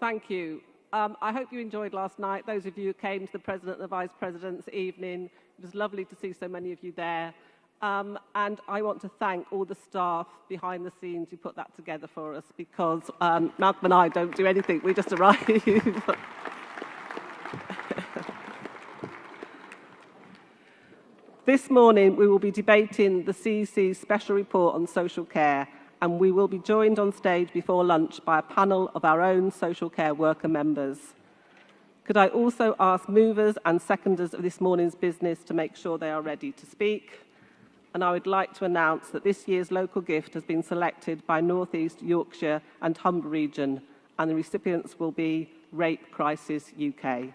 Thank you. I hope you enjoyed last night. Those of you who came to the President and the Vice President's evening, it was lovely to see so many of you there. And I want to thank all the staff behind the scenes who put that together for us, because Malcolm and I don't do anything, we just arrive. This morning we will be debating the CEC's special report on social care, and we will be joined on stage before lunch by a panel of our own social care worker members. Could I also ask movers and seconders of this morning's business to make sure they are ready to speak? And I would like to announce that this year's local gift has been selected by North East Yorkshire and Humber region, and the recipients will be Rape Crisis UK.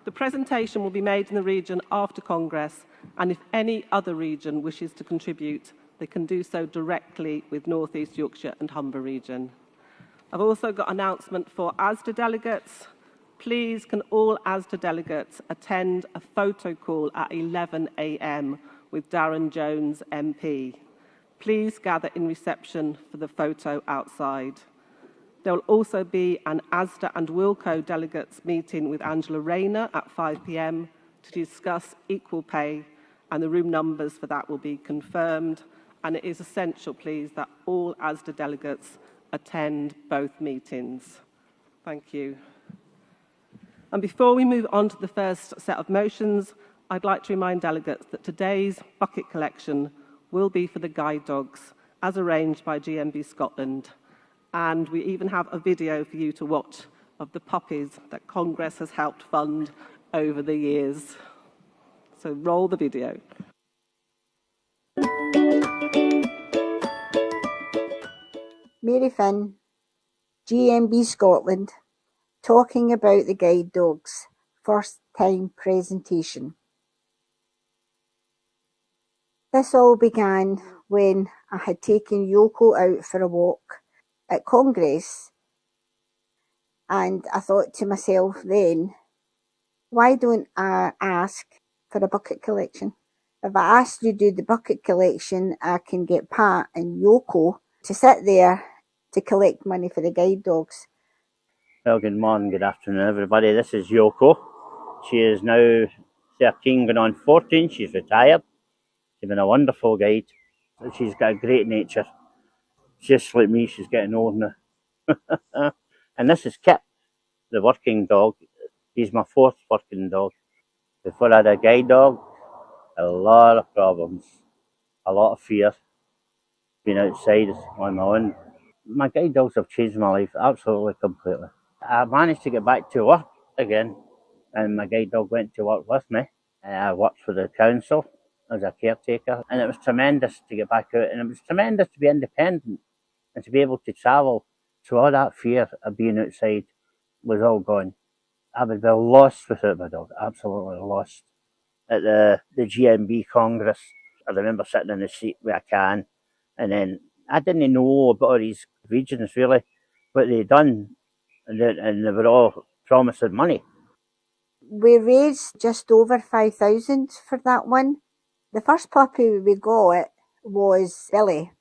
The presentation will be made in the region after Congress, and if any other region wishes to contribute, they can do so directly with North East Yorkshire and Humber region. I've also got an announcement for ASDA delegates. Please can all ASDA delegates attend a photo call at 11 a.m. with Darren Jones MP. Please gather in reception for the photo outside. There will also be an ASDA and Wilco delegates meeting with Angela Rayner at 5 p.m. to discuss equal pay, and the room numbers for that will be confirmed. And it is essential, please, that all ASDA delegates attend both meetings. Thank you. And before we move on to the first set of motions, I'd like to remind delegates that today's bucket collection will be for the guide dogs, as arranged by GMB Scotland. And we even have a video for you to watch of the puppies that Congress has helped fund over the years. So roll the video. Mary Finn, GMB Scotland, talking about the guide dogs, first time presentation. This all began when I had taken Yoko out for a walk at Congress, and I thought to myself then, why don't I ask for a bucket collection? If I ask you to do the bucket collection, I can get Pat and Yoko to sit there to collect money for the guide dogs. Well, good morning, good afternoon, everybody. This is Yoko. She is now 13, going on 14. She's retired. She's been a wonderful guide. She's got a great nature. Just like me, she's getting old now. And this is Kip, the working dog. He's my fourth working dog. Before I had a guide dog, a lot of problems, a lot of fear, being outside on my own. My guide dogs have changed my life absolutely, completely. I managed to get back to work again, and my guide dog went to work with me. I worked for the council as a caretaker, and it was tremendous to get back out, and it was tremendous to be independent and to be able to travel. So all that fear of being outside was all gone. I would be lost without my dog, absolutely lost. At the GMB Congress, I remember sitting in the seat with a can, and then I didn't know about all these regions really, what they'd done, and they were all promising money. We raised just over 5,000 for that one. The first puppy we got was Billy.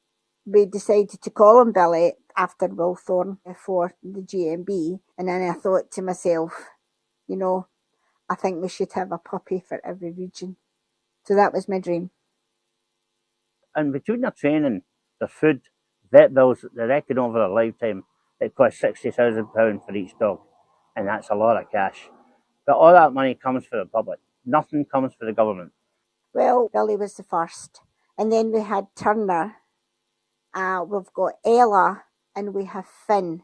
We decided to call him Billy after Will Thorne for the GMB, and then I thought to myself, you know, I think we should have a puppy for every region. So that was my dream. And between their training, their food, vet bills, they reckon over a lifetime it costs £60,000 for each dog, and that's a lot of cash. But all that money comes for the public. Nothing comes for the government. Well, Billy was the first, and then we had Turner. We've got Ella, and we have Finn.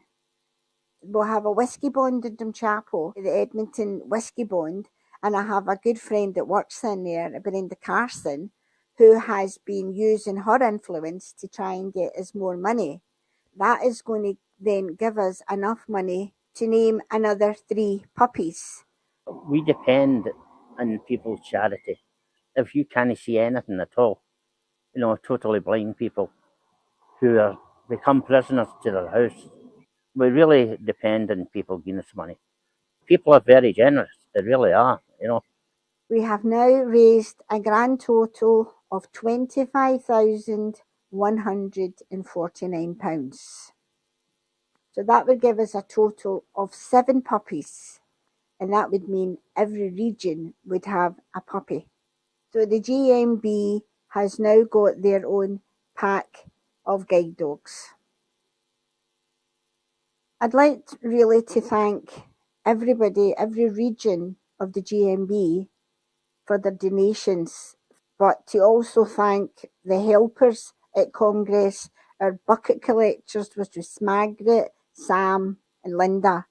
We'll have a whiskey bond in Drumchapel, the Edmonton Whiskey Bond, and I have a good friend that works in there, Brenda Carson, who has been using her influence to try and get us more money. That is going to then give us enough money to name another 3 puppies. We depend on people's charity. If you can't see anything at all, totally blind people who become prisoners to their house, we really depend on people giving us money. People are very generous, they really are, We have now raised a grand total of £25,100 £149. So that would give us a total of 7 puppies, and that would mean every region would have a puppy. So the GMB has now got their own pack of guide dogs. I'd like really to thank everybody, every region of the GMB for their donations, but to also thank the helpers at Congress, our bucket collectors, which was Margaret, Sam and Linda,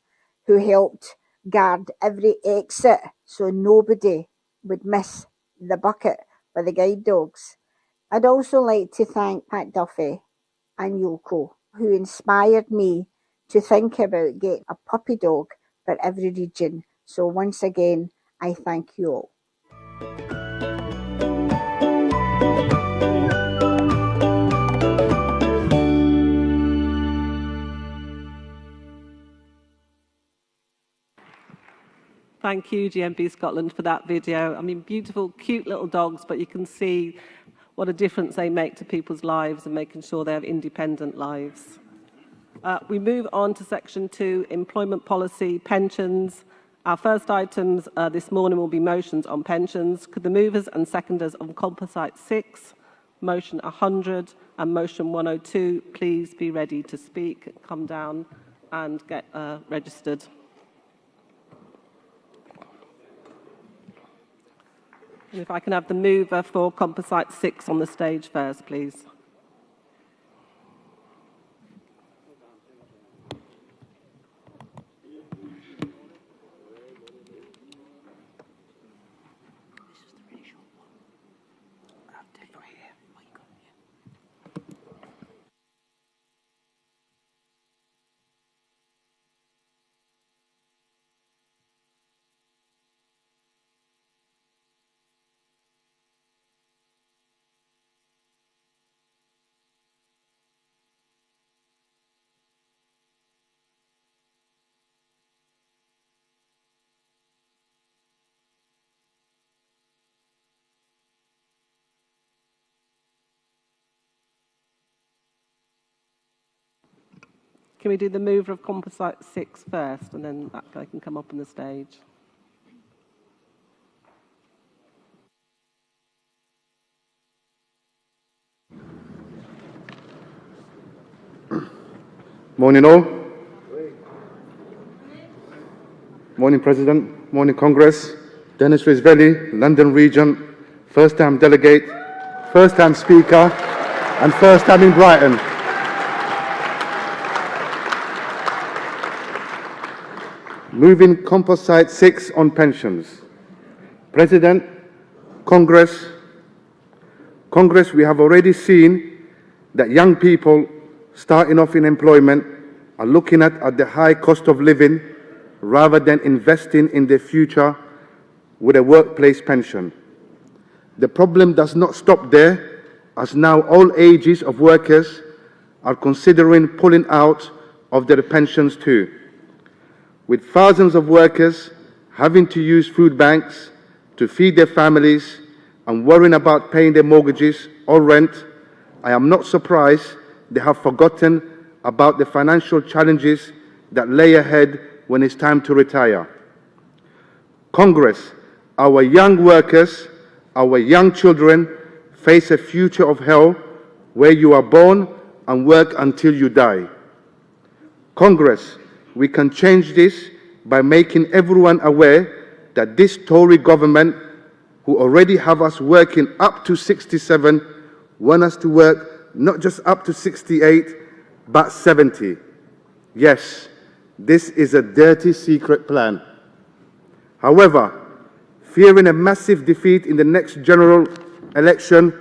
who helped guard every exit so nobody would miss the bucket for the guide dogs. I'd also like to thank Pat Duffy and Yoko, who inspired me to think about getting a puppy dog for every region. So once again, I thank you all. Thank you, GMB Scotland, for that video. I mean, beautiful, cute little dogs, but you can see what a difference they make to people's lives and making sure they have independent lives. We move on to Section 2, Employment Policy, Pensions. Our first items this morning will be motions on pensions. Could the movers and seconders on Composite 6, Motion 100 and Motion 102 please be ready to speak, come down and get registered. And if I can have the mover for Composite 6 on the stage first, please. Can we do the mover of Composite 6 first, and then that guy can come up on the stage? Morning all. Morning President, morning Congress. Dennis Risvelli, London Region, first time delegate, first time speaker and first time in Brighton. Moving Composite 6 on pensions. President, Congress, we have already seen that young people starting off in employment are looking at the high cost of living rather than investing in their future with a workplace pension. The problem does not stop there, as now all ages of workers are considering pulling out of their pensions too. With thousands of workers having to use food banks to feed their families and worrying about paying their mortgages or rent, I am not surprised they have forgotten about the financial challenges that lay ahead when it's time to retire. Congress, our young workers, our young children face a future of hell where you are born and work until you die. Congress, we can change this by making everyone aware that this Tory government, who already have us working up to 67, want us to work not just up to 68, but 70. Yes, this is a dirty secret plan. However, fearing a massive defeat in the next general election,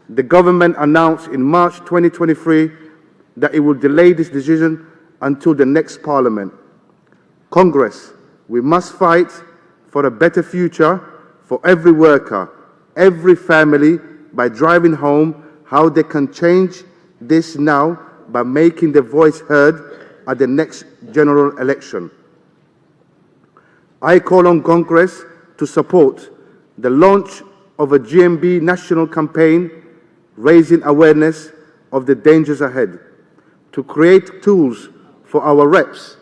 the government announced in March 2023 that it will delay this decision until the next Parliament. Congress, we must fight for a better future for every worker, every family, by driving home how they can change this now by making their voice heard at the next general election. I call on Congress to support the launch of a GMB national campaign raising awareness of the dangers ahead, to create tools for our reps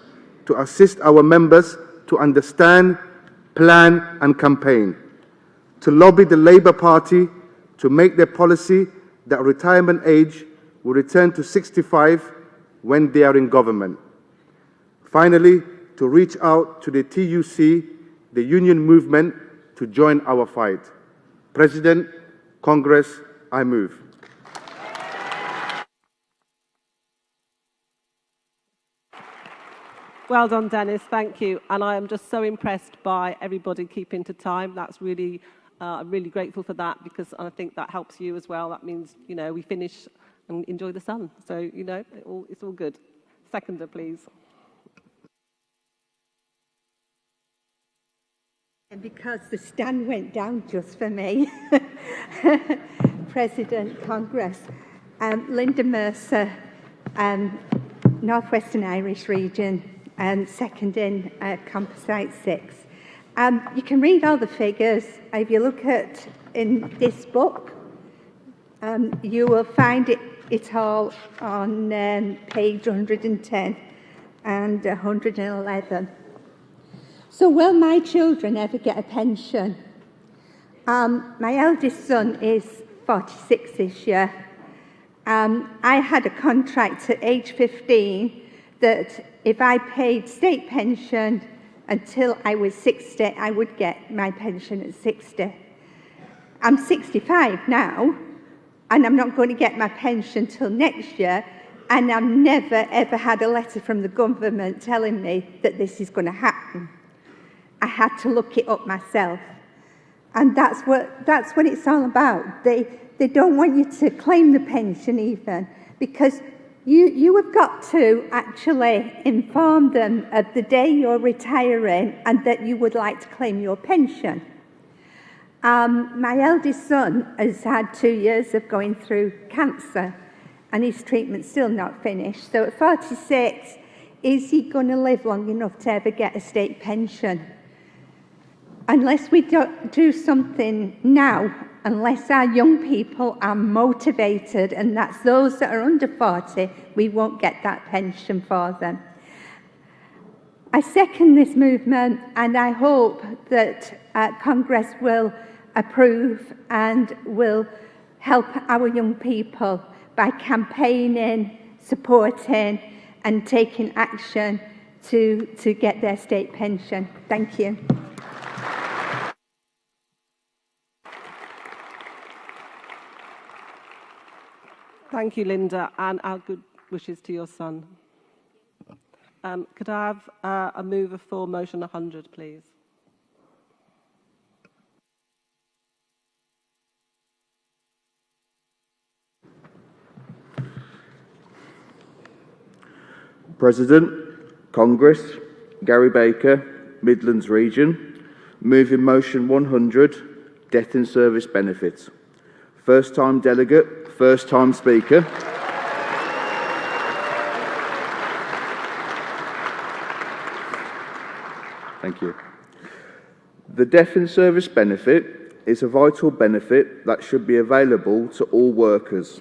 to assist our members to understand, plan and campaign, to lobby the Labour Party to make their policy that retirement age will return to 65 when they are in government. Finally, to reach out to the TUC, the union movement, to join our fight. President, Congress, I move. Well done, Dennis. Thank you. And I am just so impressed by everybody keeping to time. That's really, I'm really grateful for that, because I think that helps you as well. That means, you know, we finish and enjoy the sun. So, you know, it's all good. Seconder, please. And because the stand went down just for me, President, Congress, Linda Mercer, North Western Irish region, seconding Composite 6. You can read all the figures. If you look at in this book, you will find it all on page 110 and 111. So will my children ever get a pension? My eldest son is 46 this year. I had a contract at age 15 that if I paid state pension until I was 60, I would get my pension at 60. I'm 65 now, and I'm not going to get my pension till next year, and I've never ever had a letter from the government telling me that this is going to happen. I had to look it up myself. And that's what it's all about. They don't want you to claim the pension even, because you have got to actually inform them of the day you're retiring and that you would like to claim your pension. My eldest son has had 2 years of going through cancer, and his treatment's still not finished. So at 46, is he going to live long enough to ever get a state pension? Unless we do something now, unless our young people are motivated, and that's those that are under 40, we won't get that pension for them. I second this movement, and I hope that Congress will approve and will help our young people by campaigning, supporting and taking action to get their state pension. Thank you. Thank you, Linda, and our good wishes to your son. Could I have a mover for motion 100, please? President, Congress, Gary Baker, Midlands Region, moving motion 100, death in service benefits. First time delegate, first time speaker. Thank you. The death in service benefit is a vital benefit that should be available to all workers.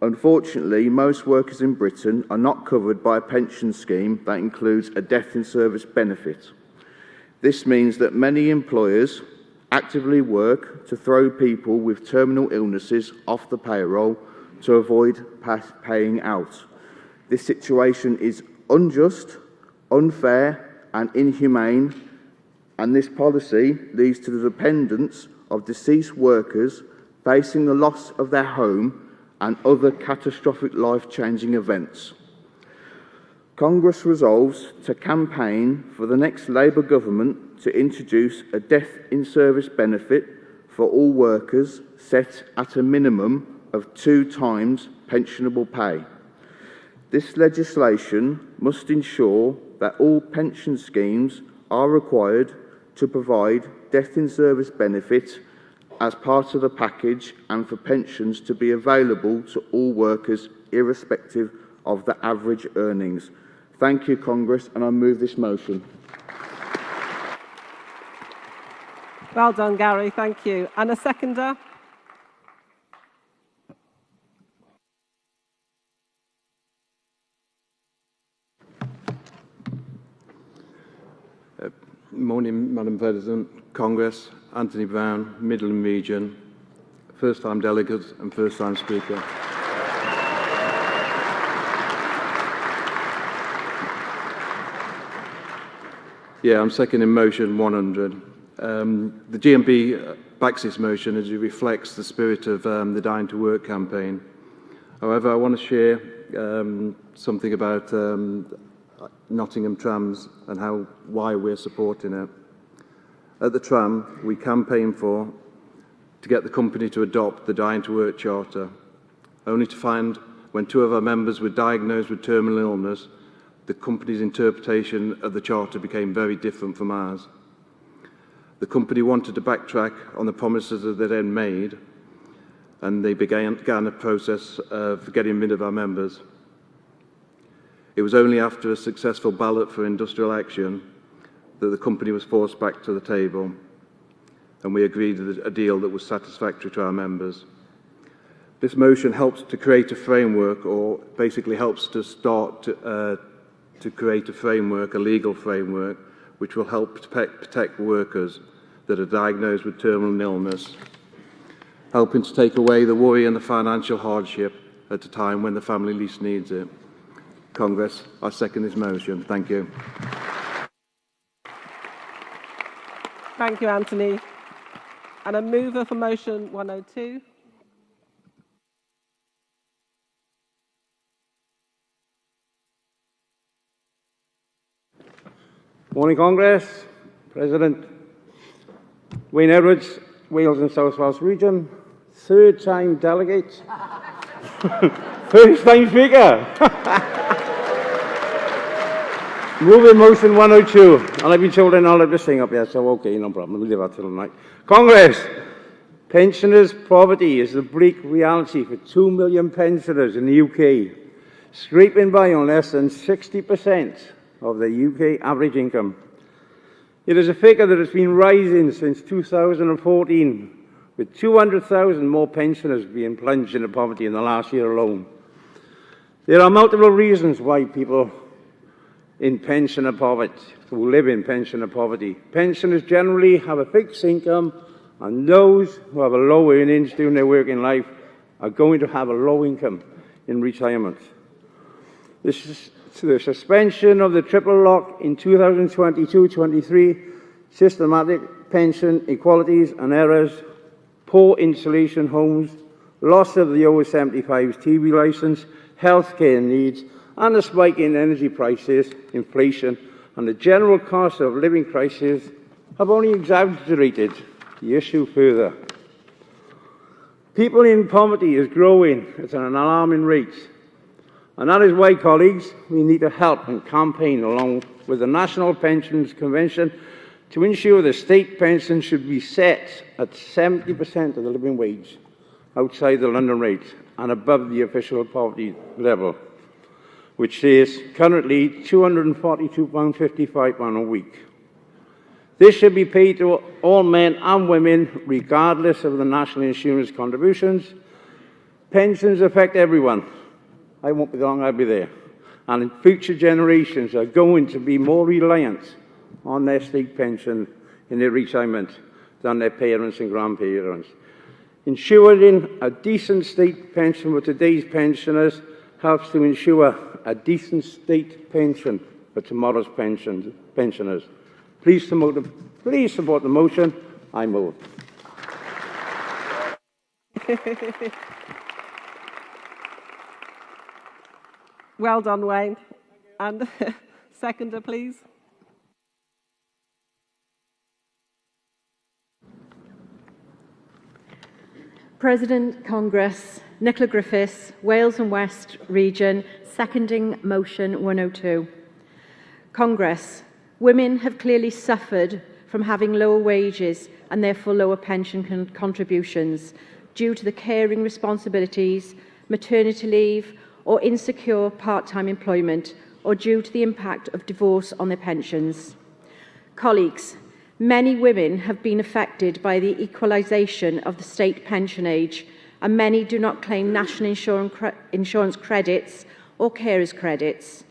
Unfortunately, most workers in Britain are not covered by a pension scheme that includes a death in service benefit. This means that many employers actively work to throw people with terminal illnesses off the payroll to avoid paying out. This situation is unjust, unfair and inhumane, and this policy leads to the dependence of deceased workers facing the loss of their home and other catastrophic life-changing events. Congress resolves to campaign for the next Labour government to introduce a death in service benefit for all workers set at a minimum of 2 times pensionable pay. This legislation must ensure that all pension schemes are required to provide death in service benefit as part of the package, and for pensions to be available to all workers irrespective of the average earnings. Thank you, Congress, and I move this motion. Well done, Gary. Thank you. And a seconder? Morning, Madam President, Congress, Anthony Brown, Midland Region, first-time delegate and first-time speaker. Yeah, I'm seconding motion 100. The GMB backs this motion as it reflects the spirit of the Dying to Work campaign. However, I want to share something about Nottingham Trams and why we're supporting it. At the Tram, we campaigned to get the company to adopt the Dying to Work Charter, only to find when two of our members were diagnosed with terminal illness, the company's interpretation of the Charter became very different from ours. The company wanted to backtrack on the promises that they then made, and they began a process of getting rid of our members. It was only after a successful ballot for industrial action that the company was forced back to the table, and we agreed a deal that was satisfactory to our members. This motion helps to create a framework, or basically helps to start to create a framework, a legal framework, which will help protect workers that are diagnosed with terminal illness, helping to take away the worry and the financial hardship at a time when the family least needs it. Congress, I second this motion. Thank you. Thank you, Anthony. And a mover for motion 102. Morning, Congress. President Wayne Edwards, Wales and South Wales Region, third-time delegate, first-time speaker. Moving motion 102. And I've been told I'll have this thing up here, so okay, no problem. We'll leave that till tonight. Congress, pensioners' poverty is the bleak reality for 2 million pensioners in the UK, scraping by on less than 60% of the UK average income. It is a figure that has been rising since 2014, with 200,000 more pensioners being plunged into poverty in the last year alone. There are multiple reasons why people in pensioner poverty, who live in pensioner poverty. Pensioners generally have a fixed income, and those who have a low earnings during their working life are going to have a low income in retirement. The suspension of the triple lock in 2022-23, systematic pension inequalities and errors, poor insulation homes, loss of the over 75s TV licence, healthcare needs, and the spike in energy prices, inflation, and the general cost of living crisis have only exaggerated the issue further. People in poverty is growing at an alarming rate. And that is why, colleagues, we need to help and campaign along with the National Pensions Convention to ensure the state pension should be set at 70% of the living wage outside the London rate and above the official poverty level, which is currently £242.55 a week. This should be paid to all men and women, regardless of the national insurance contributions. Pensions affect everyone. I won't be long, I'll be there. And future generations are going to be more reliant on their state pension in their retirement than their parents and grandparents. Ensuring a decent state pension for today's pensioners helps to ensure a decent state pension for tomorrow's pensioners. Please support the motion. I move. Well done, Wayne. And seconder, please. President, Congress, Nicola Griffiths, Wales and West Region, seconding motion 102. Congress, women have clearly suffered from having lower wages and therefore lower pension contributions due to the caring responsibilities, maternity leave, or insecure part-time employment, or due to the impact of divorce on their pensions. Colleagues, many women have been affected by the equalisation of the state pension age, and many do not claim national insurance credits or carers credits.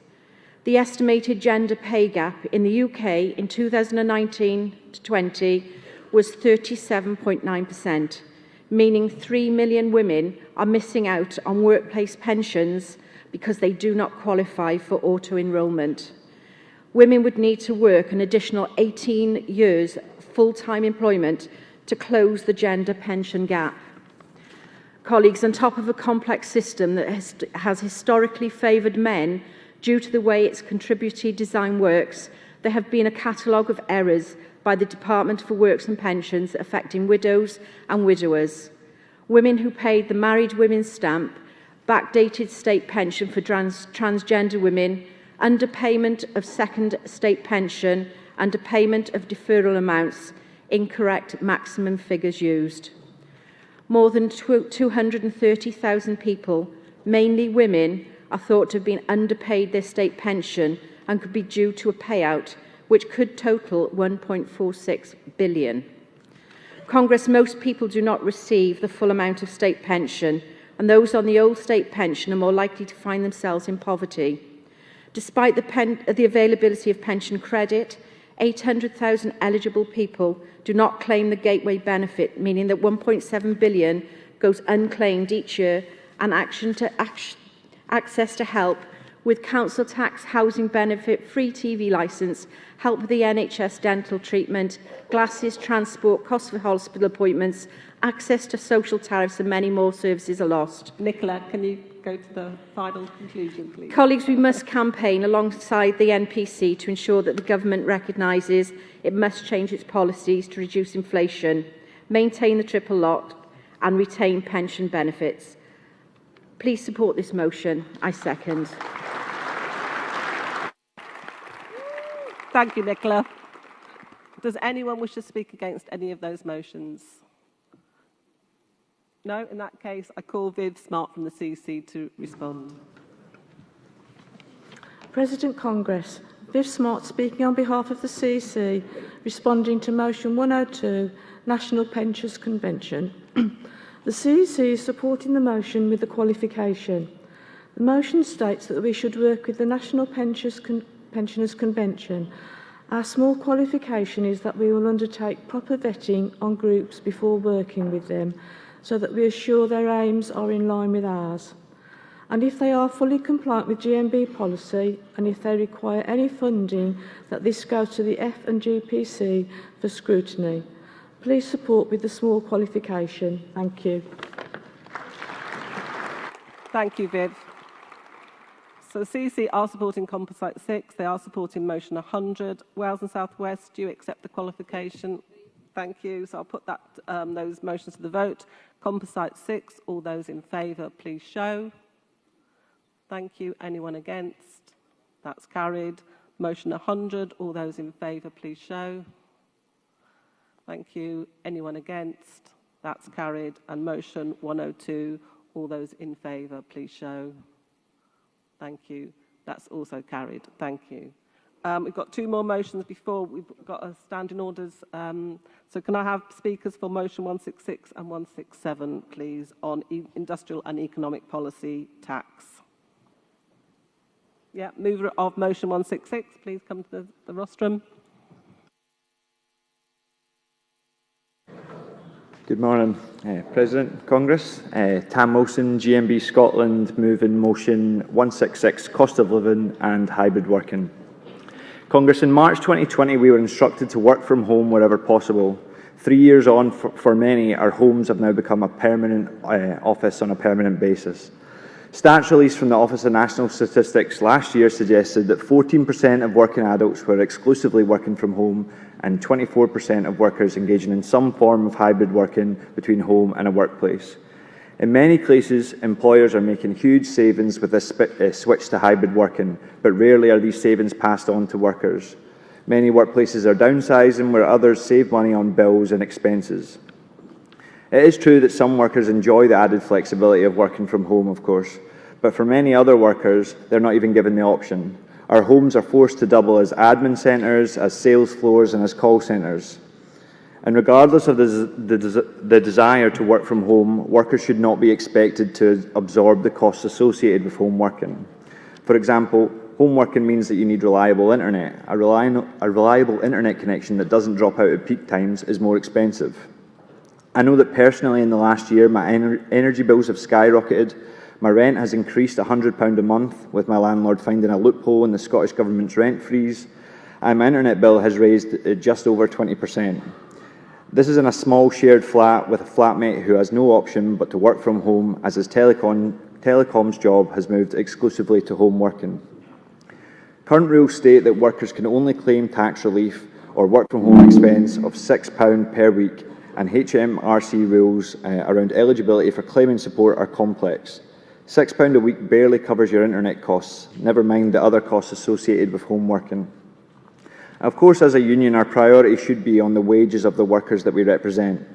The estimated gender pay gap in the UK in 2019 to 20 was 37.9%, meaning 3 million women are missing out on workplace pensions because they do not qualify for auto-enrolment. Women would need to work an additional 18 years full-time employment to close the gender pension gap. Colleagues, on top of a complex system that has historically favoured men due to the way its contributory design works, there have been a catalogue of errors by the Department for Works and Pensions affecting widows and widowers. Women who paid the married women's stamp, backdated state pension for transgender women, underpayment of second state pension, underpayment of deferral amounts, incorrect maximum figures used. More than 230,000 people, mainly women, are thought to have been underpaid their state pension and could be due to a payout which could total 1.46 billion. Congress, most people do not receive the full amount of state pension, and those on the old state pension are more likely to find themselves in poverty. Despite the availability of pension credit, 800,000 eligible people do not claim the gateway benefit, meaning that 1.7 billion goes unclaimed each year, and access to help with council tax, housing benefit, free TV licence, help with the NHS dental treatment, glasses, transport, costs for hospital appointments, access to social tariffs and many more services are lost. Nicola, can you go to the final conclusion, please? Colleagues, we must campaign alongside the NPC to ensure that the government recognises it must change its policies to reduce inflation, maintain the triple lock and retain pension benefits. Please support this motion. I second. Thank you, Nicola. Does anyone wish to speak against any of those motions? No? In that case, I call Viv Smart from the CC to respond. President Congress, Viv Smart speaking on behalf of the CC, responding to motion 102, National Pensions Convention. The CC is supporting the motion with the qualification. The motion states that we should work with the National Pensioners Convention. Our small qualification is that we will undertake proper vetting on groups before working with them, so that we assure their aims are in line with ours. And if they are fully compliant with GMB policy, and if they require any funding, that this goes to the F and GPC for scrutiny. Please support with the small qualification. Thank you. Thank you, Viv. So the CC are supporting Composite 6. They are supporting motion 100. Wales and South West, do you accept the qualification? Thank you. So I'll put that, those motions to the vote. Composite 6, all those in favour, please show. Thank you. Anyone against? That's carried. Motion 100, all those in favour, please show. Thank you. Anyone against? That's carried. And motion 102, all those in favour, please show. Thank you. That's also carried. Thank you. We've got two more motions before we've got a standing orders. So can I have speakers for motion 166 and 167, please, on industrial and economic policy tax? Yeah, mover of motion 166, please come to the rostrum. Good morning, President, Congress. Tam Wilson, GMB Scotland, moving motion 166, cost of living and hybrid working. Congress, in March 2020, we were instructed to work from home wherever possible. 3 years on, for many, our homes have now become a permanent office on a permanent basis. Stats released from the Office of National Statistics last year suggested that 14% of working adults were exclusively working from home and 24% of workers engaging in some form of hybrid working between home and a workplace. In many cases, employers are making huge savings with this switch to hybrid working, but rarely are these savings passed on to workers. Many workplaces are downsizing where others save money on bills and expenses. It is true that some workers enjoy the added flexibility of working from home, of course, but for many other workers, they're not even given the option. Our homes are forced to double as admin centres, as sales floors and as call centres. And regardless of the desire to work from home, workers should not be expected to absorb the costs associated with home working. For example, home working means that you need reliable internet. A reliable internet connection that doesn't drop out at peak times is more expensive. I know that personally in the last year my energy bills have skyrocketed. My rent has increased £100 a month, with my landlord finding a loophole in the Scottish Government's rent freeze, and my internet bill has raised just over 20%. This is in a small shared flat with a flatmate who has no option but to work from home, as his telecoms job has moved exclusively to home working. Current rules state that workers can only claim tax relief or work from home expense of £6 per week, and HMRC rules around eligibility for claiming support are complex. £6 a week barely covers your internet costs, never mind the other costs associated with home working. Of course, as a union, our priority should be on the wages of the workers that we represent,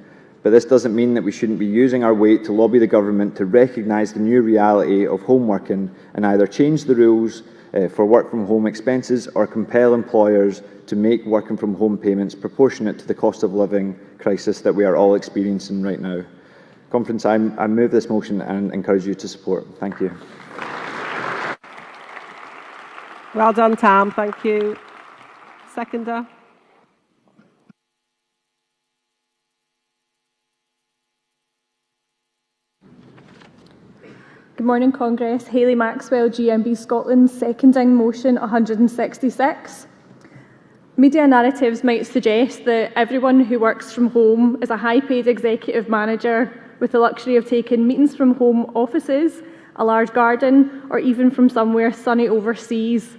but this doesn't mean that we shouldn't be using our weight to lobby the government to recognise the new reality of home working and either change the rules for work from home expenses or compel employers to make working from home payments proportionate to the cost of living crisis that we are all experiencing right now. Conference, I move this motion and encourage you to support. Thank you. Well done, Tam. Thank you. Seconder. Good morning, Congress. Hayley Maxwell, GMB Scotland, seconding motion 166. Media narratives might suggest that everyone who works from home is a high-paid executive manager with the luxury of taking meetings from home offices, a large garden, or even from somewhere sunny overseas.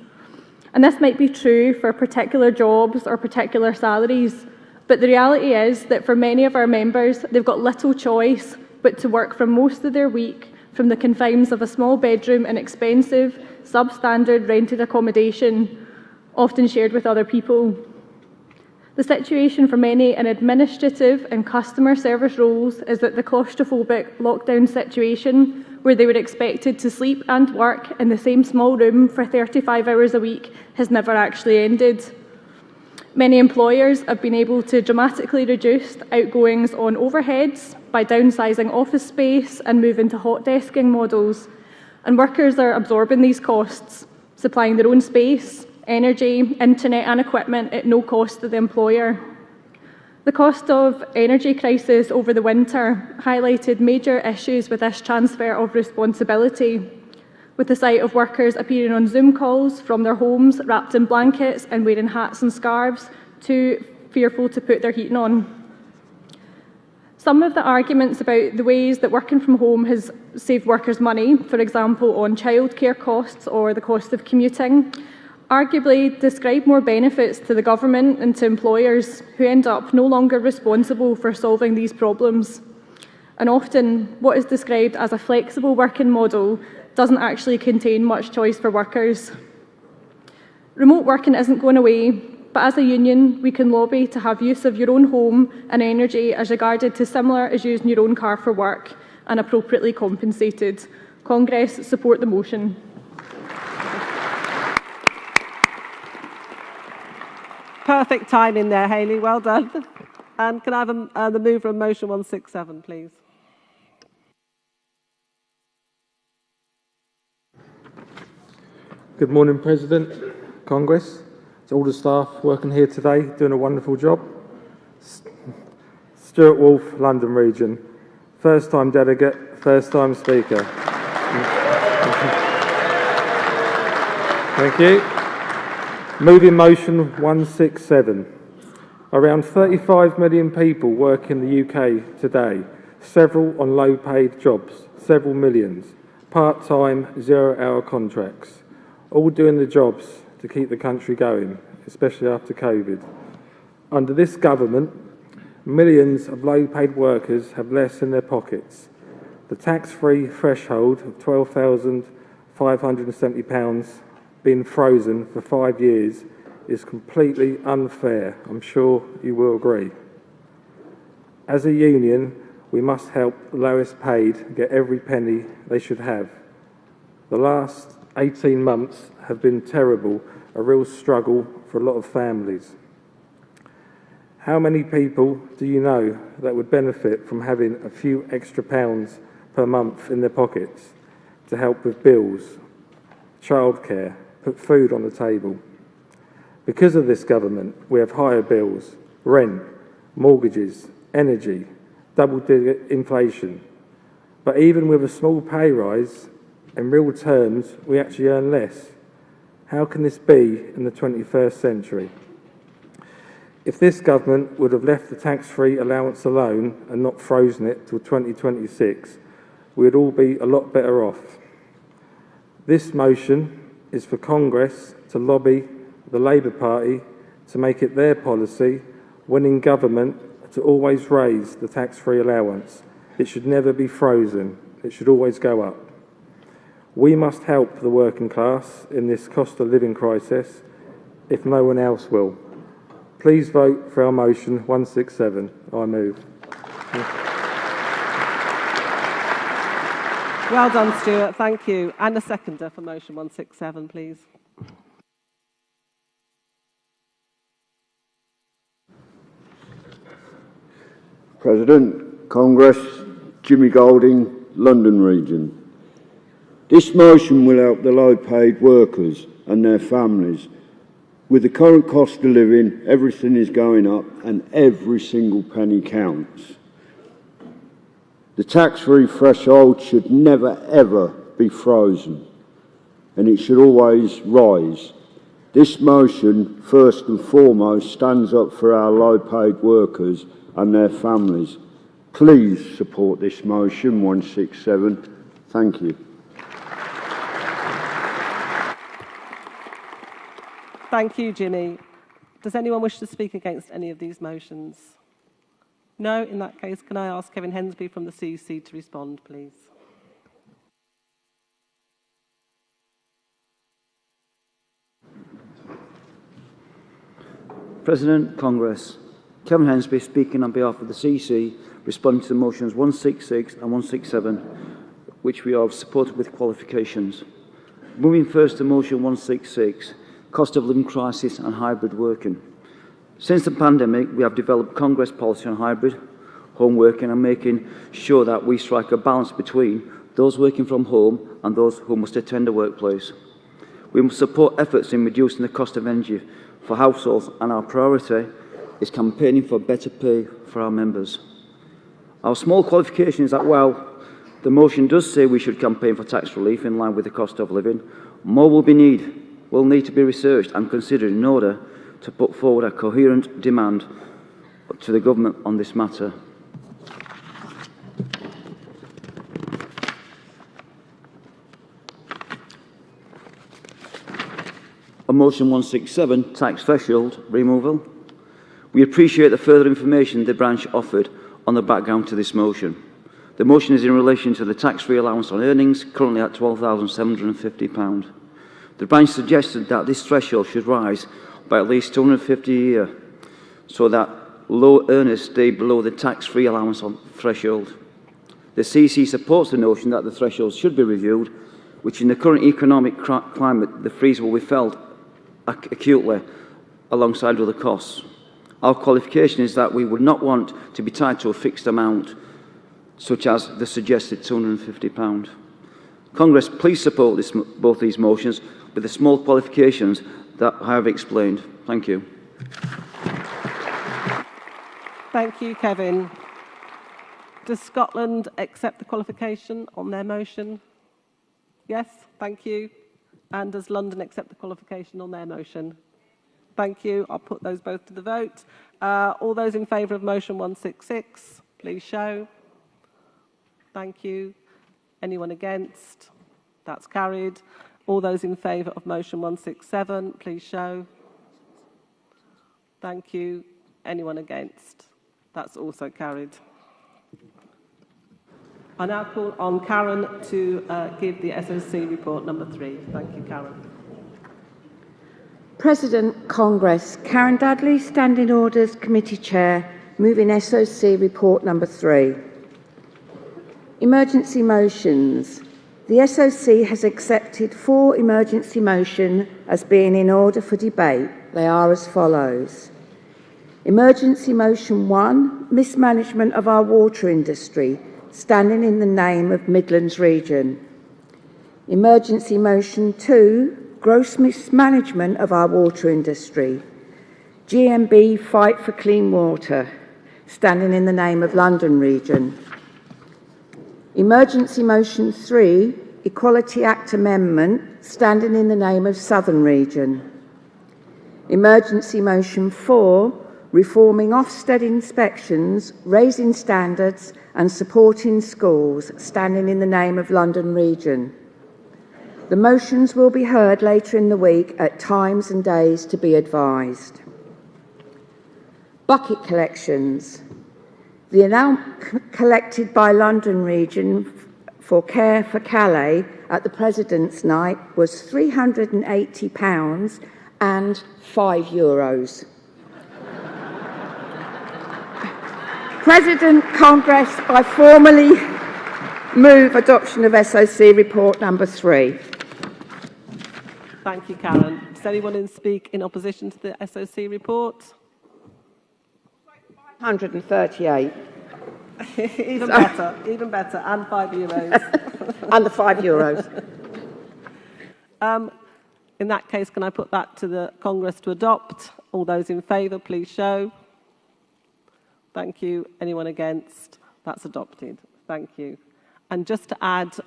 And this might be true for particular jobs or particular salaries, but the reality is that for many of our members, they've got little choice but to work for most of their week from the confines of a small bedroom in expensive, substandard rented accommodation, often shared with other people. The situation for many in administrative and customer service roles is that the claustrophobic lockdown situation, where they were expected to sleep and work in the same small room for 35 hours a week, has never actually ended. Many employers have been able to dramatically reduce outgoings on overheads by downsizing office space and moving to hot desking models, and workers are absorbing these costs, supplying their own space, energy, internet and equipment at no cost to the employer. The cost of energy crisis over the winter highlighted major issues with this transfer of responsibility, with the sight of workers appearing on Zoom calls from their homes wrapped in blankets and wearing hats and scarves, too fearful to put their heating on. Some of the arguments about the ways that working from home has saved workers money, for example on childcare costs or the cost of commuting, arguably describe more benefits to the government and to employers who end up no longer responsible for solving these problems. And often what is described as a flexible working model doesn't actually contain much choice for workers. Remote working isn't going away, but as a union we can lobby to have use of your own home and energy as regarded to similar as using your own car for work and appropriately compensated. Congress, support the motion. Perfect timing there, Hayley. Well done. And can I have the mover of motion 167, please? Good morning, President, Congress, to all the staff working here today, doing a wonderful job. Stuart Wolfe, London Region. First time delegate, first time speaker. Thank you. Moving motion 167. Around 35 million people work in the UK today, several on low-paid jobs, several millions, part-time, zero-hour contracts, all doing the jobs to keep the country going, especially after COVID. Under this government, millions of low-paid workers have less in their pockets. The tax-free threshold of £12,570 being frozen for 5 years is completely unfair. I'm sure you will agree. As a union, we must help the lowest paid get every penny they should have. The last 18 months have been terrible, a real struggle for a lot of families. How many people do you know that would benefit from having a few extra pounds per month in their pockets to help with bills, childcare, put food on the table. Because of this government, we have higher bills, rent, mortgages, energy, double-digit inflation. But even with a small pay rise, in real terms, we actually earn less. How can this be in the 21st century? If this government would have left the tax-free allowance alone and not frozen it till 2026, we would all be a lot better off. This motion is for Congress to lobby the Labour Party to make it their policy, when in government, to always raise the tax-free allowance. It should never be frozen. It should always go up. We must help the working class in this cost of living crisis, if no one else will. Please vote for our motion 167. I move. Well done, Stuart. Thank you. And a seconder for motion 167, please. President, Congress, Jimmy Golding, London Region. This motion will help the low-paid workers and their families. With the current cost of living, everything is going up and every single penny counts. The tax-free threshold should never ever be frozen and it should always rise. This motion, first and foremost, stands up for our low-paid workers and their families. Please support this motion 167. Thank you. Thank you, Jimmy. Does anyone wish to speak against any of these motions? No? In that case, can I ask Kevin Hensby from the CEC to respond, please? President, Congress. Kevin Hensby speaking on behalf of the CEC, responding to the motions 166 and 167, which we have supported with qualifications. Moving first to motion 166, cost of living crisis and hybrid working. Since the pandemic, we have developed Congress policy on hybrid home working and making sure that we strike a balance between those working from home and those who must attend a workplace. We must support efforts in reducing the cost of energy for households, and our priority is campaigning for better pay for our members. Our small qualification is that while the motion does say we should campaign for tax relief in line with the cost of living, more will need to be researched and considered in order to put forward a coherent demand to the government on this matter. On motion 167, tax threshold removal. We appreciate the further information the branch offered on the background to this motion. The motion is in relation to the tax-free allowance on earnings, currently at £12,750. The branch suggested that this threshold should rise by at least £250 a year, so that low earners stay below the tax-free allowance on threshold. The CEC supports the notion that the threshold should be reviewed, which in the current economic climate, the freeze will be felt acutely alongside other costs. Our qualification is that we would not want to be tied to a fixed amount, such as the suggested £250. Congress, please support both these motions with the small qualifications that I have explained. Thank you. Thank you, Kevin. Does Scotland accept the qualification on their motion? Yes, thank you. And does London accept the qualification on their motion? Thank you. I'll put those both to the vote. All those in favour of motion 166, please show. Thank you. Anyone against? That's carried. All those in favour of motion 167, please show. Thank you. Anyone against? That's also carried. I now call on Karen to give the SOC report number 3. Thank you, Karen. President, Congress. Karen Dudley, Standing Orders Committee Chair, moving SOC report number 3. Emergency motions. The SOC has accepted 4 emergency motions as being in order for debate. They are as follows. Emergency motion 1, mismanagement of our water industry, standing in the name of Midlands Region. Emergency motion 2, gross mismanagement of our water industry. GMB Fight for Clean Water, standing in the name of London Region. Emergency Motion 3, Equality Act Amendment, standing in the name of Southern Region. Emergency Motion 4, Reforming Ofsted inspections, raising standards and supporting schools, standing in the name of London Region. The motions will be heard later in the week at times and days to be advised. Bucket collections. The amount collected by London Region for Care for Calais at the President's Night was £380 and €5. President, Congress, I formally move adoption of SOC report number 3. Thank you, Karen. Does anyone speak in opposition to the SOC report? 138. Even better, and €5. And the €5. In that case, can I put that to the Congress to adopt? All those in favour, please show. Thank you. Anyone against? That's adopted. Thank you. And just to add,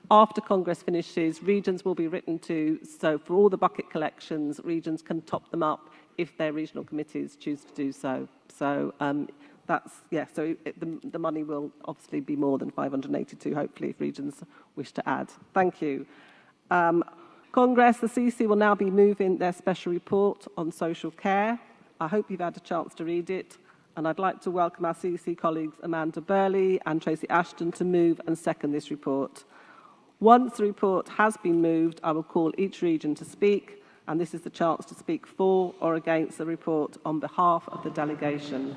after Congress finishes, regions will be written to, so for all the bucket collections, regions can top them up if their regional committees choose to do so. So the money will obviously be more than 582, hopefully, if regions wish to add. Thank you. Congress, the CC will now be moving their special report on social care. I hope you've had a chance to read it, and I'd like to welcome our CC colleagues Amanda Burley and Tracy Ashton to move and second this report. Once the report has been moved, I will call each region to speak, and this is the chance to speak for or against the report on behalf of the delegation.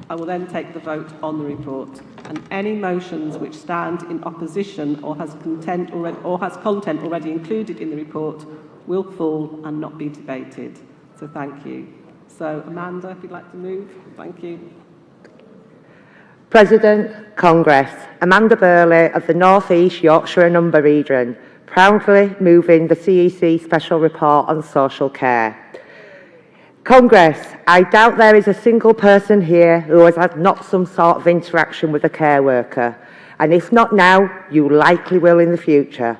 I will then take the vote on the report, and any motions which stand in opposition or has content already included in the report will fall and not be debated. So thank you. So Amanda, if you'd like to move, thank you. President, Congress, Amanda Burley of the North East Yorkshire and Humber region, proudly moving the CEC Special Report on Social Care. Congress, I doubt there is a single person here who has had not some sort of interaction with a care worker, and if not now, you likely will in the future.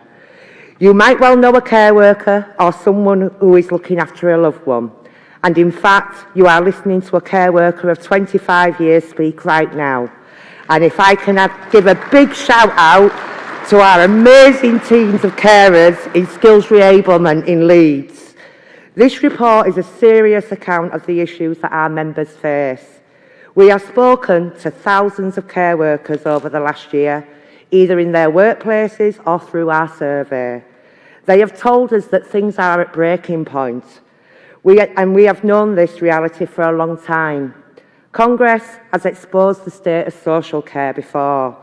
You might well know a care worker or someone who is looking after a loved one, and in fact, you are listening to a care worker of 25 years speak right now. And if I can give a big shout out to our amazing teams of carers in skills reablement in Leeds. This report is a serious account of the issues that our members face. We have spoken to thousands of care workers over the last year, either in their workplaces or through our survey. They have told us that things are at breaking point. We have known this reality for a long time. Congress has exposed the state of social care before.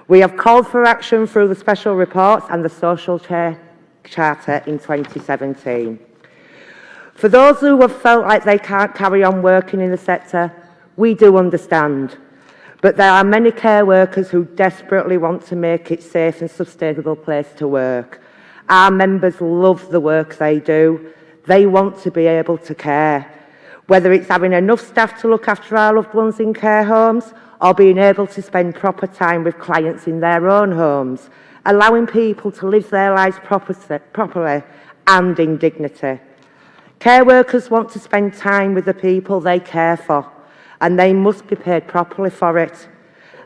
We have called for action through the special reports and the Social Care Charter in 2017. For those who have felt like they can't carry on working in the sector, we do understand. But there are many care workers who desperately want to make it a safe and sustainable place to work. Our members love the work they do. They want to be able to care. Whether it's having enough staff to look after our loved ones in care homes or being able to spend proper time with clients in their own homes, allowing people to live their lives properly and in dignity. Care workers want to spend time with the people they care for, and they must be paid properly for it.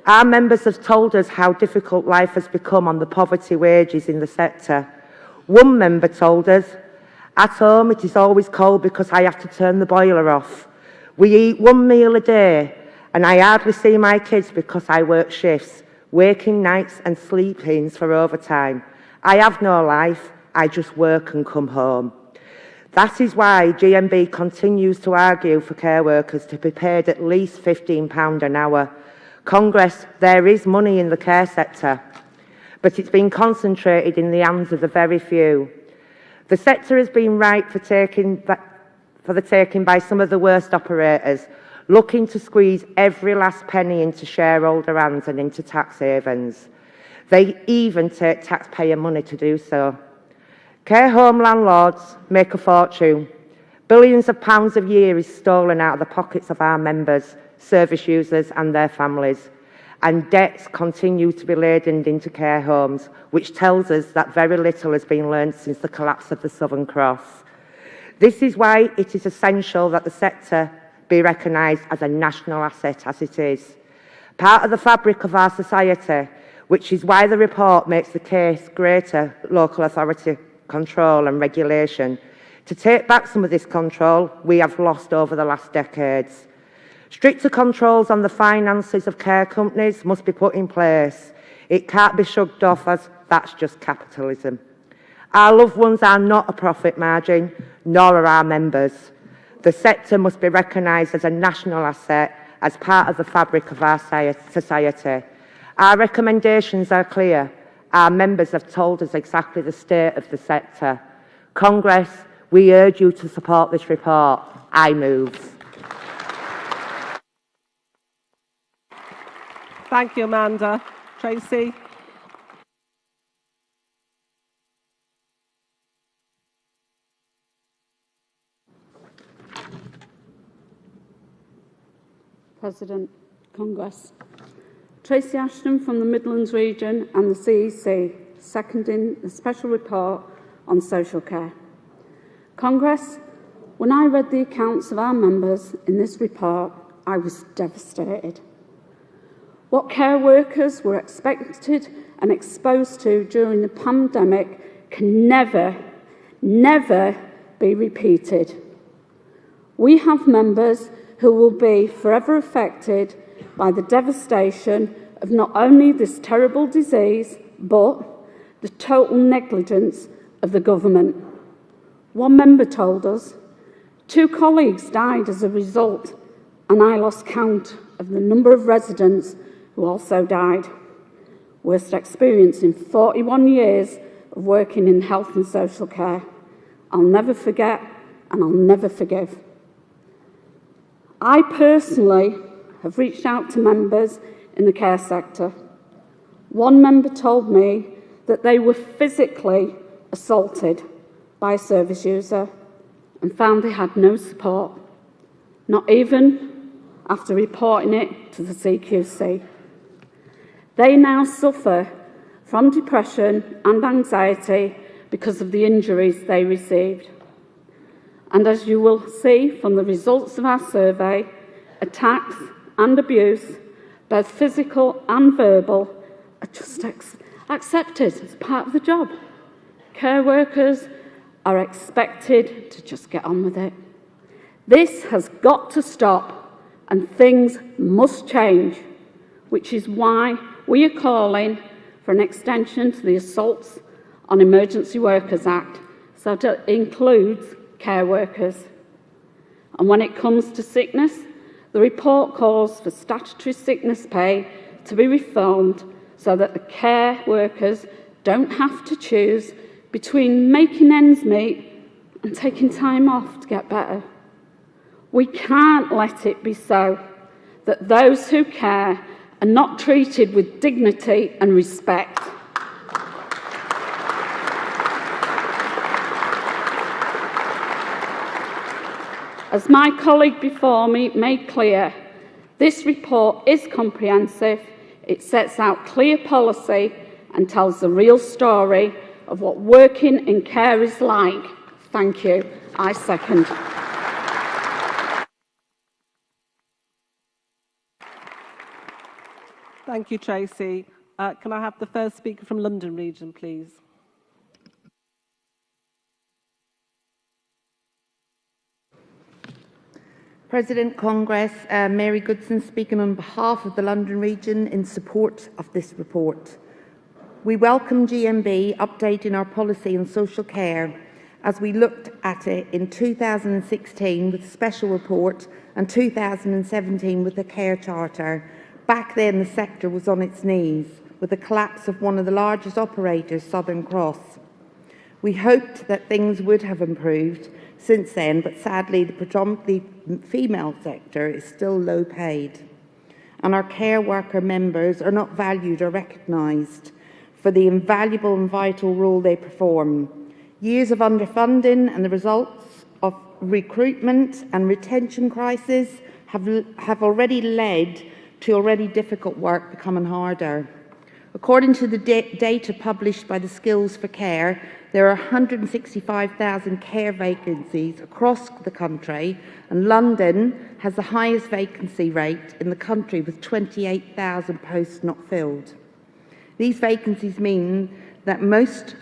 Our members have told us how difficult life has become on the poverty wages in the sector. One member told us, "At home it is always cold because I have to turn the boiler off. We eat one meal a day, and I hardly see my kids because I work shifts, waking nights and sleep-ins for overtime. I have no life, I just work and come home." That is why GMB continues to argue for care workers to be paid at least £15 an hour. Congress, there is money in the care sector, but it's been concentrated in the hands of the very few. The sector has been ripe for the taking by some of the worst operators, looking to squeeze every last penny into shareholder hands and into tax havens. They even take taxpayer money to do so. Care home landlords make a fortune. Billions of pounds a year is stolen out of the pockets of our members, service users and their families, and debts continue to be laden into care homes, which tells us that very little has been learned since the collapse of the Southern Cross. This is why it is essential that the sector be recognised as a national asset, as it is. Part of the fabric of our society, which is why the report makes the case greater local authority control and regulation. To take back some of this control, we have lost over the last decades. Stricter controls on the finances of care companies must be put in place. It can't be shrugged off as that's just capitalism. Our loved ones are not a profit margin, nor are our members. The sector must be recognised as a national asset, as part of the fabric of our society. Our recommendations are clear. Our members have told us exactly the state of the sector. Congress, we urge you to support this report. I move. Thank you, Amanda. Tracy? President, Congress. Tracy Ashton from the Midlands region and the CEC, seconding the special report on social care. Congress, when I read the accounts of our members in this report, I was devastated. What care workers were expected and exposed to during the pandemic can never be repeated. We have members who will be forever affected by the devastation of not only this terrible disease, but the total negligence of the government. One member told us, 2 colleagues died as a result, and I lost count of the number of residents who also died. Worst experience in 41 years of working in health and social care. I'll never forget, and I'll never forgive. I personally have reached out to members in the care sector. One member told me that they were physically assaulted by a service user and found they had no support, not even after reporting it to the CQC. They now suffer from depression and anxiety because of the injuries they received. And as you will see from the results of our survey, attacks and abuse, both physical and verbal, are just accepted as part of the job. Care workers are expected to just get on with it. This has got to stop, and things must change, which is why we are calling for an extension to the Assaults on Emergency Workers Act, so that it includes care workers. And when it comes to sickness, the report calls for statutory sickness pay to be reformed so that the care workers don't have to choose between making ends meet and taking time off to get better. We can't let it be so that those who care are not treated with dignity and respect. As my colleague before me made clear, this report is comprehensive. It sets out clear policy and tells the real story of what working in care is like. Thank you. I second. Thank you, Tracy. Can I have the first speaker from London region, please? President, Congress, Mary Goodson speaking on behalf of the London region in support of this report. We welcome GMB updating our policy on social care as we looked at it in 2016 with the special report and 2017 with the care charter. Back then the sector was on its knees with the collapse of one of the largest operators, Southern Cross. We hoped that things would have improved since then, but sadly the predominantly female sector is still low paid, and our care worker members are not valued or recognised for the invaluable and vital role they perform. Years of underfunding and the results of recruitment and retention crisis have already led to already difficult work becoming harder. According to the data published by the Skills for Care, there are 165,000 care vacancies across the country, and London has the highest vacancy rate in the country with 28,000 posts not filled. These vacancies mean that most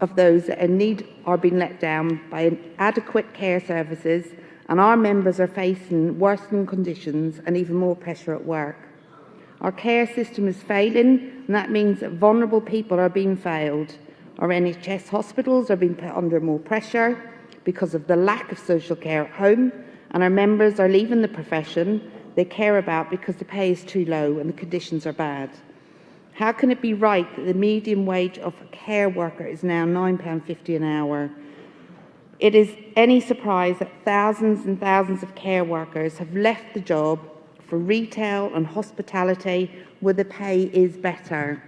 of those that are in need are being let down by inadequate care services, and our members are facing worsening conditions and even more pressure at work. Our care system is failing, and that means that vulnerable people are being failed. Our NHS hospitals are being put under more pressure because of the lack of social care at home, and our members are leaving the profession they care about because the pay is too low and the conditions are bad. How can it be right that the median wage of a care worker is now £9.50 an hour? It is any surprise that thousands and thousands of care workers have left the job for retail and hospitality where the pay is better.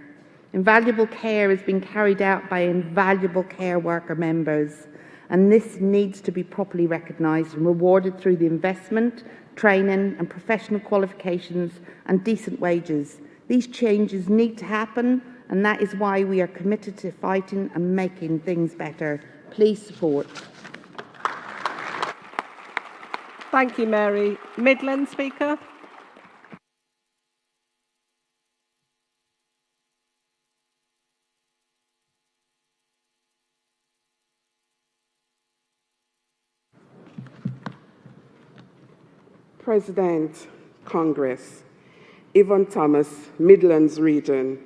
Invaluable care is being carried out by invaluable care worker members, and this needs to be properly recognised and rewarded through the investment, training and professional qualifications and decent wages. These changes need to happen, and that is why we are committed to fighting and making things better. Please support. Thank you, Mary. Midland Speaker. President, Congress, Yvonne Thomas, Midlands Region,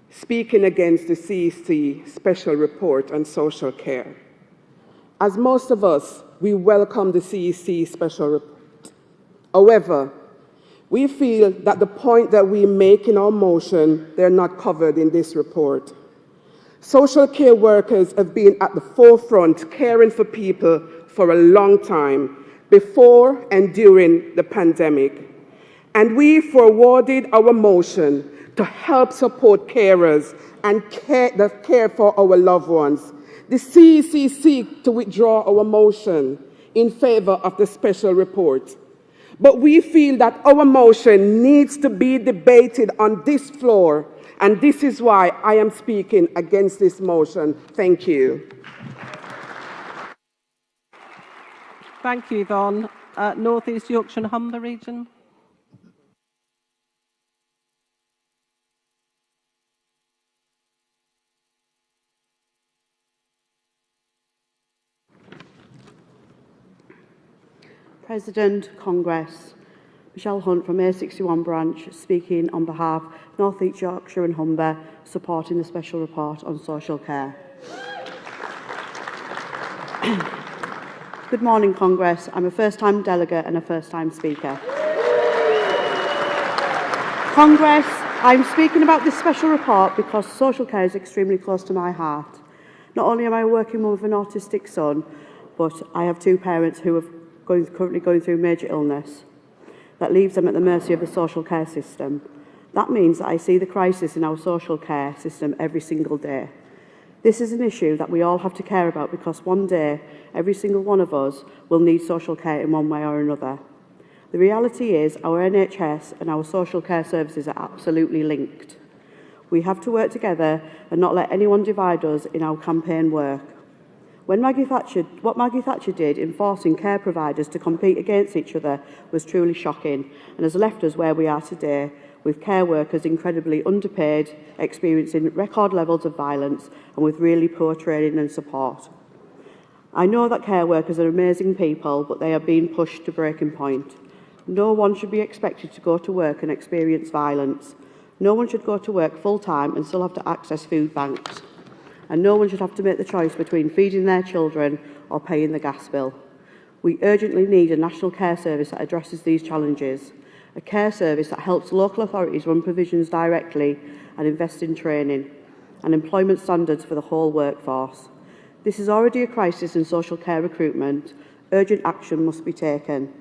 speaking against the CEC Special Report on Social Care. As most of us, we welcome the CEC Special Report. However, we feel that the point that we make in our motion, they're not covered in this report. Social care workers have been at the forefront caring for people for a long time, before and during the pandemic. And we forwarded our motion to help support carers and care for our loved ones. The CEC seeks to withdraw our motion in favour of the special report. But we feel that our motion needs to be debated on this floor, and this is why I am speaking against this motion. Thank you. Thank you, Yvonne. North East Yorkshire and Humber Region. President, Congress, Michelle Hunt from A61 branch, speaking on behalf of North East Yorkshire and Humber, supporting the special report on social care. Good morning, Congress. I'm a first-time delegate and a first-time speaker. Congress, I'm speaking about this special report because social care is extremely close to my heart. Not only am I a working mum with an autistic son, but I have two parents who are currently going through major illness that leaves them at the mercy of the social care system. That means that I see the crisis in our social care system every single day. This is an issue that we all have to care about because one day, every single one of us will need social care in one way or another. The reality is our NHS and our social care services are absolutely linked. We have to work together and not let anyone divide us in our campaign work. What Maggie Thatcher did in forcing care providers to compete against each other was truly shocking and has left us where we are today, with care workers incredibly underpaid, experiencing record levels of violence and with really poor training and support. I know that care workers are amazing people, but they are being pushed to breaking point. No one should be expected to go to work and experience violence. No one should go to work full-time and still have to access food banks. And no one should have to make the choice between feeding their children or paying the gas bill. We urgently need a national care service that addresses these challenges, a care service that helps local authorities run provisions directly and invest in training and employment standards for the whole workforce. This is already a crisis in social care recruitment. Urgent action must be taken.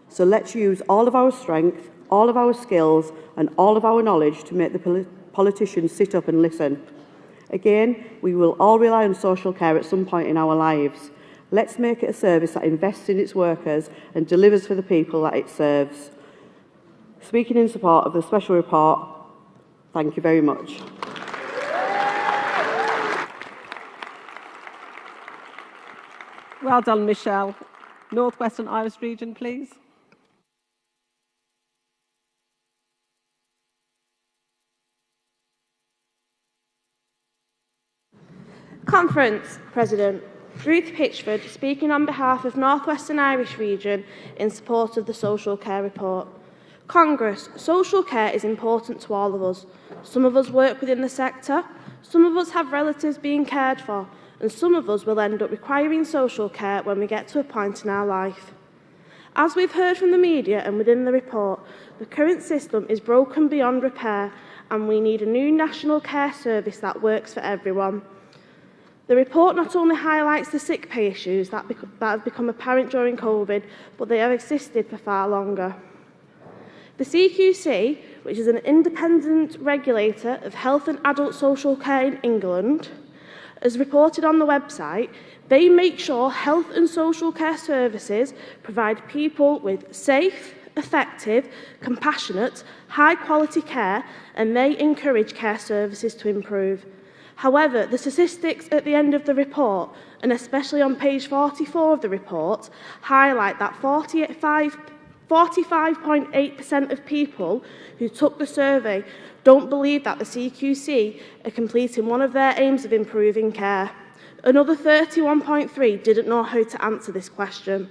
So let's use all of our strength, all of our skills and all of our knowledge to make the politicians sit up and listen. Again, we will all rely on social care at some point in our lives. Let's make it a service that invests in its workers and delivers for the people that it serves. Speaking in support of the special report, thank you very much. Well done, Michelle. North Western Irish Region, please. Conference President Ruth Pitchford speaking on behalf of North Western Irish Region in support of the Social Care Report. Congress, social care is important to all of us. Some of us work within the sector, some of us have relatives being cared for, and some of us will end up requiring social care when we get to a point in our life. As we've heard from the media and within the report, the current system is broken beyond repair and we need a new national care service that works for everyone. The report not only highlights the sick pay issues that have become apparent during COVID, but they have existed for far longer. The CQC, which is an independent regulator of health and adult social care in England, as reported on the website, they make sure health and social care services provide people with safe, effective, compassionate, high-quality care, and they encourage care services to improve. However, the statistics at the end of the report, and especially on page 44 of the report, highlight that 45.8% of people who took the survey don't believe that the CQC are completing one of their aims of improving care. Another 31.3% didn't know how to answer this question.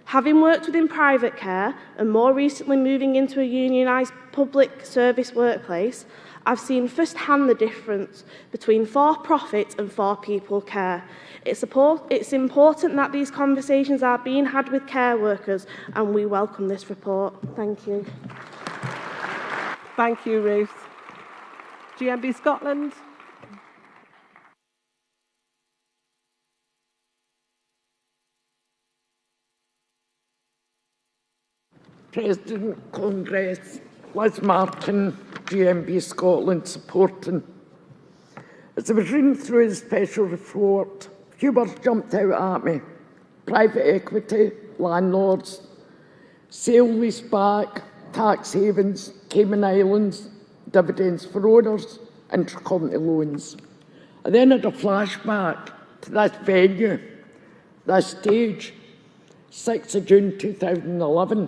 Having worked within private care and more recently moving into a unionised public service workplace, I've seen firsthand the difference between for-profit and for-people care. It's important that these conversations are being had with care workers, and we welcome this report. Thank you. Thank you, Ruth. GMB Scotland. President, Congress, Liz Martin, GMB Scotland, supporting. As I was reading through the special report, a few words jumped out at me. Private equity, landlords, sale leaseback, tax havens, Cayman Islands, dividends for owners, intercompany loans. I then had a flashback to this venue, this stage, 6th of June 2011,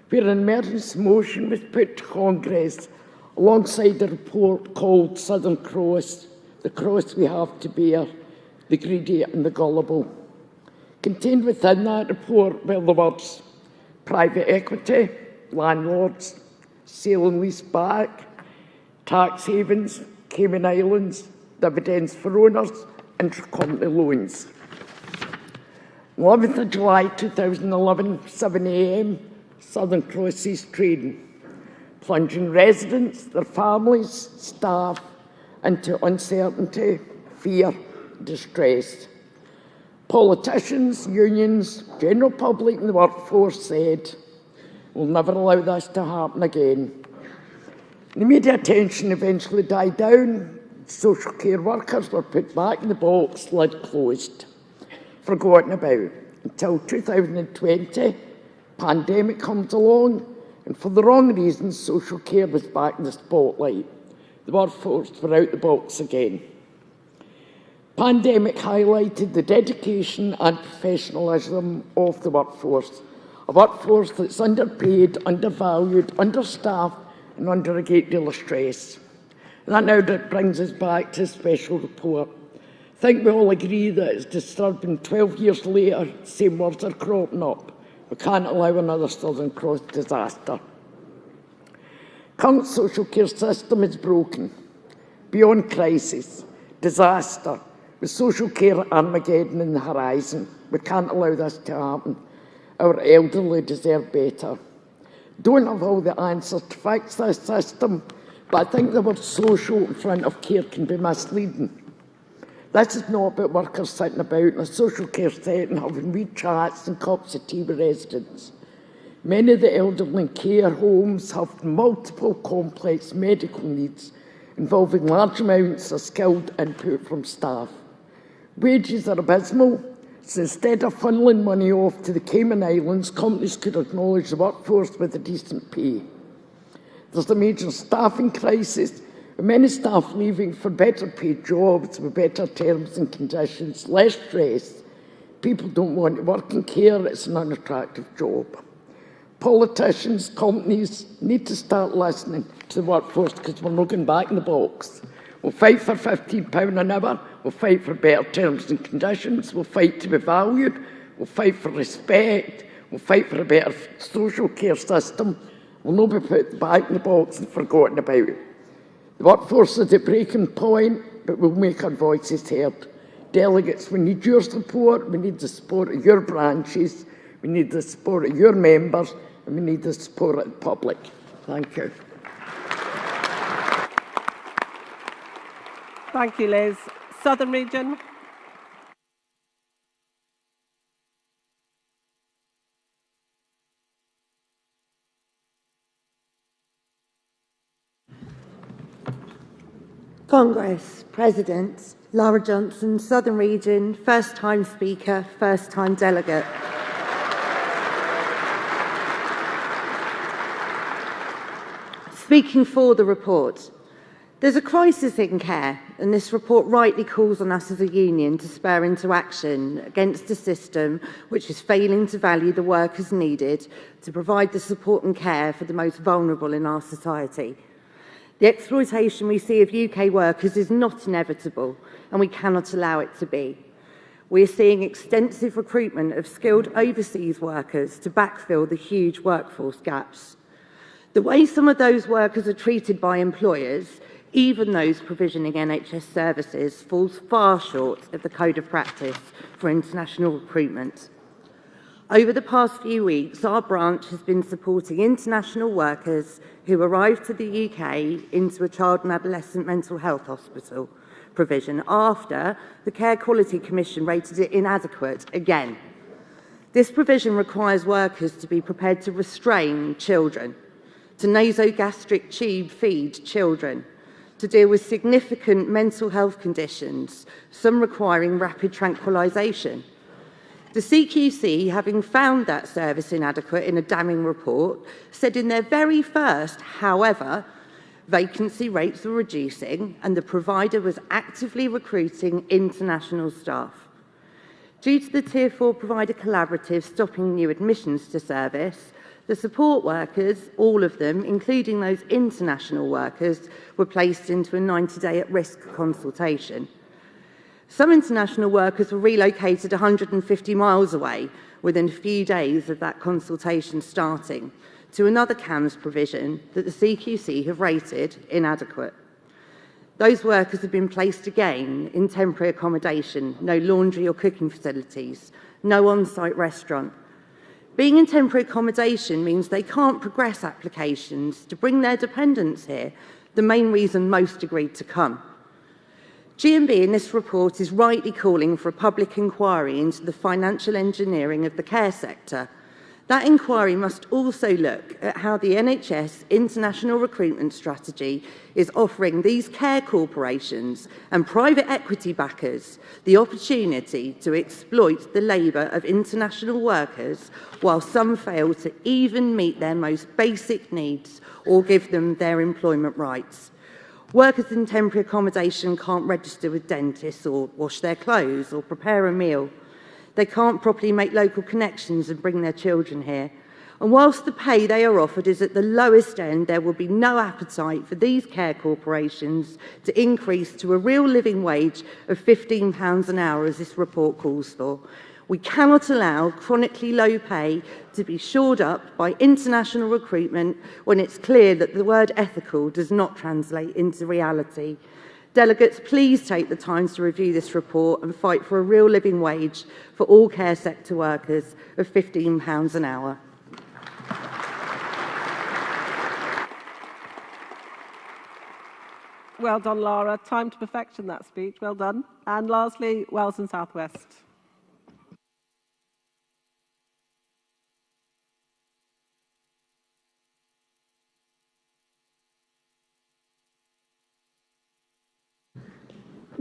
where an emergency motion was put to Congress alongside a report called Southern Cross, the cross we have to bear, the greedy and the gullible. Contained within that report were the words private equity, landlords, sale and lease back, tax havens, Cayman Islands, dividends for owners, intercompany loans. 11th of July 2011, 7 a.m, Southern Cross ceased trading, plunging residents, their families, staff into uncertainty, fear, distress. Politicians, unions, general public and the workforce said, "We'll never allow this to happen again." The media attention eventually died down. Social care workers were put back in the box, lid closed, forgotten about, until 2020, pandemic comes along, and for the wrong reasons, social care was back in the spotlight. The workforce were out the box again. Pandemic highlighted the dedication and professionalism of the workforce, a workforce that's underpaid, undervalued, understaffed, and under a great deal of stress. And that now brings us back to a special report. I think we all agree that it's disturbing 12 years later, same words are cropping up. We can't allow another Southern Cross disaster. Current social care system is broken, beyond crisis, disaster, with social care Armageddon in the horizon. We can't allow this to happen. Our elderly deserve better. Don't have all the answers to fix this system, but I think the word social in front of care can be misleading. This is not about workers sitting about in a social care setting having wee chats and cups of tea with residents. Many of the elderly in care homes have multiple complex medical needs, involving large amounts of skilled input from staff. Wages are abysmal, so instead of funneling money off to the Cayman Islands, companies could acknowledge the workforce with a decent pay. There's a major staffing crisis, with many staff leaving for better paid jobs with better terms and conditions, less stress. People don't want to work in care, it's an unattractive job. Politicians, companies need to start listening to the workforce because we're not going back in the box. We'll fight for £15 an hour, we'll fight for better terms and conditions, we'll fight to be valued, we'll fight for respect, we'll fight for a better social care system. We'll not be put back in the box and forgotten about. The workforce is at breaking point, but we'll make our voices heard. Delegates, we need your support, we need the support of your branches, we need the support of your members, and we need the support of the public. Thank you. Thank you, Liz. Southern Region. Congress, President, Lara Johnson, Southern Region, first time Speaker, first time Delegate. Speaking for the report, there's a crisis in care, and this report rightly calls on us as a union to spur into action against a system which is failing to value the workers needed to provide the support and care for the most vulnerable in our society. The exploitation we see of UK workers is not inevitable, and we cannot allow it to be. We are seeing extensive recruitment of skilled overseas workers to backfill the huge workforce gaps. The way some of those workers are treated by employers, even those provisioning NHS services, falls far short of the code of practice for international recruitment. Over the past few weeks, our branch has been supporting international workers who arrived to the UK into a child and adolescent mental health hospital provision after the Care Quality Commission rated it inadequate again. This provision requires workers to be prepared to restrain children, to nasogastric tube feed children, to deal with significant mental health conditions, some requiring rapid tranquilisation. The CQC, having found that service inadequate in a damning report, said in their very first, however, vacancy rates were reducing and the provider was actively recruiting international staff. Due to the Tier 4 provider collaborative stopping new admissions to service, the support workers, all of them, including those international workers, were placed into a 90-day at-risk consultation. Some international workers were relocated 150 miles away within a few days of that consultation starting to another CAMS provision that the CQC have rated inadequate. Those workers have been placed again in temporary accommodation, no laundry or cooking facilities, no on-site restaurant. Being in temporary accommodation means they can't progress applications to bring their dependents here, the main reason most agreed to come. GMB in this report is rightly calling for a public inquiry into the financial engineering of the care sector. That inquiry must also look at how the NHS international recruitment strategy is offering these care corporations and private equity backers the opportunity to exploit the labour of international workers while some fail to even meet their most basic needs or give them their employment rights. Workers in temporary accommodation can't register with dentists or wash their clothes or prepare a meal. They can't properly make local connections and bring their children here. And whilst the pay they are offered is at the lowest end, there will be no appetite for these care corporations to increase to a real living wage of £15 an hour, as this report calls for. We cannot allow chronically low pay to be shored up by international recruitment when it's clear that the word ethical does not translate into reality. Delegates, please take the time to review this report and fight for a real living wage for all care sector workers of £15 an hour. Well done, Lara. Time to perfection that speech. Well done. And lastly, Wales and South West.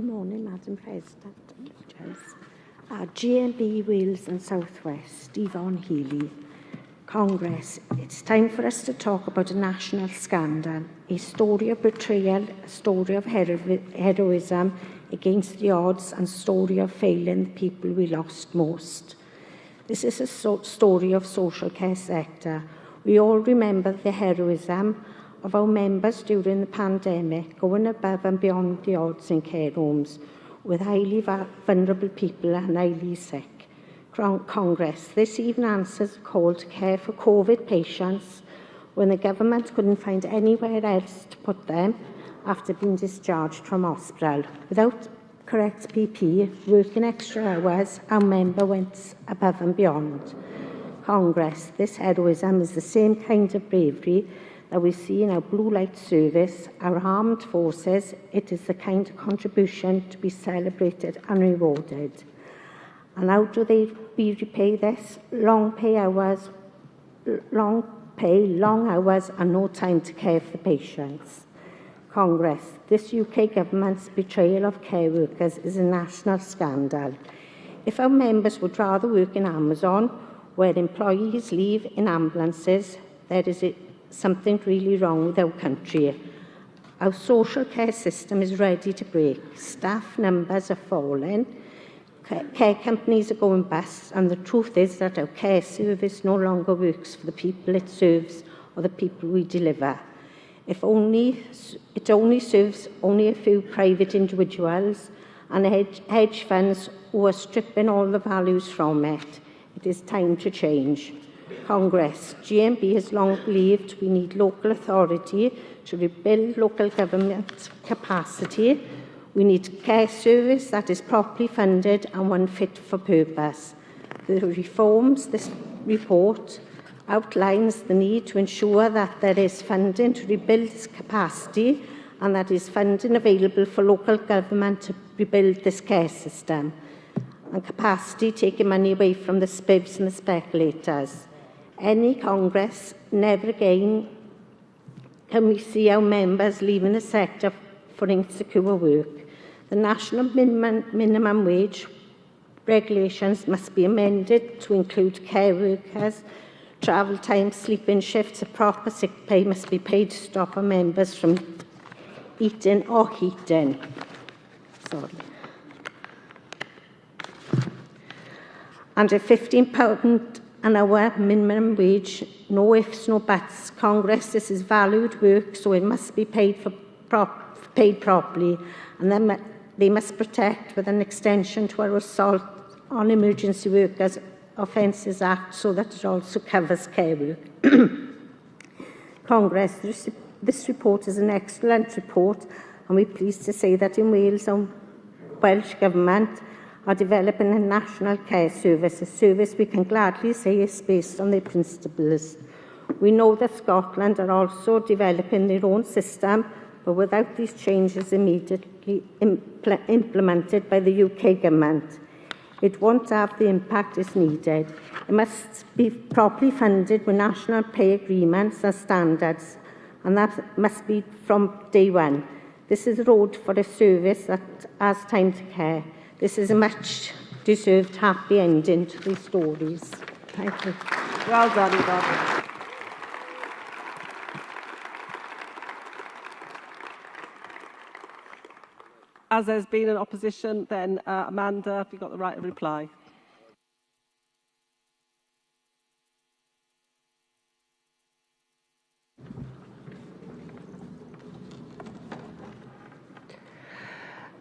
Good morning, Madam President. GMB Wales and South West, Yvonne Healy. Congress, it's time for us to talk about a national scandal, a story of betrayal, a story of heroism against the odds, and story of failing the people we lost most. This is a story of social care sector. We all remember the heroism of our members during the pandemic, going above and beyond the odds in care homes with highly vulnerable people and highly sick. Congress, this even answers a call to care for COVID patients when the government couldn't find anywhere else to put them after being discharged from hospital. Without correct PP, working extra hours, our member went above and beyond. Congress, this heroism is the same kind of bravery that we see in our blue light service, our armed forces. It is the kind of contribution to be celebrated and rewarded. And how do they repay this? Long hours, and no time to care for the patients. Congress, this UK government's betrayal of care workers is a national scandal. If our members would rather work in Amazon, where employees leave in ambulances, there is something really wrong with our country. Our social care system is ready to break. Staff numbers are falling. Care companies are going bust, and the truth is that our care service no longer works for the people it serves or the people we deliver. It only serves a few private individuals and hedge funds who are stripping all the values from it. It is time to change. Congress, GMB has long believed we need local authority to rebuild local government capacity. We need care service that is properly funded and one fit for purpose. The reforms this report outlines the need to ensure that there is funding to rebuild this capacity and that is funding available for local government to rebuild this care system. And capacity taking money away from the spivs and the speculators. Any Congress, never again can we see our members leaving the sector for insecure work. The national minimum wage regulations must be amended to include care workers, travel time, sleep-in shifts, a proper sick pay must be paid to stop our members from eating or heating. And a £15 an hour minimum wage, no ifs, no buts. Congress, this is valued work, so it must be paid properly, and then they must protect with an extension to our Assault on Emergency Workers Offences Act so that it also covers care work. Congress, this report is an excellent report, and we're pleased to say that in Wales, our Welsh Government are developing a national care service, a service we can gladly say is based on their principles. We know that Scotland are also developing their own system, but without these changes immediately implemented by the UK government, it won't have the impact is needed. It must be properly funded with national pay agreements and standards, and that must be from day one. This is the road for a service that has time to care. This is a much-deserved happy ending to these stories. Thank you. Well done, Yvonne. As there's been an opposition, then Amanda, have you got the right to reply?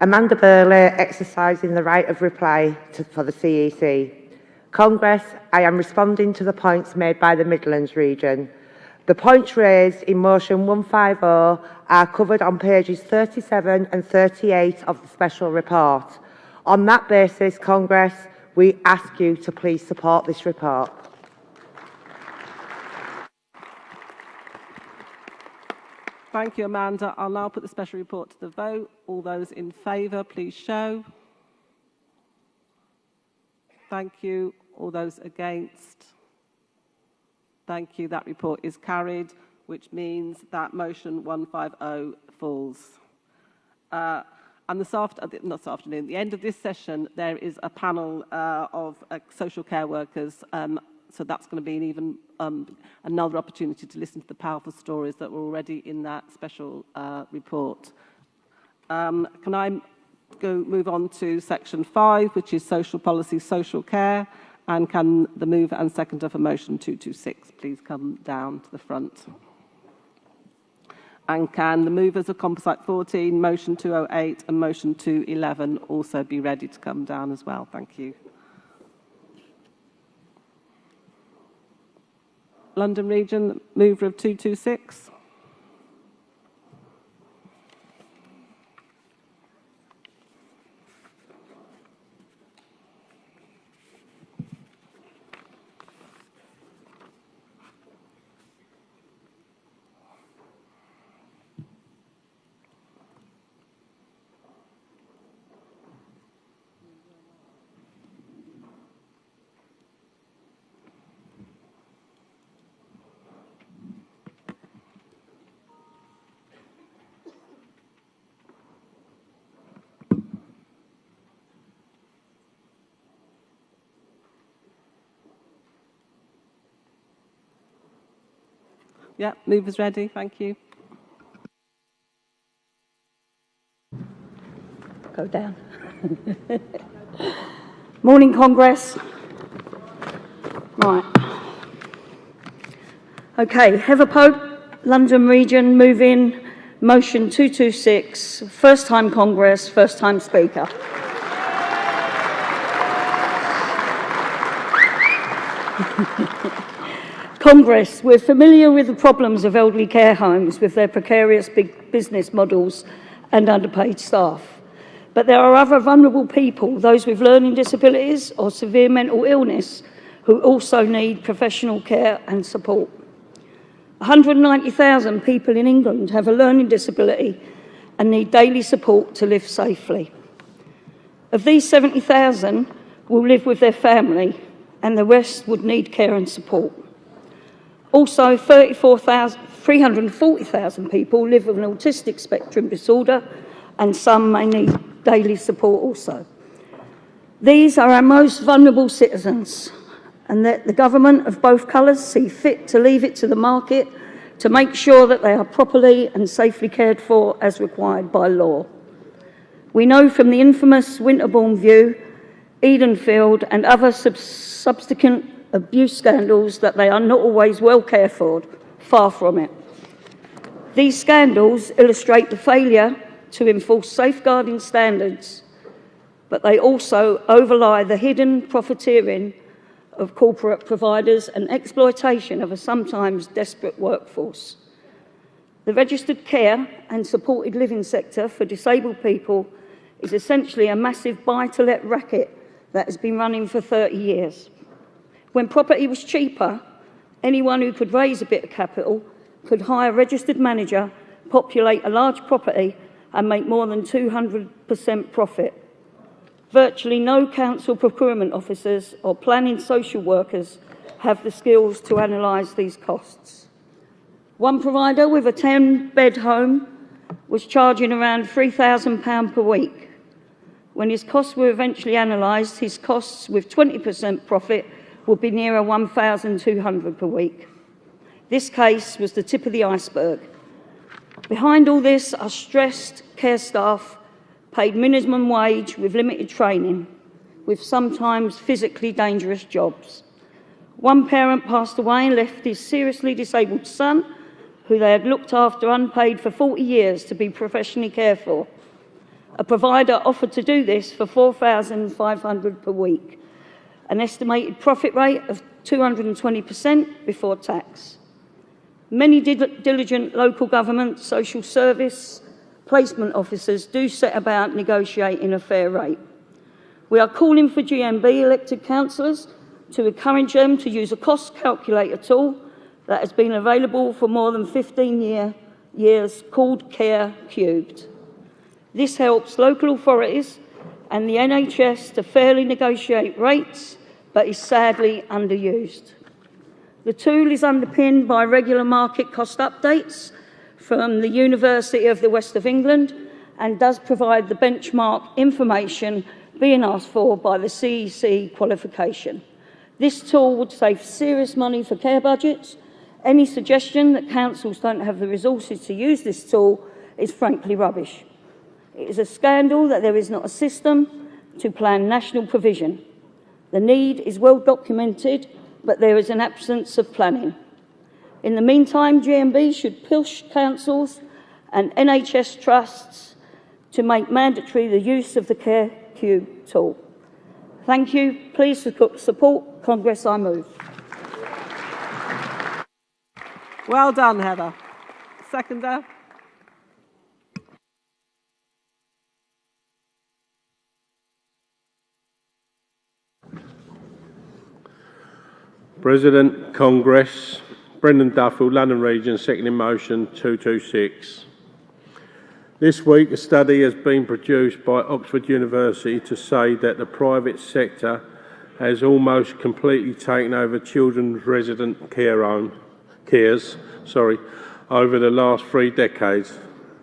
Amanda Burley, exercising the right of reply for the CEC. Congress, I am responding to the points made by the Midlands region. The points raised in motion 150 are covered on pages 37 and 38 of the special report. On that basis, Congress, we ask you to please support this report. Thank you, Amanda. I'll now put the special report to the vote. All those in favour, please show. Thank you. All those against? Thank you. That report is carried, which means that motion 150 falls. And not this afternoon, at the end of this session, there is a panel of social care workers. So that's going to be even another opportunity to listen to the powerful stories that were already in that special report. Can I move on to section 5, which is social policy, social care? And can the mover and seconder for motion 226 please come down to the front? And can the movers of Composite 14, motion 208 and motion 211 also be ready to come down as well? Thank you. London Region, mover of 226. Yeah, movers ready, thank you. Go down. Morning, Congress. Right. Okay, Heather Pope, London Region, move in, motion 226, first time Congress, first time Speaker. Congress, we're familiar with the problems of elderly care homes with their precarious big business models and underpaid staff. But there are other vulnerable people, those with learning disabilities or severe mental illness, who also need professional care and support. 190,000 people in England have a learning disability and need daily support to live safely. Of these, 70,000 will live with their family, and the rest would need care and support. Also, 340,000 people live with an autistic spectrum disorder, and some may need daily support also. These are our most vulnerable citizens, and that the government of both colours see fit to leave it to the market to make sure that they are properly and safely cared for as required by law. We know from the infamous Winterbourne View, Edenfield and other subsequent abuse scandals that they are not always well cared for, far from it. These scandals illustrate the failure to enforce safeguarding standards, but they also overlie the hidden profiteering of corporate providers and exploitation of a sometimes desperate workforce. The registered care and supported living sector for disabled people is essentially a massive buy-to-let racket that has been running for 30 years. When property was cheaper, anyone who could raise a bit of capital could hire a registered manager, populate a large property and make more than 200% profit. Virtually no council procurement officers or planning social workers have the skills to analyse these costs. One provider with a 10-bed home was charging around £3,000 per week. When his costs were eventually analysed, his costs with 20% profit would be nearer £1,200 per week. This case was the tip of the iceberg. Behind all this are stressed care staff paid minimum wage with limited training, with sometimes physically dangerous jobs. One parent passed away and left his seriously disabled son, who they had looked after unpaid for 40 years, to be professionally cared for. A provider offered to do this for £4,500 per week, an estimated profit rate of 220% before tax. Many diligent local government, social service, placement officers do set about negotiating a fair rate. We are calling for GMB elected councillors to encourage them to use a cost calculator tool that has been available for more than 15 years called Care Cubed. This helps local authorities and the NHS to fairly negotiate rates, but is sadly underused. The tool is underpinned by regular market cost updates from the University of the West of England and does provide the benchmark information being asked for by the CEC qualification. This tool would save serious money for care budgets. Any suggestion that councils don't have the resources to use this tool is frankly rubbish. It is a scandal that there is not a system to plan national provision. The need is well documented, but there is an absence of planning. In the meantime, GMB should push councils and NHS trusts to make mandatory the use of the Care Cube tool. Thank you. Please support Congress, I move. Well done, Heather. Seconder. President, Congress, Brendan Duffield, London Region, seconding motion 226. This week, a study has been produced by Oxford University to say that the private sector has almost completely taken over children's resident cares over the last 3 decades,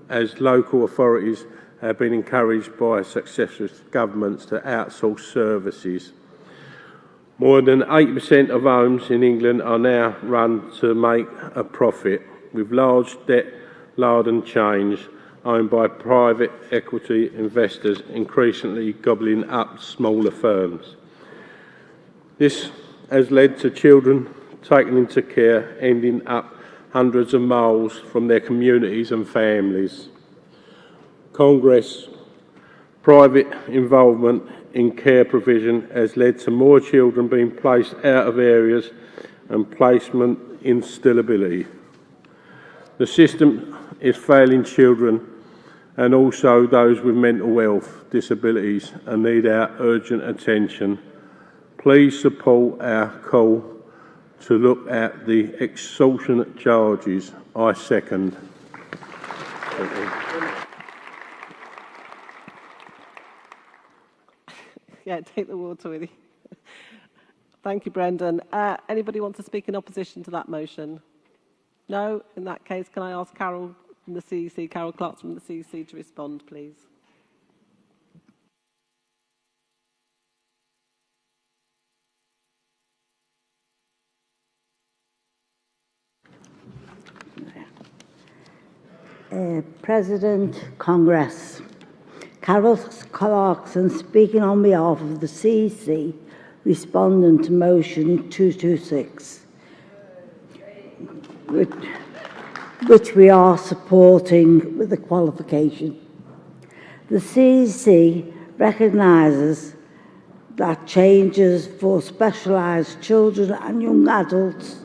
as local authorities have been encouraged by successive governments to outsource services. More than 80% of homes in England are now run to make a profit, with large debt-laden chains owned by private equity investors increasingly gobbling up smaller firms. This has led to children taken into care ending up hundreds of miles from their communities and families. Congress, private involvement in care provision has led to more children being placed out of areas and placement instability. The system is failing children and also those with mental health disabilities and need our urgent attention. Please support our call to look at the extortionate charges. I second. Thank you. Yeah, take the water with you. Thank you, Brendan. Anybody want to speak in opposition to that motion? No? In that case, can I ask Carol from the CEC, Carol Clark from the CEC, to respond, please? President, Congress. Carol Clarkson, speaking on behalf of the CEC, responding to motion 226, which we are supporting with the qualification. The CEC recognises that changes for specialised children and young adults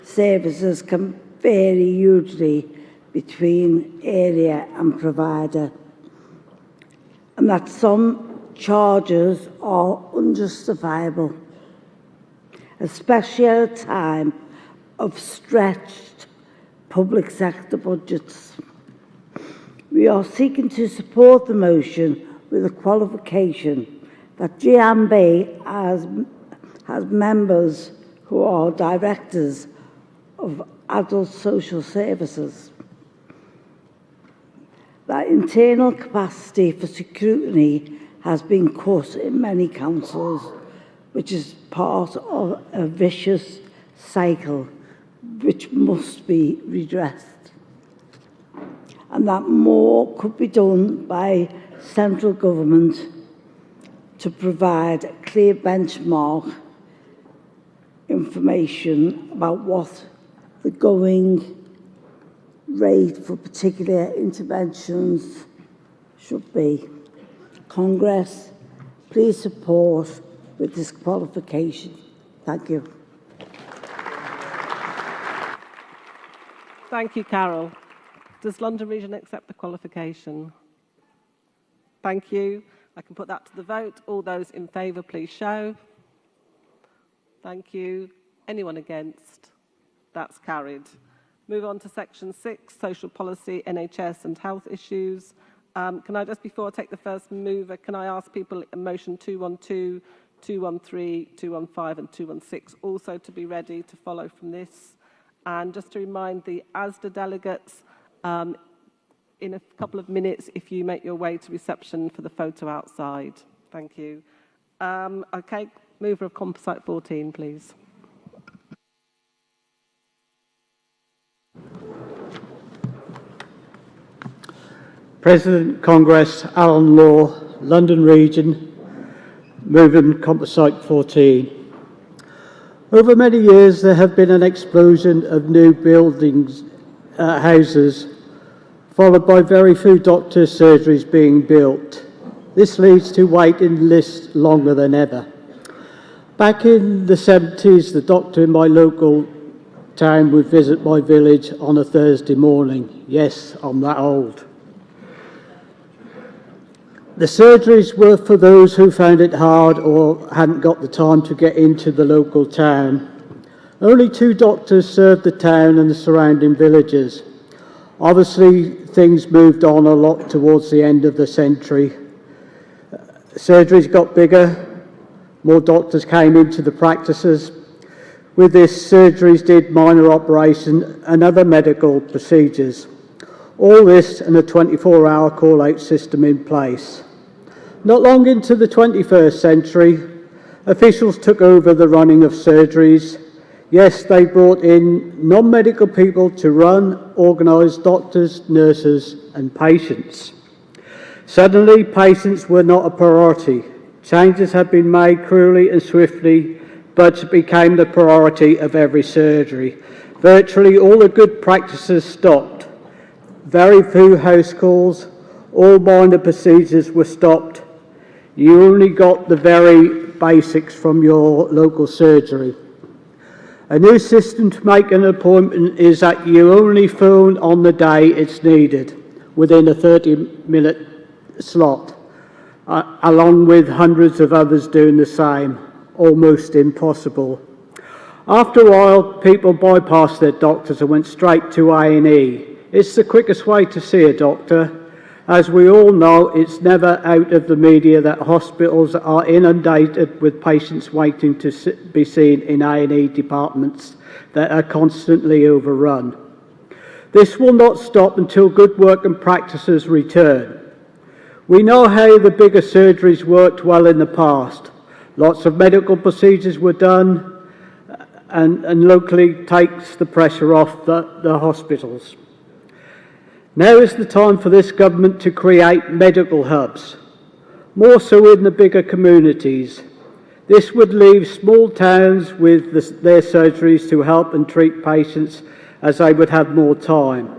services can vary hugely between area and provider, and that some charges are unjustifiable, especially at a time of stretched public sector budgets. We are seeking to support the motion with a qualification that GMB has members who are directors of adult social services. That internal capacity for scrutiny has been cut in many councils, which is part of a vicious cycle which must be redressed. And that more could be done by central government to provide a clear benchmark information about what the going rate for particular interventions should be. Congress, please support with this qualification. Thank you. Thank you, Carol. Does London Region accept the qualification? Thank you. I can put that to the vote. All those in favour, please show. Thank you. Anyone against? That's carried. Move on to section 6, social policy, NHS and health issues. Can I just, before I take the first mover, can I ask people in motion 212, 213, 215 and 216 also to be ready to follow from this? And just to remind the ASDA delegates, in a couple of minutes if you make your way to reception for the photo outside. Thank you. Okay, mover of composite 14, please. President Congress, Alan Law, London Region, moving composite 14. Over many years, there have been an explosion of new buildings, houses, followed by very few doctors' surgeries being built. This leads to waiting lists longer than ever. Back in the 70s, the doctor in my local town would visit my village on a Thursday morning. Yes, I'm that old. The surgeries were for those who found it hard or hadn't got the time to get into the local town. Only 2 doctors served the town and the surrounding villages. Obviously, things moved on a lot towards the end of the century. Surgeries got bigger, more doctors came into the practices. With this, surgeries did minor operations and other medical procedures. All this and a 24-hour call-out system in place. Not long into the 21st century, officials took over the running of surgeries. Yes, they brought in non-medical people to run, organise doctors, nurses and patients. Suddenly, patients were not a priority. Changes had been made cruelly and swiftly, but became the priority of every surgery. Virtually all the good practices stopped. Very few house calls, all minor procedures were stopped. You only got the very basics from your local surgery. A new system to make an appointment is that you only phone on the day it's needed, within a 30-minute slot, along with hundreds of others doing the same. Almost impossible. After a while, people bypassed their doctors and went straight to A&E. It's the quickest way to see a doctor. As we all know, it's never out of the media that hospitals are inundated with patients waiting to be seen in A&E departments that are constantly overrun. This will not stop until good work and practices return. We know how the bigger surgeries worked well in the past. Lots of medical procedures were done and locally takes the pressure off the hospitals. Now is the time for this government to create medical hubs, more so in the bigger communities. This would leave small towns with their surgeries to help and treat patients as they would have more time.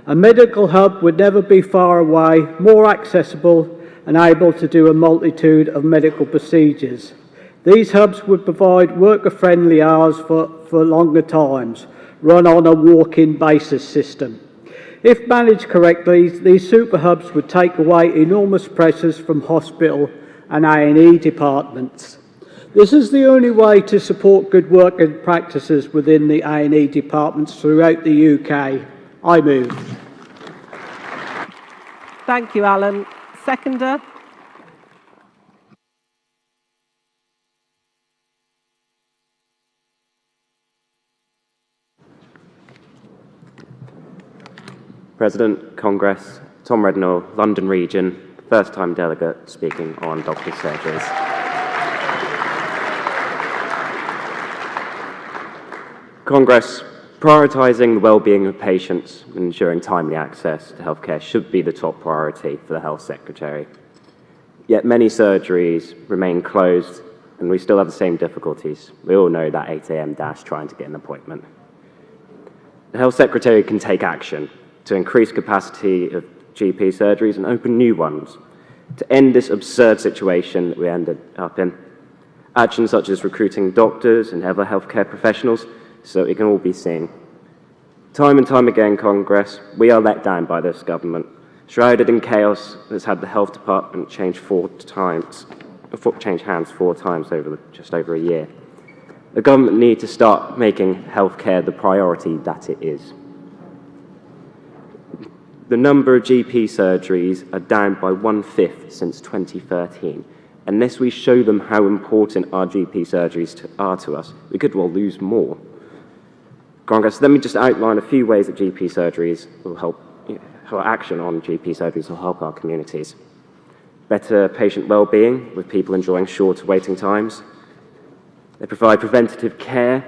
A medical hub would never be far away, more accessible and able to do a multitude of medical procedures. These hubs would provide worker-friendly hours for longer times, run on a walk-in basis system. If managed correctly, these super hubs would take away enormous pressures from hospital and A&E departments. This is the only way to support good work and practices within the A&E departments throughout the UK. I move. Thank you, Alan. Seconder. President, Congress, Tom Rednall, London Region, first-time delegate speaking on doctors' surgeries. Congress, prioritising the well-being of patients and ensuring timely access to healthcare should be the top priority for the Health Secretary. Yet many surgeries remain closed and we still have the same difficulties. We all know that 8 a.m. dash trying to get an appointment. The Health Secretary can take action to increase capacity of GP surgeries and open new ones to end this absurd situation that we ended up in. Actions such as recruiting doctors and other healthcare professionals so that we can all be seen. Time and time again, Congress, we are let down by this government, shrouded in chaos that's had the health department change hands 4 times over just over a year. The government needs to start making healthcare the priority that it is. The number of GP surgeries are down by 1/5 since 2013. Unless we show them how important our GP surgeries are to us, we could well lose more. Congress, let me just outline a few ways that GP surgeries will help for action on GP surgeries will help our communities. Better patient well-being with people enjoying shorter waiting times. They provide preventative care,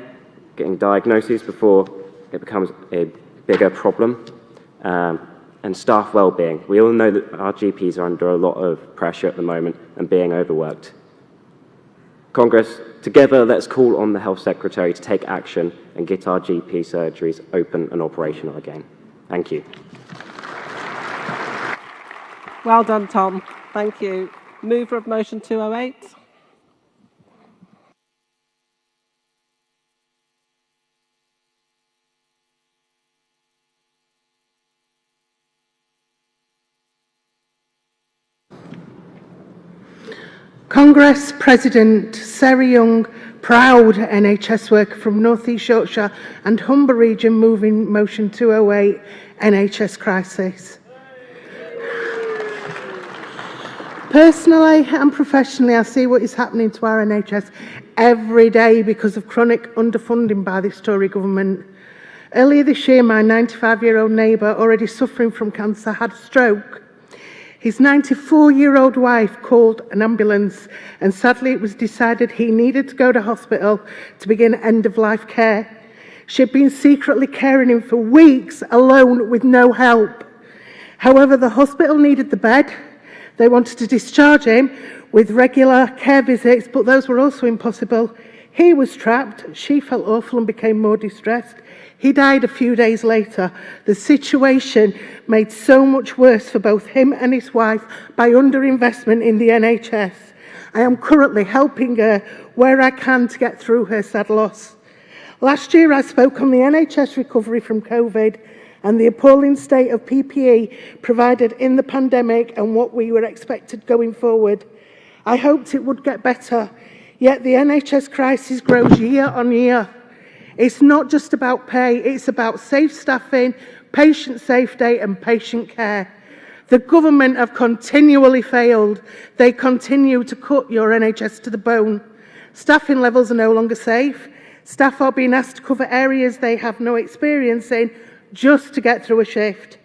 getting diagnoses before it becomes a bigger problem, and staff well-being. We all know that our GPs are under a lot of pressure at the moment and being overworked. Congress, together, let's call on the Health Secretary to take action and get our GP surgeries open and operational again. Thank you. Well done, Tom. Thank you. Mover of motion 208. Congress President Sarah Young, proud NHS worker from North East Yorkshire and Humber region, moving motion 208, NHS crisis. Personally and professionally, I see what is happening to our NHS every day because of chronic underfunding by this Tory government. Earlier this year, my 95-year-old neighbour, already suffering from cancer, had a stroke. His 94-year-old wife called an ambulance, and sadly it was decided he needed to go to hospital to begin end-of-life care. She had been secretly caring him for weeks alone with no help. However, the hospital needed the bed. They wanted to discharge him with regular care visits, but those were also impossible. He was trapped. She felt awful and became more distressed. He died a few days later. The situation made so much worse for both him and his wife by underinvestment in the NHS. I am currently helping her where I can to get through her sad loss. Last year I spoke on the NHS recovery from COVID and the appalling state of PPE provided in the pandemic and what we were expected going forward. I hoped it would get better, yet the NHS crisis grows year on year. It's not just about pay, it's about safe staffing, patient safety and patient care. The government have continually failed. They continue to cut your NHS to the bone. Staffing levels are no longer safe. Staff are being asked to cover areas they have no experience in just to get through a shift.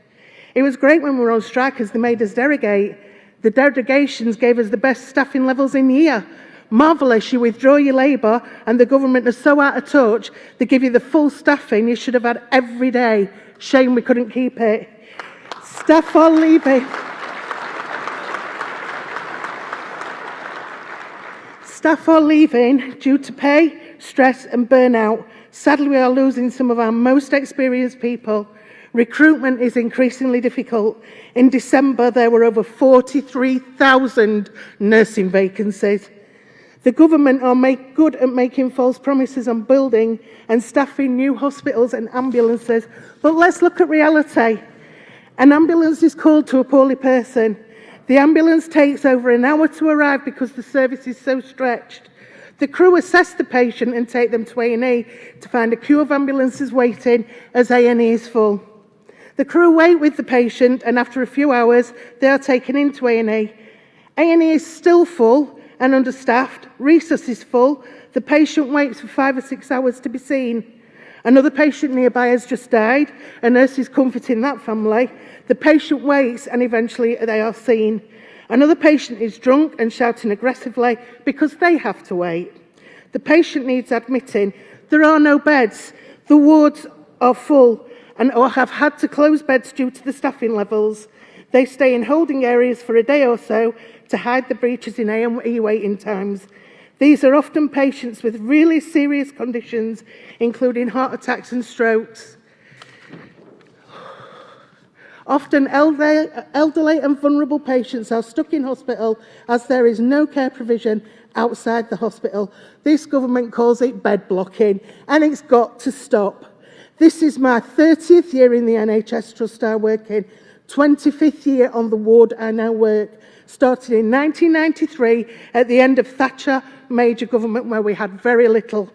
It was great when we were on strike as they made us derogate. The derogations gave us the best staffing levels in the year. Marvellous, you withdraw your labour and the government is so out of touch, they give you the full staffing you should have had every day. Shame we couldn't keep it. Staff are leaving. Staff are leaving due to pay, stress and burnout. Sadly, we are losing some of our most experienced people. Recruitment is increasingly difficult. In December, there were over 43,000 nursing vacancies. The government are good at making false promises on building and staffing new hospitals and ambulances. But let's look at reality. An ambulance is called to a poorly person. The ambulance takes over an hour to arrive because the service is so stretched. The crew assess the patient and take them to A&E to find a queue of ambulances waiting as A&E is full. The crew wait with the patient and after a few hours they are taken into A&E. A&E is still full and understaffed, resus is full, the patient waits for 5 or 6 hours to be seen. Another patient nearby has just died, a nurse is comforting that family. The patient waits and eventually they are seen. Another patient is drunk and shouting aggressively because they have to wait. The patient needs admitting. There are no beds. The wards are full and or have had to close beds due to the staffing levels. They stay in holding areas for a day or so to hide the breaches in A&E waiting times. These are often patients with really serious conditions, including heart attacks and strokes. Often elderly and vulnerable patients are stuck in hospital as there is no care provision outside the hospital. This government calls it bed blocking, and it's got to stop. This is my 30th year in the NHS trust I work in, 25th year on the ward I now work. Started in 1993 at the end of Thatcher major government where we had very little,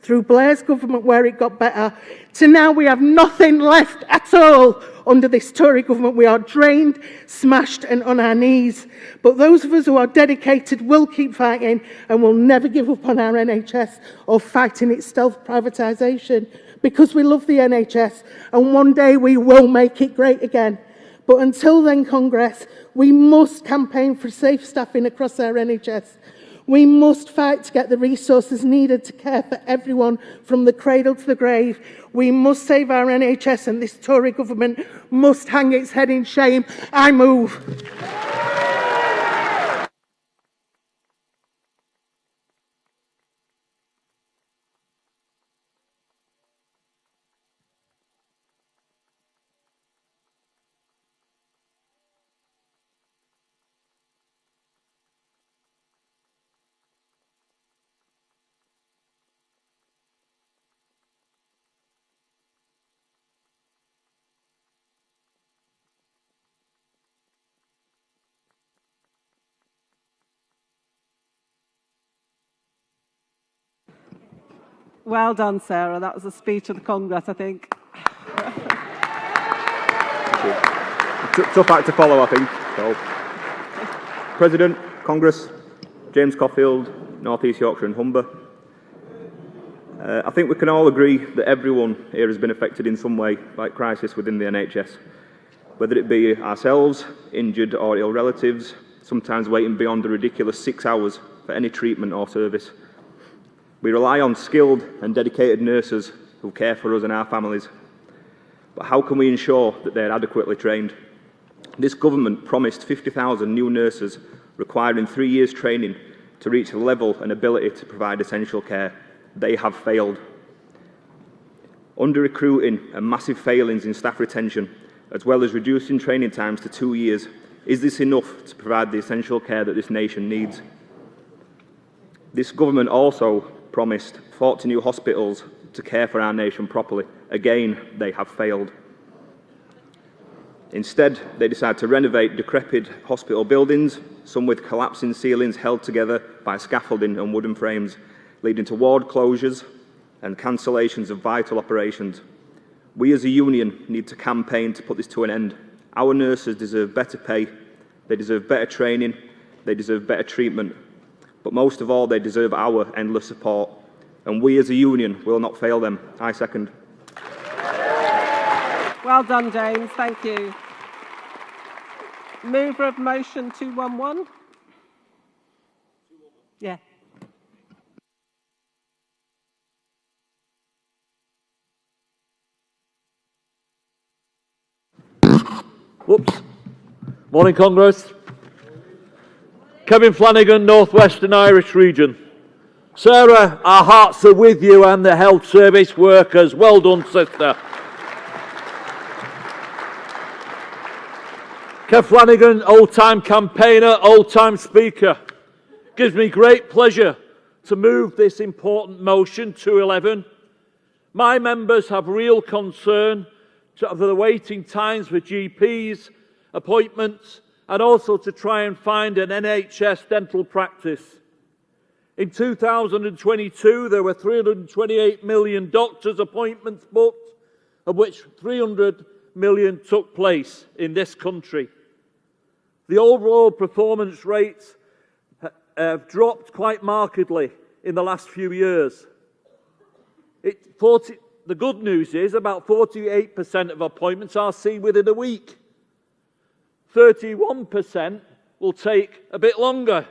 through Blair's government where it got better, to now we have nothing left at all under this Tory government. We are drained, smashed and on our knees. But those of us who are dedicated will keep fighting and will never give up on our NHS or fighting its stealth privatisation because we love the NHS and one day we will make it great again. But until then, Congress, we must campaign for safe staffing across our NHS. We must fight to get the resources needed to care for everyone from the cradle to the grave. We must save our NHS, and this Tory government must hang its head in shame. I move. Well done, Sarah. That was a speech of the Congress, I think. Tough act to follow, I think. So, President, Congress, James Coffield, North East Yorkshire and Humber. I think we can all agree that everyone here has been affected in some way by crisis within the NHS, whether it be ourselves, injured or ill relatives, sometimes waiting beyond the ridiculous 6 hours for any treatment or service. We rely on skilled and dedicated nurses who care for us and our families. But how can we ensure that they are adequately trained? This government promised 50,000 new nurses requiring 3 years training to reach the level and ability to provide essential care. They have failed. Under-recruiting and massive failings in staff retention, as well as reducing training times to 2 years, is this enough to provide the essential care that this nation needs? This government also promised 40 new hospitals to care for our nation properly. Again, they have failed. Instead, they decide to renovate decrepit hospital buildings, some with collapsing ceilings held together by scaffolding and wooden frames, leading to ward closures and cancellations of vital operations. We as a union need to campaign to put this to an end. Our nurses deserve better pay, they deserve better training, they deserve better treatment. But most of all, they deserve our endless support. And we as a union will not fail them. I second. Well done, James. Thank you. Mover of motion 211? Yeah. Whoops. Morning, Congress. Kevin Flanagan, North Western Irish Region. Sarah, our hearts are with you and the health service workers. Well done, sister. Kev Flanagan, old-time campaigner, old-time speaker. Gives me great pleasure to move this important motion 211. My members have real concern for the waiting times for GPs, appointments, and also to try and find an NHS dental practice. In 2022, there were 328 million doctors' appointments booked, of which 300 million took place in this country. The overall performance rates have dropped quite markedly in the last few years. The good news is about 48% of appointments are seen within a week. 31% will take a bit longer.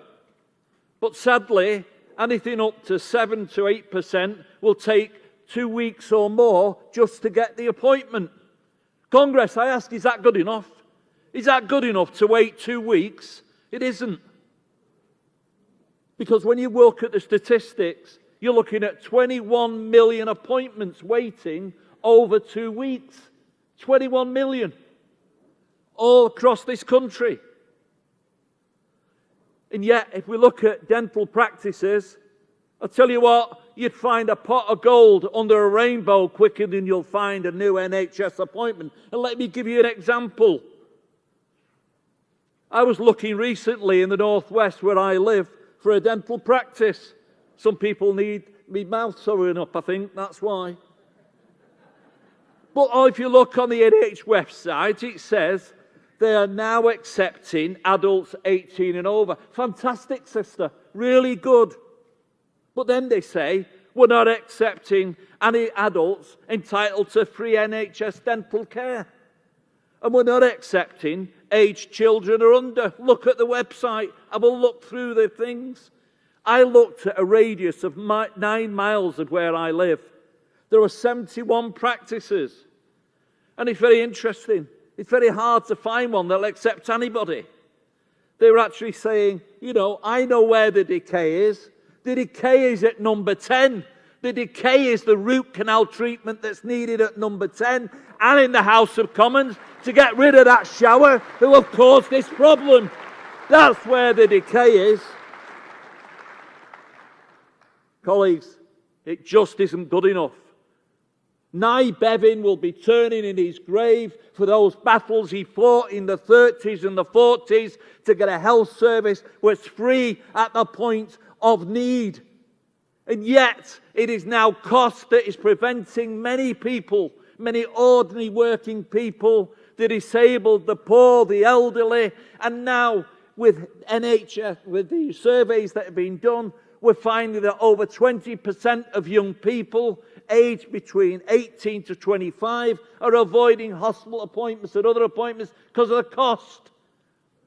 But sadly, anything up to 7 to 8% will take 2 weeks or more just to get the appointment. Congress, I ask, is that good enough? Is that good enough to wait 2 weeks? It isn't. Because when you look at the statistics, you're looking at 21 million appointments waiting over 2 weeks. 21 million. All across this country. And yet, if we look at dental practices, I'll tell you what, you'd find a pot of gold under a rainbow quicker than you'll find a new NHS appointment. And let me give you an example. I was looking recently in the northwest where I live for a dental practice. Some people need me mouth sewing up, I think, that's why. But if you look on the NH website, it says they are now accepting adults 18 and over. Fantastic, sister. Really good. But then they say, we're not accepting any adults entitled to free NHS dental care. And we're not accepting aged children or under. Look at the website. Have a look through the things. I looked at a radius of 9 miles of where I live. There are 71 practices. And it's very interesting. It's very hard to find one that'll accept anybody. They were actually saying, you know, I know where the decay is. The decay is at number 10. The decay is the root canal treatment that's needed at number 10 and in the House of Commons to get rid of that shower who have caused this problem. That's where the decay is. Colleagues, it just isn't good enough. Nye Bevin will be turning in his grave for those battles he fought in the 30s and the 40s to get a health service that's free at the point of need. And yet, it is now cost that is preventing many people, many ordinary working people, the disabled, the poor, the elderly, and now with NHS, with the surveys that have been done, we're finding that over 20% of young people aged between 18 to 25 are avoiding hospital appointments and other appointments because of the cost.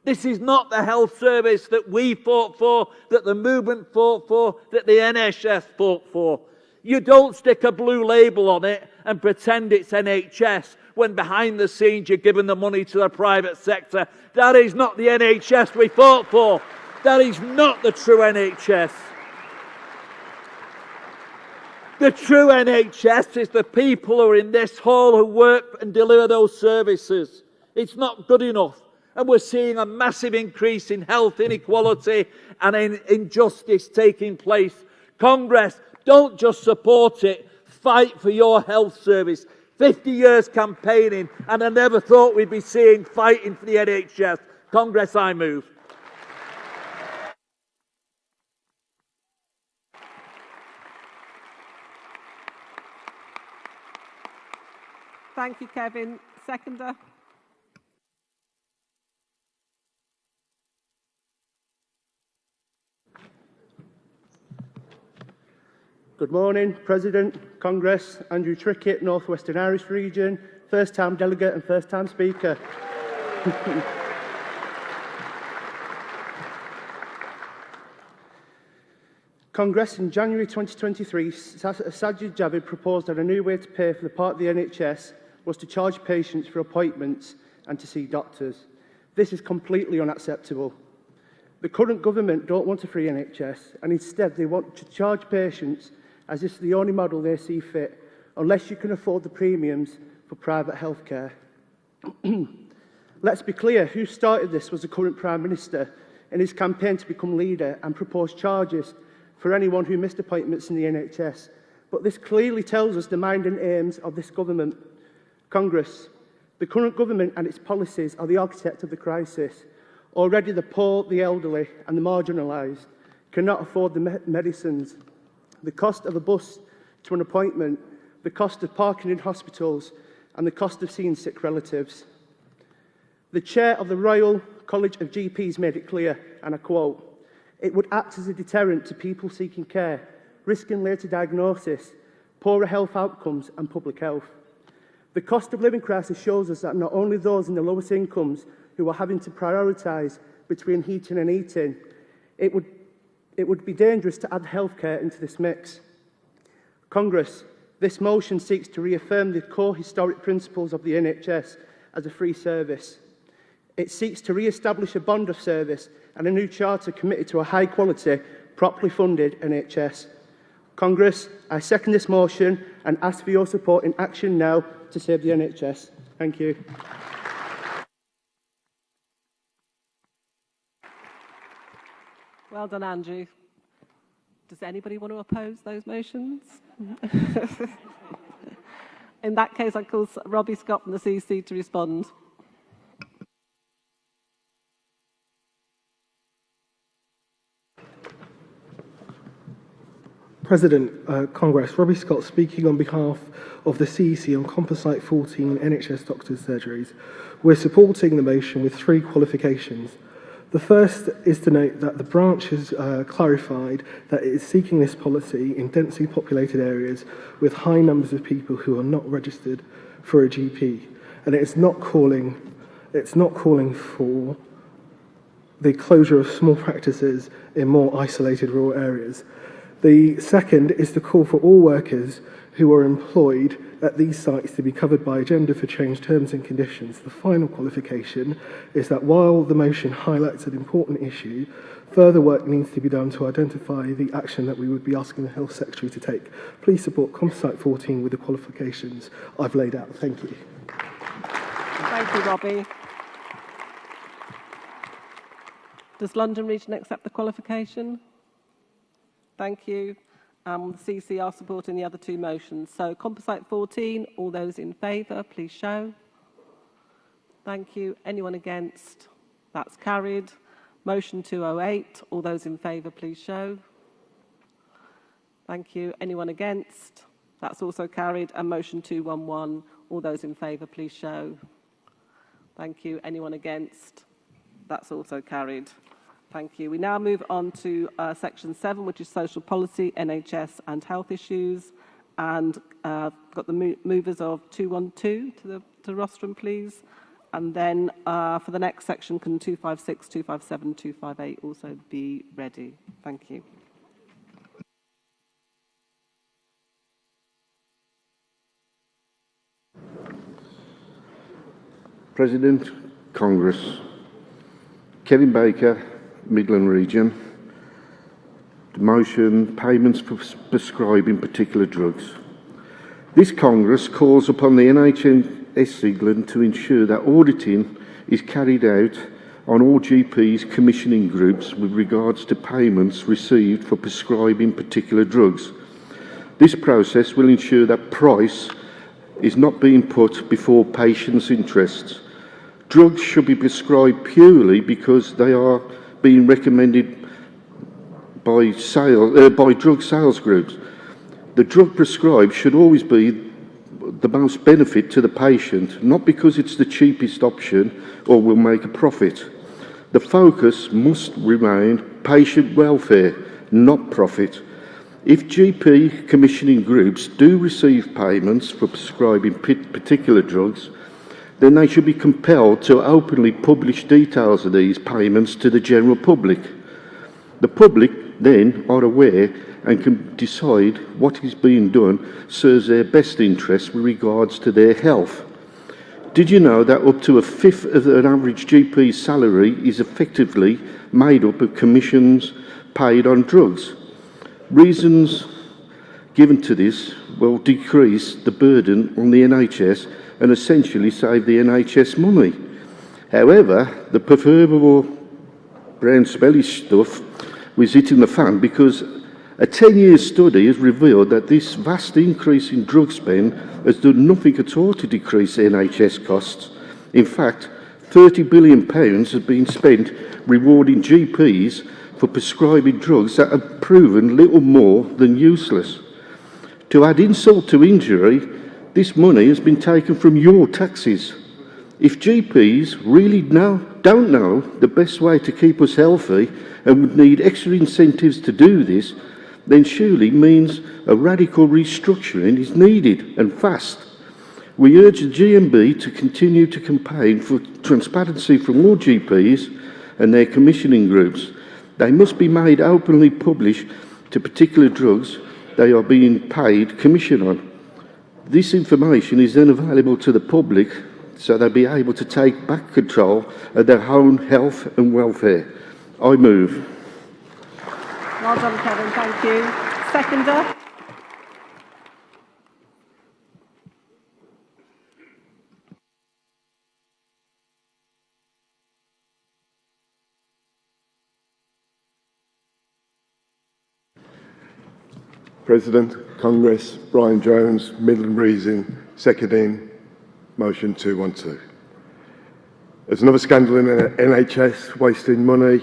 This is not the health service that we fought for, that the movement fought for, that the NHS fought for. You don't stick a blue label on it and pretend it's NHS when behind the scenes you're giving the money to the private sector. That is not the NHS we fought for. That is not the true NHS. The true NHS is the people who are in this hall who work and deliver those services. It's not good enough. And we're seeing a massive increase in health inequality and in injustice taking place. Congress, don't just support it, fight for your health service. 50 years campaigning, and I never thought we'd be seeing fighting for the NHS. Congress, I move. Thank you, Kevin. Seconder. Good morning, President, Congress, Andrew Trickett, North Western Irish Region, first-time delegate and first-time speaker. Congress in January 2023, Sajid Javid proposed that a new way to pay for the part of the NHS was to charge patients for appointments and to see doctors. This is completely unacceptable. The current government don't want a free NHS, and instead they want to charge patients as this is the only model they see fit, unless you can afford the premiums for private healthcare. Let's be clear, who started this was the current Prime Minister in his campaign to become leader and proposed charges for anyone who missed appointments in the NHS. But this clearly tells us the mind and aims of this government. Congress, the current government and its policies are the architect of the crisis. Already the poor, the elderly and the marginalised cannot afford the medicines. The cost of a bus to an appointment, the cost of parking in hospitals and the cost of seeing sick relatives. The chair of the Royal College of GPs made it clear, and I quote, "It would act as a deterrent to people seeking care, risking later diagnosis, poorer health outcomes and public health." The cost of living crisis shows us that not only those in the lowest incomes who are having to prioritise between heating and eating, it would be dangerous to add healthcare into this mix. Congress, this motion seeks to reaffirm the core historic principles of the NHS as a free service. It seeks to re-establish a bond of service and a new charter committed to a high-quality, properly funded NHS. Congress, I second this motion and ask for your support in action now to save the NHS. Thank you. Well done, Andrew. Does anybody want to oppose those motions? In that case, I call Robbie Scott from the CC to respond. President, Congress, Robbie Scott speaking on behalf of the CEC on Composite 14 NHS doctors' surgeries. We're supporting the motion with 3 qualifications. The first is to note that the branch has clarified that it is seeking this policy in densely populated areas with high numbers of people who are not registered for a GP. and it's not calling for the closure of small practices in more isolated rural areas. The second is to call for all workers who are employed at these sites to be covered by Agenda for Change terms and conditions. The final qualification is that while the motion highlights an important issue, further work needs to be done to identify the action that we would be asking the Health Secretary to take. Please support Composite 14 with the qualifications I've laid out. Thank you. Thank you, Robbie. Does London Region accept the qualification? Thank you. The CC are supporting the other two motions. So Composite 14, all those in favour, please show. Thank you. Anyone against? That's carried. Motion 208, all those in favour, please show. Thank you. Anyone against? That's also carried. And motion 211, all those in favour, please show. Thank you. Anyone against? That's also carried. Thank you. We now move on to section 7, which is social policy, NHS and health issues. And got the movers of 212 to the rostrum, please. And then for the next section, can 256, 257, 258 also be ready? Thank you. President, Congress, Kevin Baker, Midland Region. The motion, payments for prescribing particular drugs. This Congress calls upon the NHS England to ensure that auditing is carried out on all GPs commissioning groups with regards to payments received for prescribing particular drugs. This process will ensure that price is not being put before patients' interests. Drugs should be prescribed purely because they are being recommended by drug sales groups. The drug prescribed should always be the most benefit to the patient, not because it's the cheapest option or will make a profit. The focus must remain patient welfare, not profit. If GP commissioning groups do receive payments for prescribing particular drugs, then they should be compelled to openly publish details of these payments to the general public. The public then are aware and can decide what is being done serves their best interests with regards to their health. Did you know that up to a fifth of an average GP's salary is effectively made up of commissions paid on drugs? Reasons given to this will decrease the burden on the NHS and essentially save the NHS money. However, the proverbial brown smelly stuff was hitting the fan because a 10-year study has revealed that this vast increase in drug spend has done nothing at all to decrease NHS costs. In fact, £30 billion has been spent rewarding GPs for prescribing drugs that have proven little more than useless. To add insult to injury, this money has been taken from your taxes. If GPs really don't know the best way to keep us healthy and would need extra incentives to do this, then surely means a radical restructuring is needed and fast. We urge the GMB to continue to campaign for transparency from all GPs and their commissioning groups. They must be made openly public to particular drugs they are being paid commission on. This information is then available to the public so they'll be able to take back control of their own health and welfare. I move. Well done, Kevin. Thank you. Seconder. President, Congress, Brian Jones, Midland Region, seconding motion 212. There's another scandal in the NHS wasting money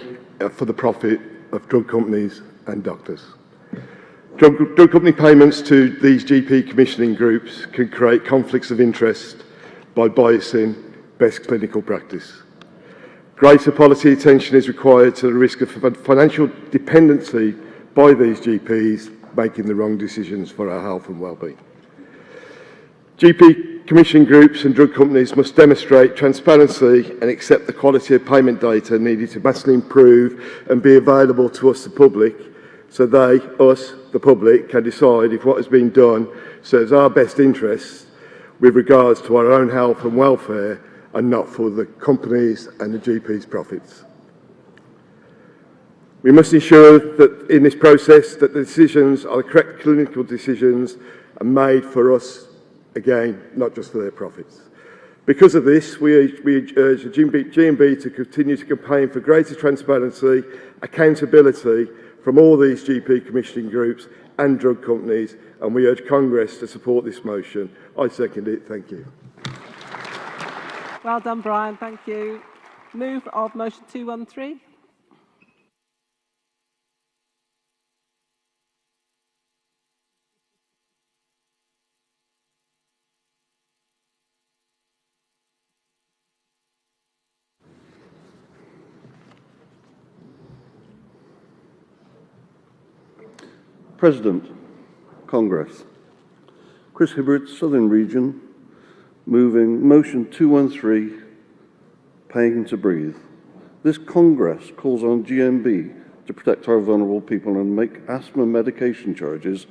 for the profit of drug companies and doctors. Drug company payments to these GP commissioning groups can create conflicts of interest by biasing best clinical practice. Greater policy attention is required to the risk of financial dependency by these GPs making the wrong decisions for our health and well-being. GP commission groups and drug companies must demonstrate transparency and accept the quality of payment data needed to massively improve and be available to us, the public, so they, us, the public, can decide if what has been done serves our best interests with regards to our own health and welfare and not for the companies and the GP's profits. We must ensure that in this process that the decisions are the correct clinical decisions and made for us, again, not just for their profits. Because of this, we urge the GMB to continue to campaign for greater transparency, accountability from all these GP commissioning groups and drug companies, and we urge Congress to support this motion. I second it. Thank you. Well done, Brian. Thank you. Move of motion 213. President, Congress. Chris Hibbert, Southern Region, moving motion 213, paying to breathe. This Congress calls on GMB to protect our vulnerable people and make asthma medication charges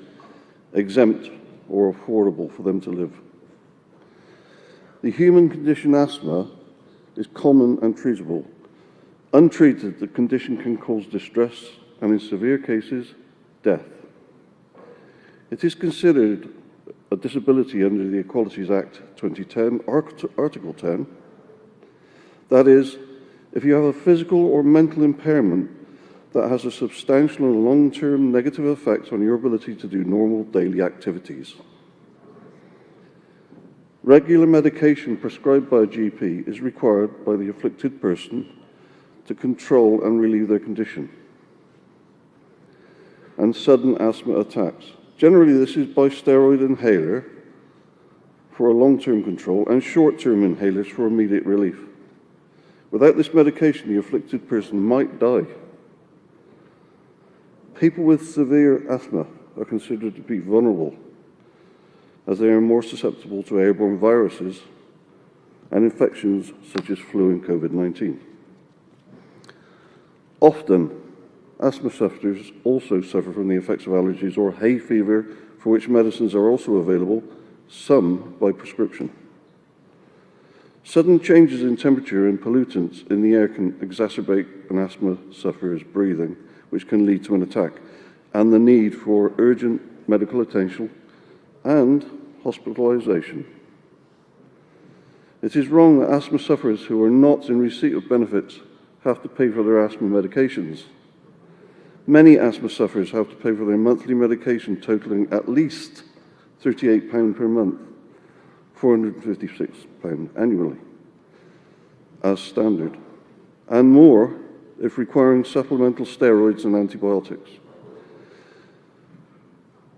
exempt or affordable for them to live. The human condition asthma is common and treatable. Untreated, the condition can cause distress and, in severe cases, death. It is considered a disability under the Equalities Act 2010, Article 10. That is, if you have a physical or mental impairment that has a substantial and long-term negative effect on your ability to do normal daily activities. Regular medication prescribed by a GP is required by the afflicted person to control and relieve their condition and sudden asthma attacks. Generally, this is by steroid inhaler for a long-term control and short-term inhalers for immediate relief. Without this medication, the afflicted person might die. People with severe asthma are considered to be vulnerable as they are more susceptible to airborne viruses and infections such as flu and COVID-19. Often, asthma sufferers also suffer from the effects of allergies or hay fever, for which medicines are also available, some by prescription. Sudden changes in temperature and pollutants in the air can exacerbate an asthma sufferer's breathing, which can lead to an attack, and the need for urgent medical attention and hospitalization. It is wrong that asthma sufferers who are not in receipt of benefits have to pay for their asthma medications. Many asthma sufferers have to pay for their monthly medication totaling at least £38 per month, £456 annually, as standard, and more if requiring supplemental steroids and antibiotics.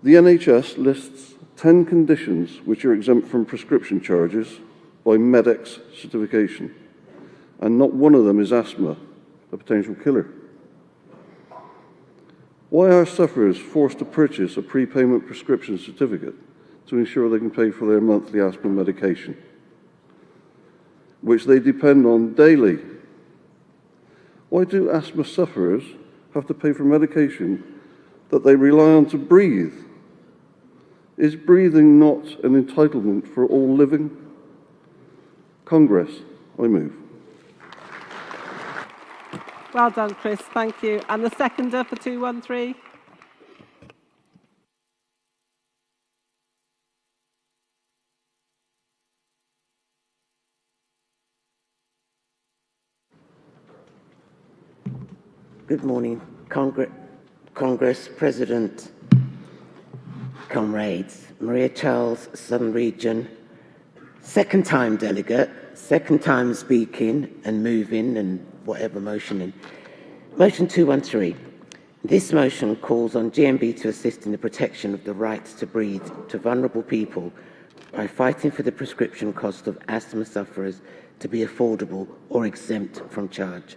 The NHS lists 10 conditions which are exempt from prescription charges by MEDEX certification, and not one of them is asthma, a potential killer. Why are sufferers forced to purchase a prepayment prescription certificate to ensure they can pay for their monthly asthma medication, which they depend on daily? Why do asthma sufferers have to pay for medication that they rely on to breathe? Is breathing not an entitlement for all living? Congress, I move. Well done, Chris. Thank you. And the seconder for 213? Good morning, Congress, President, comrades. Maria Charles, Southern Region, second time delegate, second time speaking and moving and whatever motioning. Motion 213. This motion calls on GMB to assist in the protection of the right to breathe to vulnerable people by fighting for the prescription cost of asthma sufferers to be affordable or exempt from charge.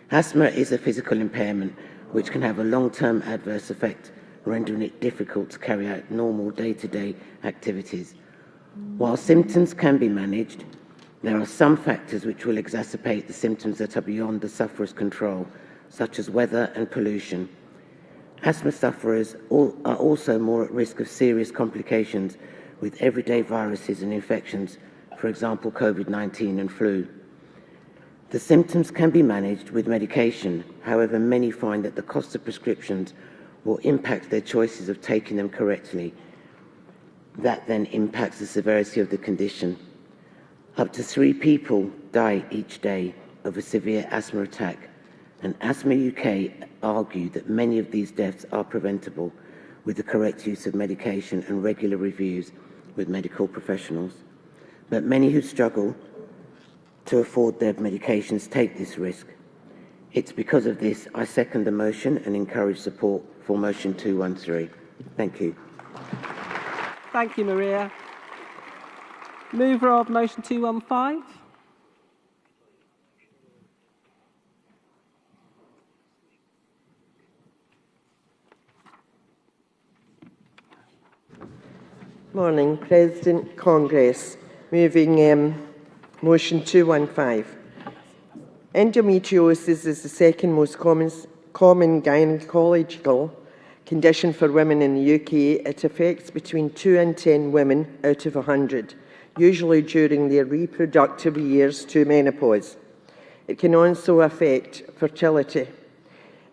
Asthma is a physical impairment which can have a long-term adverse effect, rendering it difficult to carry out normal day-to-day activities. While symptoms can be managed, there are some factors which will exacerbate the symptoms that are beyond the sufferer's control, such as weather and pollution. Asthma sufferers are also more at risk of serious complications with everyday viruses and infections, for example, COVID-19 and flu. The symptoms can be managed with medication. However, many find that the cost of prescriptions will impact their choices of taking them correctly. That then impacts the severity of the condition. Up to 3 people die each day of a severe asthma attack, and Asthma UK argue that many of these deaths are preventable with the correct use of medication and regular reviews with medical professionals. But many who struggle to afford their medications take this risk. It's because of this I second the motion and encourage support for motion 213. Thank you. Thank you, Maria. Mover of motion 215. Morning, President, Congress. Moving motion 215. Endometriosis is the second most common gynecological condition for women in the UK. It affects between 2 and 10 women out of 100, usually during their reproductive years to menopause. It can also affect fertility.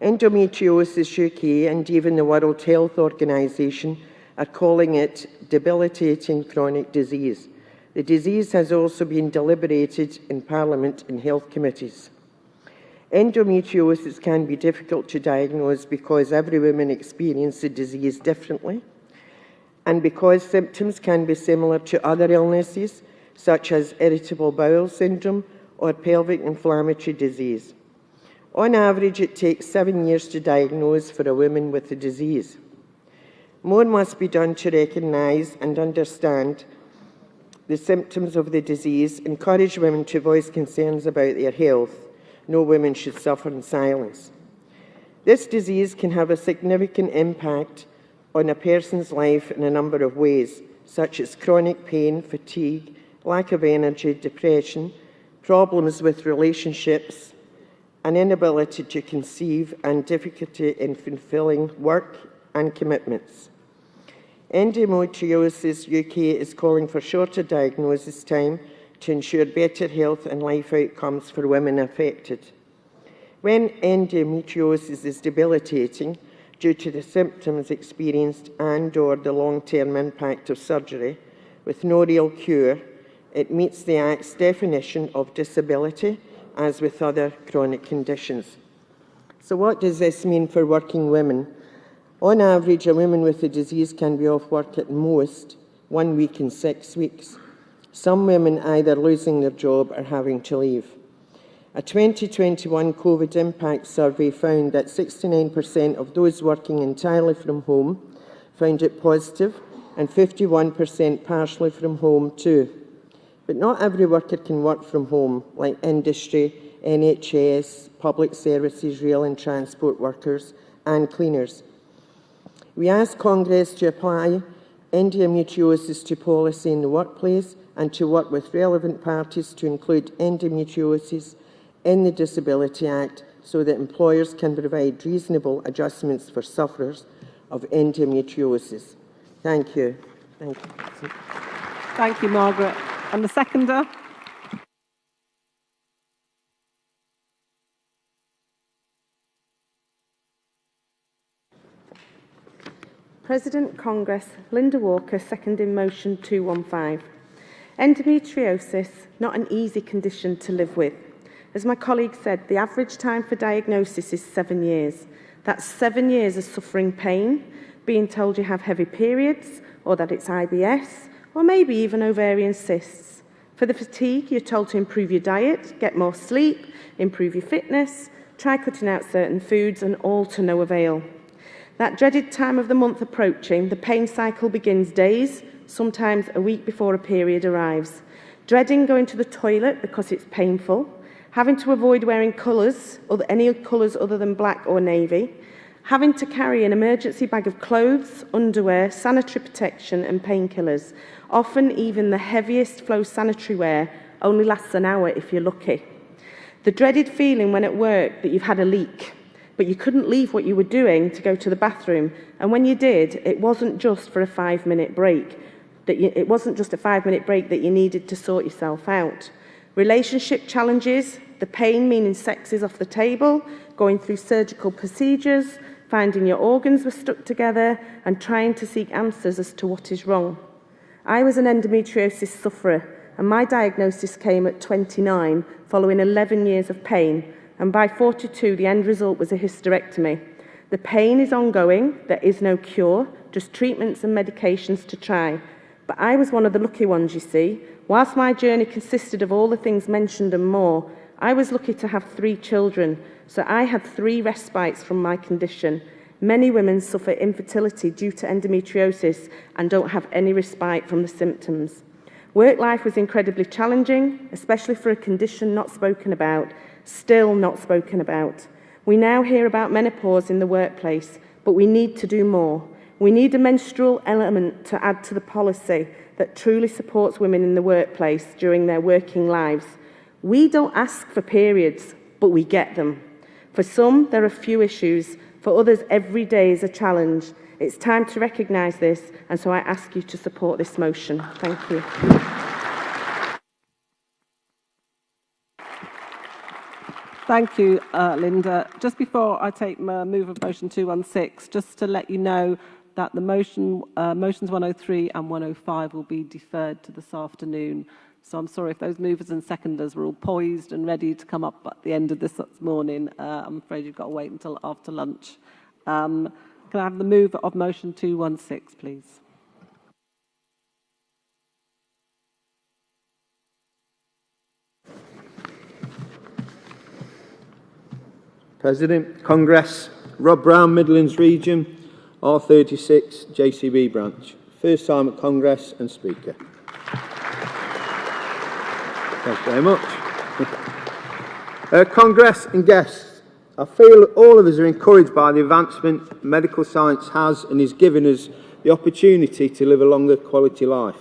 Endometriosis UK and even the World Health Organization are calling it debilitating chronic disease. The disease has also been deliberated in Parliament and health committees. Endometriosis can be difficult to diagnose because every woman experiences the disease differently, and because symptoms can be similar to other illnesses, such as irritable bowel syndrome or pelvic inflammatory disease. On average, it takes 7 years to diagnose for a woman with the disease. More must be done to recognise and understand the symptoms of the disease, encourage women to voice concerns about their health. No women should suffer in silence. This disease can have a significant impact on a person's life in a number of ways, such as chronic pain, fatigue, lack of energy, depression, problems with relationships, an inability to conceive, and difficulty in fulfilling work and commitments. Endometriosis UK is calling for shorter diagnosis time to ensure better health and life outcomes for women affected. When endometriosis is debilitating due to the symptoms experienced and/or the long-term impact of surgery with no real cure, it meets the Act's definition of disability, as with other chronic conditions. So what does this mean for working women? On average, a woman with the disease can be off work at most 1 week in 6 weeks. Some women either losing their job or having to leave. A 2021 COVID impact survey found that 69% of those working entirely from home found it positive, and 51% partially from home too. But not every worker can work from home, like industry, NHS, public services, rail and transport workers, and cleaners. We ask Congress to apply endometriosis to policy in the workplace and to work with relevant parties to include endometriosis in the Disability Act so that employers can provide reasonable adjustments for sufferers of endometriosis. Thank you. Thank you. Thank you, Margaret. And the seconder? President, Congress, Linda Walker, seconding motion 215. Endometriosis, not an easy condition to live with. As my colleague said, the average time for diagnosis is 7 years. That's 7 years of suffering pain, being told you have heavy periods, or that it's IBS, or maybe even ovarian cysts. For the fatigue, you're told to improve your diet, get more sleep, improve your fitness, try cutting out certain foods, and all to no avail. That dreaded time of the month approaching, the pain cycle begins days, sometimes a week before a period arrives. Dreading going to the toilet because it's painful, having to avoid wearing colours, or any colours other than black or navy, having to carry an emergency bag of clothes, underwear, sanitary protection and painkillers. Often even the heaviest flow sanitary wear only lasts an hour if you're lucky. The dreaded feeling when at work that you've had a leak, but you couldn't leave what you were doing to go to the bathroom, and when you did, it wasn't just for a 5-minute break. It wasn't just a 5-minute break that you needed to sort yourself out. Relationship challenges, the pain meaning sex is off the table, going through surgical procedures, finding your organs were stuck together, and trying to seek answers as to what is wrong. I was an endometriosis sufferer, and my diagnosis came at 29 following 11 years of pain, and by 42 the end result was a hysterectomy. The pain is ongoing, there is no cure, just treatments and medications to try. But I was one of the lucky ones, you see. Whilst my journey consisted of all the things mentioned and more, I was lucky to have 3 children, so I had 3 respites from my condition. Many women suffer infertility due to endometriosis and don't have any respite from the symptoms. Work life was incredibly challenging, especially for a condition not spoken about, still not spoken about. We now hear about menopause in the workplace, but we need to do more. We need a menstrual element to add to the policy that truly supports women in the workplace during their working lives. We don't ask for periods, but we get them. For some, there are few issues. For others, every day is a challenge. It's time to recognise this, and so I ask you to support this motion. Thank you. Thank you, Linda. Just before I take my move of motion 216, just to let you know that the motions 103 and 105 will be deferred to this afternoon. So I'm sorry if those movers and seconders were all poised and ready to come up at the end of this morning. I'm afraid you've got to wait until after lunch. Can I have the move of motion 216, please? President, Congress, Rob Brown, Midlands Region, R36, JCB branch. First time at Congress and Speaker. Thanks very much. Congress and guests, I feel all of us are encouraged by the advancement medical science has and is giving us the opportunity to live a longer quality life.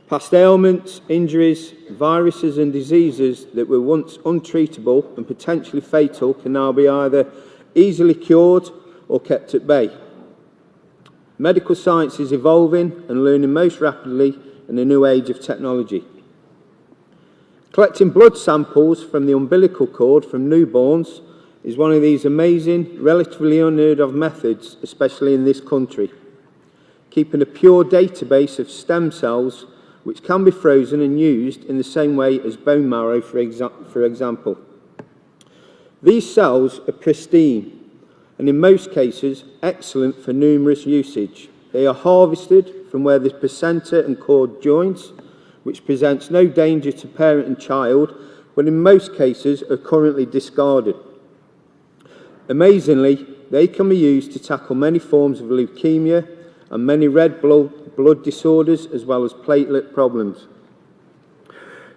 Past ailments, injuries, viruses and diseases that were once untreatable and potentially fatal can now be either easily cured or kept at bay. Medical science is evolving and learning most rapidly in the new age of technology. Collecting blood samples from the umbilical cord from newborns is one of these amazing, relatively unheard of methods, especially in this country. Keeping a pure database of stem cells which can be frozen and used in the same way as bone marrow, for example. These cells are pristine and in most cases excellent for numerous usage. They are harvested from where the placenta and cord joins, which presents no danger to parent and child, but in most cases are currently discarded. Amazingly, they can be used to tackle many forms of leukemia and many red blood disorders as well as platelet problems.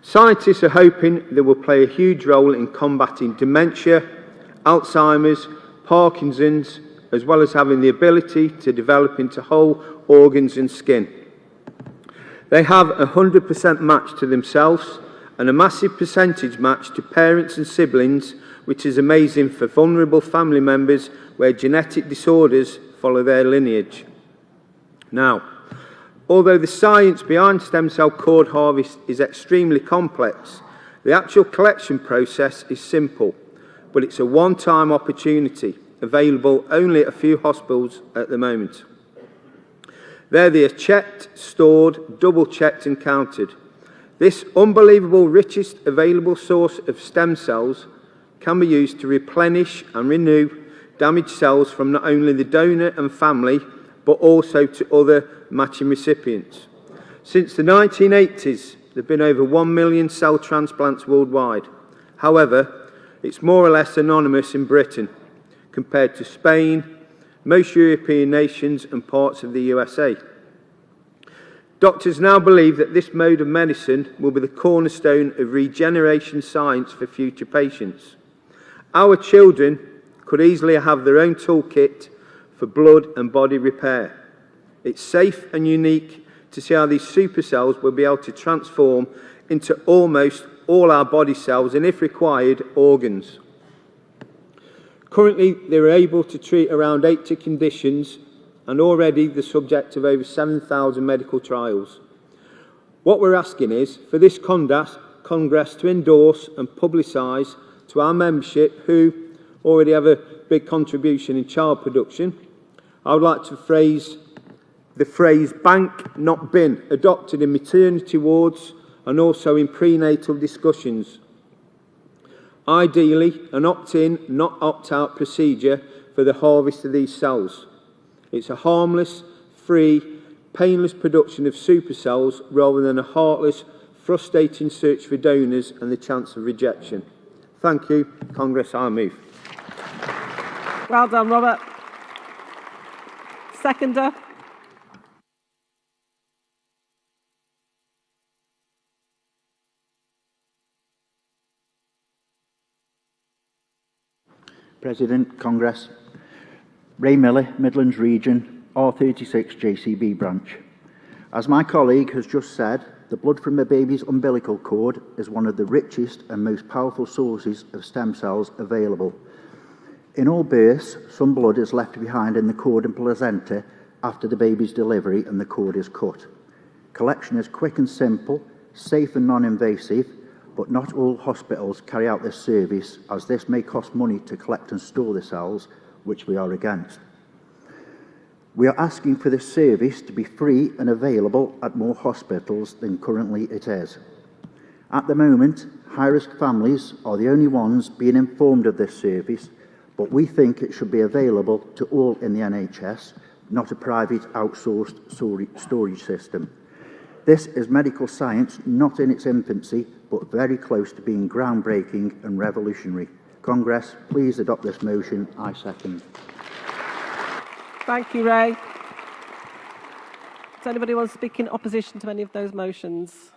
Scientists are hoping they will play a huge role in combating dementia, Alzheimer's, Parkinson's, as well as having the ability to develop into whole organs and skin. They have a 100% match to themselves and a massive percentage match to parents and siblings, which is amazing for vulnerable family members where genetic disorders follow their lineage. Now, although the science behind stem cell cord harvest is extremely complex, the actual collection process is simple, but it's a one-time opportunity available only at a few hospitals at the moment. There they are checked, stored, double-checked and counted. This unbelievable richest available source of stem cells can be used to replenish and renew damaged cells from not only the donor and family, but also to other matching recipients. Since the 1980s, there have been over 1 million cell transplants worldwide. However, it's more or less anonymous in Britain, compared to Spain, most European nations and parts of the USA. Doctors now believe that this mode of medicine will be the cornerstone of regeneration science for future patients. Our children could easily have their own toolkit for blood and body repair. It's safe and unique to see how these super cells will be able to transform into almost all our body cells and, if required, organs. Currently, they're able to treat around 80 conditions and already the subject of over 7,000 medical trials. What we're asking is for this Congress to endorse and publicise to our membership, who already have a big contribution in child production. I would like to phrase the phrase bank, not bin, adopted in maternity wards and also in prenatal discussions. Ideally, an opt-in, not opt-out procedure for the harvest of these cells. It's a harmless, free, painless production of super cells rather than a heartless, frustrating search for donors and the chance of rejection. Thank you. Congress, I move. Well done, Robert. Seconder. President, Congress. Ray Miller, Midlands Region, R36 JCB branch. As my colleague has just said, the blood from a baby's umbilical cord is one of the richest and most powerful sources of stem cells available. In all births, some blood is left behind in the cord and placenta after the baby's delivery and the cord is cut. Collection is quick and simple, safe and non-invasive, but not all hospitals carry out this service, as this may cost money to collect and store the cells, which we are against. We are asking for this service to be free and available at more hospitals than currently it is. At the moment, high-risk families are the only ones being informed of this service, but we think it should be available to all in the NHS, not a private outsourced storage system. This is medical science not in its infancy, but very close to being groundbreaking and revolutionary. Congress, please adopt this motion. I second. Thank you, Ray. Does anybody want to speak in opposition to any of those motions?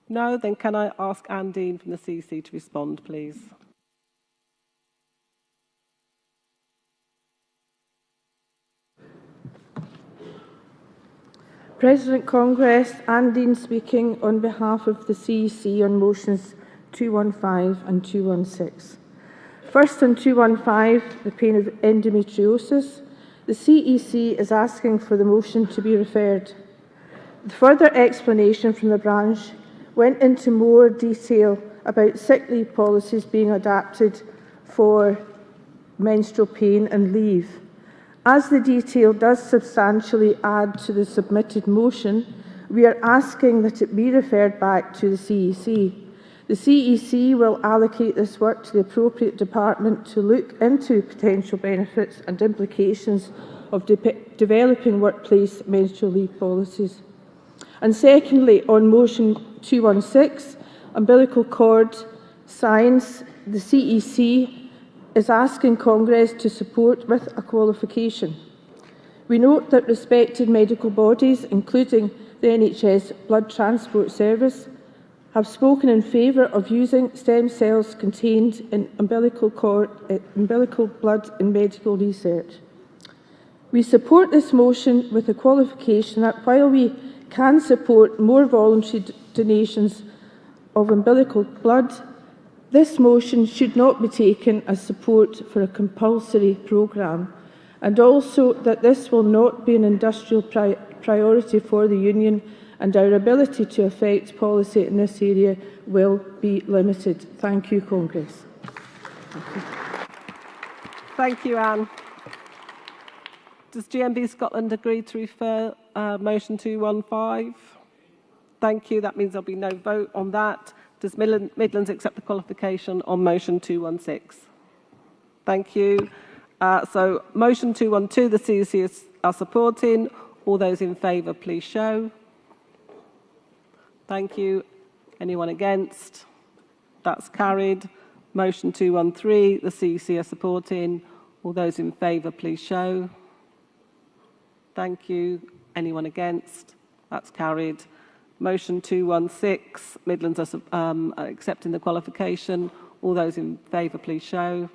No? Then can I ask Anne Dean from the CC to respond, please? President Congress, Anne Dean speaking on behalf of the CEC on motions 215 and 216. First on 215, the pain of endometriosis, the CEC is asking for the motion to be referred. The further explanation from the branch went into more detail about sick leave policies being adapted for menstrual pain and leave. As the detail does substantially add to the submitted motion, we are asking that it be referred back to the CEC. The CEC will allocate this work to the appropriate department to look into potential benefits and implications of developing workplace menstrual leave policies. And secondly, on motion 216, umbilical cord science, the CEC is asking Congress to support with a qualification. We note that respected medical bodies, including the NHS Blood Transport Service, have spoken in favour of using stem cells contained in umbilical blood in medical research. We support this motion with the qualification that while we can support more voluntary donations of umbilical blood, this motion should not be taken as support for a compulsory programme, and also that this will not be an industrial priority for the Union, and our ability to affect policy in this area will be limited. Thank you, Congress. Thank you, Anne. Does GMB Scotland agree to refer motion 215? Thank you. That means there'll be no vote on that. Does Midlands accept the qualification on motion 216? Thank you. So motion 212, the CEC are supporting. All those in favour, please show. Thank you. Anyone against? That's carried. Motion 213, the CEC are supporting. All those in favour, please show. Thank you. Anyone against? That's carried. Motion 216, Midlands are accepting the qualification. All those in favour, please show.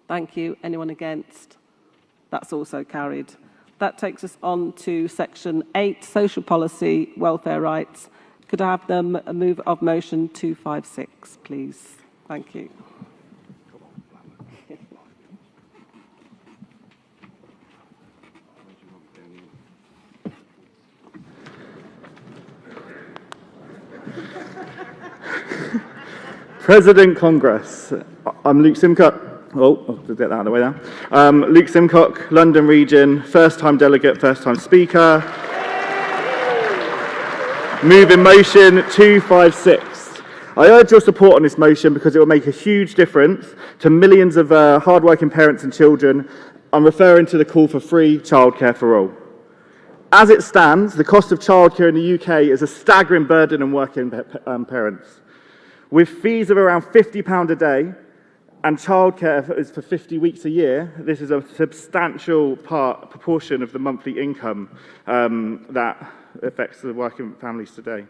Thank you. Anyone against? That's also carried. That takes us on to section 8, social policy, welfare rights. Could I have them a move of motion 256, please? Thank you. President Congress, I'm Luke Simcock. Oh, I'll get that out of the way now. Luke Simcock, London Region, first-time delegate, first-time speaker. Moving motion 256. I urge your support on this motion because it will make a huge difference to millions of hard-working parents and children. I'm referring to the call for free childcare for all. As it stands, the cost of childcare in the UK is a staggering burden on working parents. With fees of around £50 a day and childcare is for 50 weeks a year, this is a substantial proportion of the monthly income that affects the working families today.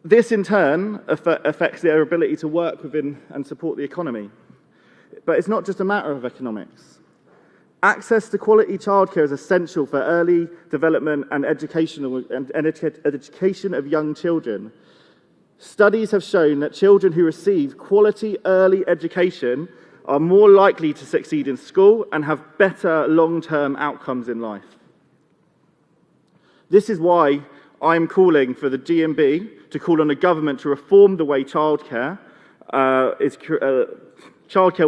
This, in turn, affects their ability to work within and support the economy. But it's not just a matter of economics. Access to quality childcare is essential for early development and education of young children. Studies have shown that children who receive quality early education are more likely to succeed in school and have better long-term outcomes in life. This is why I'm calling for the GMB to call on the government to reform the way childcare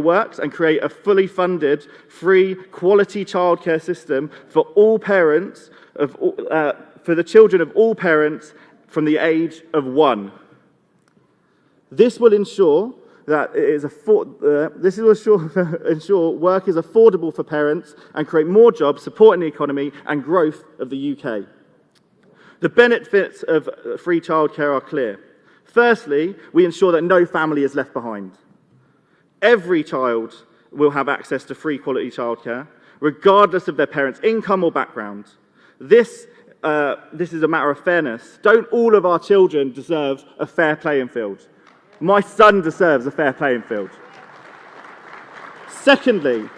works and create a fully funded, free, quality childcare system for all parents, for the children of all parents from the age of 1. This will ensure that ensure work is affordable for parents and create more jobs, supporting the economy and growth of the UK. The benefits of free childcare are clear. Firstly, we ensure that no family is left behind. Every child will have access to free quality childcare, regardless of their parents' income or background. This is a matter of fairness. Don't all of our children deserve a fair playing field? My son deserves a fair playing field. Secondly,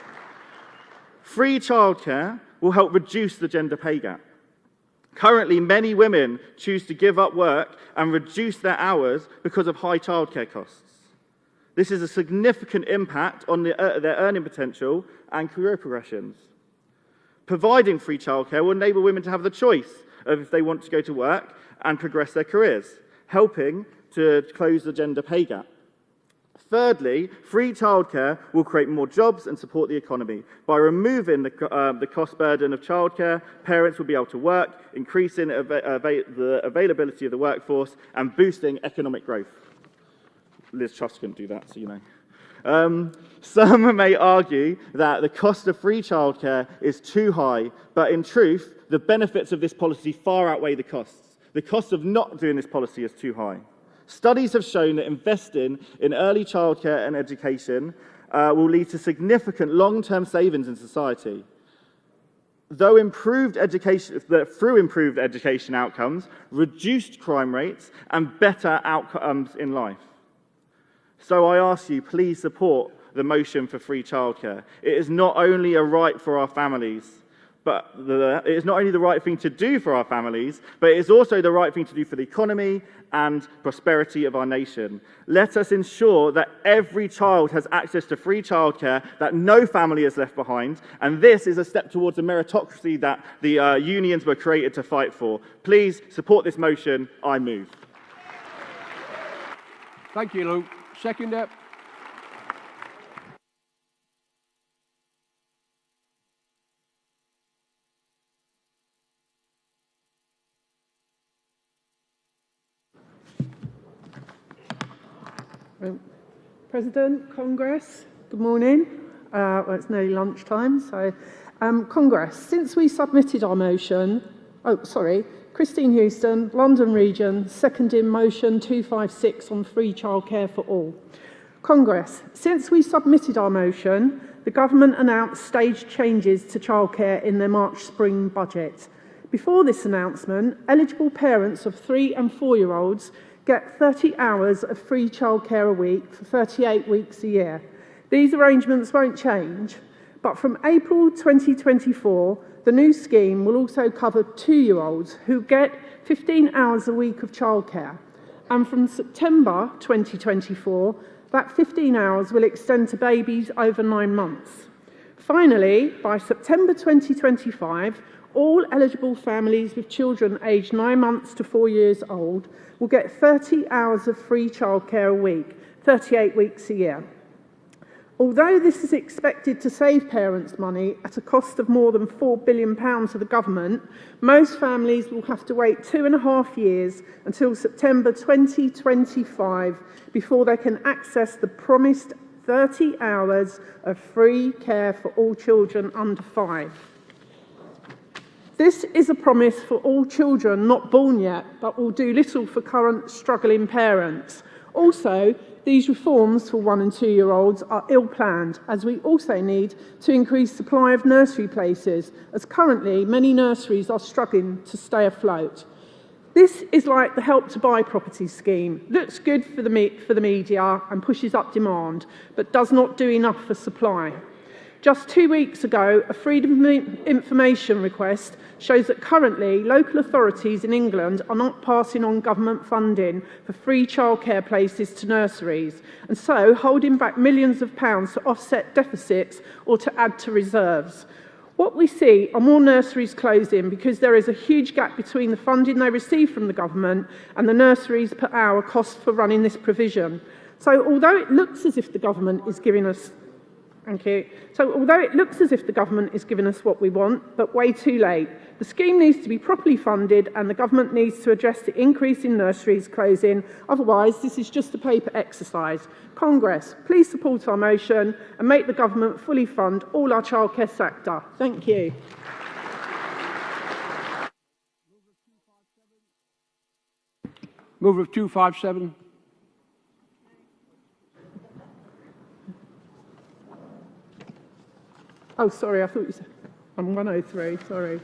free childcare will help reduce the gender pay gap. Currently, many women choose to give up work and reduce their hours because of high childcare costs. This is a significant impact on their earning potential and career progressions. Providing free childcare will enable women to have the choice of if they want to go to work and progress their careers, helping to close the gender pay gap. Thirdly, free childcare will create more jobs and support the economy. By removing the cost burden of childcare, parents will be able to work, increasing the availability of the workforce and boosting economic growth. Liz Truss couldn't do that, so you know. Some may argue that the cost of free childcare is too high, but in truth, the benefits of this policy far outweigh the costs. The cost of not doing this policy is too high. Studies have shown that investing in early childcare and education will lead to significant long-term savings in society. Through improved education outcomes, reduced crime rates, and better outcomes in life. So I ask you, please support the motion for free childcare. It is not only a right for our families, but it is not only the right thing to do for our families, but it is also the right thing to do for the economy and prosperity of our nation. Let us ensure that every child has access to free childcare, that no family is left behind, and this is a step towards the meritocracy that the unions were created to fight for. Please support this motion. I move. Thank you, Luke. Seconder. President, Congress, good morning. Well, it's nearly lunchtime, so Congress, since we submitted our motion, Christine Houston, London Region, seconding motion 256 on free childcare for all. Congress, since we submitted our motion, the government announced staged changes to childcare in their March-spring budget. Before this announcement, eligible parents of 3- and 4-year-olds get 30 hours of free childcare a week for 38 weeks a year. These arrangements won't change, but from April 2024, the new scheme will also cover 2-year-olds who get 15 hours a week of childcare. And from September 2024, that 15 hours will extend to babies over 9 months. Finally, by September 2025, all eligible families with children aged 9 months to 4 years old will get 30 hours of free childcare a week, 38 weeks a year. Although this is expected to save parents money at a cost of more than £4 billion to the government, most families will have to wait 2.5 years until September 2025 before they can access the promised 30 hours of free care for all children under 5. This is a promise for all children not born yet, but will do little for current struggling parents. Also, these reforms for 1- and 2-year-olds are ill-planned, as we also need to increase supply of nursery places, as currently many nurseries are struggling to stay afloat. This is like the Help to Buy property scheme. Looks good for the media and pushes up demand, but does not do enough for supply. Just 2 weeks ago, a Freedom of Information request shows that currently local authorities in England are not passing on government funding for free childcare places to nurseries, and so holding back millions of pounds to offset deficits or to add to reserves. What we see are more nurseries closing because there is a huge gap between the funding they receive from the government and the nurseries per hour cost for running this provision. So although it looks as if the government is giving us what we want, but way too late. The scheme needs to be properly funded and the government needs to address the increase in nurseries closing. Otherwise, this is just a paper exercise. Congress, please support our motion and make the government fully fund all our childcare sector. Thank you. Move of 257. Oh, sorry, I thought you said I'm 103, sorry.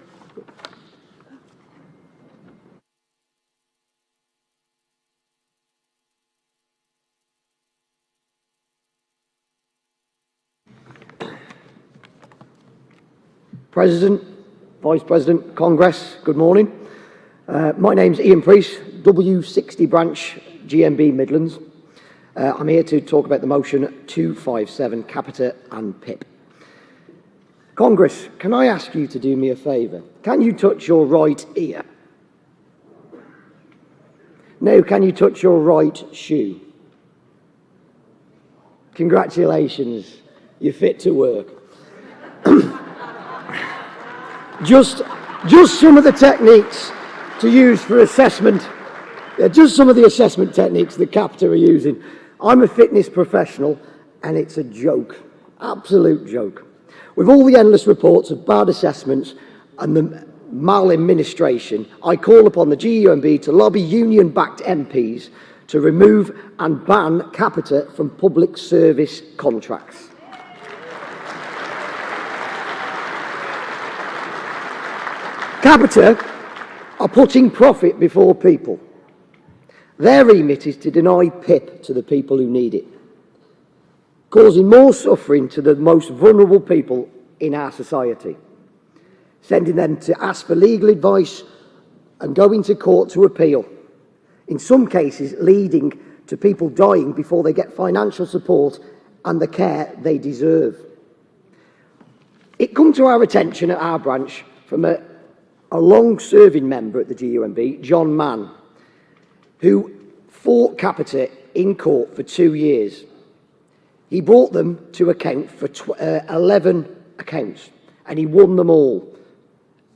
President, Vice President, Congress, good morning. My name's Ian Priest, W60 branch, GMB Midlands. I'm here to talk about the motion 257, Capita and PIP. Congress, can I ask you to do me a favour? Can you touch your right ear? No, can you touch your right shoe? Congratulations, you're fit to work. Just some of the techniques to use for assessment, just some of the assessment techniques that Capita are using. I'm a fitness professional and it's a joke, absolute joke. With all the endless reports of bad assessments and the maladministration, I call upon the GMB to lobby union-backed MPs to remove and ban Capita from public service contracts. Capita are putting profit before people. Their remit is to deny PIP to the people who need it, causing more suffering to the most vulnerable people in our society, sending them to ask for legal advice and going to court to appeal, in some cases leading to people dying before they get financial support and the care they deserve. It come to our attention at our branch from a long-serving member at the GUMB, John Mann, who fought Capita in court for 2 years. He brought them to account for 11 accounts, and he won them all.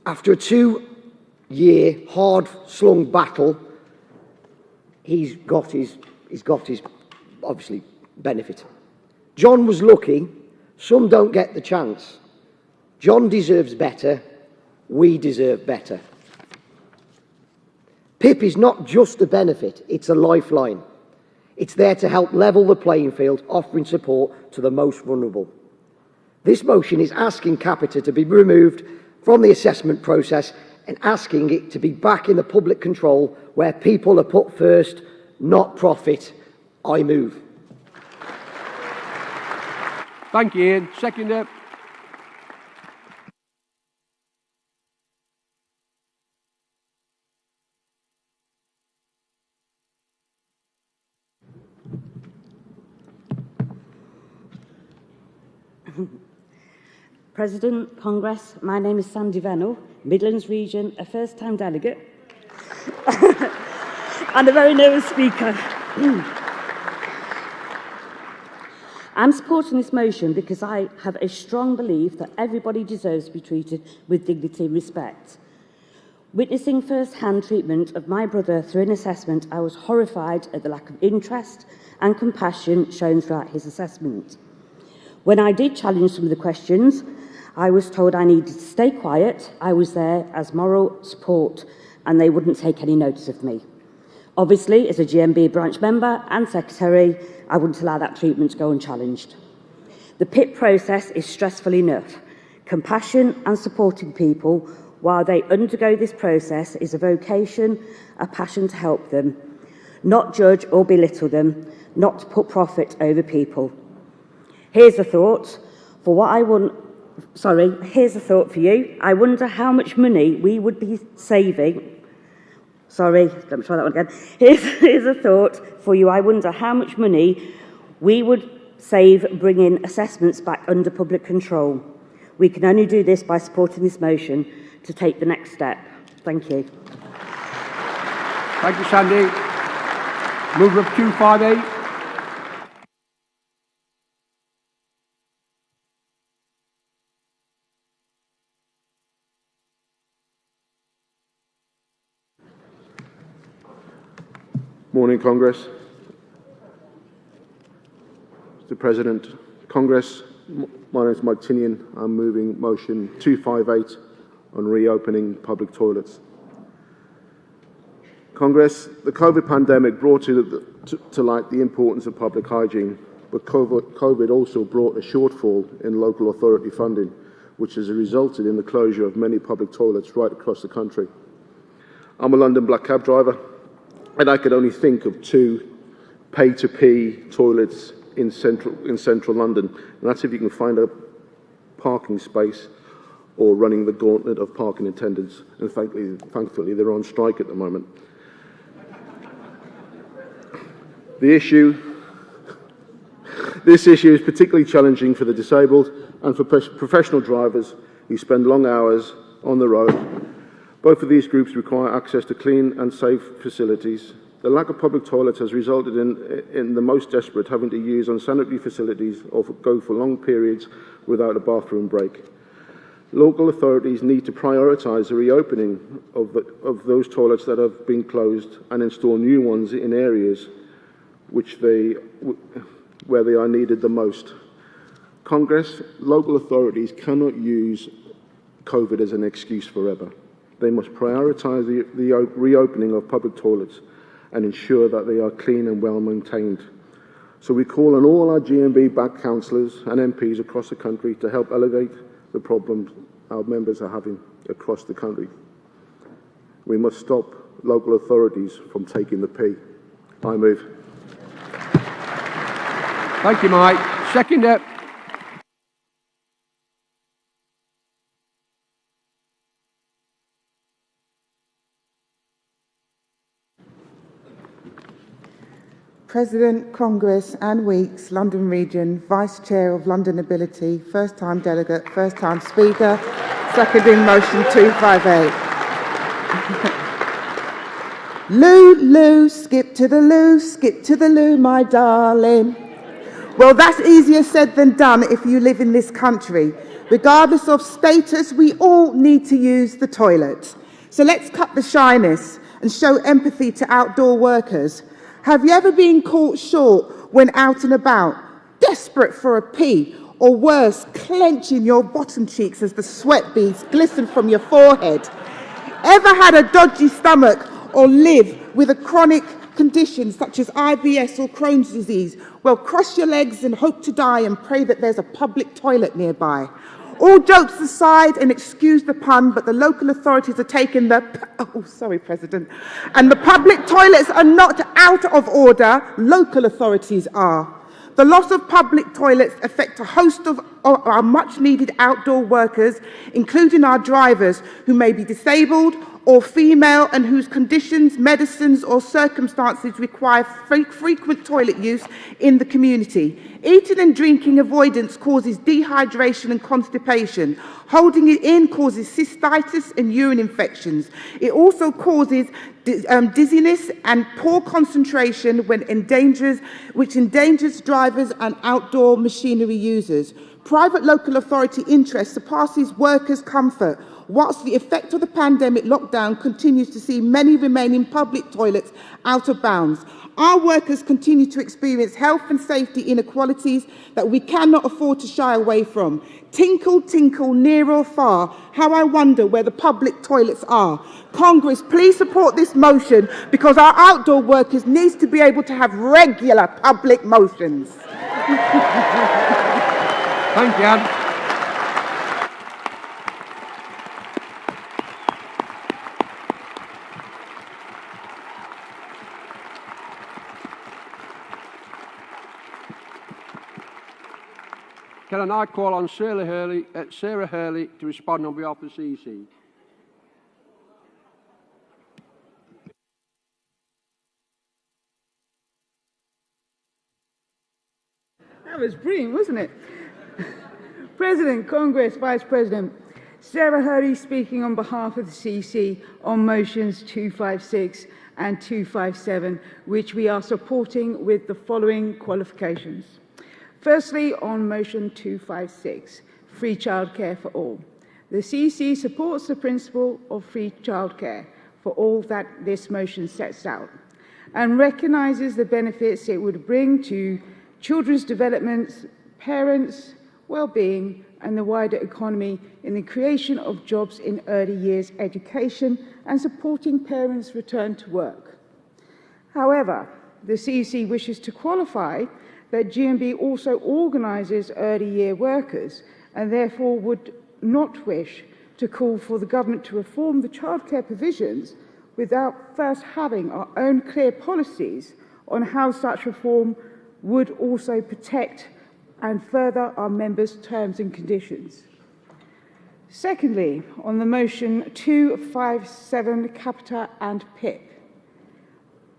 After a 2-year hard-slung battle, he's got his obviously benefit. John was lucky. Some don't get the chance. John deserves better. We deserve better. PIP is not just a benefit, it's a lifeline. It's there to help level the playing field, offering support to the most vulnerable. This motion is asking Capita to be removed from the assessment process and asking it to be back in the public control where people are put first, not profit. I move. Thank you, Ian. Seconder. President, Congress, my name is Sandy Venell, Midlands Region, a first-time delegate and a very nervous speaker. I'm supporting this motion because I have a strong belief that everybody deserves to be treated with dignity and respect. Witnessing first-hand treatment of my brother through an assessment, I was horrified at the lack of interest and compassion shown throughout his assessment. When I did challenge some of the questions, I was told I needed to stay quiet. I was there as moral support, and they wouldn't take any notice of me. Obviously, as a GMB branch member and secretary, I wouldn't allow that treatment to go unchallenged. The PIP process is stressful enough. Compassion and supporting people while they undergo this process is a vocation, a passion to help them, not judge or belittle them, not to put profit over people. Here's a thought here's a thought for you. I wonder how much money we would be saving. Let me try that one again. Here's a thought for you. I wonder how much money we would save bringing assessments back under public control. We can only do this by supporting this motion to take the next step. Thank you. Thank you, Sandy. Mover of 258. Morning, Congress. Mr. President, Congress, my name is Mike Tinian. I'm moving motion 258 on reopening public toilets. Congress, the COVID pandemic brought to light the importance of public hygiene, but COVID also brought a shortfall in local authority funding, which has resulted in the closure of many public toilets right across the country. I'm a London black cab driver, and I could only think of 2 pay-to-pee toilets in central London, and that's if you can find a parking space or running the gauntlet of parking attendants, and thankfully they're on strike at the moment. This issue is particularly challenging for the disabled and for professional drivers who spend long hours on the road. Both of these groups require access to clean and safe facilities. The lack of public toilets has resulted in the most desperate having to use unsanitary facilities or go for long periods without a bathroom break. Local authorities need to prioritise the reopening of those toilets that have been closed and install new ones in areas where they are needed the most. Congress, local authorities cannot use COVID as an excuse forever. They must prioritise the reopening of public toilets and ensure that they are clean and well maintained. So we call on all our GMB-backed councillors and MPs across the country to help elevate the problems our members are having across the country. We must stop local authorities from taking the pee. I move. Thank you, Mike. Seconder. President, Congress, Anne Weeks, London Region, Vice Chair of London Ability, first-time delegate, first-time speaker, seconding motion 258. Lou, skip to the loo, my darling. Well, that's easier said than done if you live in this country. Regardless of status, we all need to use the toilet. So let's cut the shyness and show empathy to outdoor workers. Have you ever been caught short when out and about, desperate for a pee, or worse, clenching your bottom cheeks as the sweat beads glisten from your forehead? Ever had a dodgy stomach or live with a chronic condition such as IBS or Crohn's disease? Well, cross your legs and hope to die and pray that there's a public toilet nearby. All jokes aside, and excuse the pun, but the local authorities are taking President. And the public toilets are not out of order, local authorities are. The loss of public toilets affects a host of our much-needed outdoor workers, including our drivers, who may be disabled or female and whose conditions, medicines or circumstances require frequent toilet use in the community. Eating and drinking avoidance causes dehydration and constipation. Holding it in causes cystitis and urine infections. It also causes dizziness and poor concentration, which endangers drivers and outdoor machinery users. Private local authority interest surpasses workers' comfort, whilst the effect of the pandemic lockdown continues to see many remaining public toilets out of bounds. Our workers continue to experience health and safety inequalities that we cannot afford to shy away from. Tinkle, tinkle, near or far, how I wonder where the public toilets are. Congress, please support this motion because our outdoor workers need to be able to have regular public motions. Thank you, Anne. Can I now call on Sarah Hurley to respond on behalf of the CEC? That was brilliant, wasn't it? President, Congress, Vice President, Sarah Hurley speaking on behalf of the CEC on motions 256 and 257, which we are supporting with the following qualifications. Firstly, on motion 256, free childcare for all. The CEC supports the principle of free childcare for all that this motion sets out and recognises the benefits it would bring to children's development, parents' well-being and the wider economy in the creation of jobs in early years education and supporting parents' return to work. However, the CEC wishes to qualify that GMB also organises early year workers and therefore would not wish to call for the government to reform the childcare provisions without first having our own clear policies on how such reform would also protect and further our members' terms and conditions. Secondly, on the motion 257 Capita and PIP.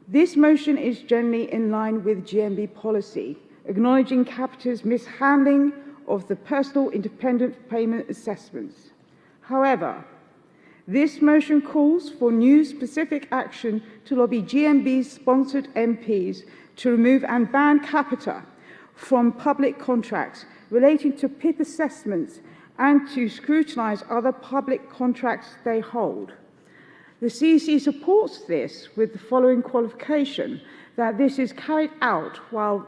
This motion is generally in line with GMB policy, acknowledging Capita's mishandling of the personal independent payment assessments. However, this motion calls for new specific action to lobby GMB's sponsored MPs to remove and ban Capita from public contracts relating to PIP assessments and to scrutinise other public contracts they hold. The CEC supports this with the following qualification, that this is carried out while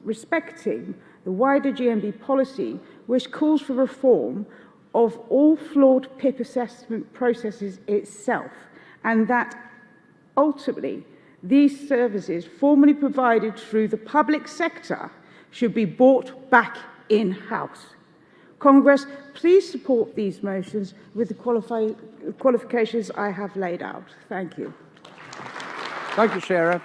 respecting the wider GMB policy, which calls for reform of all flawed PIP assessment processes itself, and that ultimately these services formerly provided through the public sector should be brought back in-house. Congress, please support these motions with the qualifications I have laid out. Thank you. Thank you, Sarah.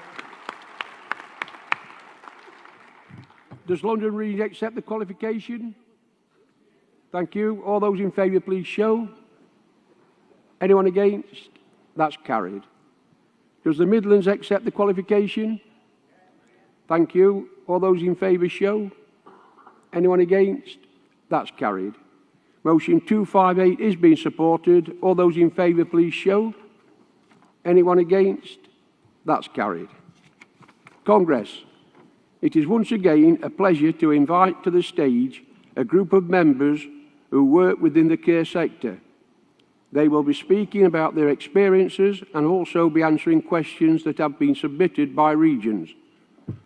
Does London Region accept the qualification? Thank you. All those in favour, please show. Anyone against? That's carried. Does the Midlands accept the qualification? Thank you. All those in favour, show. Anyone against? That's carried. Motion 258 is being supported. All those in favour, please show. Anyone against? That's carried. Congress, it is once again a pleasure to invite to the stage a group of members who work within the care sector. They will be speaking about their experiences and also be answering questions that have been submitted by regions.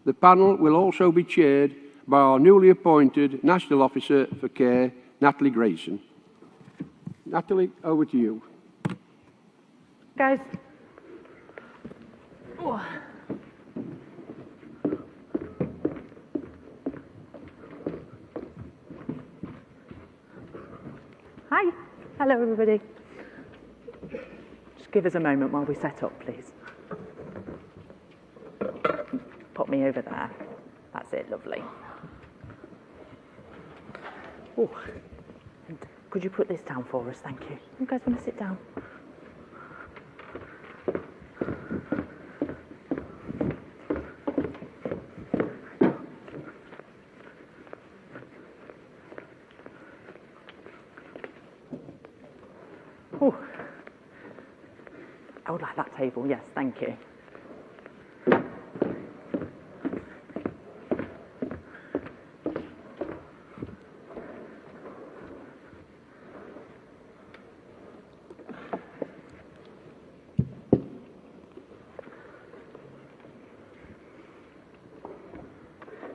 The panel will also be chaired by our newly appointed National Officer for Care, Natalie Grayson. Natalie, over to you. Guys. Oh. Hi. Hello, everybody. Just give us a moment while we set up, please. Pop me over there. That's That's it, lovely. Oh, could you put this down for us? Thank you. You guys want to sit down? Oh, I would like that table, yes, thank you.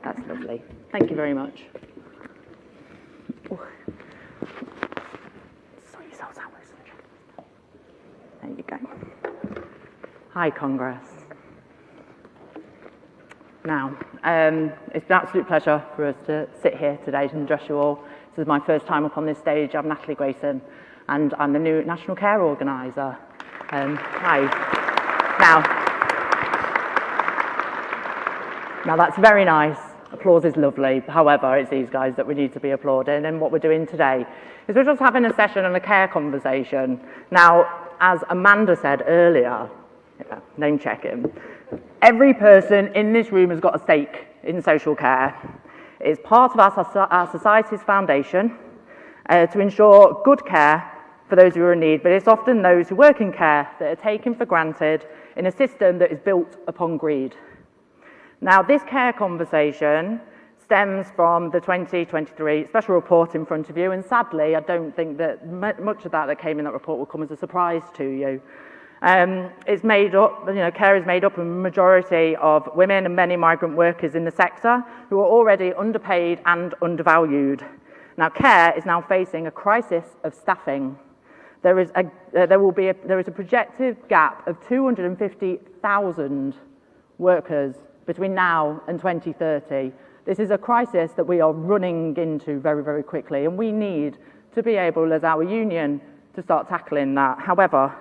That's lovely. Thank you very much. Oh. Sort yourselves out, there you go. Hi, Congress. Now, it's an absolute pleasure for us to sit here today to address you all. This is my first time up on this stage. I'm Natalie Grayson, and I'm the new National Care Organiser. Hi. Now that's very nice. Applause is lovely. However, it's these guys that we need to be applauding. And what we're doing today is we're just having a session and a care conversation. Now, as Amanda said earlier, name checking, every person in this room has got a stake in social care. It's part of our society's foundation to ensure good care for those who are in need, but it's often those who work in care that are taken for granted in a system that is built upon greed. Now, this care conversation stems from the 2023 special report in front of you, and sadly, I don't think that much of that came in that report will come as a surprise to you. It's made up, care is made up of a majority of women and many migrant workers in the sector who are already underpaid and undervalued. Now, care is now facing a crisis of staffing. There is a projected gap of 250,000 workers between now and 2030. This is a crisis that we are running into very, very quickly, and we need to be able, as our union, to start tackling that. However,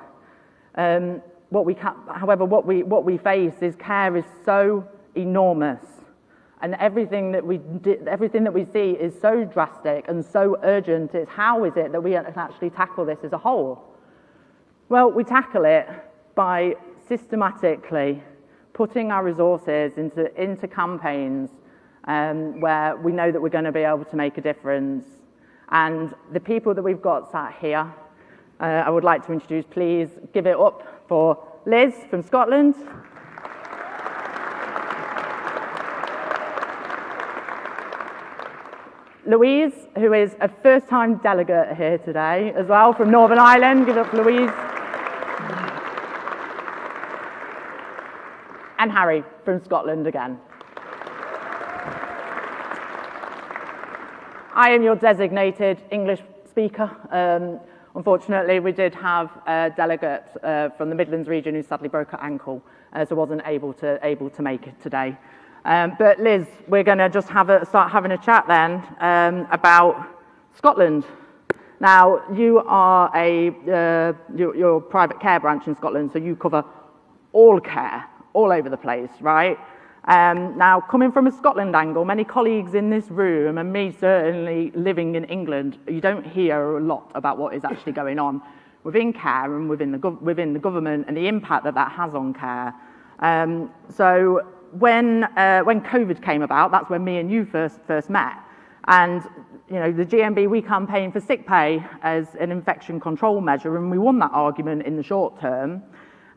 what we face is care is so enormous, and everything that we see is so drastic and so urgent. It's how is it that we can actually tackle this as a whole? Well, we tackle it by systematically putting our resources into campaigns where we know that we're going to be able to make a difference. And the people that we've got sat here, I would like to introduce, please give it up for Liz from Scotland. Louise, who is a first-time delegate here today as well from Northern Ireland. Give it up for Louise. And Harry from Scotland again. I am your designated English speaker. Unfortunately, we did have a delegate from the Midlands region who sadly broke her ankle, so wasn't able to make it today. But Liz, we're going to just start having a chat then about Scotland. Now, you are you're a private care branch in Scotland, so you cover all care, all over the place, right? Now, coming from a Scotland angle, many colleagues in this room, and me certainly living in England, you don't hear a lot about what is actually going on within care and within the government and the impact that has on care. So when COVID came about, that's when me and you first met. And the GMB, we campaigned for sick pay as an infection control measure, and we won that argument in the short term.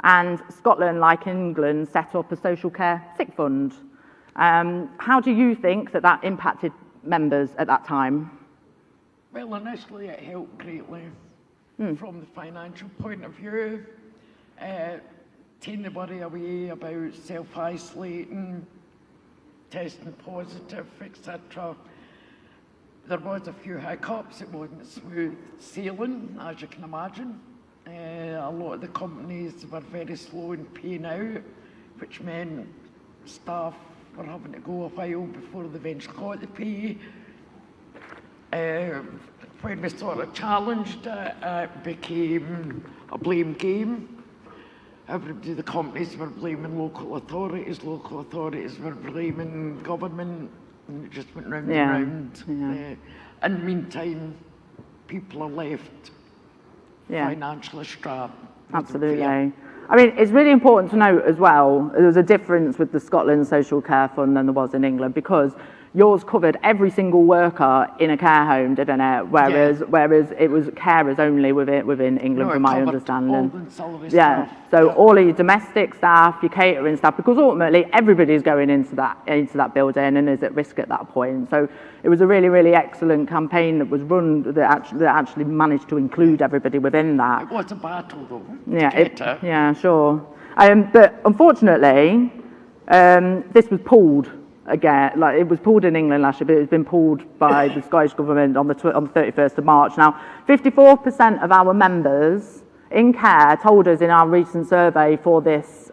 And Scotland, like England, set up a social care sick fund. How do you think that impacted members at that time? Well, initially it helped greatly from the financial point of view. Taking the worry away about self-isolating, testing positive, etc. There was a few hiccups. It wasn't smooth sailing, as you can imagine. A lot of the companies were very slow in paying out, which meant staff were having to go a while before they eventually got the pay. When we sort of challenged it, it became a blame game. everybody, the companies were blaming local authorities were blaming government, and it just went round and round. In the meantime, people are left financially strapped. Absolutely. I mean, it's really important to note as well, there's a difference with the Scotland Social Care Fund than there was in England, because yours covered every single worker in a care home, didn't it? Whereas it was carers only within England, from my understanding. So all of your domestic staff, your catering staff, because ultimately everybody's going into that building and is at risk at that point. So it was a really, really excellent campaign that was run that actually managed to include everybody within that. It was a battle, though. Yeah, sure. But unfortunately, this was pulled. Again, like it was pulled in England last year, but it's been pulled by the Scottish Government on the 31st of March. Now, 54% of our members in care told us in our recent survey for this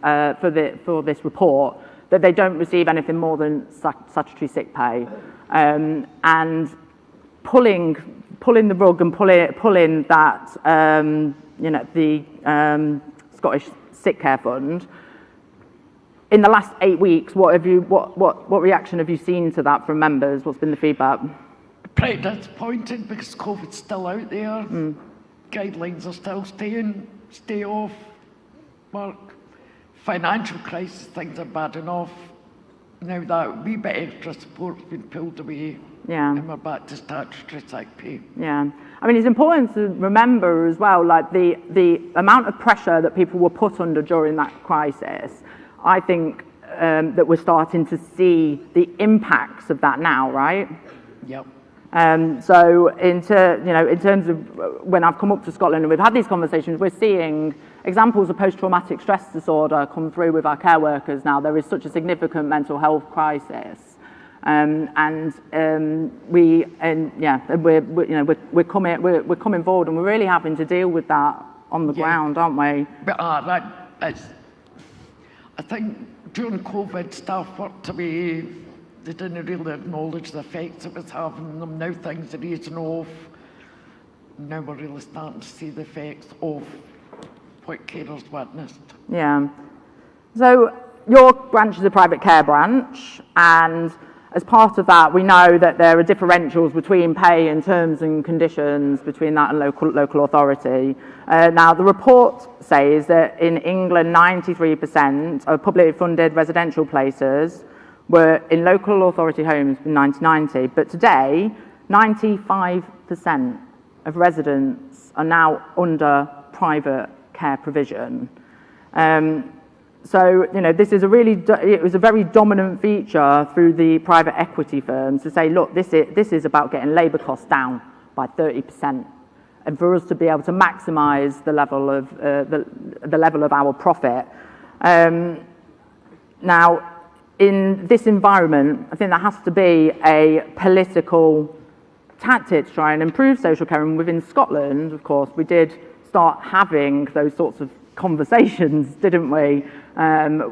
report that they don't receive anything more than statutory sick pay, and pulling the rug and pulling that the Scottish Sick Care Fund. In the last 8 weeks, what reaction have you seen to that from members? What's been the feedback? Pretty disappointed because COVID's still out there. Guidelines are still stay off work. Financial crisis, things are bad enough. Now that wee bit extra support's been pulled away, and we're back to statutory sick pay. Yeah, I mean, it's important to remember as well, like the amount of pressure that people were put under during that crisis. I think that we're starting to see the impacts of that now, right? Yep. So in terms of when I've come up to Scotland and we've had these conversations, we're seeing examples of post-traumatic stress disorder come through with our care workers now. There is such a significant mental health crisis, we're coming forward, and we're really having to deal with that on the ground, aren't we? But I think during COVID, staff worked away. They didn't really acknowledge the effects it was having on them. Now things are easing off. Now we're really starting to see the effects of what carers witnessed. Yeah. So your branch is a private care branch, and as part of that, we know that there are differentials between pay and terms and conditions between that and local authority. Now, the report says that in England, 93% of publicly funded residential places were in local authority homes in 1990, but today, 95% of residents are now under private care provision. So, this is it was a very dominant feature through the private equity firms to say, look, this is about getting labour costs down by 30%, and for us to be able to maximise the level of our profit. Now, in this environment, I think there has to be a political tactic to try and improve social care. And within Scotland, of course, we did start having those sorts of conversations, didn't we,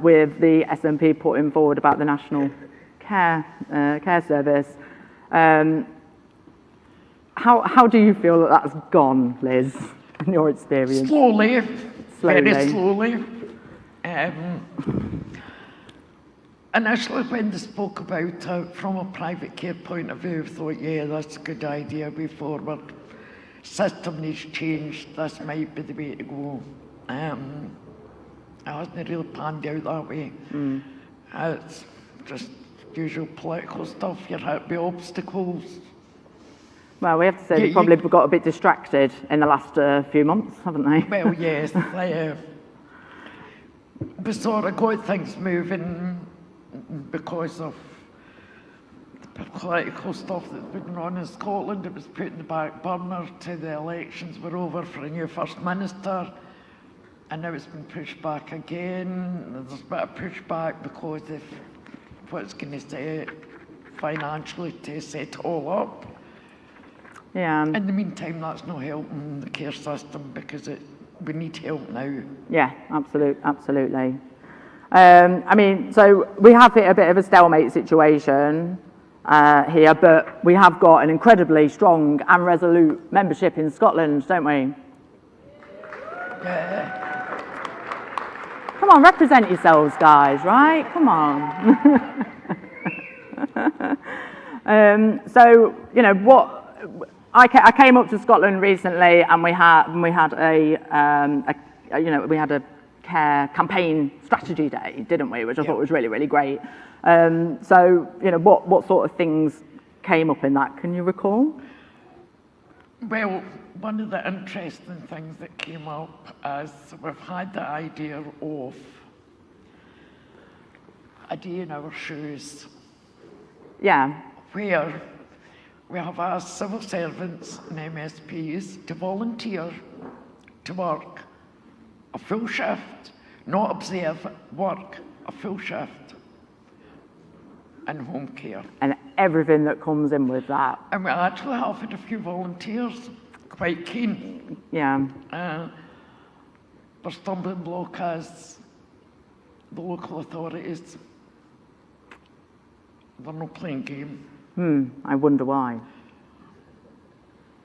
with the SNP putting forward about the National Care Service. How do you feel that that's gone, Liz, in your experience? Slowly. Very slowly. Initially, when they spoke about it from a private care point of view, I thought, yeah, that's a good idea, way forward. System needs changed, this might be the way to go. It hasn't really panned out that way. It's just usual political stuff, you're hit by obstacles. Well, we have to say we've probably got a bit distracted in the last few months, haven't they? Well, yes. We sort of got things moving because of the political stuff that's been on in Scotland. It was put in the back burner till the elections were over for a new First Minister, and now it's been pushed back again. There's a bit of pushback because of what it's going to say financially to set it all up. Yeah. In the meantime, that's not helping the care system because we need help now. Yeah, absolutely. I mean, so we have hit a bit of a stalemate situation here, but we have got an incredibly strong and resolute membership in Scotland, don't we? Yeah. Come on, represent yourselves, guys, right? Come on. So, you know, I came up to Scotland recently, and we had a care campaign strategy day, didn't we? Which I thought was really, really great. So, you know, what sort of things came up in that? Can you recall? Well, one of the interesting things that came up is we've had the idea of a day in our shoes. Yeah. Where we have asked civil servants and MSPs to volunteer to work a full shift, not observe, work a full shift in home care. And everything that comes in with that. And we actually have had a few volunteers quite keen. Yeah. The stumbling block is the local authorities. They're not playing game. I wonder why.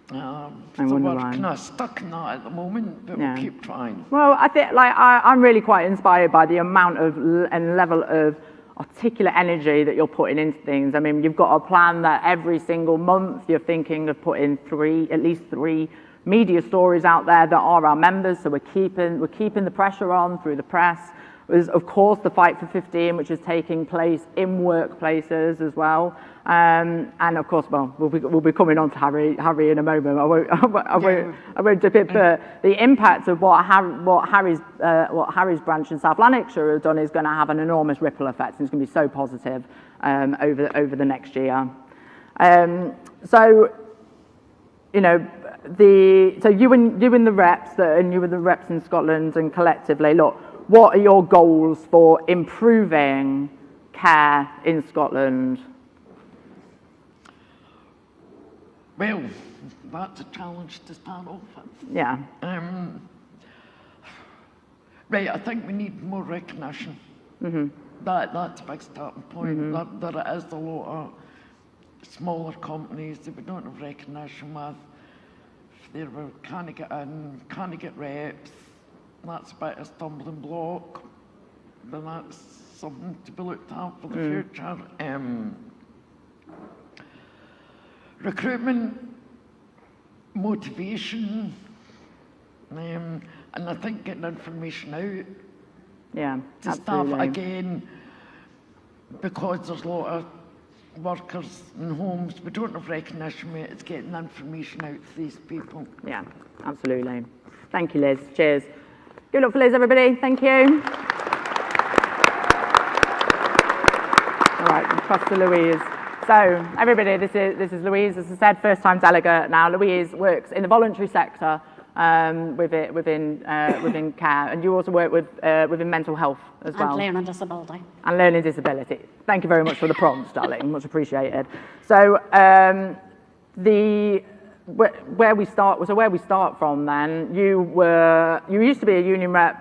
So we're kind of stuck in that at the moment, but we'll keep trying. Well, I think I'm really quite inspired by the amount of and level of articulate energy that you're putting into things. I mean, you've got a plan that every single month you're thinking of putting at least three media stories out there that are our members. So we're keeping the pressure on through the press. There's, of course, the Fight for 15, which is taking place in workplaces as well. And of course, well, we'll be coming on to Harry in a moment. I won't dip it, but the impact of what Harry's branch in South Lanarkshire have done is going to have an enormous ripple effect, and it's going to be so positive over the next year. So, you know, so you and the reps in Scotland and collectively, look, what are your goals for improving care in Scotland? Well, that's a challenge to start off with. Yeah. Right, I think we need more recognition. That's a big starting point. There is a lot of smaller companies that we don't have recognition with. They can't get in, can't get reps. That's a bit of a stumbling block. But that's something to be looked at for the future. Recruitment, motivation, and I think getting information out to staff again, because there's a lot of workers in homes, we don't have recognition, it's getting information out to these people. Yeah, absolutely. Thank you, Liz. Cheers. Good luck for Liz, everybody. Thank you. All right, across to Louise. So, everybody, this is Louise, as I said, first-time delegate. Now, Louise works in the voluntary sector within care, and you also work within mental health as well. And learning disability. And learning disability. Thank you very much for the prompts, darling. Much appreciated. So, where we start from then, you used to be a union rep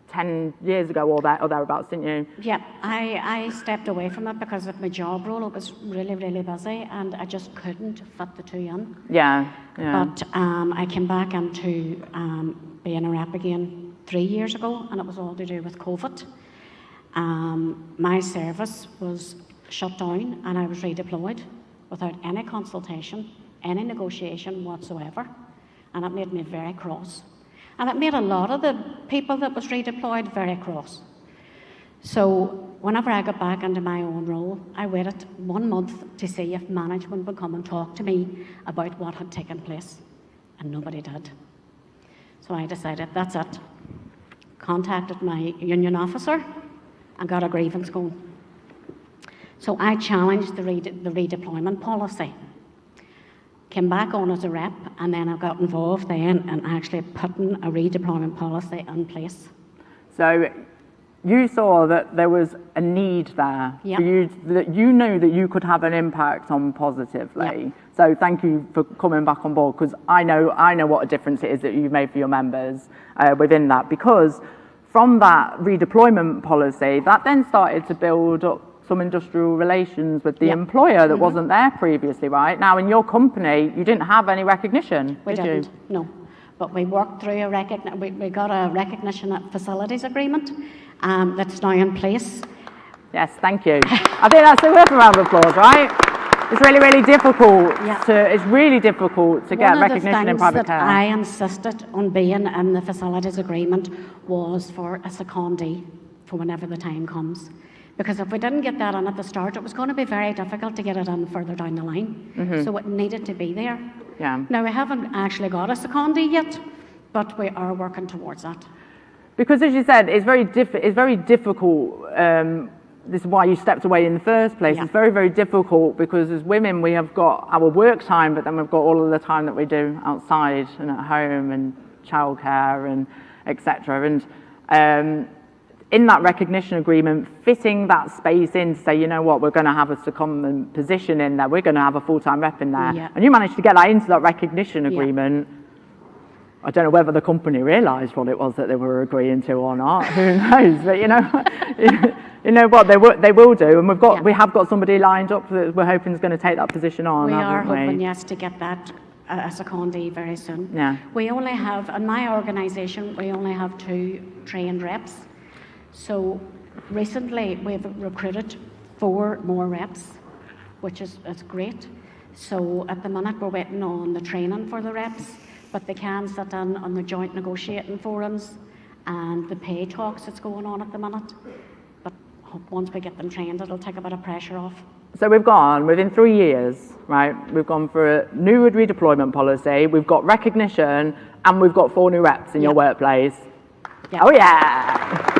10 years ago or thereabouts, didn't you? Yeah, I stepped away from it because of my job role. It was really, really busy, and I just couldn't fit the two in. Yeah. But I came back into being a rep again 3 years ago, and it was all to do with COVID. My service was shut down, and I was redeployed without any consultation, any negotiation whatsoever, and it made me very cross. And it made a lot of the people that was redeployed very cross. So whenever I got back into my own role, I waited 1 month to see if management would come and talk to me about what had taken place, and nobody did. So I decided, that's it. Contacted my union officer and got a grievance going. So I challenged the redeployment policy. Came back on as a rep, and then I got involved then in actually putting a redeployment policy in place. So you saw that there was a need there. Yep. For you, that you knew that you could have an impact on positively. Yep. So thank you for coming back on board, because I know what a difference it is that you've made for your members within that. Because from that redeployment policy, that then started to build up some industrial relations with the employer that wasn't there previously, right? Now, in your company, you didn't have any recognition, We did didn't, you? no. But we worked through we got a recognition at facilities agreement that's now in place. Yes, thank you. I think that's worth a round of applause, right? It's really, really difficult to get recognition in private care. One of the things that I insisted on being in the facilities agreement was for a secondee for whenever the time comes. Because if we didn't get that in at the start, it was going to be very difficult to get it in further down the line. So it needed to be there. Yeah. Now, we haven't actually got a secondee yet, but we are working towards that. Because, as you said, it's very difficult. This is why you stepped away in the first place. It's very, very difficult because as women, we have got our work time, but then we've got all of the time that we do outside and at home and childcare and etc. And in that recognition agreement, fitting that space in to say, you know what, we're going to have a secondment position in there, we're going to have a full-time rep in there. And you managed to get that into that recognition agreement. I don't know whether the company realised what it was that they were agreeing to or not. Who knows? But you know what they will do, and we have got somebody lined up that we're hoping is going to take that position on. We are hoping, yes, to get that as a secondee very soon. Yeah. We only have in my organisation we only have 2 trained reps. So recently we've recruited 4 more reps, which is great. So at the minute we're waiting on the training for the reps, but they can sit in on the joint negotiating forums and the pay talks that's going on at the minute. But once we get them trained, it'll take a bit of pressure off. So we've gone, within 3 years, right, we've gone for a new redeployment policy, we've got recognition, and we've got 4 new reps in your workplace. Oh yeah!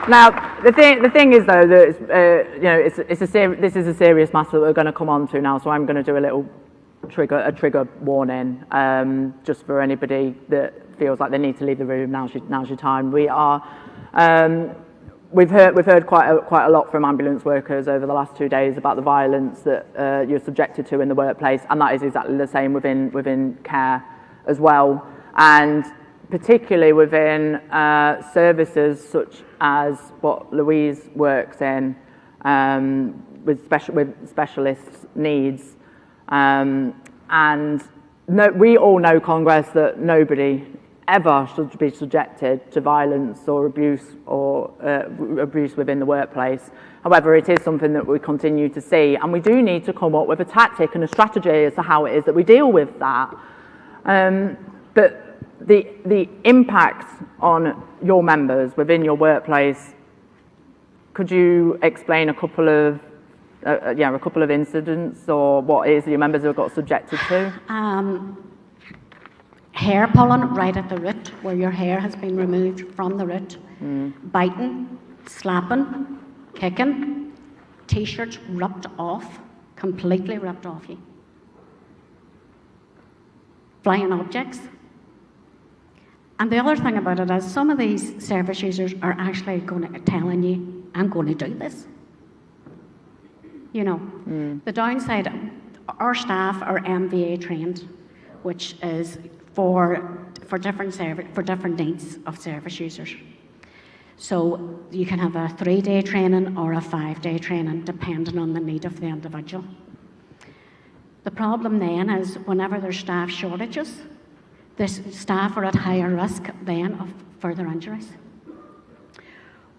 Now, the thing is though that this is a serious matter that we're going to come on to now. So I'm going to do a little trigger warning, just for anybody that feels like they need to leave the room. Now's your time. We've heard quite a lot from ambulance workers over the last 2 days about the violence that you're subjected to in the workplace, and that is exactly the same within care as well. And particularly within services such as what Louise works in, with specialist needs. We all know, Congress, that nobody ever should be subjected to violence or abuse within the workplace. However, it is something that we continue to see, and we do need to come up with a tactic and a strategy as to how it is that we deal with that. But the impact on your members within your workplace, could you explain a couple of incidents or what it is that your members have got subjected to? Hair pulling right at the root, where your hair has been removed from the root, biting, slapping, kicking, T-shirts ripped off, completely ripped off you, flying objects. And the other thing about it is some of these service users are actually telling you, I'm going to do this. The downside, our staff are MVA trained, which is for different needs of service users. So you can have a 3-day training or a 5-day training, depending on the need of the individual. The problem then is whenever there's staff shortages, the staff are at higher risk then of further injuries.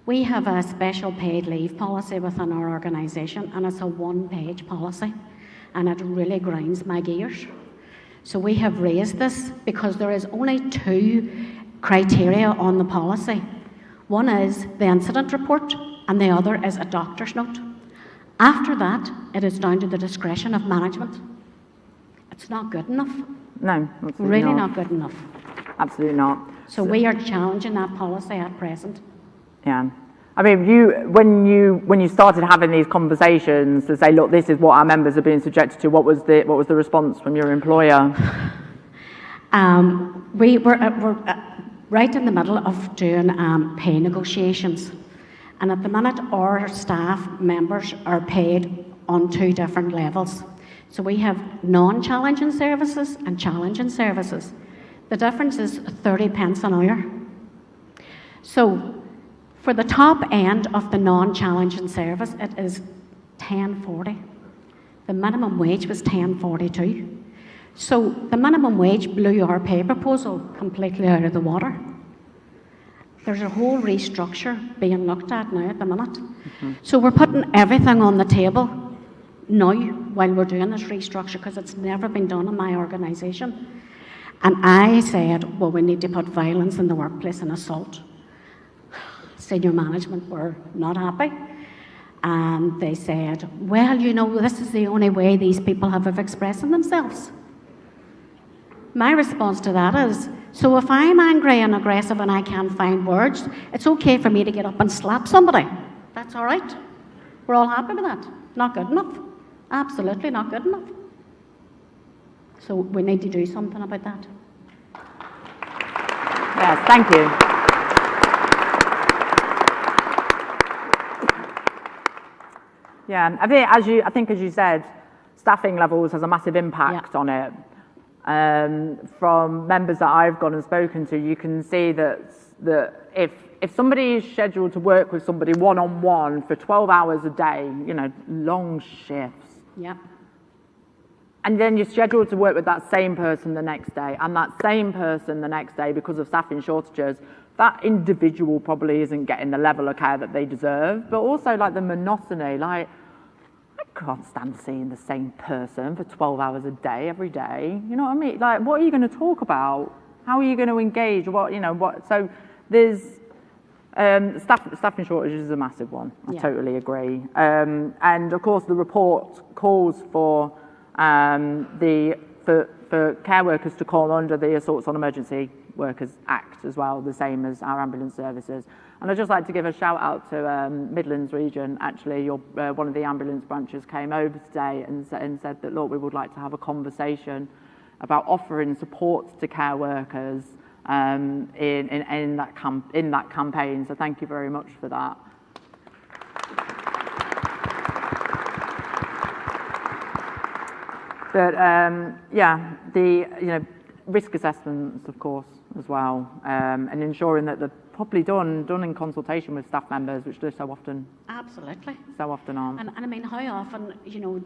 We have a special paid leave policy within our organisation, and it's a 1-page policy, and it really grinds my gears. So we have raised this because there is only 2 criteria on the policy. One is the incident report, and the other is a doctor's note. After that, it is down to the discretion of management. It's not good enough. No, absolutely really not good enough. Absolutely not. So we are challenging that policy at present. Yeah. I mean, when you started having these conversations to say, look, this is what our members are being subjected to, what was the response from your employer? We were right in the middle of doing pay negotiations, and at the minute our staff members are paid on 2 different levels. So we have non-challenging services and challenging services. The difference is 30 pence an hour. So for the top end of the non-challenging service, it is 10.40. the minimum wage was $10.42. So the minimum wage blew our pay proposal completely out of the water. There's a whole restructure being looked at now at the minute. So we're putting everything on the table now while we're doing this restructure, because it's never been done in my organisation. And I said, well, we need to put violence in the workplace and assault. Senior management were not happy. And they said, well, you know, this is the only way these people have of expressing themselves. My response to that is, so if I'm angry and aggressive and I can't find words, it's okay for me to get up and slap somebody. That's all right. We're all happy with that. Not good enough. Absolutely not good enough. So we need to do something about that. Yes, thank you. Yeah, I think as you said, staffing levels has a massive impact on it. From members that I've gone and spoken to, you can see that if somebody is scheduled to work with somebody one-on-one for 12 hours a day, you know, long shifts. Yeah. And then you're scheduled to work with that same person the next day, and that same person the next day because of staffing shortages, that individual probably isn't getting the level of care that they deserve. But also, like, the monotony, like, I can't stand seeing the same person for 12 hours a day, every day. You know what I mean? Like, what are you going to talk about? How are you going to engage? What, you know, what? So there's staffing shortages is a massive one. I totally agree. And of course, the report calls for for care workers to come under the Assaults on Emergency Workers Act as well, the same as our ambulance services. And I'd just like to give a shout out to Midlands Region. Actually, one of the ambulance branches came over today and said that, look, we would like to have a conversation about offering support to care workers in that campaign. So thank you very much for that. But the risk assessments, of course, as well, and ensuring that they're properly done in consultation with staff members, which they so often aren't. And I mean, how often, you know,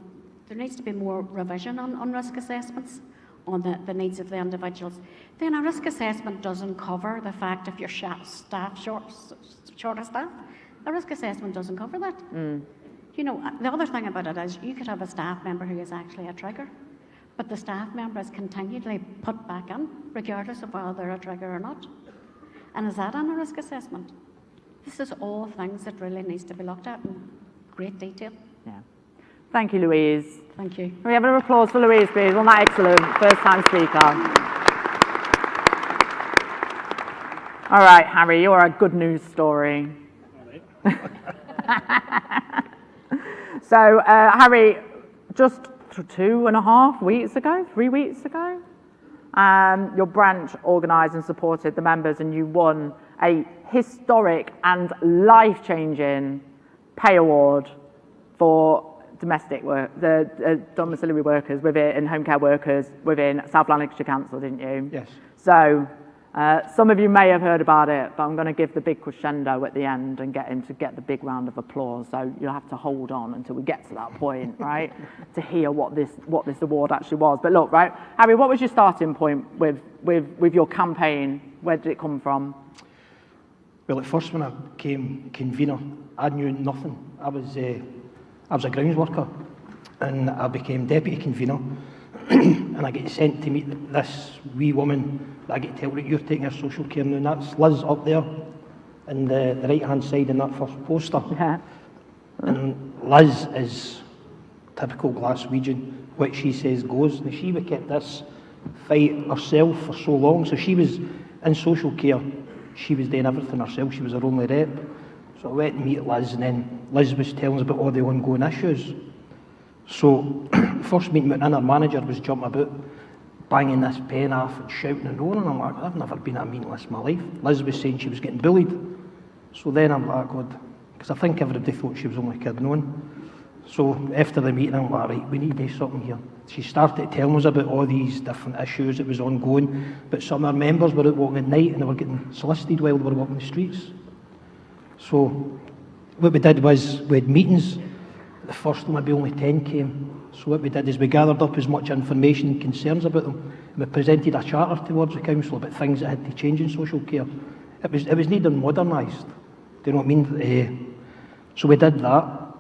there needs to be more revision on risk assessments, on the needs of the individuals. Then a risk assessment doesn't cover the fact if you're short of staff. A risk assessment doesn't cover that. You know, the other thing about it is you could have a staff member who is actually a trigger, but the staff member is continually put back in, regardless of whether they're a trigger or not. And is that on a risk assessment? This is all things that really needs to be looked at in great detail. Yeah. Thank you, Louise. Thank you. Can we have an applause for Louise, please? Wasn't that excellent? First-time speaker. All right, Harry, you're a good news story. So, Harry, just 2.5 weeks ago, 3 weeks ago, your branch organised and supported the members, and you won a historic and life-changing pay award for domestic work, the domiciliary workers within and home care workers within South Lanarkshire Council, didn't you? Yes. So, some of you may have heard about it, but I'm going to give the big crescendo at the end and get him to get the big round of applause. So you'll have to hold on until we get to that point, right, to hear what this award actually was. But look, right, Harry, what was your starting point with your campaign? Where did it come from? Well, at first when I became convener, I knew nothing. I was a grounds worker, and I became deputy convener. And I get sent to meet this wee woman that I get to tell that you're taking her social care now, and that's Liz up there in the right-hand side in that first poster. Yeah. And Liz is typical Glaswegian. What she says goes. And she would kept this fight herself for so long. So she was in social care. She was doing everything herself. She was her only rep. So I went to meet Liz, and then Liz was telling us about all the ongoing issues. So, first meeting with her manager was jumping about, banging this pen off and shouting and roaring. And I'm like, I've never been at a meeting like this in my life. Liz was saying she was getting bullied. So then I'm like, God, because I think everybody thought she was only kidding on. So after the meeting, I'm like, right, we need to do something here. She started telling us about all these different issues that was ongoing, but some of our members were out walking at night and they were getting solicited while they were walking the streets. So what we did was we had meetings The first maybe only 10 came. So what we did is we gathered up as much information and concerns about them, and we presented a charter towards the council about things that had to change in social care. It was needing modernised. Do you know what I mean? So we did that,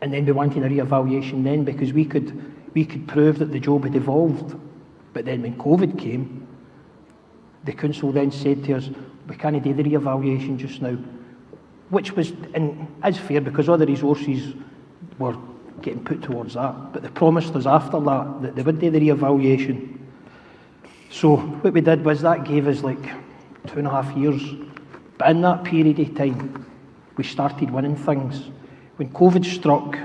and then we wanted a re-evaluation then, because we could prove that the job had evolved. But then when COVID came, the council then said to us, we can't do the re-evaluation just now, which was, and is fair, because all the resources were getting put towards that. But they promised us after that they would do the re-evaluation. So what we did was that gave us like 2.5 years. But in that period of time, we started winning things. When COVID struck,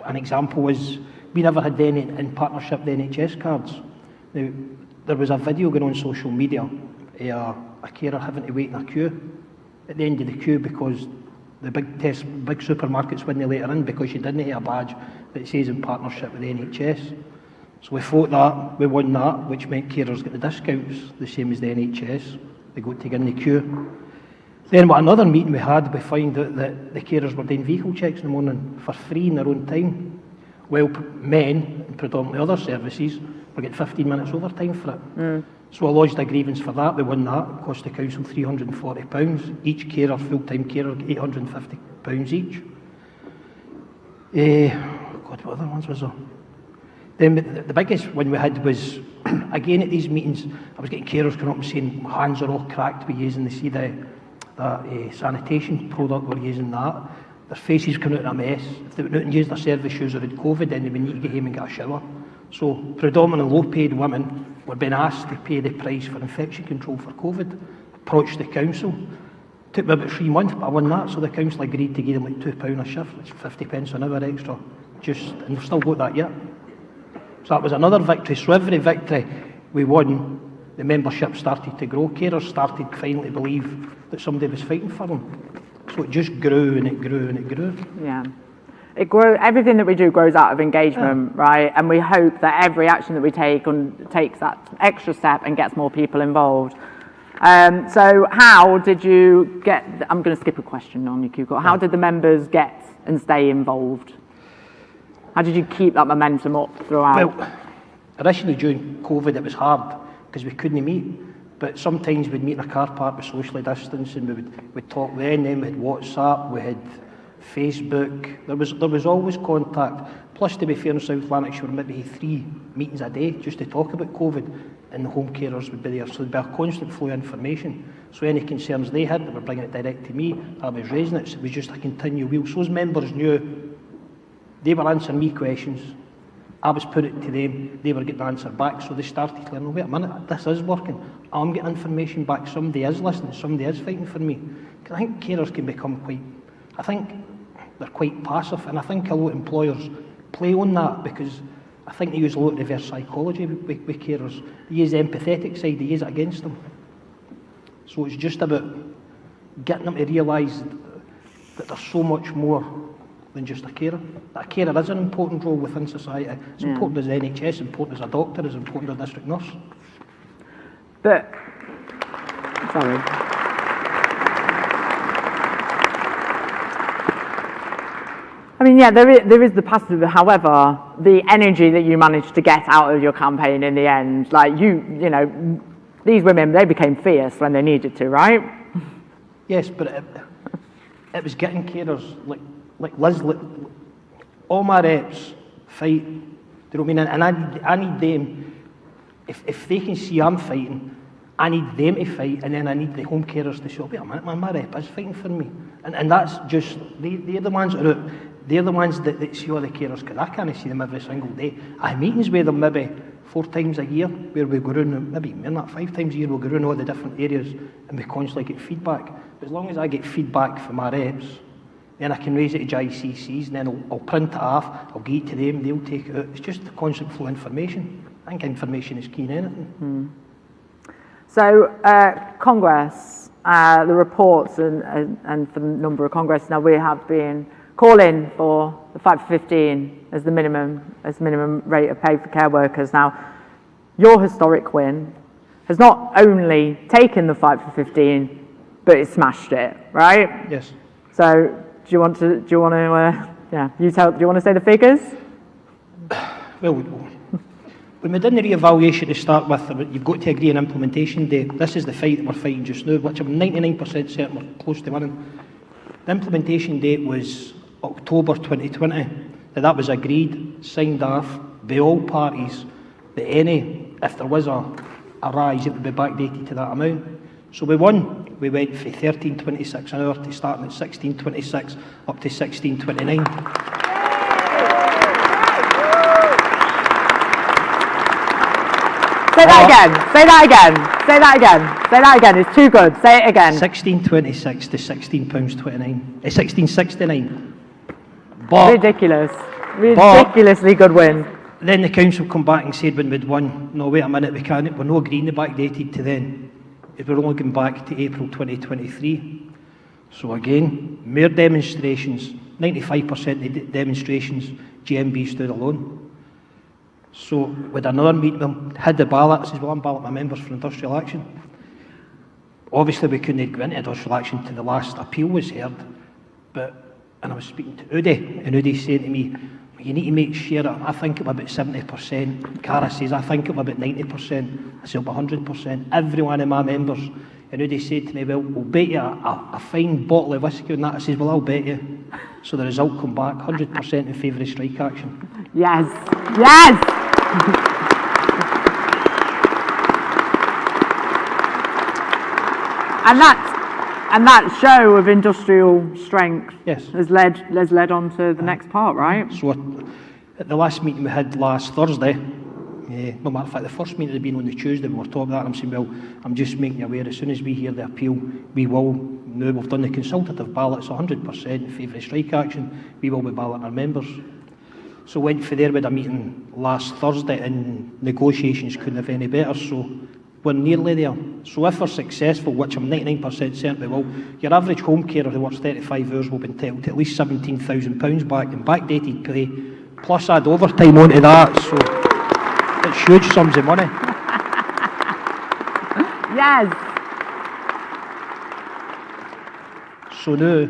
an example was we never had any in partnership the NHS cards. Now, there was a video going on social media, a carer having to wait in a queue at the end of the queue because the big supermarkets wouldn't let her in because she didn't have a badge that says in partnership with the NHS. So we fought that, we won that, which meant carers get the discounts, the same as the NHS. They got to get in the queue. Then at another meeting we had, we found out that the carers were doing vehicle checks in the morning for free in their own time. Well, men, and predominantly other services, were getting 15 minutes overtime for it. So I lodged a grievance for that. We won that. It cost the council £340. Each carer, full-time carer, £850 each. God, what other ones was there? Then the biggest one we had was, again at these meetings, I was getting carers coming up and saying hands are all cracked with using that sanitation product, we're using that. Their faces coming out in a mess. If they went out and used their service shoes or had COVID, then they would need to get home and get a shower. So predominantly low-paid women were being asked to pay the price for infection control for COVID. Approached the council. Took me about 3 months, but I won that, so the council agreed to give them like £2 a shift, which is 50 pence an hour extra. And we've still got that yet. So that was another victory. So every victory we won, the membership started to grow. Carers started finally to believe that somebody was fighting for them. So it just grew and it grew and it grew. Yeah. It grows, everything that we do grows out of engagement, right? And we hope that every action that we take takes that extra step and gets more people involved. So how did you get, I'm going to skip a question on your Q-Call. How did the members get and stay involved? How did you keep that momentum up throughout? Well, initially during COVID it was hard because we couldn't meet. But sometimes we'd meet in a car park with socially distanced and we'd talk then we had WhatsApp, we had Facebook, there was always contact. Plus, to be fair, in South Lanarkshire, we maybe 3 meetings a day just to talk about COVID, and the home carers would be there. So there'd be a constant flow of information. So any concerns they had, they were bringing it direct to me. I was raising it, so it was just a continual wheel. So those members knew they were answering me questions. I was putting it to them, they were getting the answer back, so they started to learn, oh, wait a minute, this is working. I'm getting information back, somebody is listening, somebody is fighting for me. Because I think carers can become they're quite passive, and I think a lot of employers play on that because I think they use a lot of reverse psychology with carers. They use the empathetic side, they use it against them. So it's just about getting them to realise that there's so much more than just a carer. That a carer is an important role within society. It's important as the NHS, important as a doctor, as important as a district nurse. But, sorry. I mean, yeah, there is the positive. However, the energy that you managed to get out of your campaign in the end, like you know, these women, they became fierce when they needed to, right? Yes, but it was getting carers like Liz, all my reps fight. Do you know what I mean? And I need them. If they can see I'm fighting, I need them to fight, and then I need the home carers to say, wait a minute, my rep is fighting for me. And that's just, they're the ones that are out. They're the ones that see all the carers, because I can't see them every single day. I have meetings with them maybe 4 times a year, where we go around, maybe more than that, 5 times a year, we'll go around all the different areas, and we constantly get feedback. But as long as I get feedback from my reps, then I can raise it to JCCs, and then I'll print it off, I'll give it to them, they'll take it out. It's just the constant flow of information. I think information is key in anything. So, Congress, the reports and for the number of Congress, now we have been calling for the 5 for 15 as the minimum rate of pay for care workers. Now, your historic win has not only taken the 5 for 15, but it smashed it, right? Yes. So, do you want to Yeah, do you want to say the figures? Well, when we done the re-evaluation to start with, you've got to agree on implementation date. This is the fight that we're fighting just now, which I'm 99% certain we're close to winning. The implementation date was October 2020. That was agreed, signed off by all parties, that if there was a rise, it would be backdated to that amount. So we won. We went from 13.26 an hour to starting at 16.26 up to 16.29. Say that again. Say that again. Say that again. Say that again. It's too good. Say it again. 16.26 to £16.29. 16.69. But ridiculous. Ridiculously good win. Then the council come back and said when we'd won, no, wait a minute, we're not agreeing the backdated to then. We're only going back to April 2023. So again, more demonstrations. 95% of the demonstrations, GMB stood alone. So with another meeting, we had the ballot. I says, well, I'm balloting my members for industrial action. Obviously, we couldn't go into industrial action till the last appeal was heard. And I was speaking to Udi, and Udi's saying to me, you need to make sure, I think it'll be about 70%. Cara says, I think it'll be about 90%. I said, it'll be 100%. Every one of my members. And Udi said to me, well, we'll bet you a fine bottle of whiskey on that. I says, well, I'll bet you. So the result come back, 100% in favour of strike action. Yes. Yes! And that show of industrial strength has led on to the next part, right? So at the last meeting we had last Thursday, no matter of fact, the first meeting had been on the Tuesday, we were talking about that, and I'm saying, well, I'm just making you aware, as soon as we hear the appeal, we will, now we've done the consultative ballots, 100% in favour of strike action, we will be balloting our members. So went for there with a meeting last Thursday, and negotiations couldn't have any better, so we're nearly there. So if we're successful, which I'm 99% certain we will, your average home carer who works 35 hours will be entitled to at least £17,000 back in backdated pay, plus add overtime onto that, so it's huge sums of money. Yes. So now,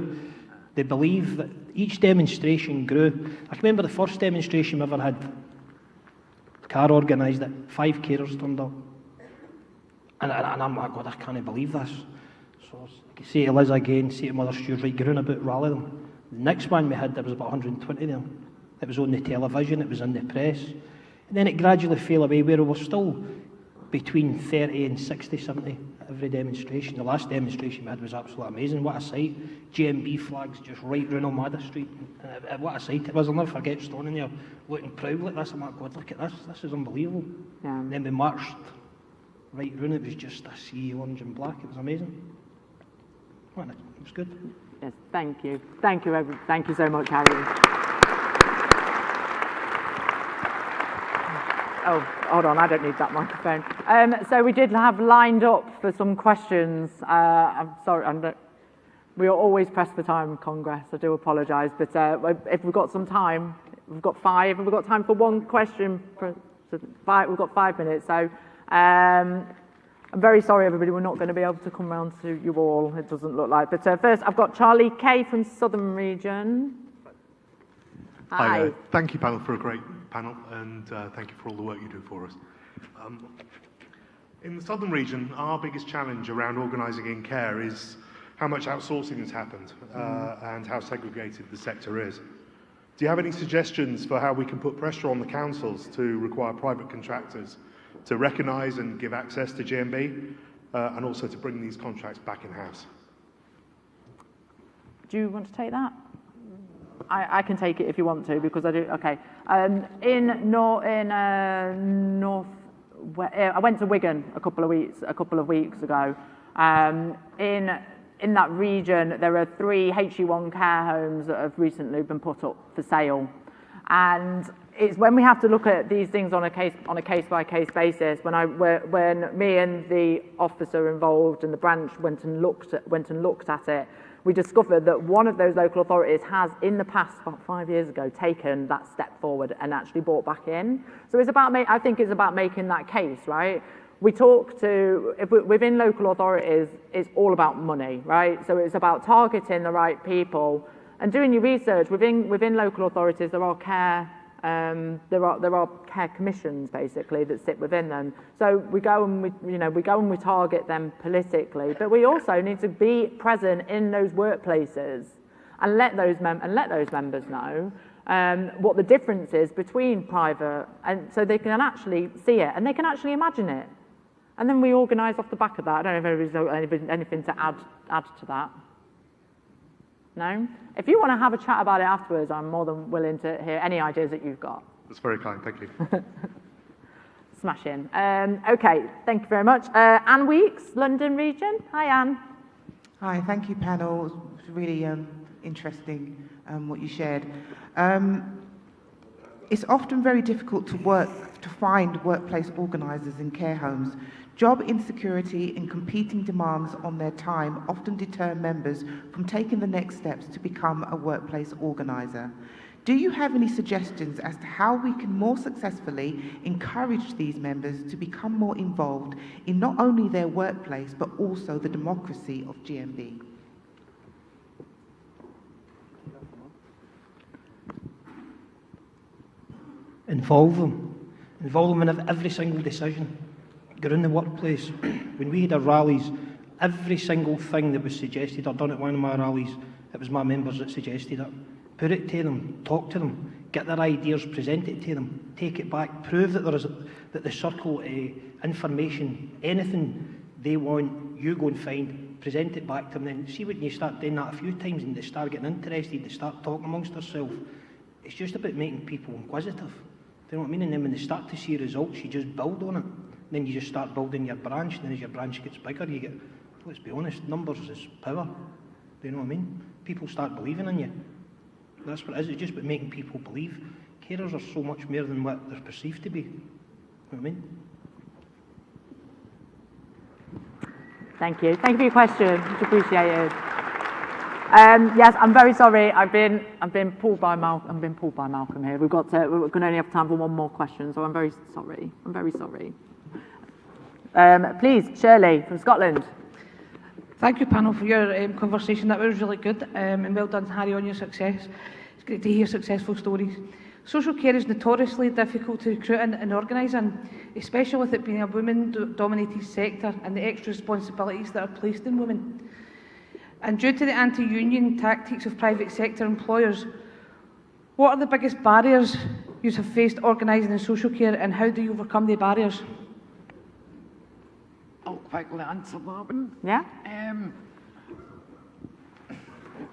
they believe that each demonstration grew. I can remember the first demonstration we ever had, CAR organised it, 5 carers turned up. And I'm like, God, I can't believe this. So I say to Liz again, say to Mother Stewart, right, go on about, rally them. The next one we had, there was about 120 of them. It was on the television, it was in the press. And then it gradually fell away, where we were still between 30 and 60, 70 at every demonstration. The last demonstration we had was absolutely amazing. What a sight. GMB flags just right round Almada Street. What a sight it was. I'll never forget standing there looking proud like this. I'm like, God, look at this. This is unbelievable. Yeah. And then we marched right round. It was just a sea of orange and black. It was amazing. It was good. Yes, thank you. Thank you, thank you so much, Harry. Oh, hold on, I don't need that microphone. So we did have lined up for some questions. I'm sorry, we are always pressed for time, Congress. I do apologise, but if we've got some time, we've got 5. Have we got time for one question? We've got 5 minutes. So I'm very sorry, everybody. We're not going to be able to come round to you all. It doesn't look like. But first, I've got Charlie Kay from Southern Region. Hi. Thank you, panel, for a great panel, and thank you for all the work you do for us. In the Southern Region, our biggest challenge around organising in care is how much outsourcing has happened and how segregated the sector is. Do you have any suggestions for how we can put pressure on the councils to require private contractors to recognise and give access to GMB and also to bring these contracts back in-house? Do you want to take that? I can take it if you want to, because I do. Okay. I went to Wigan a couple of weeks ago. In that region, there are 3 HE1 care homes that have recently been put up for sale, and it's when we have to look at these things on a case by case basis. When me and the officer involved in the branch went and looked at it, we discovered that one of those local authorities has, in the past, about 5 years ago, taken that step forward and actually brought back in. So it's about, I think it's about making that case, right? We talk to, within local authorities, it's all about money, right? So it's about targeting the right people And doing your research within local authorities, there are care commissions basically that sit within them. So we go and we target them politically, but we also need to be present in those workplaces and let those members know what the difference is between private, and so they can actually see it and they can actually imagine it. And then we organise off the back of that. I don't know if anybody's anything to add to that. No? If you want to have a chat about it afterwards, I'm more than willing to hear any ideas that you've got. That's very kind, thank you. Smashing. Okay, thank you very much. Anne Weeks, London region. Hi, Anne. Hi, thank you, panel. It was really interesting what you shared. It's often very difficult to find workplace organisers in care homes. Job insecurity and competing demands on their time often deter members from taking the next steps to become a workplace organiser. Do you have any suggestions as to how we can more successfully encourage these members to become more involved in not only their workplace but also the democracy of GMB? Involve them in every single decision. Go in the workplace. When we had our rallies, every single thing that was suggested or done at one of my rallies, it was my members that suggested it. Put it to them, talk to them, get their ideas, present it to them, take it back, prove that that the circle information, anything they want, you go and find, present it back to them. Then see when you start doing that a few times and they start getting interested, they start talking amongst themselves. It's just about making people inquisitive. Do you know what I mean? And then when they start to see results, you just build on it. Then you just start building your branch, and then as your branch gets bigger, you get, let's be honest, numbers is power. Do you know what I mean? People start believing in you. That's what it is. It's just about making people believe. Carers are so much more than what they're perceived to be. You know what I mean? Thank you. Thank you for your question. Much appreciated. Yes, I'm very sorry. I've been pulled by Malcolm here. We're going to only have time for one more question, so I'm very sorry. I'm very sorry. Please, Shirley from Scotland. Thank you, panel, for your conversation. That was really good, and well done, Harry, on your success. It's great to hear successful stories. Social care is notoriously difficult to recruit and organise in, especially with it being a women-dominated sector and the extra responsibilities that are placed on women. And due to the anti-union tactics of private sector employers, what are the biggest barriers you have faced organising in social care, and how do you overcome the barriers? I'll quickly answer that one. Yeah?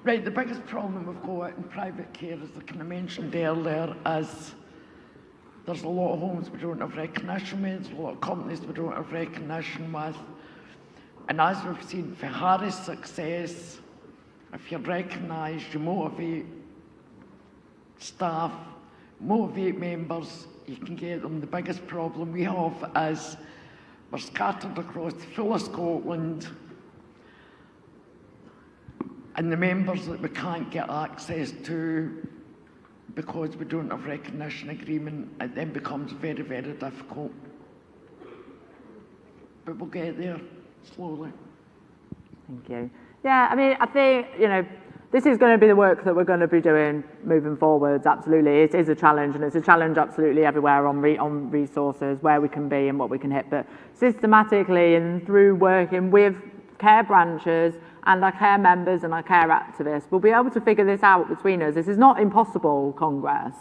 Right, the biggest problem we've got in private care, as I kind of mentioned earlier, is there's a lot of homes we don't have recognition with, there's a lot of companies we don't have recognition with. And as we've seen for Harry's success, if you're recognised, you motivate staff, motivate members, you can get them. The biggest problem we have is we're scattered across the full of Scotland, and the members that we can't get access to because we don't have recognition agreement, it then becomes very, very difficult. But we'll get there slowly. Thank you. Yeah, I mean, I think, this is going to be the work that we're going to be doing moving forwards, absolutely. It is a challenge, and it's a challenge absolutely everywhere on resources, where we can be and what we can hit. But systematically and through working with care branches and our care members and our care activists, we'll be able to figure this out between us. This is not impossible, Congress.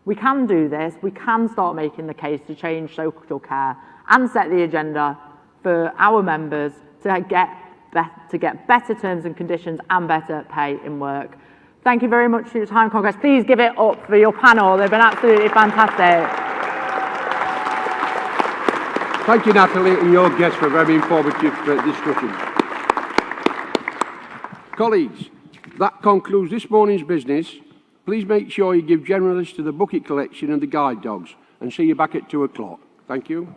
We can do this. We can start making the case to change social care and set the agenda for our members to get better terms and conditions and better pay in work. Thank you very much for your time, Congress. Please give it up for your panel. They've been absolutely fantastic. Thank you, Natalie, and your guests for a very informative discussion. Colleagues, that concludes this morning's business. Please make sure you give generalists to the bucket collection and the guide dogs, and see you back at 2 o'clock. Thank you.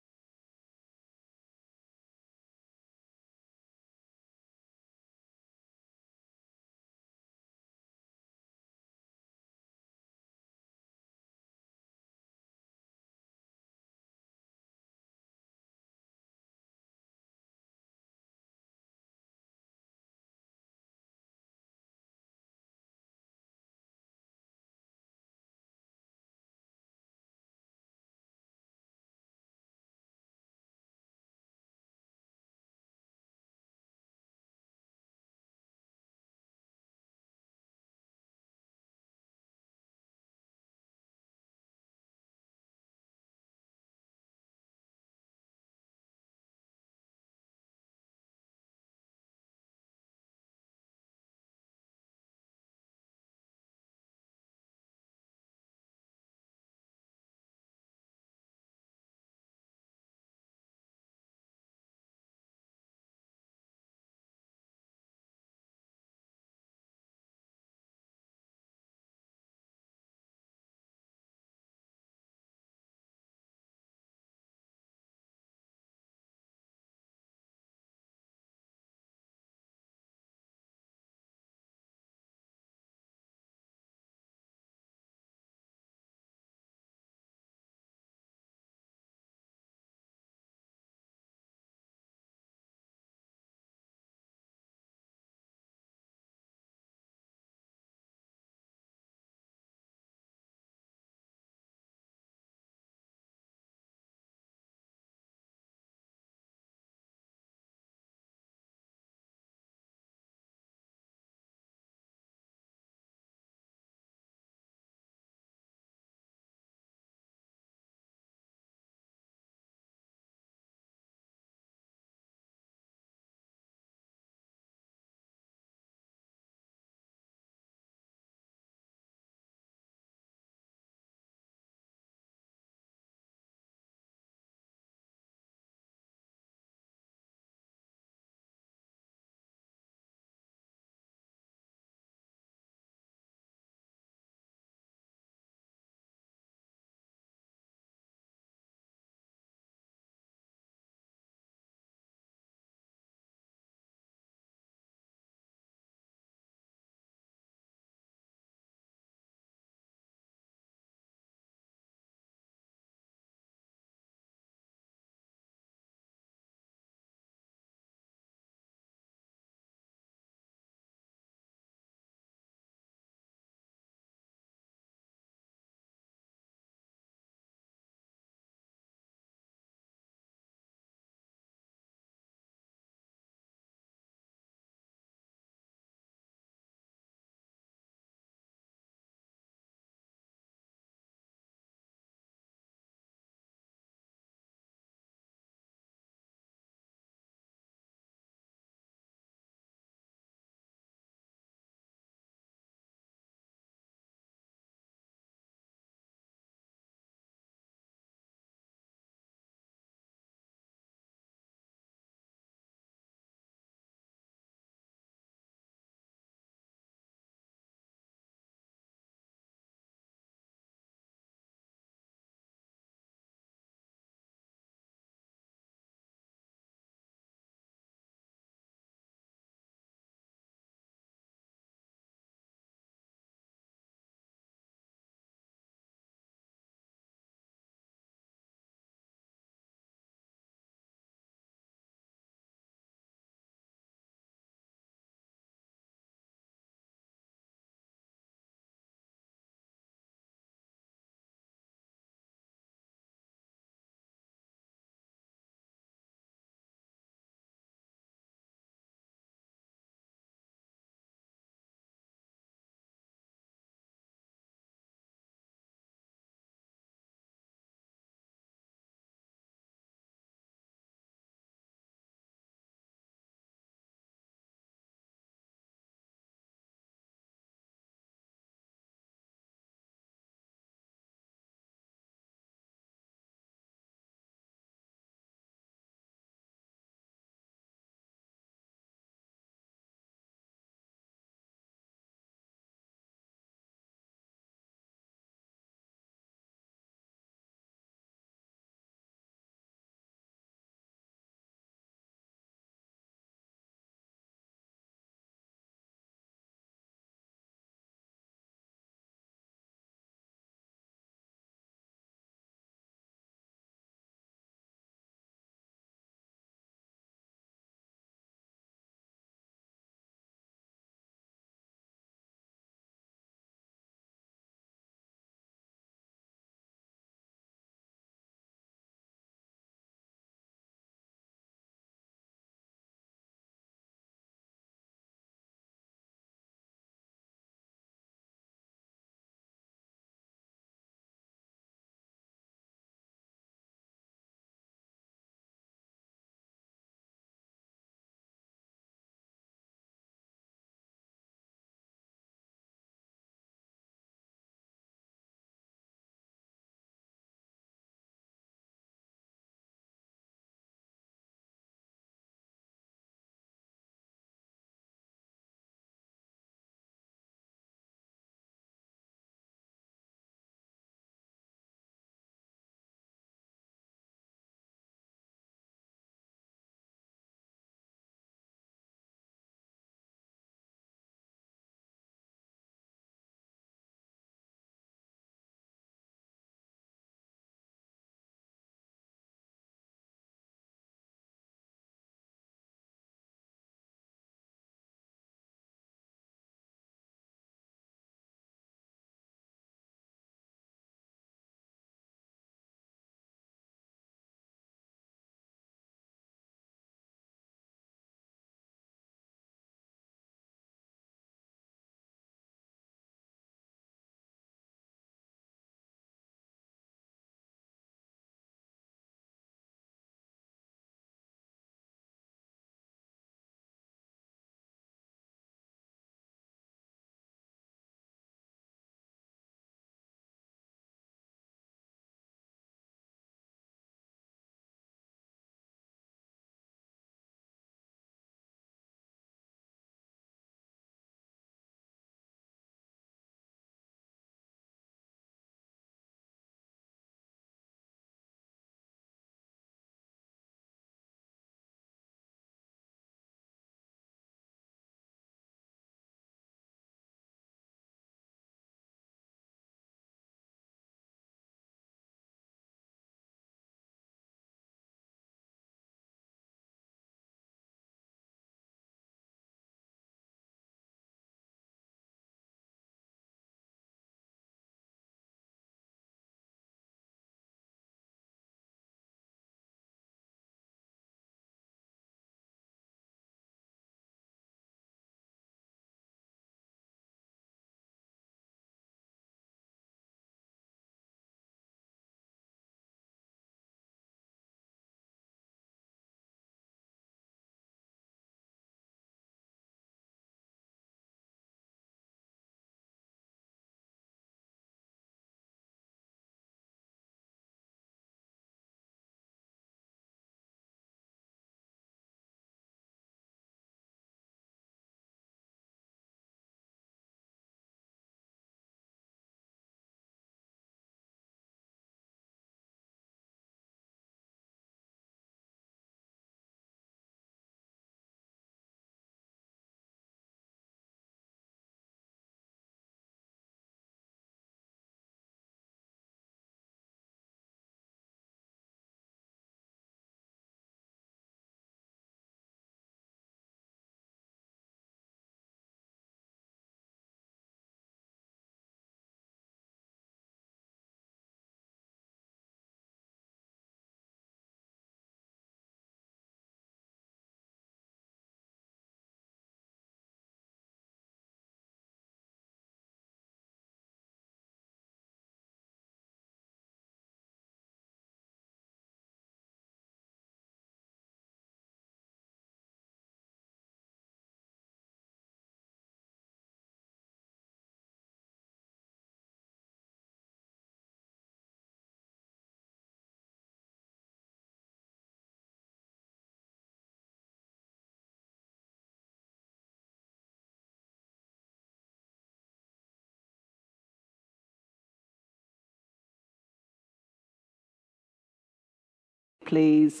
please,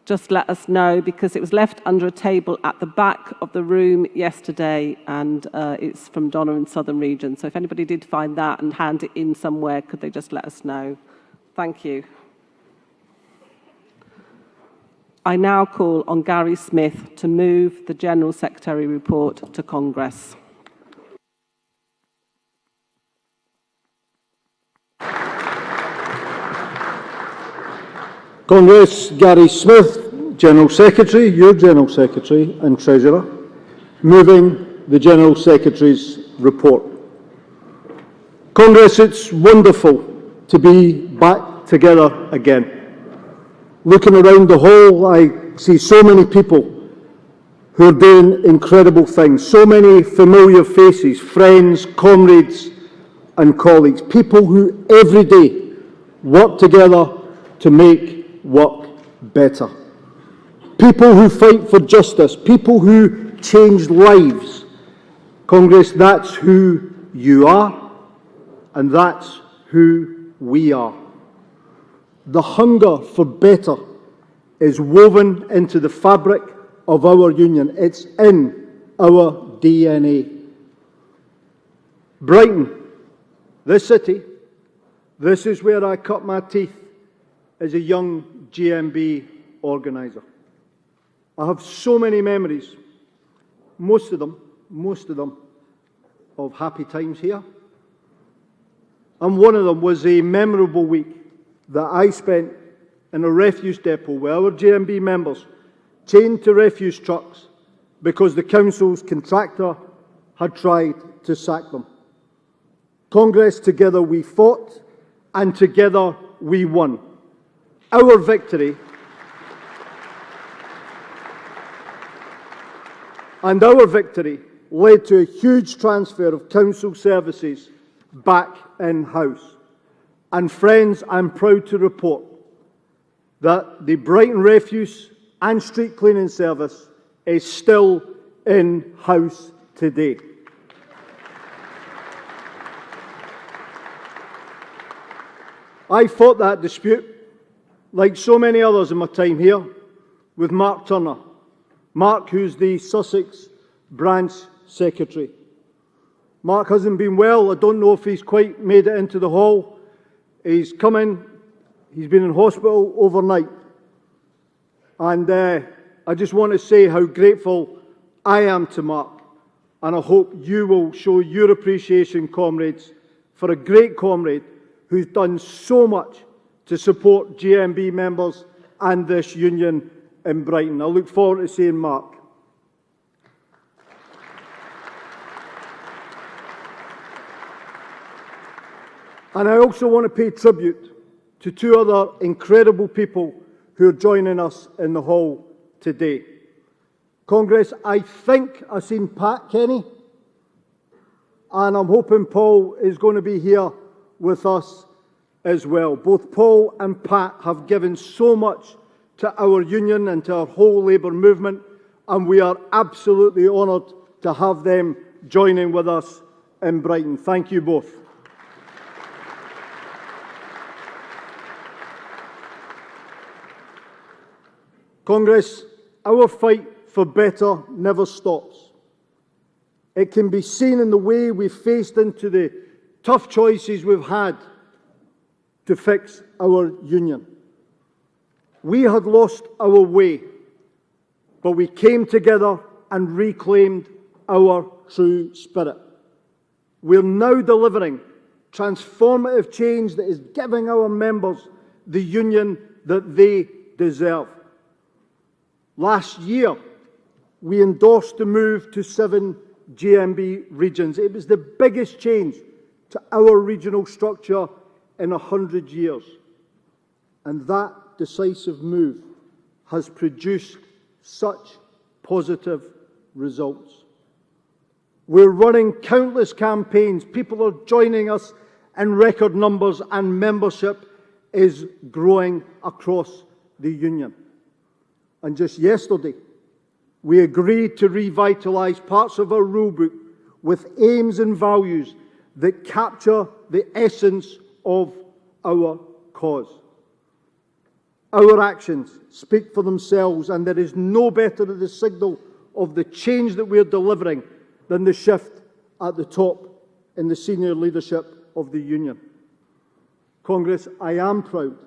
just let us know, because it was left under a table at the back of the room yesterday, and it's from Donna in Southern Region. So if anybody did find that and hand it in somewhere, could they just let us know? Thank you. I now call on Gary Smith to move the General Secretary report to Congress. Congress, Gary Smith, General Secretary, your General Secretary and Treasurer, moving the General Secretary's report. Congress, it's wonderful to be back together again. Looking around the hall, I see so many people who are doing incredible things, so many familiar faces, friends, comrades and colleagues, people who every day work together to make work better. People who fight for justice, people who change lives. Congress, that's who you are, and that's who we are. The hunger for better is woven into the fabric of our union. It's in our DNA. Brighton, this city, this is where I cut my teeth as a young GMB organiser. I have so many memories, most of them, of happy times here. And one of them was a memorable week that I spent in a refuse depot with our GMB members chained to refuse trucks because the council's contractor had tried to sack them. Congress, together we fought, and together we won. Our victory led to a huge transfer of council services back in-house. And friends, I'm proud to report that the Brighton Refuse and Street Cleaning Service is still in-house today. I fought that dispute, like so many others in my time here, with Mark Turner. Mark, who's the Sussex Branch Secretary. Mark hasn't been well. I don't know if he's quite made it into the hall. He's come in. He's been in hospital overnight. And I just want to say how grateful I am to Mark. And I hope you will show your appreciation, comrades, for a great comrade who's done so much to support GMB members and this union in Brighton. I look forward to seeing Mark. And I also want to pay tribute to two other incredible people who are joining us in the hall today. Congress, I think I've seen Pat Kenny, and I'm hoping Paul is going to be here with us as well. Both Paul and Pat have given so much to our union and to our whole Labour movement, and we are absolutely honoured to have them joining with us in Brighton. Thank you both. Congress, our fight for better never stops. It can be seen in the way we've faced into the tough choices we've had to fix our union. We had lost our way, but we came together and reclaimed our true spirit. We're now delivering transformative change that is giving our members the union that they deserve. Last year, we endorsed the move to 7 GMB regions. It was the biggest change to our regional structure in 100 years. And that decisive move has produced such positive results. We're running countless campaigns. People are joining us in record numbers, and membership is growing across the union. And just yesterday, we agreed to revitalise parts of our rulebook with aims and values that capture the essence of our cause. Our actions speak for themselves, and there is no better the signal of the change that we are delivering than the shift at the top in the senior leadership of the Union. Congress, I am proud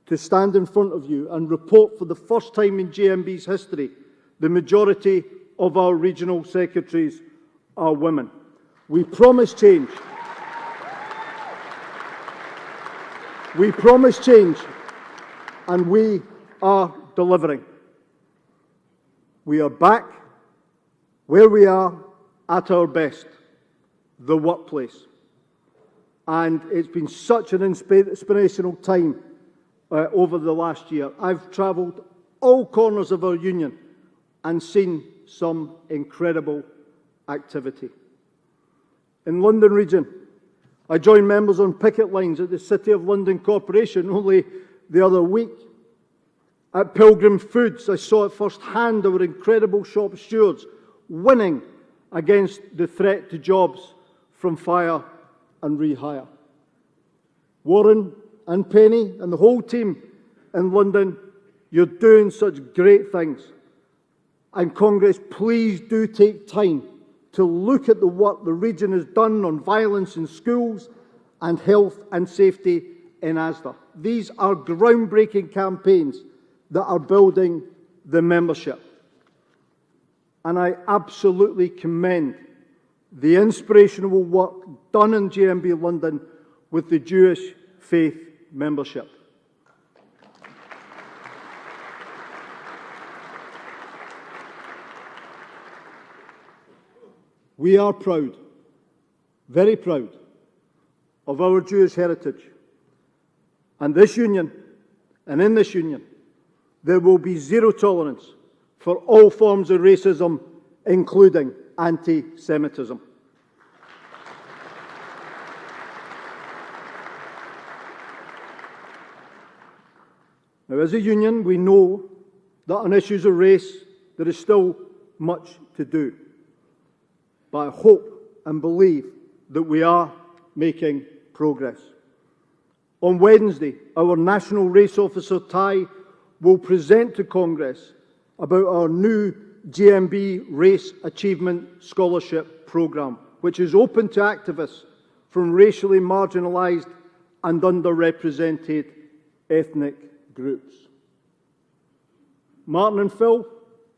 to stand in front of you and report for the first time in GMB's history the majority of our regional secretaries are women. We promise change. We promise change, and we are delivering. We are back where we are at our best, the workplace. And it's been such an inspirational time over the last year. I've travelled all corners of our union and seen some incredible activity. In London Region, I joined members on picket lines at the City of London Corporation only the other week. At Pilgrim Foods, I saw at first hand our incredible shop stewards winning against the threat to jobs from fire and rehire. Warren and Penny and the whole team in London, you're doing such great things. And Congress, please do take time to look at the work the region has done on violence in schools and health and safety in Asda. These are groundbreaking campaigns that are building the membership. And I absolutely commend the inspirational work done in GMB London with the Jewish faith membership. We are proud, very proud, of our Jewish heritage. And this union, and in this union, there will be zero tolerance for all forms of racism, including anti-Semitism. Now, as a union, we know that on issues of race, there is still much to do. But I hope and believe that we are making progress. On Wednesday, our National Race Officer, Ty, will present to Congress about our new GMB Race Achievement Scholarship Programme, which is open to activists from racially marginalised and underrepresented ethnic groups. Martin and Phil,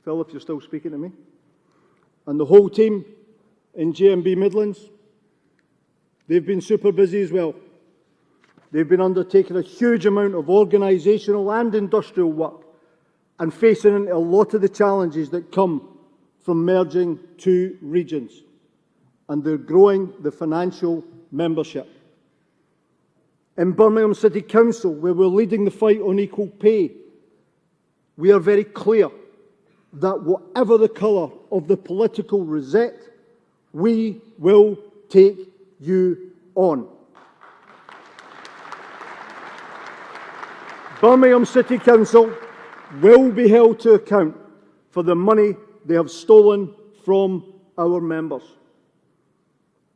if you're still speaking to me, and the whole team in GMB Midlands, they've been super busy as well. They've been undertaking a huge amount of organisational and industrial work and facing into a lot of the challenges that come from merging two regions. And they're growing the financial membership. In Birmingham City Council, where we're leading the fight on equal pay, we are very clear that whatever the colour of the political rosette, we will take you on. Birmingham City Council will be held to account for the money they have stolen from our members.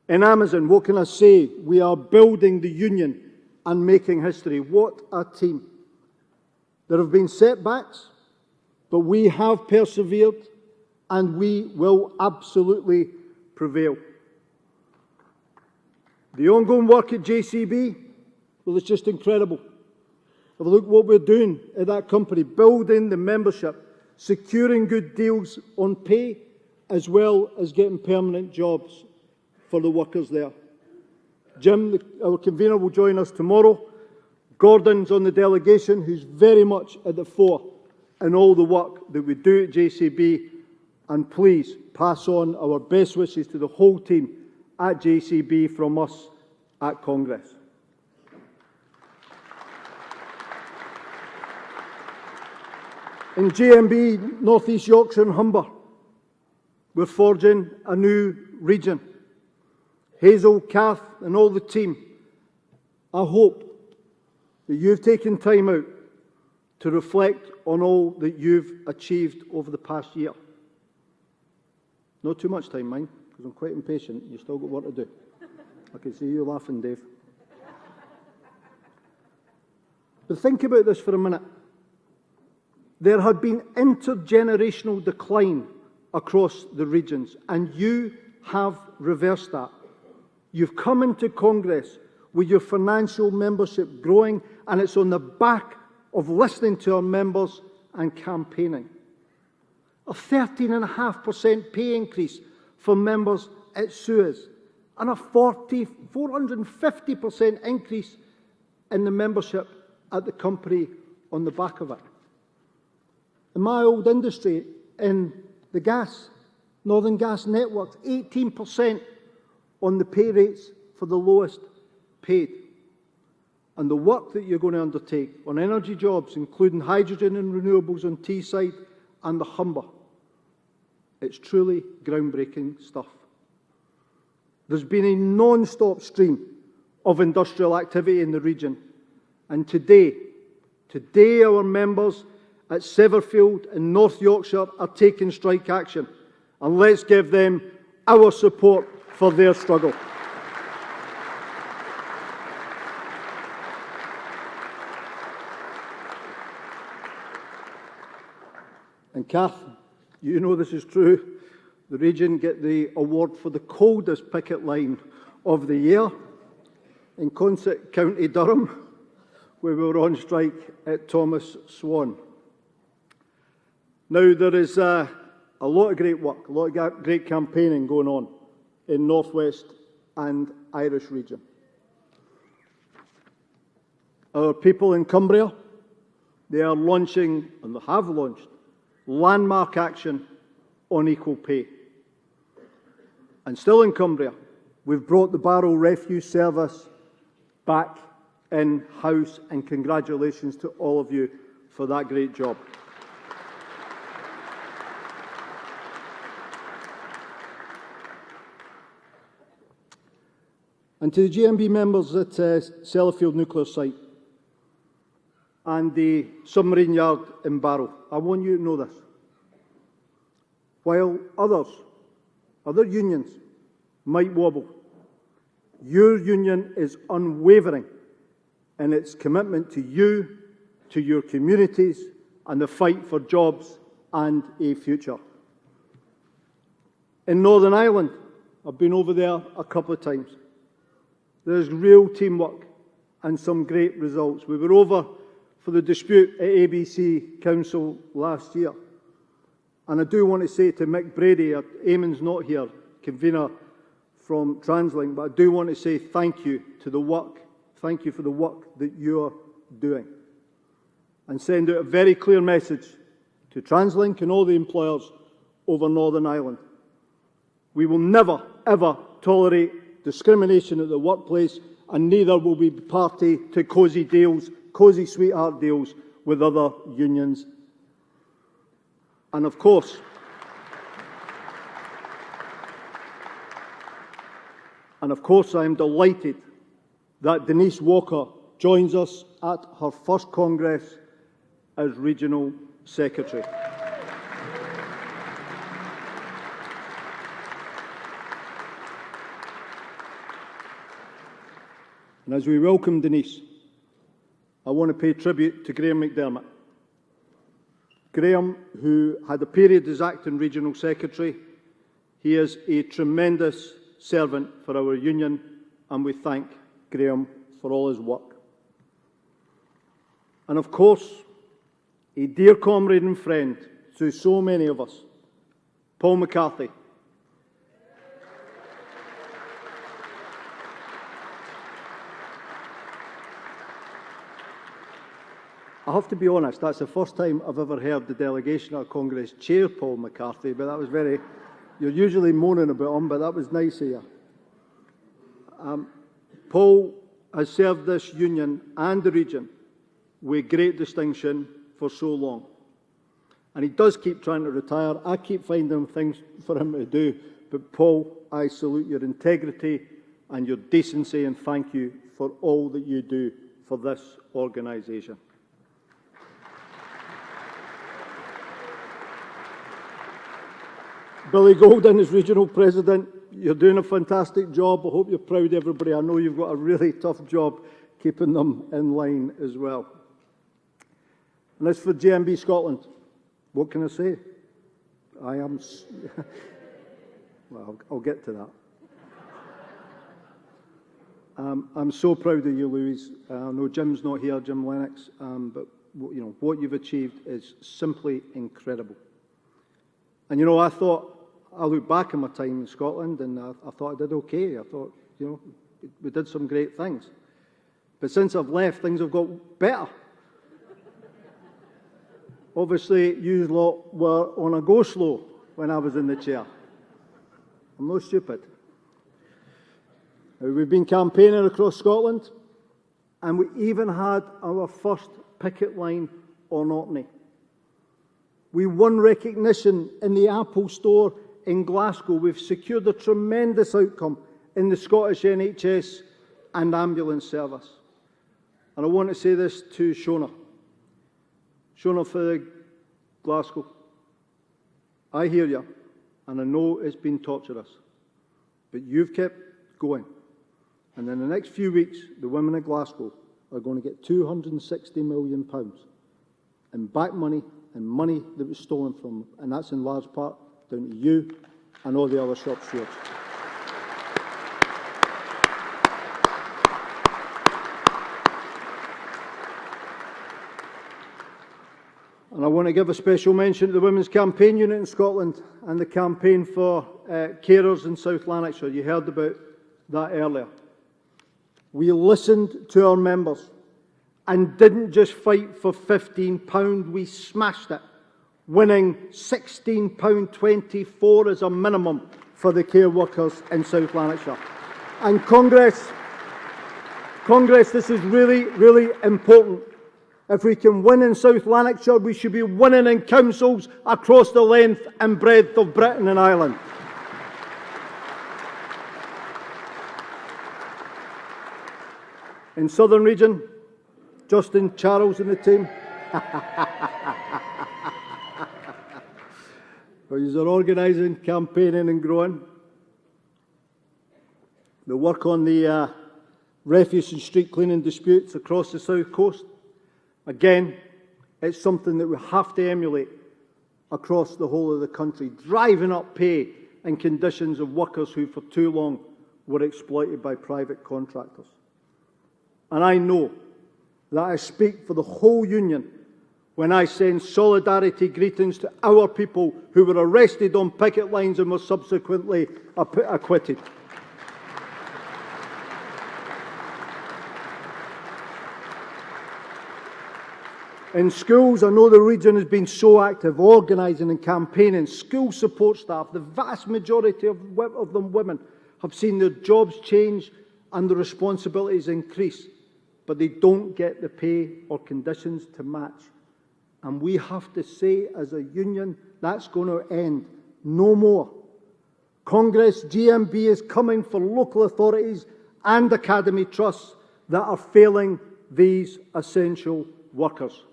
In Amazon, what can I say? We are building the union and making history. What a team. There have been setbacks, but we have persevered and we will absolutely prevail. The ongoing work at JCB, well, it's just incredible. Have a look at what we're doing at that company, building the membership, securing good deals on pay, as well as getting permanent jobs for the workers there. Jim, our convener, will join us tomorrow. Gordon's on the delegation, who's very much at the fore in all the work that we do at JCB. And please pass on our best wishes to the whole team at JCB from us at Congress. In GMB, North East Yorkshire and Humber, we're forging a new region. Hazel, Kath and all the team, I hope that you've taken time out to reflect on all that you've achieved over the past year. Not too much time, mind, because I'm quite impatient. You've still got work to do. I can see you laughing, Dave. But think about this for a minute. There had been intergenerational decline across the regions, and you have reversed that. You've come into Congress with your financial membership growing, and it's on the back of listening to our members and campaigning. A 13.5% pay increase for members at Suez, and a 450% increase in the membership at the company on the back of it. In my old industry, in the gas, Northern Gas Networks, 18% on the pay rates for the lowest paid. And the work that you're going to undertake on energy jobs, including hydrogen and renewables on Teesside and the Humber, it's truly groundbreaking stuff. There's been a non-stop stream of industrial activity in the region. And today our members at Severfield in North Yorkshire are taking strike action. And let's give them our support for their struggle. And Kath, you know this is true. The region get the award for the coldest picket line of the year in Consett, County Durham, where we were on strike at Thomas Swan. Now, there is a lot of great work, a lot of great campaigning going on in North West and Irish region. Our people in Cumbria, they are launching, and they have launched, landmark action on equal pay. And still in Cumbria, we've brought the Barrow Refuse Service back in-house, and congratulations to all of you for that great job. And to the GMB members at Sellafield Nuclear Site and the submarine yard in Barrow, I want you to know this. While other unions might wobble, your union is unwavering in its commitment to you, to your communities, and the fight for jobs and a future. In Northern Ireland, I've been over there a couple of times. There's real teamwork and some great results. We were over for the dispute at ABC Council last year. And I do want to say to Mick Brady, Eamon's not here, convener from TransLink, but I do want to say thank you to the work, thank you for the work that you're doing. And send out a very clear message to TransLink and all the employers over Northern Ireland. We will never, ever tolerate discrimination at the workplace, and neither will we be party to cosy deals, cosy sweetheart deals with other unions. And of course, I am delighted that Denise Walker joins us at her first Congress as Regional Secretary. And as we welcome Denise, I want to pay tribute to Graham McDermott. Graham, who had a period as Acting Regional Secretary, he is a tremendous servant for our union, and we thank Graham for all his work. And of course, a dear comrade and friend to so many of us, Paul McCarthy. I have to be honest, that's the first time I've ever heard the delegation at Congress chair Paul McCarthy, but that was very, you're usually moaning about him, but that was nice of you. Paul has served this union and the region with great distinction for so long. And he does keep trying to retire. I keep finding things for him to do. But Paul, I salute your integrity and your decency, and thank you for all that you do for this organisation. Billy Golden is Regional President. You're doing a fantastic job. I hope you're proud of everybody. I know you've got a really tough job keeping them in line as well. And as for GMB Scotland, what can I say? I am... well, I'll get to that. I'm so proud of you, Louise. I know Jim's not here, Jim Lennox, but what you've achieved is simply incredible. And I look back on my time in Scotland, and I thought I did okay. I thought, we did some great things. But since I've left, things have got better. Obviously, you lot were on a go-slow when I was in the chair. I'm not stupid. We've been campaigning across Scotland, and we even had our first picket line on Orkney. We won recognition in the Apple store in Glasgow. We've secured a tremendous outcome in the Scottish NHS and ambulance service. And I want to say this to Shona. Shona for Glasgow. I hear you, and I know it's been torturous, but you've kept going. And in the next few weeks, the women of Glasgow are going to get £260 million in back money and money that was stolen from them. And that's in large part down to you and all the other shop stewards. And I want to give a special mention to the Women's Campaign Unit in Scotland and the campaign for carers in South Lanarkshire. You heard about that earlier. We listened to our members and didn't just fight for £15, we smashed it, winning £16.24 as a minimum for the care workers in South Lanarkshire. And Congress, this is really, really important. If we can win in South Lanarkshire, we should be winning in councils across the length and breadth of Britain and Ireland. In Southern Region, Justin Charles and the team. These are organising, campaigning and growing. The work on the refuse and street cleaning disputes across the South Coast. Again, it's something that we have to emulate across the whole of the country, driving up pay and conditions of workers who for too long were exploited by private contractors. And I know that I speak for the whole union when I send solidarity greetings to our people who were arrested on picket lines and were subsequently acquitted. In schools, I know the region has been so active, organising and campaigning. School support staff, the vast majority of them women, have seen their jobs change and the responsibilities increase, but they don't get the pay or conditions to match. And we have to say as a union, that's going to end. No more. Congress, GMB is coming for local authorities and academy trusts that are failing these essential workers.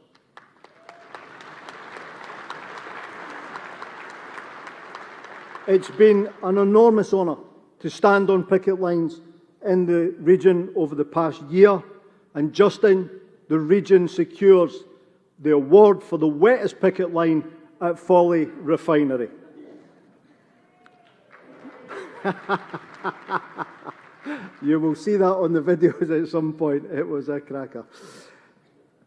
It's been an enormous honour to stand on picket lines in the region over the past year, and Justin, the region secures the award for the wettest picket line at Folly Refinery. You will see that on the videos at some point. It was a cracker.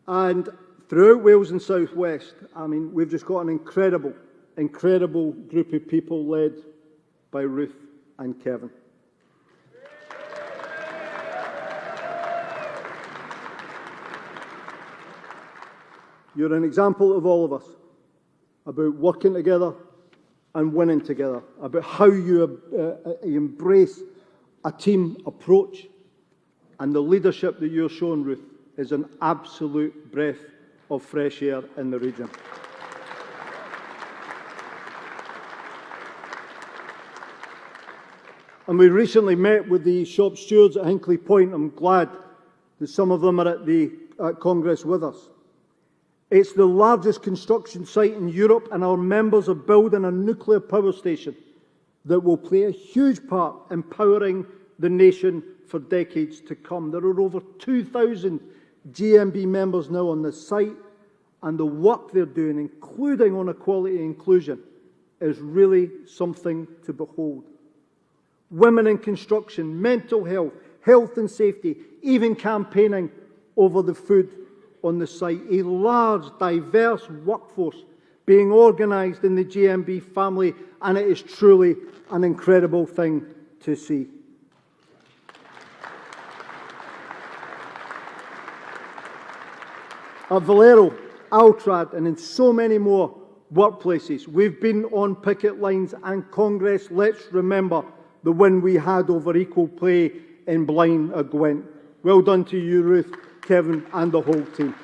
And throughout Wales and South West, I mean, we've just got an incredible group of people led by Ruth and Kevin. You're an example of all of us, about working together and winning together, about how you embrace a team approach, and the leadership that you're showing, Ruth, is an absolute breath of fresh air in the region. And we recently met with the shop stewards at Hinkley Point. I'm glad that some of them are at Congress with us. It's the largest construction site in Europe, and our members are building a nuclear power station that will play a huge part in powering the nation for decades to come. There are over 2,000 GMB members now on the site, and the work they're doing, including on equality and inclusion, is really something to behold. Women in construction, mental health, health and safety, even campaigning over the food on the site. A large, diverse workforce being organised in the GMB family, and it is truly an incredible thing to see. At Valero, Altrad, and in so many more workplaces, we've been on picket lines, and Congress, let's remember the win we had over equal pay in Blaine at Gwent. Well done to you, Ruth, Kevin, and the whole team.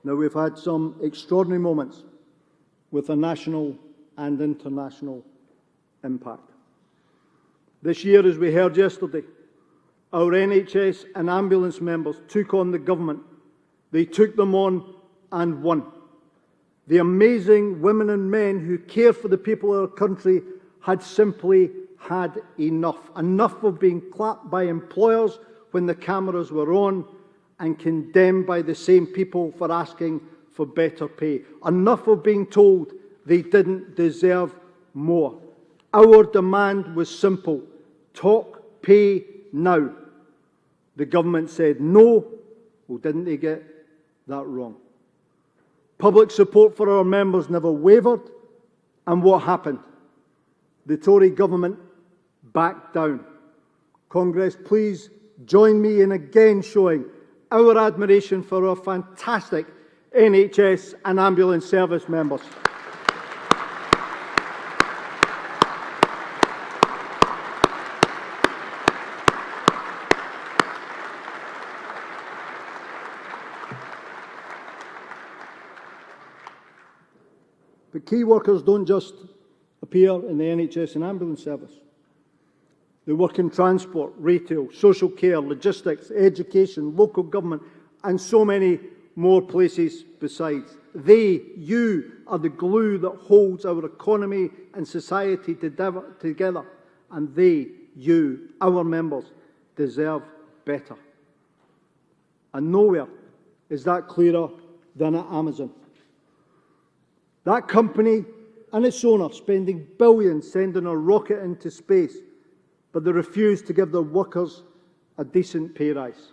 Now, we've had some extraordinary moments with a national and international impact. This year, as we heard yesterday, our NHS and ambulance members took on the government. They took them on and won. The amazing women and men who care for the people of our country had simply had enough. Enough of being clapped by employers when the cameras were on and condemned by the same people for asking for better pay. Enough of being told they didn't deserve more. Our demand was simple: talk pay now. The government said no. Well, didn't they get that wrong? Public support for our members never wavered. And what happened? The Tory government backed down. Congress, please join me in again showing our admiration for our fantastic NHS and ambulance service members. But key workers don't just appear in the NHS and ambulance service. They work in transport, retail, social care, logistics, education, local government, and so many more places besides. They, you, are the glue that holds our economy and society together. And they, you, our members, deserve better. And nowhere is that clearer than at Amazon. That company and its owner spending billions sending a rocket into space, but they refuse to give their workers a decent pay rise.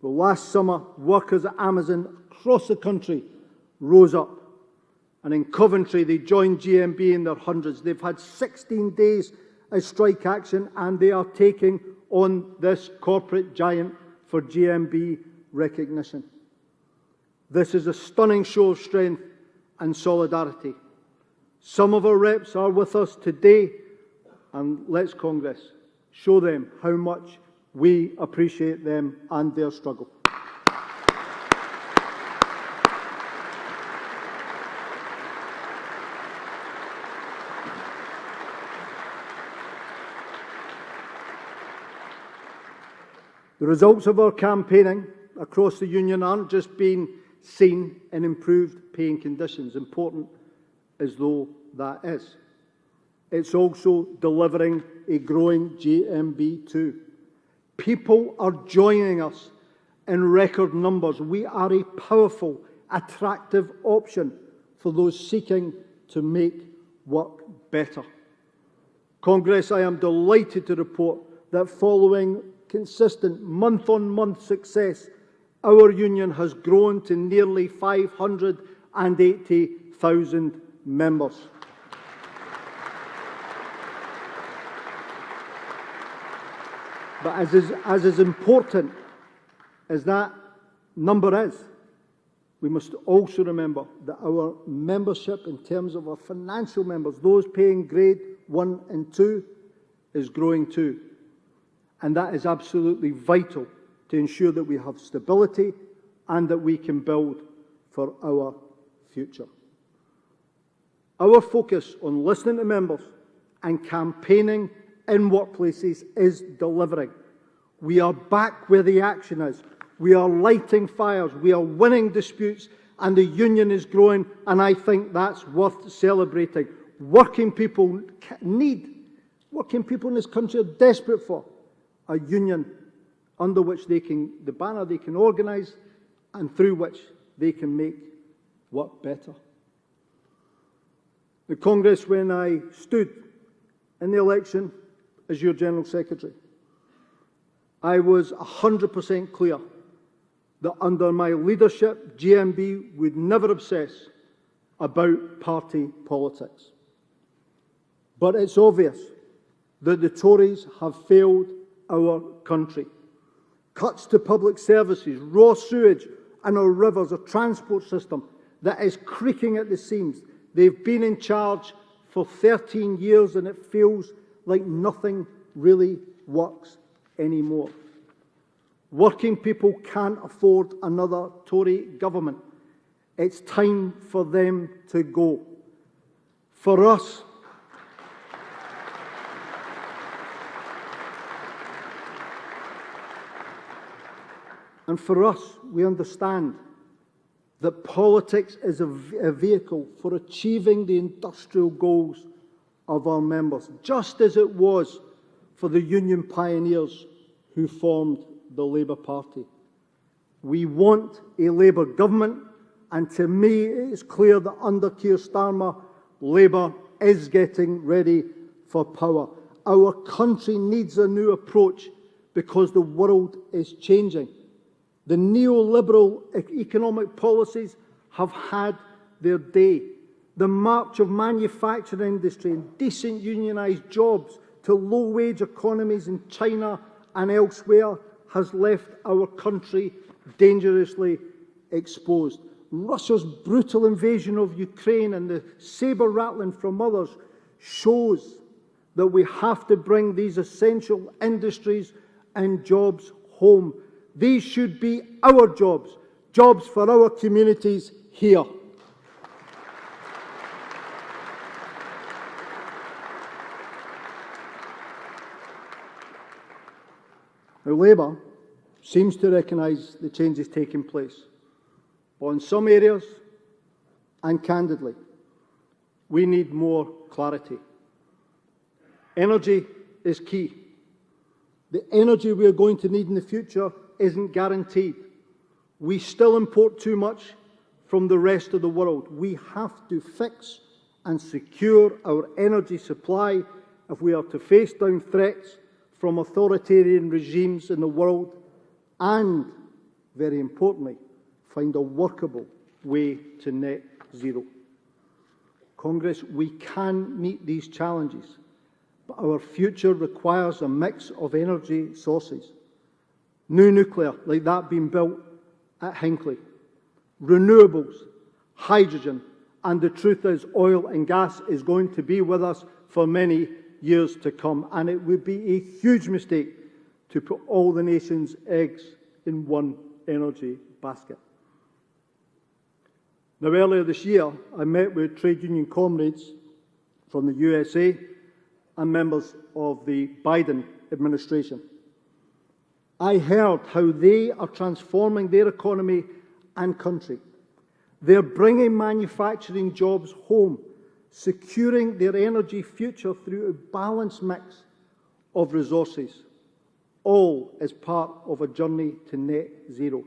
Well, last summer, workers at Amazon across the country rose up, and in Coventry they joined GMB in their hundreds. They've had 16 days of strike action, and they are taking on this corporate giant for GMB recognition. This is a stunning show of strength and solidarity. Some of our reps are with us today, and let's, Congress, show them how much we appreciate them and their struggle. The results of our campaigning across the Union aren't just being seen in improved paying conditions, important as though that is. It's also delivering a growing GMB too. People are joining us in record numbers. We are a powerful, attractive option for those seeking to make work better. Congress, I am delighted to report that following consistent month-on-month success, our union has grown to nearly 580,000 members. But as is important as that number is, we must also remember that our membership, in terms of our financial members, those paying grade 1 and 2, is growing too. And that is absolutely vital to ensure that we have stability and that we can build for our future. Our focus on listening to members and campaigning in workplaces is delivering. We are back where the action is. We are lighting fires. We are winning disputes, and the union is growing, and I think that's worth celebrating. Working people in this country are desperate for a union under which the banner they can organise and through which they can make work better. The Congress, when I stood in the election as your General Secretary, I was 100% clear that under my leadership, GMB would never obsess about party politics. But it's obvious that the Tories have failed our country. Cuts to public services, raw sewage and our rivers, a transport system that is creaking at the seams. They've been in charge for 13 years and it feels like nothing really works anymore. Working people can't afford another Tory government. It's time for them to go. For us, we understand that politics is a vehicle for achieving the industrial goals of our members, just as it was for the union pioneers who formed the Labour Party. We want a Labour government, and to me it is clear that under Keir Starmer, Labour is getting ready for power. Our country needs a new approach because the world is changing. The neoliberal economic policies have had their day. The march of manufacturing industry and decent unionised jobs to low-wage economies in China and elsewhere has left our country dangerously exposed. Russia's brutal invasion of Ukraine and the sabre-rattling from others shows that we have to bring these essential industries and jobs home. These should be our jobs, jobs for our communities here. Now, Labour seems to recognise the changes taking place, but in some areas, and candidly, we need more clarity. Energy is key. The energy we are going to need in the future isn't guaranteed. We still import too much from the rest of the world. We have to fix and secure our energy supply if we are to face down threats from authoritarian regimes in the world and, very importantly, find a workable way to net zero. Congress, we can meet these challenges, but our future requires a mix of energy sources. New nuclear, like that being built at Hinkley, renewables, hydrogen, and the truth is oil and gas is going to be with us for many years to come, and it would be a huge mistake to put all the nation's eggs in one energy basket. Now, earlier this year, I met with trade union comrades from the USA and members of the Biden administration. I heard how they are transforming their economy and country. They're bringing manufacturing jobs home, securing their energy future through a balanced mix of resources, all as part of a journey to net zero.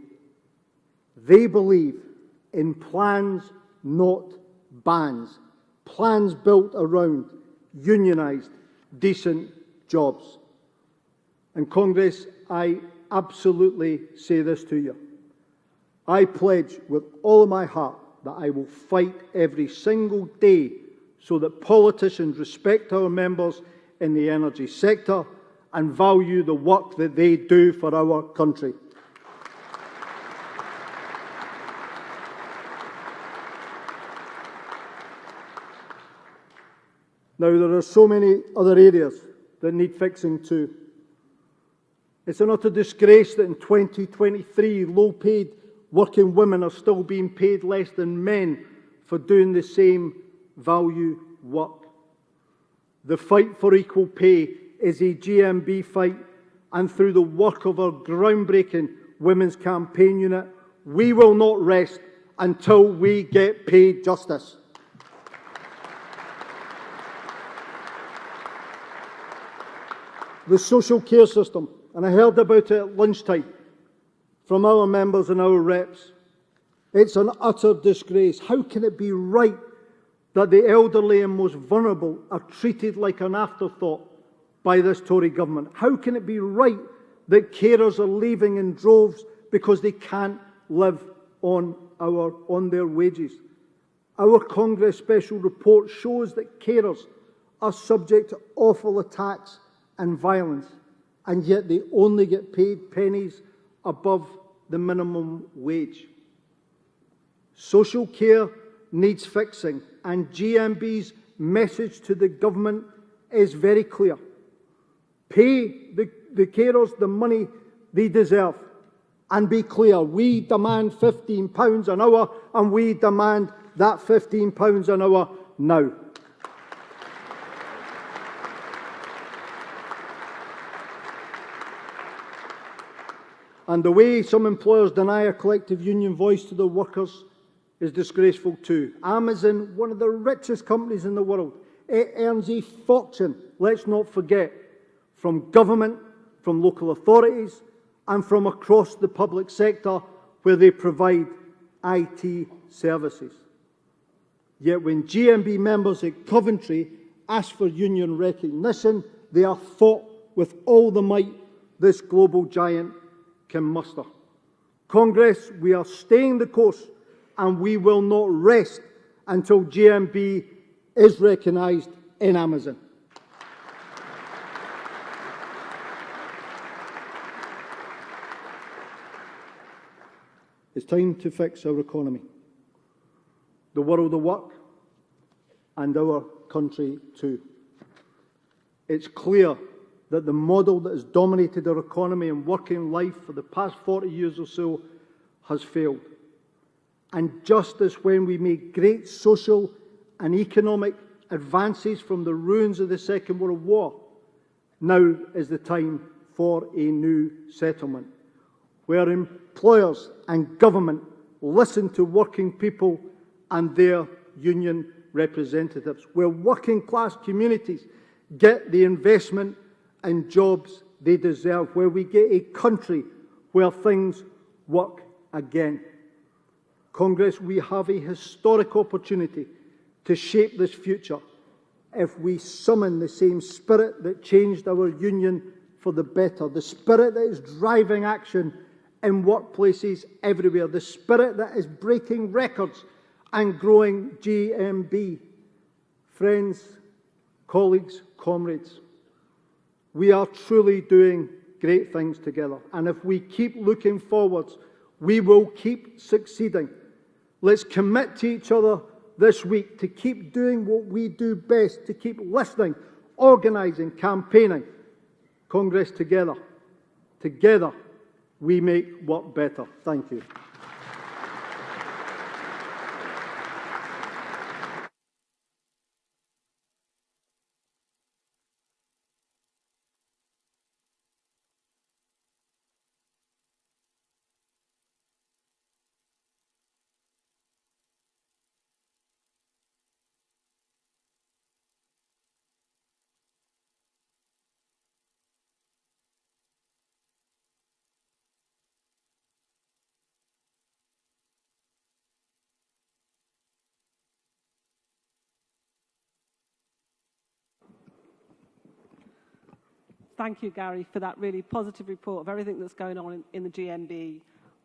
They believe in plans, not bans, plans built around unionised, decent jobs. And Congress, I absolutely say this to you. I pledge with all of my heart that I will fight every single day so that politicians respect our members in the energy sector and value the work that they do for our country. Now, there are so many other areas that need fixing too. It's an utter disgrace that in 2023, low-paid working women are still being paid less than men for doing the same value work. The fight for equal pay is a GMB fight, and through the work of our groundbreaking women's campaign unit, we will not rest until we get paid justice. The social care system and I heard about it at lunchtime from our members and our reps. It's an utter disgrace. How can it be right that the elderly and most vulnerable are treated like an afterthought by this Tory government? How can it be right that carers are leaving in droves because they can't live on their wages? Our Congress special report shows that carers are subject to awful attacks and violence, and yet they only get paid pennies above the minimum wage. Social care needs fixing, and GMB's message to the government is very clear. Pay the carers the money they deserve, and be clear, we demand £15 an hour, and we demand that £15 an hour now. And the way some employers deny a collective union voice to their workers is disgraceful too. Amazon, one of the richest companies in the world, it earns a fortune, let's not forget, from government, from local authorities, and from across the public sector where they provide IT services. Yet when GMB members at Coventry ask for union recognition, they are fought with all the might this global giant can muster. Congress, we are staying the course, and we will not rest until GMB is recognised in Amazon. It's time to fix our economy, the world of work, and our country too. It's clear that the model that has dominated our economy and working life for the past 40 years or so has failed. And just as when we made great social and economic advances from the ruins of the Second World War, now is the time for a new settlement, where employers and government listen to working people and their union representatives, where working class communities get the investment and jobs they deserve, where we get a country where things work again. Congress, we have a historic opportunity to shape this future if we summon the same spirit that changed our union for the better, the spirit that is driving action in workplaces everywhere, the spirit that is breaking records and growing GMB. Friends, colleagues, comrades, we are truly doing great things together. And if we keep looking forwards, we will keep succeeding. Let's commit to each other this week to keep doing what we do best, to keep listening, organising, campaigning. Congress together. Together, we make work better. Thank you. Thank you, Gary, for that really positive report of everything that's going on in the GMB.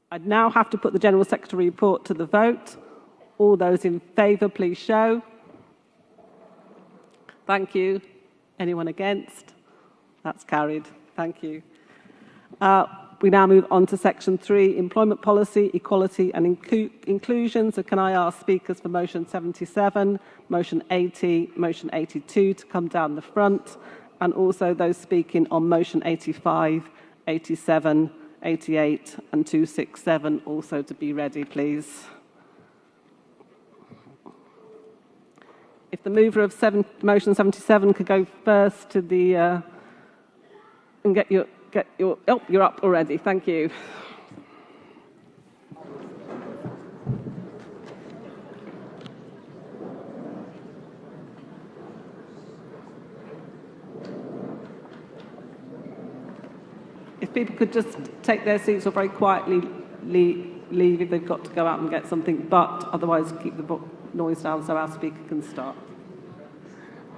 I'd now have to put the General Secretary report to the vote. All those in favour, please show. Thank you. Anyone against? That's carried. Thank you. We now move on to Section 3, Employment Policy, Equality and Inclusion. So can I ask speakers for Motion 77, Motion 80, Motion 82 to come down the front, and also those speaking on Motion 85, 87, 88 and 267 also to be ready, please. If the mover of Motion 77 could go first to the and get your oh, you're up already. Thank you. if people could just take their seats or very quietly leave if they've got to go out and get something, but otherwise keep the noise down so our speaker can start.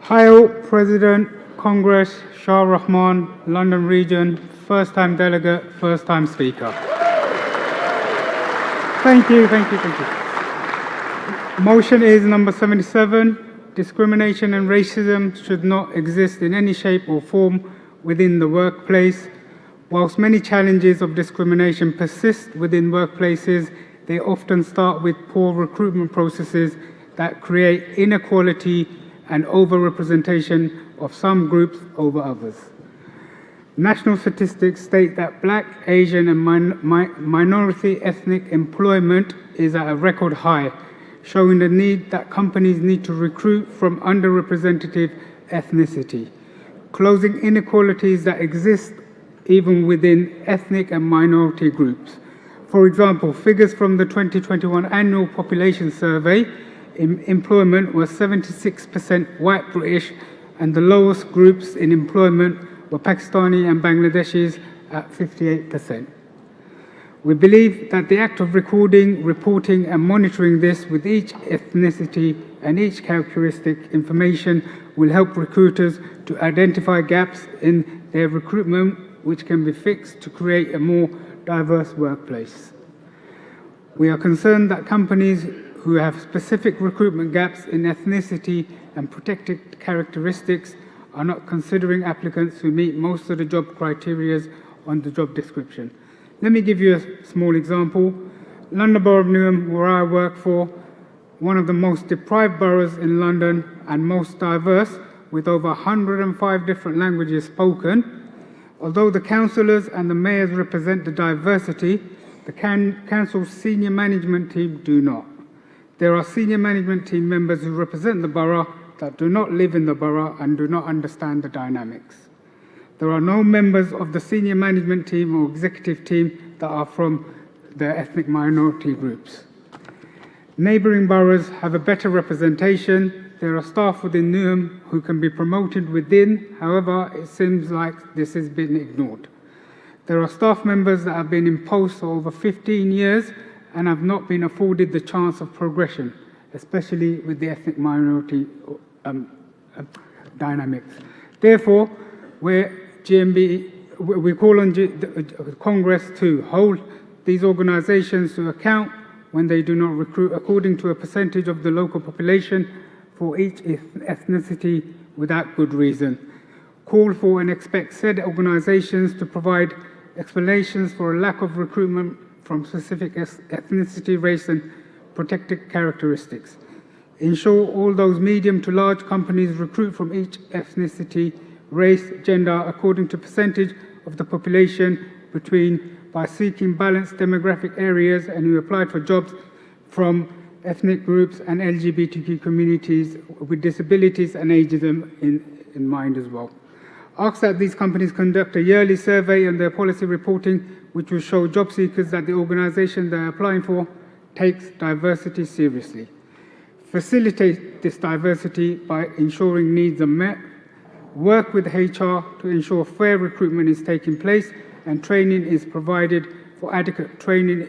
Hi all, President, Congress, Shah Rahman, London Region, first time delegate, first time speaker. Thank you. Motion is number 77. Discrimination and racism should not exist in any shape or form within the workplace. Whilst many challenges of discrimination persist within workplaces, they often start with poor recruitment processes that create inequality and overrepresentation of some groups over others. National statistics state that Black, Asian and minority ethnic employment is at a record high, showing the need that companies need to recruit from underrepresented ethnicity, closing inequalities that exist even within ethnic and minority groups. For example, figures from the 2021 annual population survey in employment were 76% white British, and the lowest groups in employment were Pakistani and Bangladeshis at 58%. We believe that the act of recording, reporting and monitoring this with each ethnicity and each characteristic information will help recruiters to identify gaps in their recruitment which can be fixed to create a more diverse workplace. We are concerned that companies who have specific recruitment gaps in ethnicity and protected characteristics are not considering applicants who meet most of the job criteria on the job description. Let me give you a small example. London Borough of Newham, where I work for, one of the most deprived boroughs in London and most diverse, with over 105 different languages spoken. Although the councillors and the mayors represent the diversity, the council's senior management team do not. There are senior management team members who represent the borough that do not live in the borough and do not understand the dynamics. There are no members of the senior management team or executive team that are from the ethnic minority groups. Neighbouring boroughs have a better representation. There are staff within Newham who can be promoted within, however, it seems like this has been ignored. There are staff members that have been in post for over 15 years and have not been afforded the chance of progression, especially with the ethnic minority dynamics. Therefore, we call on Congress to hold these organisations to account when they do not recruit according to a percentage of the local population for each ethnicity without good reason. Call for and expect said organisations to provide explanations for a lack of recruitment from specific ethnicity, race and protected characteristics. Ensure all those medium to large companies recruit from each ethnicity, race, gender according to percentage of the population by seeking balanced demographic areas and who applied for jobs from ethnic groups and LGBTQ communities with disabilities and ageism in mind as well. Ask that these companies conduct a yearly survey on their policy reporting which will show job seekers that the organisation they are applying for takes diversity seriously. Facilitate this diversity by ensuring needs are met. Work with HR to ensure fair recruitment is taking place and training is provided for adequate training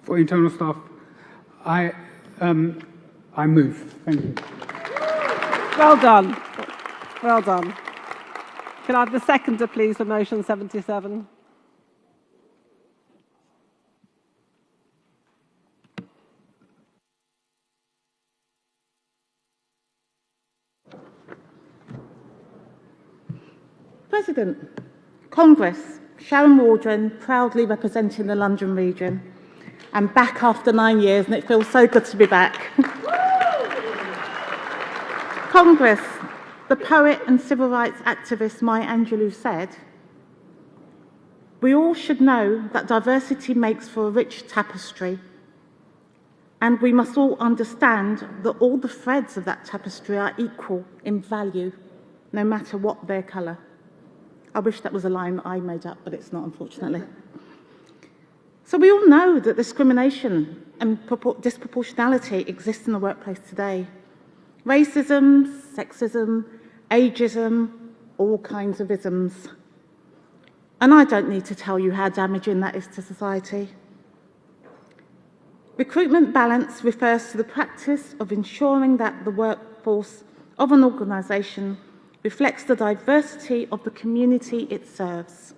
for internal staff. I move. Thank you. Well done. Well done. Can I have the seconder, please, for motion 77? President, Congress, Sharon Waldron, proudly representing the London region. I'm back after 9 years and it feels so good to be back. Congress, the poet and civil rights activist Maya Angelou said, "We all should know that diversity makes for a rich tapestry, and we must all understand that all the threads of that tapestry are equal in value, no matter what their colour." I wish that was a line that I made up, but it's not, unfortunately. So we all know that discrimination and disproportionality exist in the workplace today. Racism, sexism, ageism, all kinds of isms. And I don't need to tell you how damaging that is to society. Recruitment balance refers to the practice of ensuring that the workforce of an organisation reflects the diversity of the community it serves.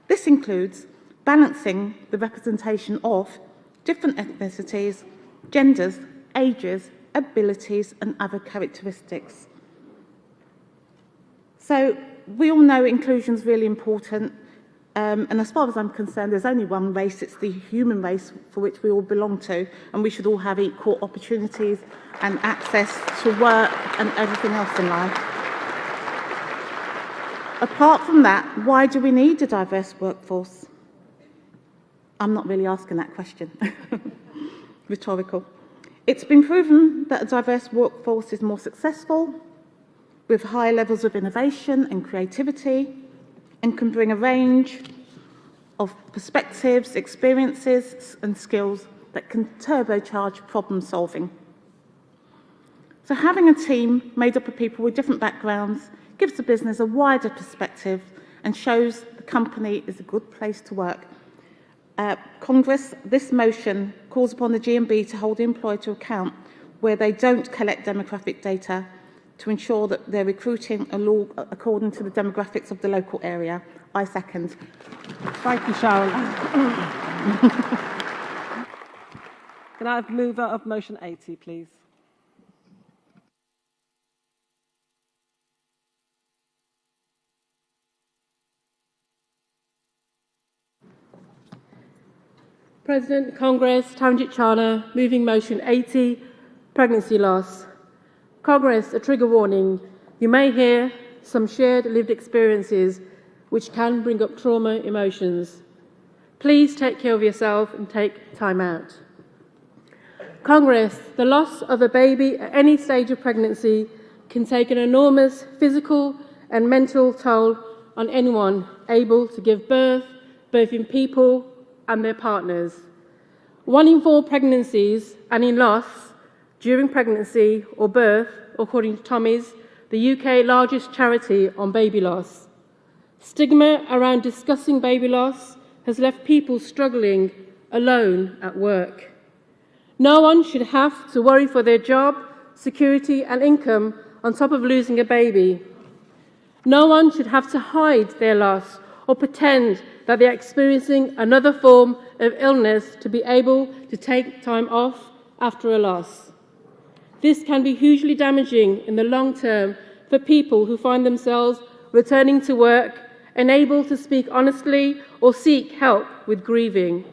This includes balancing the representation of different ethnicities, genders, ages, abilities and other characteristics. So we all know inclusion is really important, and as far as I'm concerned, there's only one race, it's the human race for which we all belong to, and we should all have equal opportunities and access to work and everything else in life. Apart from that, why do we need a diverse workforce? I'm not really asking that question. Rhetorical. It's been proven that a diverse workforce is more successful, with high levels of innovation and creativity, and can bring a range of perspectives, experiences and skills that can turbocharge problem solving. So having a team made up of people with different backgrounds gives the business a wider perspective and shows the company is a good place to work. Congress, this motion calls upon the GMB to hold the employer to account where they don't collect demographic data to ensure that they're recruiting according to the demographics of the local area. I second. Thank you, Sharon. Can I have mover of motion 80, please? President, Congress, Taranjit Chana, moving motion 80, pregnancy loss. Congress, a trigger warning. You may hear some shared lived experiences which can bring up trauma emotions. Please take care of yourself and take time out. Congress, the loss of a baby at any stage of pregnancy can take an enormous physical and mental toll on anyone able to give birth, both in people and their partners. 1 in 4 pregnancies and in loss during pregnancy or birth, according to Tommy's, the UK largest charity on baby loss. Stigma around discussing baby loss has left people struggling alone at work. No one should have to worry for their job, security and income on top of losing a baby. No one should have to hide their loss or pretend that they are experiencing another form of illness to be able to take time off after a loss. This can be hugely damaging in the long term for people who find themselves returning to work, unable to speak honestly or seek help with grieving.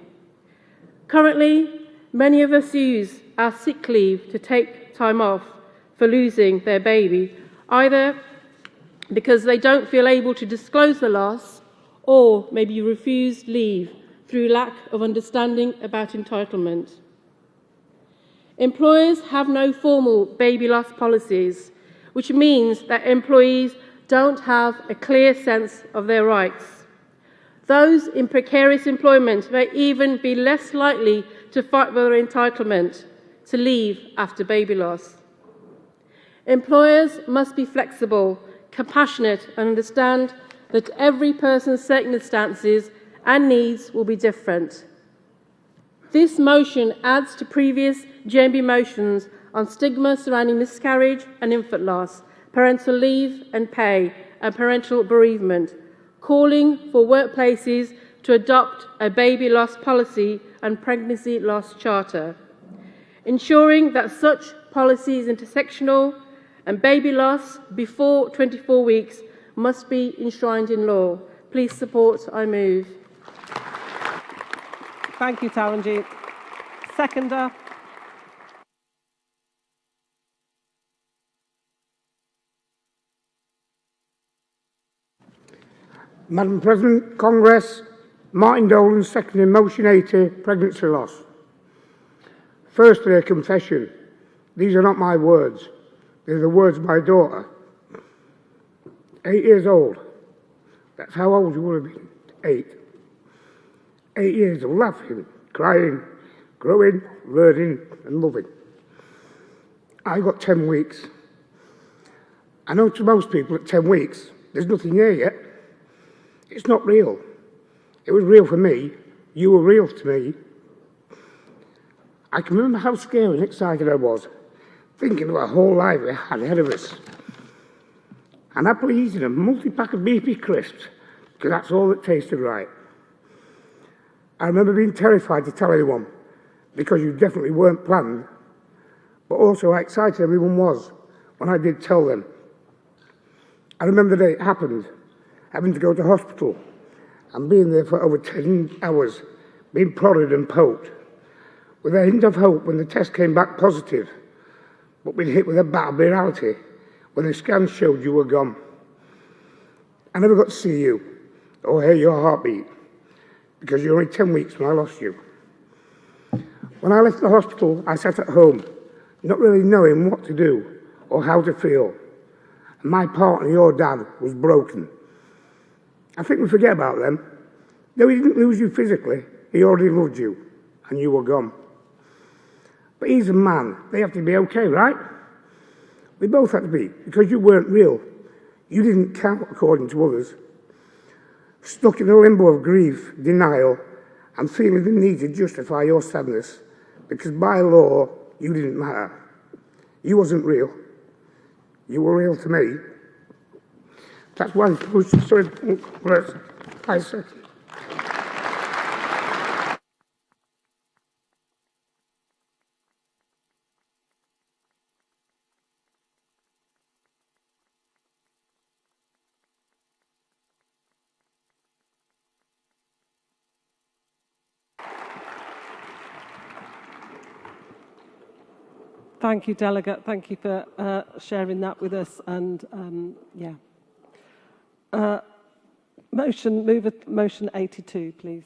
Currently, many of us use our sick leave to take time off for losing their baby, either because they don't feel able to disclose the loss or maybe you refuse leave through lack of understanding about entitlement. Employers have no formal baby loss policies, which means that employees don't have a clear sense of their rights. Those in precarious employment may even be less likely to fight for their entitlement to leave after baby loss. Employers must be flexible, compassionate, and understand that every person's circumstances and needs will be different. This motion adds to previous GMB motions on stigma surrounding miscarriage and infant loss, parental leave and pay, and parental bereavement, calling for workplaces to adopt a baby loss policy and pregnancy loss charter, ensuring that such policy is intersectional and baby loss before 24 weeks must be enshrined in law. Please support, I move. Thank you, Taranjit. Seconder. Madam President, Congress, Martin Dolan seconding motion 80, pregnancy loss. Firstly, a confession. These are not my words. They're the words of my daughter. 8 years old. That's how old you would have been. 8. 8 years of laughing, crying, growing, learning and loving. I got 10 weeks. I know to most people at 10 weeks, there's nothing here yet. It's not real. It was real for me. You were real to me. I can remember how scared and excited I was, thinking of a whole life we had ahead of us. And happily eating a multi-pack of BP crisps, because that's all that tasted right. I remember being terrified to tell anyone, because you definitely weren't planned, but also how excited everyone was when I did tell them. I remember the day it happened, having to go to hospital and being there for over 10 hours, being prodded and poked, with a hint of hope when the test came back positive, but being hit with a bat of reality when the scans showed you were gone. I never got to see you or hear your heartbeat, because you were only 10 weeks when I lost you. When I left the hospital, I sat at home, not really knowing what to do or how to feel. And my partner, your dad, was broken. I think we forget about them. Though he didn't lose you physically, he already loved you, and you were gone. But he's a man. They have to be okay, right? We both had to be, because you weren't real. You didn't count according to others. Stuck in a limbo of grief, denial, and feeling the need to justify your sadness, because by law, you didn't matter. You wasn't real. You were real to me. That's why I said. Thank you, Delegate. Thank you for sharing that with us. And motion 82, please.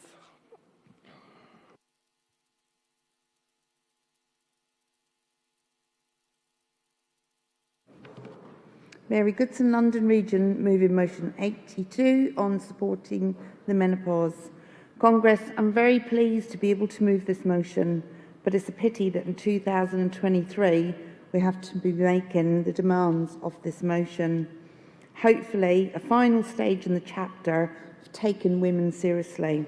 Mary Goodson, London Region, moving motion 82 on supporting the menopause. Congress, I'm very pleased to be able to move this motion, but it's a pity that in 2023 we have to be making the demands of this motion. Hopefully, a final stage in the chapter of taking women seriously.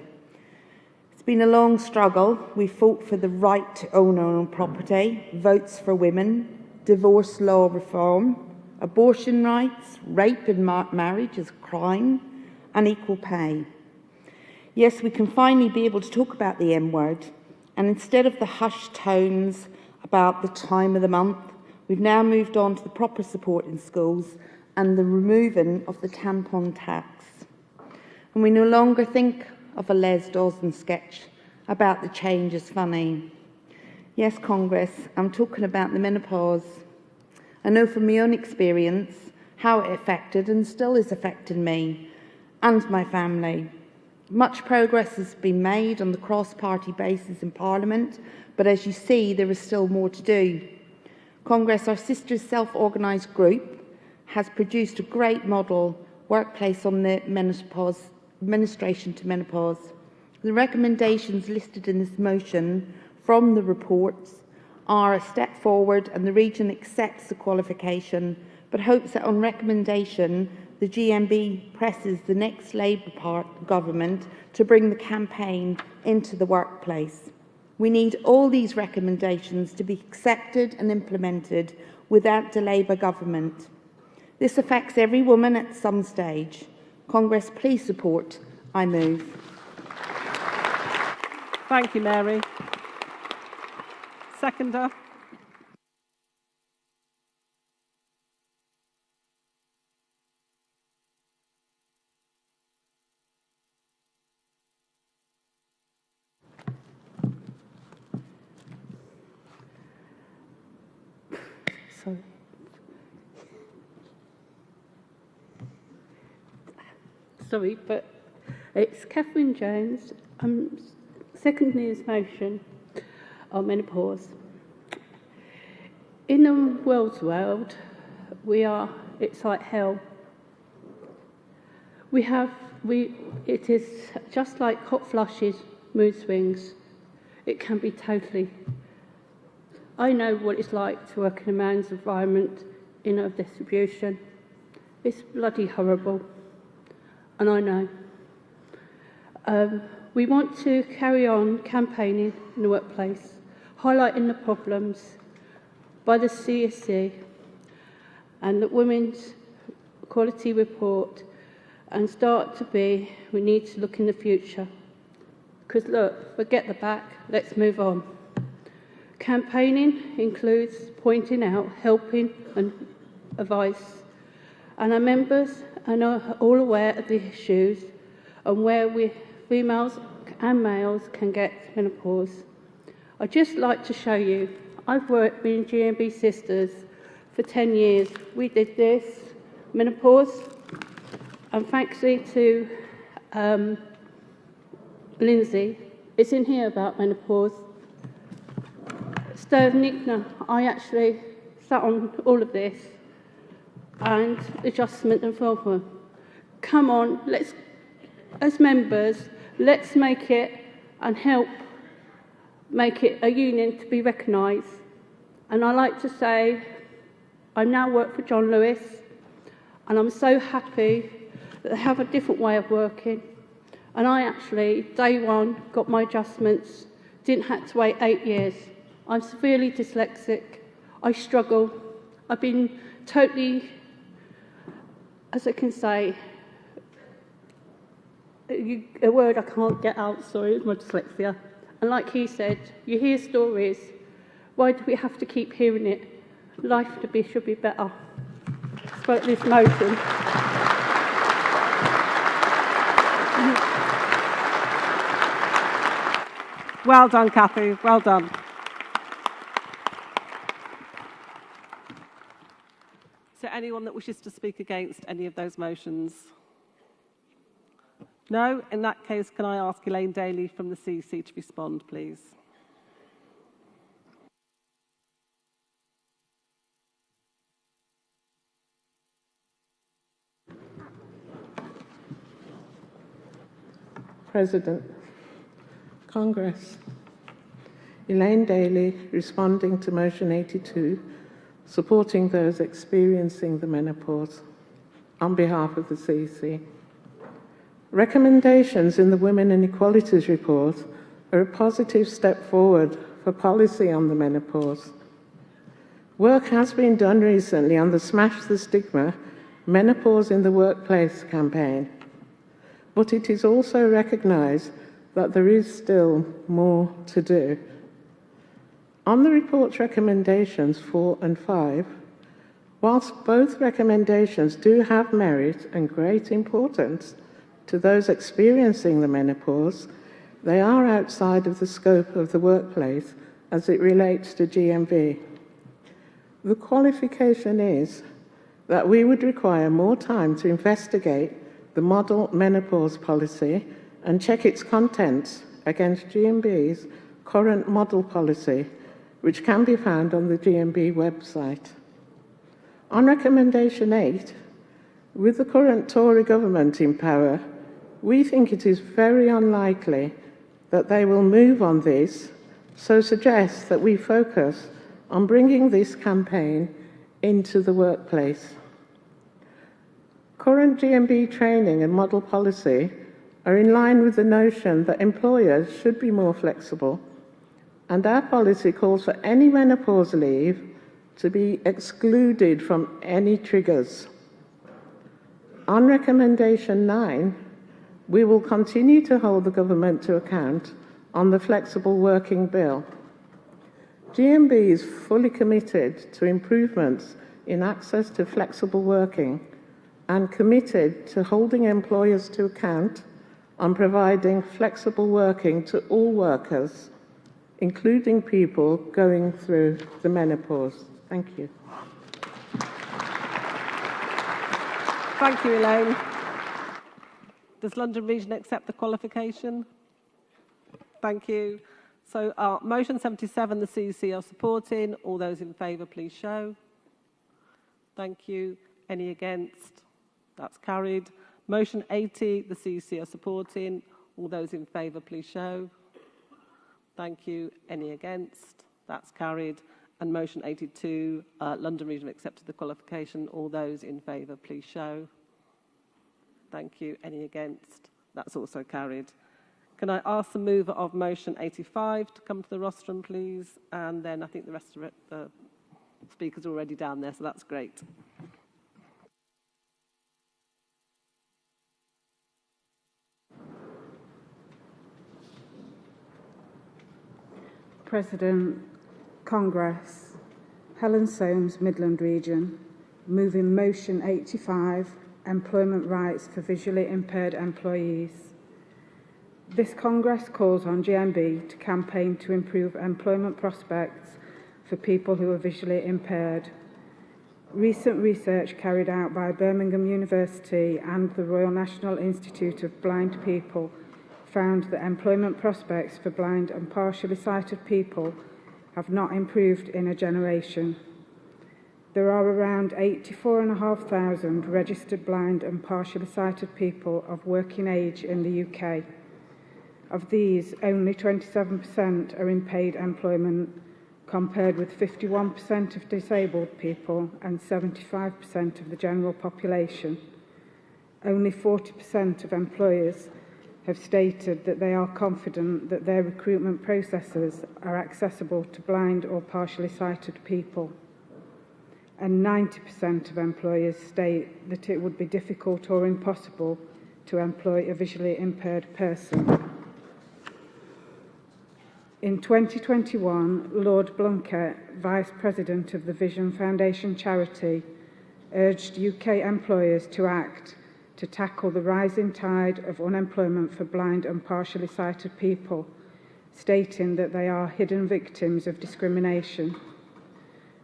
It's been a long struggle. We fought for the right to own our own property, votes for women, divorce law reform, abortion rights, rape and marriage as a crime, and equal pay. Yes, we can finally be able to talk about the M word, and instead of the hushed tones about the time of the month, we've now moved on to the proper support in schools and the removing of the tampon tax. And we no longer think of a Les Dawson sketch about the change as funny. Yes, Congress, I'm talking about the menopause. I know from my own experience how it affected and still is affecting me and my family. Much progress has been made on the cross-party basis in Parliament, but as you see, there is still more to do. Congress, our sister self-organised group, has produced a great model workplace on the menopause, administration to menopause. The recommendations listed in this motion from the reports are a step forward, and the region accepts the qualification, but hopes that on recommendation the GMB presses the next Labour government to bring the campaign into the workplace. We need all these recommendations to be accepted and implemented without delay by government. This affects every woman at some stage. Congress, please support. I move. Thank you, Mary. Seconder. Sorry, but it's Catherine Jones. I'm seconding this motion on menopause. In the world's world, it's like hell. It is just like hot flushes, mood swings. It can be totally. I know what it's like to work in a man's environment in a distribution. It's bloody horrible. And I know. We want to carry on campaigning in the workplace, highlighting the problems by the CSC and the Women's Equality Report, and start to be, we need to look in the future. Because look, forget the back, let's move on. Campaigning includes pointing out, helping and advice, and our members are all aware of the issues and where we females and males can get menopause. I'd just like to show you, I've worked with GMB Sisters for 10 years. We did this, menopause, and thanks to Lindsay, it's in here about menopause. Nigna, I actually sat on all of this and adjustment and fulfillment. Come on, let's, as members, let's make it and help make it a union to be recognised. And I like to say, I now work for John Lewis, and I'm so happy that they have a different way of working. And I actually, day one, got my adjustments, didn't have to wait 8 years. I'm severely dyslexic. I struggle. I've been totally, as I can say, a word I can't get out, sorry, it's my dyslexia. And like he said, you hear stories. Why do we have to keep hearing it? Life should be better. Spoke this motion. Well done, Cathy. Well done. Is there anyone that wishes to speak against any of those motions? No? In that case, can I ask Elaine Daly from the CC to respond, please? President, Congress, Elaine Daly responding to motion 82, supporting those experiencing the menopause on behalf of the CEC. Recommendations in the Women and Equalities Report are a positive step forward for policy on the menopause. Work has been done recently on the Smash the Stigma Menopause in the Workplace campaign, but it is also recognised that there is still more to do. On the report's recommendations 4 and 5, whilst both recommendations do have merit and great importance to those experiencing the menopause, they are outside of the scope of the workplace as it relates to GMB. The qualification is that we would require more time to investigate the model menopause policy and check its contents against GMB's current model policy, which can be found on the GMB website. On recommendation 8, with the current Tory government in power, we think it is very unlikely that they will move on this, so suggest that we focus on bringing this campaign into the workplace. Current GMB training and model policy are in line with the notion that employers should be more flexible, and our policy calls for any menopause leave to be excluded from any triggers. On recommendation 9, we will continue to hold the government to account on the flexible working bill. GMB is fully committed to improvements in access to flexible working and committed to holding employers to account on providing flexible working to all workers, including people going through the menopause. Thank you. Thank you, Elaine. Does London Region accept the qualification? Thank you. So motion 77, the CEC are supporting. All those in favour, please show. Thank you. Any against? That's carried. Motion 80, the CEC are supporting. All those in favour, please show. Thank you. Any against? That's carried. And motion 82, London Region accepted the qualification. All those in favour, please show. Thank you. Any against? That's also carried. Can I ask the mover of motion 85 to come to the rostrum, please? And then I think the rest of the speakers are already down there, so that's great. President, Congress, Helen Soames, Midland Region, moving motion 85, employment rights for visually impaired employees. This Congress calls on GMB to campaign to improve employment prospects for people who are visually impaired. Recent research carried out by Birmingham University and the Royal National Institute of Blind People found that employment prospects for blind and partially sighted people have not improved in a generation. There are around 84,500 registered blind and partially sighted people of working age in the UK. Of these, only 27% are in paid employment, compared with 51% of disabled people and 75% of the general population. Only 40% of employers have stated that they are confident that their recruitment processes are accessible to blind or partially sighted people. And 90% of employers state that it would be difficult or impossible to employ a visually impaired person. In 2021, Lord Blunkett, Vice President of the Vision Foundation charity, urged UK employers to act to tackle the rising tide of unemployment for blind and partially sighted people, stating that they are hidden victims of discrimination.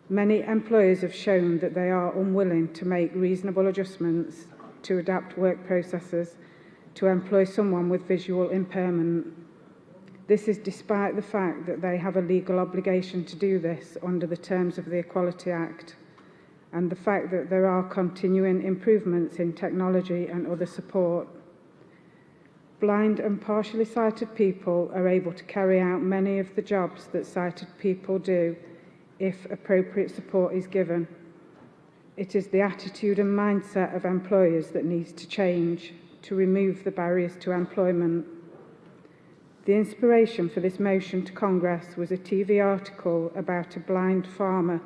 Many employers have shown that they are unwilling to make reasonable adjustments to adapt work processes to employ someone with visual impairment. This is despite the fact that they have a legal obligation to do this under the terms of the Equality Act, and the fact that there are continuing improvements in technology and other support. Blind and partially sighted people are able to carry out many of the jobs that sighted people do if appropriate support is given. It is the attitude and mindset of employers that needs to change to remove the barriers to employment. The inspiration for this motion to Congress was a TV article about a blind farmer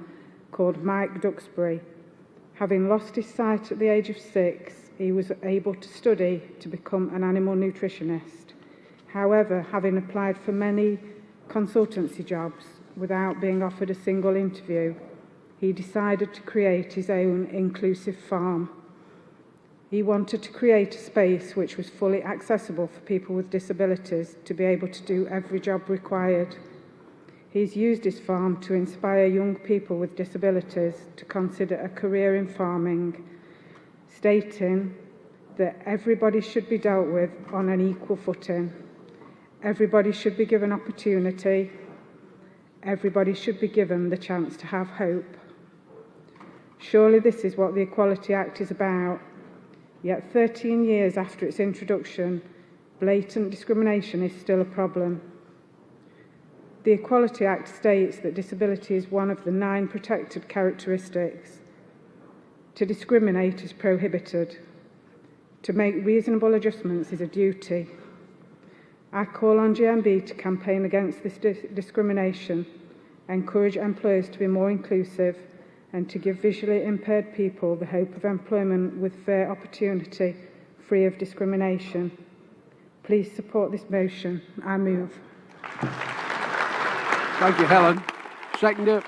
called Mike Duxbury. Having lost his sight at the age of 6, he was able to study to become an animal nutritionist. However, having applied for many consultancy jobs without being offered a single interview, he decided to create his own inclusive farm. He wanted to create a space which was fully accessible for people with disabilities to be able to do every job required. He's used his farm to inspire young people with disabilities to consider a career in farming, stating that everybody should be dealt with on an equal footing. Everybody should be given opportunity. Everybody should be given the chance to have hope. Surely this is what the Equality Act is about. Yet 13 years after its introduction, blatant discrimination is still a problem. The Equality Act states that disability is one of the 9 protected characteristics. To discriminate is prohibited. To make reasonable adjustments is a duty. I call on GMB to campaign against this discrimination, encourage employers to be more inclusive, and to give visually impaired people the hope of employment with fair opportunity, free of discrimination. Please support this motion. I move. Thank you, Helen. Seconder.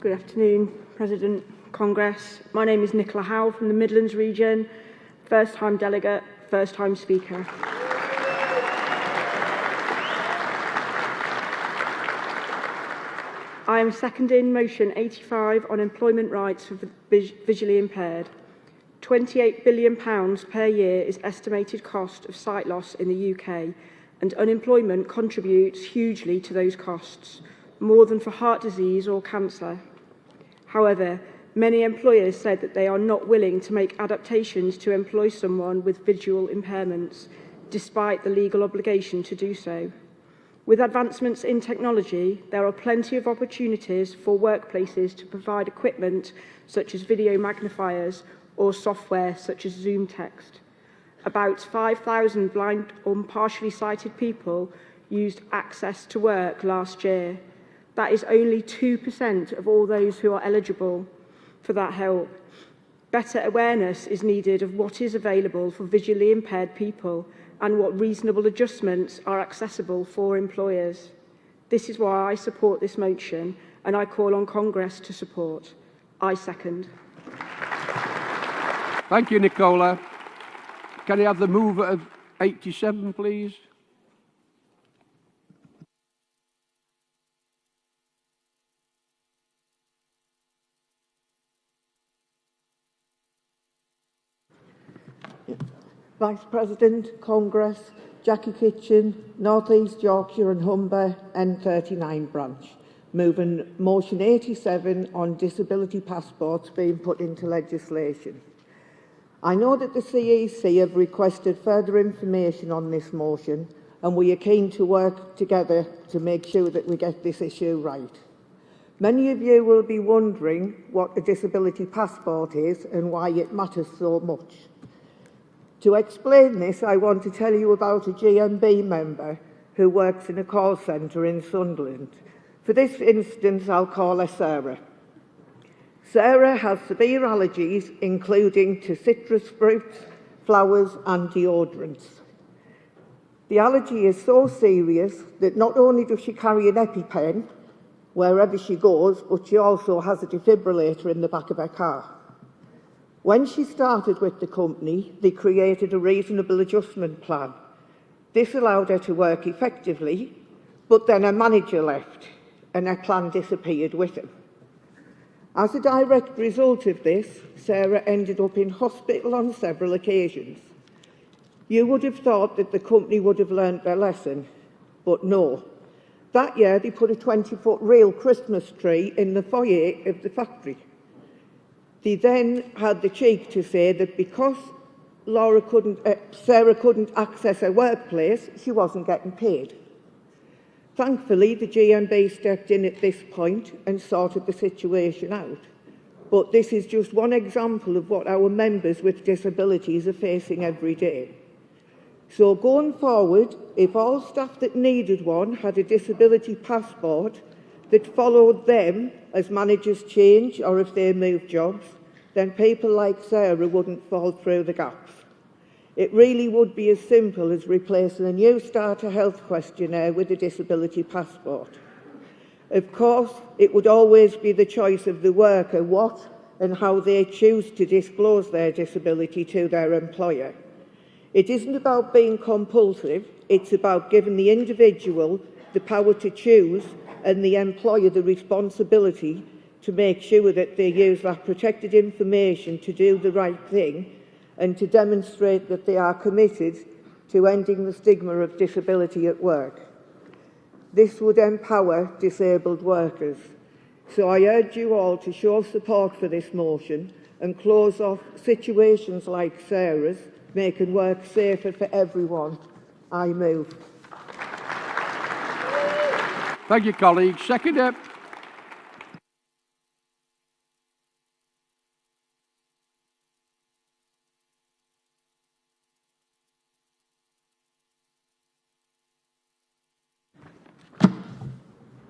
Good afternoon, President, Congress. My name is Nicola Howe from the Midlands region. First-time delegate, first-time speaker. I am seconding motion 85 on employment rights for visually impaired. £28 billion per year is estimated cost of sight loss in the UK, and unemployment contributes hugely to those costs, more than for heart disease or cancer. However, many employers said that they are not willing to make adaptations to employ someone with visual impairments, despite the legal obligation to do so. With advancements in technology, there are plenty of opportunities for workplaces to provide equipment such as video magnifiers or software such as Zoom Text. About 5,000 blind or partially sighted people used Access to Work last year. That is only 2% of all those who are eligible for that help. Better awareness is needed of what is available for visually impaired people and what reasonable adjustments are accessible for employers. This is why I support this motion and I call on Congress to support. I second. Thank you, Nicola. Can I have the mover of 87, please? Vice President, Congress, Jackie Kitchen, North East Yorkshire and Humber, N39 branch. Moving motion 87 on disability passports being put into legislation. I know that the CEC have requested further information on this motion and we are keen to work together to make sure that we get this issue right. Many of you will be wondering what a disability passport is and why it matters so much. To explain this, I want to tell you about a GMB member who works in a call centre in Sunderland. For this instance, I'll call her Sarah. Sarah has severe allergies, including to citrus fruits, flowers and deodorants. The allergy is so serious that not only does she carry an EpiPen wherever she goes, but she also has a defibrillator in the back of her car. When she started with the company, they created a reasonable adjustment plan. This allowed her to work effectively, but then her manager left and her plan disappeared with him. As a direct result of this, Sarah ended up in hospital on several occasions. You would have thought that the company would have learnt their lesson, but no. That year, they put a 20-foot real Christmas tree in the foyer of the factory. They then had the cheek to say that because Sarah couldn't access her workplace, she wasn't getting paid. Thankfully, the GMB stepped in at this point and sorted the situation out. But this is just one example of what our members with disabilities are facing every day. So going forward, if all staff that needed one had a disability passport that followed them as managers change or if they move jobs, then people like Sarah wouldn't fall through the gaps. It really would be as simple as replacing a new starter health questionnaire with a disability passport. Of course, it would always be the choice of the worker what and how they choose to disclose their disability to their employer. It isn't about being compulsive, it's about giving the individual the power to choose and the employer the responsibility to make sure that they use that protected information to do the right thing and to demonstrate that they are committed to ending the stigma of disability at work. This would empower disabled workers. So I urge you all to show support for this motion and close off situations like Sarah's, making work safer for everyone. I move. Thank you, colleagues. Seconder.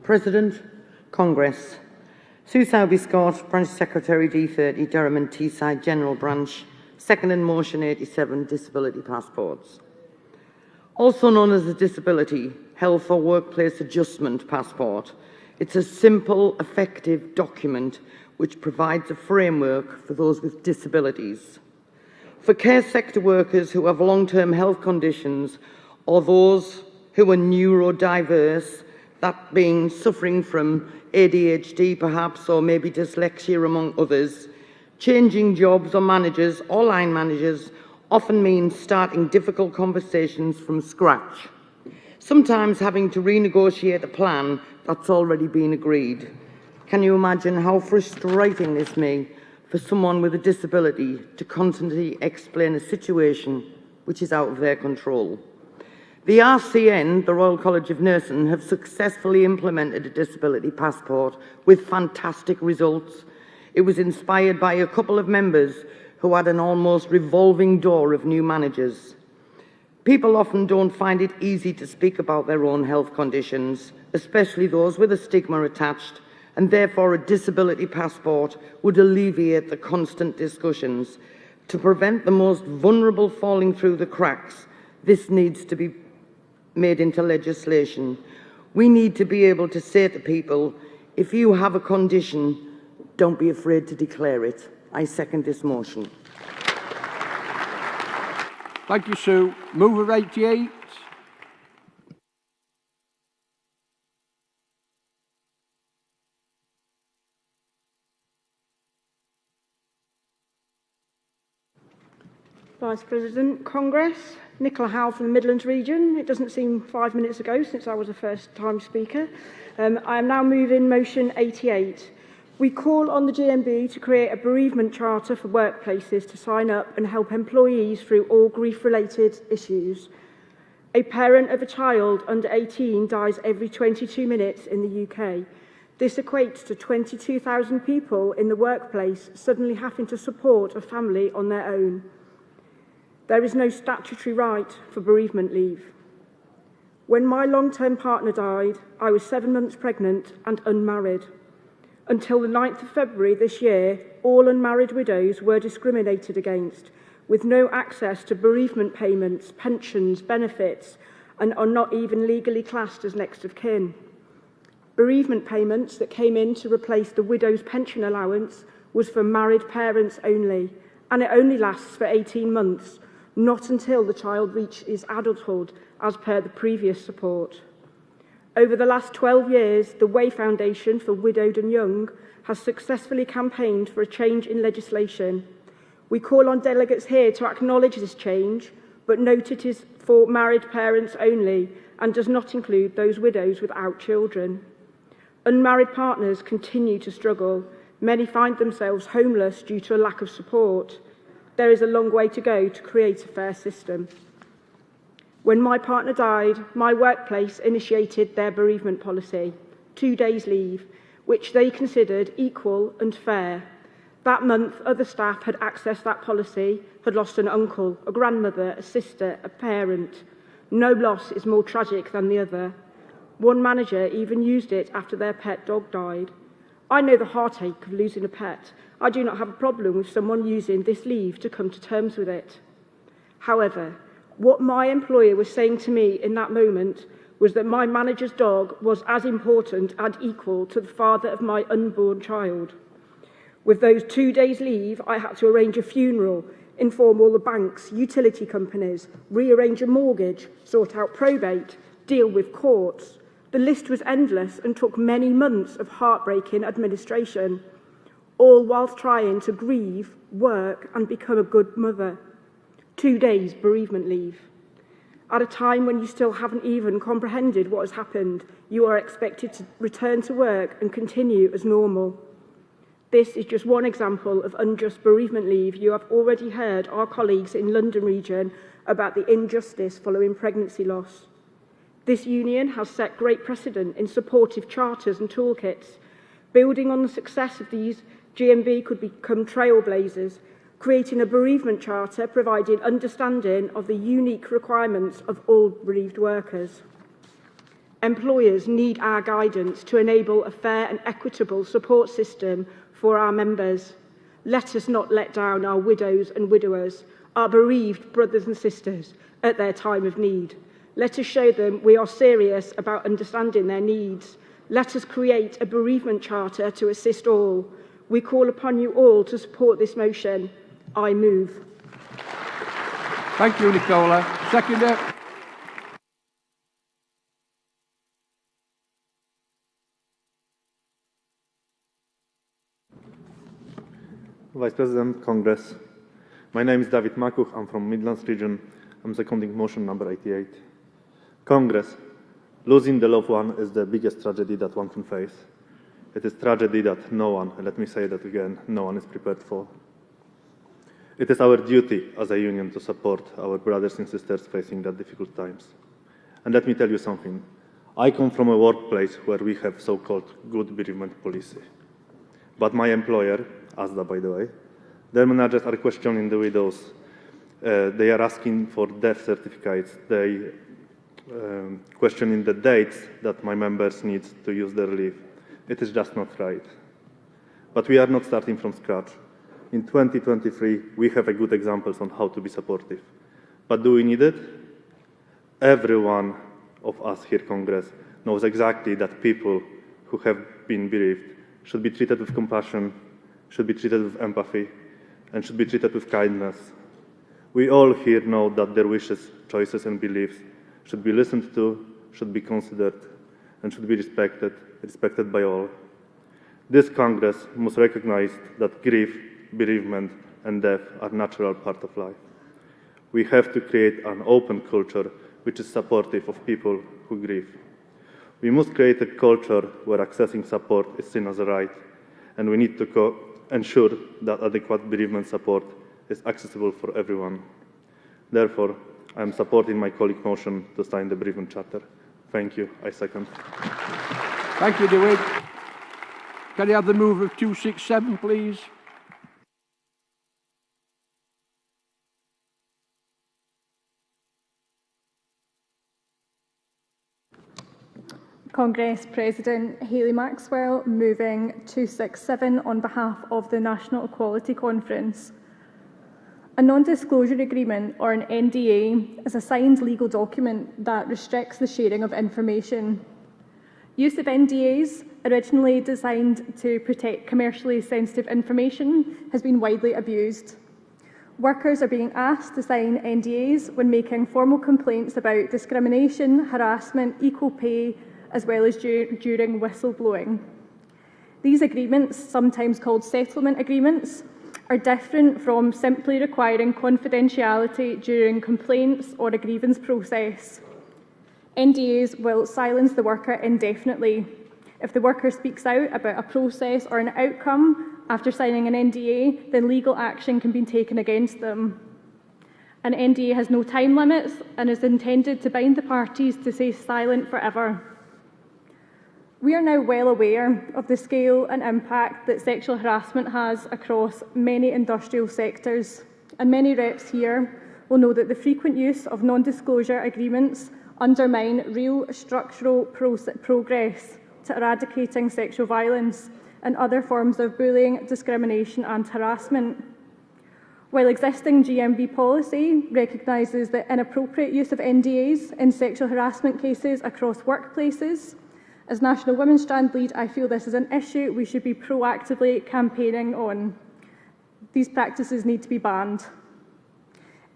President, Congress. Sue Sowerby Scott, Branch Secretary D30, Durham and Teesside General Branch. Second in motion 87, disability passports. Also known as the Disability, Health or Workplace Adjustment Passport. It's a simple, effective document which provides a framework for those with disabilities. For care sector workers who have long-term health conditions or those who are neurodiverse, that being suffering from ADHD perhaps, or maybe dyslexia among others, changing jobs or managers or line managers often means starting difficult conversations from scratch, sometimes having to renegotiate a plan that's already been agreed. Can you imagine how frustrating this may be for someone with a disability to constantly explain a situation which is out of their control? The RCN, the Royal College of Nursing, have successfully implemented a disability passport with fantastic results. It was inspired by a couple of members who had an almost revolving door of new managers. People often don't find it easy to speak about their own health conditions, especially those with a stigma attached, and therefore a disability passport would alleviate the constant discussions. To prevent the most vulnerable falling through the cracks, this needs to be made into legislation. We need to be able to say to people, if you have a condition, don't be afraid to declare it. I second this motion. Thank you, Sue. Mover 88. Vice President, Congress, Nicola Howe from the Midlands region. It doesn't seem 5 minutes ago since I was a first-time speaker. I am now moving motion 88. We call on the GMB to create a bereavement charter for workplaces to sign up and help employees through all grief-related issues. A parent of a child under 18 dies every 22 minutes in the UK. This equates to 22,000 people in the workplace suddenly having to support a family on their own. There is no statutory right for bereavement leave. When my long-term partner died, I was 7 months pregnant and unmarried. Until the 9th of February this year, all unmarried widows were discriminated against, with no access to bereavement payments, pensions, benefits, and are not even legally classed as next of kin. Bereavement payments that came in to replace the widow's pension allowance was for married parents only, and it only lasts for 18 months, not until the child reaches adulthood, as per the previous support. Over the last 12 years, the Way Foundation for Widowed and Young has successfully campaigned for a change in legislation. We call on delegates here to acknowledge this change, but note it is for married parents only and does not include those widows without children. Unmarried partners continue to struggle. Many find themselves homeless due to a lack of support. There is a long way to go to create a fair system. When my partner died, my workplace initiated their bereavement policy, 2 days leave, which they considered equal and fair. That month, other staff had accessed that policy, had lost an uncle, a grandmother, a sister, a parent. No loss is more tragic than the other. One manager even used it after their pet dog died. I know the heartache of losing a pet. I do not have a problem with someone using this leave to come to terms with it. However, what my employer was saying to me in that moment was that my manager's dog was as important and equal to the father of my unborn child. With those 2 days leave, I had to arrange a funeral, inform all the banks, utility companies, rearrange a mortgage, sort out probate, deal with courts. The list was endless and took many months of heartbreaking administration, all whilst trying to grieve, work and become a good mother. 2 days bereavement leave. At a time when you still haven't even comprehended what has happened, you are expected to return to work and continue as normal. This is just one example of unjust bereavement leave. You have already heard our colleagues in London region about the injustice following pregnancy loss. This union has set great precedent in supportive charters and toolkits. Building on the success of these, GMB could become trailblazers, creating a bereavement charter providing understanding of the unique requirements of all bereaved workers. Employers need our guidance to enable a fair and equitable support system for our members. Let us not let down our widows and widowers, our bereaved brothers and sisters at their time of need. Let us show them we are serious about understanding their needs. Let us create a bereavement charter to assist all. We call upon you all to support this motion. I move. Thank you, Nicola. Seconder. Vice President, Congress. My name is David Makuch. I'm from Midlands region. I'm seconding motion number 88. Congress, losing the loved one is the biggest tragedy that one can face. It is tragedy that no one, and let me say that again, no one is prepared for. It is our duty as a union to support our brothers and sisters facing that difficult times. And let me tell you something. I come from a workplace where we have so-called good bereavement policy. But my employer, ASDA by the way, their managers are questioning the widows. They are asking for death certificates. They questioning the dates that my members need to use their leave. It is just not right. But we are not starting from scratch. In 2023, we have a good examples on how to be supportive. But do we need it? Every one of us here in Congress knows exactly that people who have been bereaved should be treated with compassion, should be treated with empathy, and should be treated with kindness. We all here know that their wishes, choices, and beliefs should be listened to, should be considered, and should be respected by all. This Congress must recognize that grief, bereavement, and death are a natural part of life. We have to create an open culture which is supportive of people who grieve. We must create a culture where accessing support is seen as a right, and we need to ensure that adequate bereavement support is accessible for everyone. Therefore, I am supporting my colleague motion to sign the bereavement charter. Thank you. I second. Thank you, Dewey. Can I have the move of 267, please? Congress President Hayley Maxwell, moving 267 on behalf of the National Equality Conference. A non-disclosure agreement, or an NDA, is a signed legal document that restricts the sharing of information. Use of NDAs, originally designed to protect commercially sensitive information, has been widely abused. Workers are being asked to sign NDAs when making formal complaints about discrimination, harassment, equal pay, as well as during whistleblowing. These agreements, sometimes called settlement agreements, are different from simply requiring confidentiality during complaints or a grievance process. NDAs will silence the worker indefinitely. If the worker speaks out about a process or an outcome after signing an NDA, then legal action can be taken against them. An NDA has no time limits and is intended to bind the parties to stay silent forever. We are now well aware of the scale and impact that sexual harassment has across many industrial sectors, and many reps here will know that the frequent use of non-disclosure agreements undermine real structural progress to eradicating sexual violence and other forms of bullying, discrimination and harassment. While existing GMB policy recognises the inappropriate use of NDAs in sexual harassment cases across workplaces, as National Women's Strand lead, I feel this is an issue we should be proactively campaigning on. These practices need to be banned.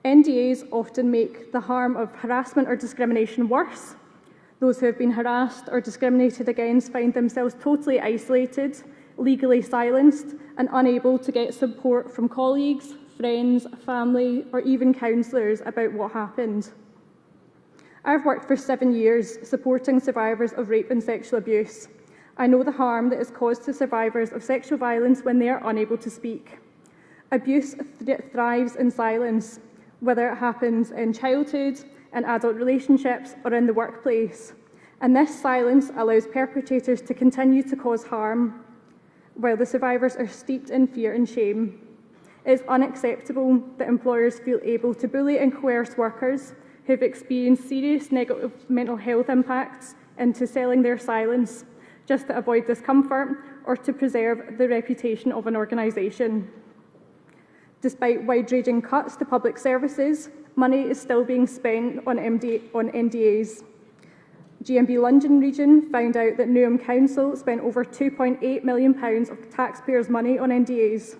NDAs often make the harm of harassment or discrimination worse. Those who have been harassed or discriminated against find themselves totally isolated, legally silenced, and unable to get support from colleagues, friends, family, or even counsellors about what happened. I've worked for 7 years supporting survivors of rape and sexual abuse. I know the harm that is caused to survivors of sexual violence when they are unable to speak. Abuse thrives in silence, whether it happens in childhood, in adult relationships, or in the workplace. And this silence allows perpetrators to continue to cause harm, while the survivors are steeped in fear and shame. It is unacceptable that employers feel able to bully and coerce workers who have experienced serious negative mental health impacts into selling their silence just to avoid discomfort or to preserve the reputation of an organisation. Despite wide-ranging cuts to public services, money is still being spent on NDAs. GMB London region found out that Newham Council spent over £2.8 million of taxpayers' money on NDAs.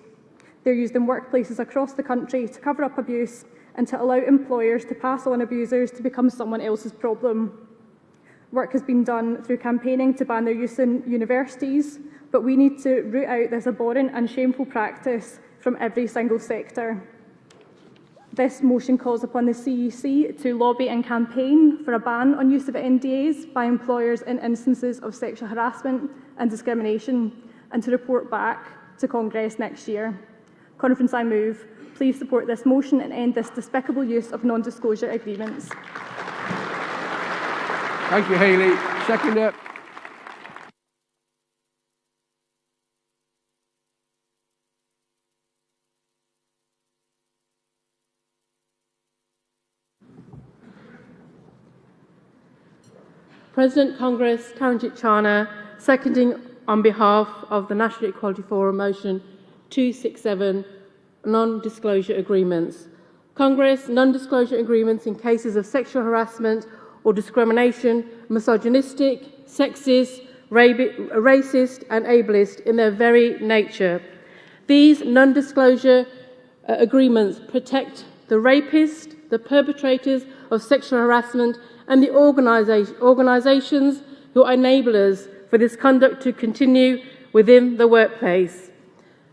They're used in workplaces across the country to cover up abuse and to allow employers to pass on abusers to become someone else's problem. Work has been done through campaigning to ban their use in universities, but we need to root out this abhorrent and shameful practice from every single sector. This motion calls upon the CEC to lobby and campaign for a ban on use of NDAs by employers in instances of sexual harassment and discrimination, and to report back to Congress next year. Conference, I move. Please support this motion and end this despicable use of non-disclosure agreements. Thank you, Hayley. Seconder. President Congress Taranjit Chana, seconding on behalf of the National Equality Forum motion 267, non-disclosure agreements. Congress, non-disclosure agreements in cases of sexual harassment or discrimination, misogynistic, sexist, racist and ableist in their very nature. These non-disclosure agreements protect the rapist, the perpetrators of sexual harassment and the organisations who are enablers for this conduct to continue within the workplace.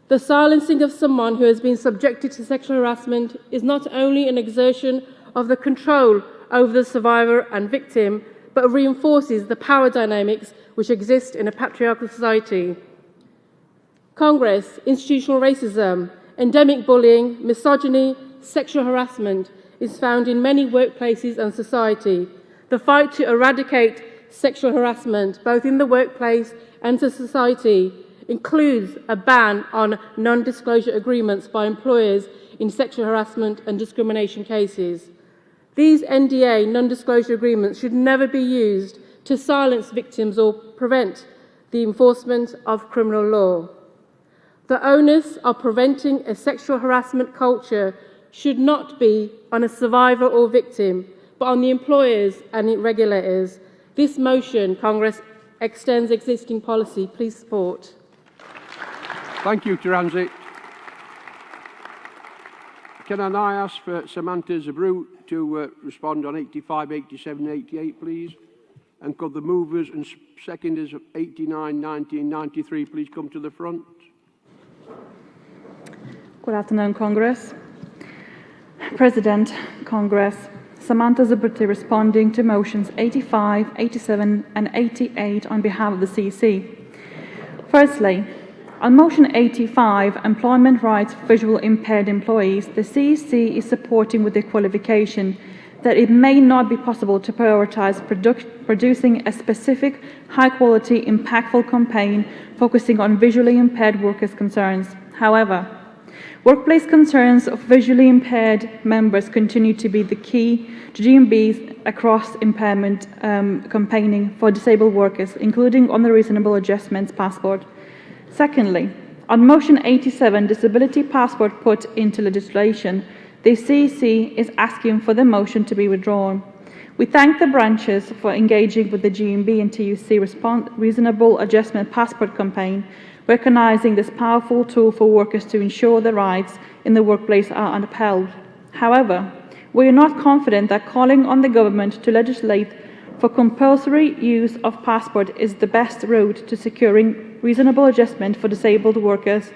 The silencing of someone who has been subjected to sexual harassment is not only an exertion of the control over the survivor and victim, but reinforces the power dynamics which exist in a patriarchal society. Congress, institutional racism, endemic bullying, misogyny, sexual harassment is found in many workplaces and society. The fight to eradicate sexual harassment, both in the workplace and to society, includes a ban on non-disclosure agreements by employers in sexual harassment and discrimination cases. These NDA, non-disclosure agreements, should never be used to silence victims or prevent the enforcement of criminal law. The onus of preventing a sexual harassment culture should not be on a survivor or victim, but on the employers and regulators. This motion, Congress, extends existing policy. Please support. Thank you, Taranjit. Can I now ask for Samantha Zabrou to respond on 85, 87, 88, please? And could the movers and seconders of 89, 90 and 93 please come to the front? Good afternoon, Congress. President, Congress. Samantha Zabrou responding to motions 85, 87 and 88 on behalf of the CC. Firstly, on motion 85, employment rights for visually impaired employees, the CEC is supporting with the qualification that it may not be possible to prioritise producing a specific, high-quality, impactful campaign focusing on visually impaired workers' concerns. However, workplace concerns of visually impaired members continue to be the key to GMB's across impairment campaigning for disabled workers, including on the Reasonable Adjustments Passport. Secondly, on motion 87, disability passport put into legislation, the CEC is asking for the motion to be withdrawn. We thank the branches for engaging with the GMB and TUC Reasonable Adjustment Passport campaign, recognising this powerful tool for workers to ensure their rights in the workplace are upheld. However, we are not confident that calling on the government to legislate for compulsory use of passport is the best route to securing reasonable adjustment for disabled workers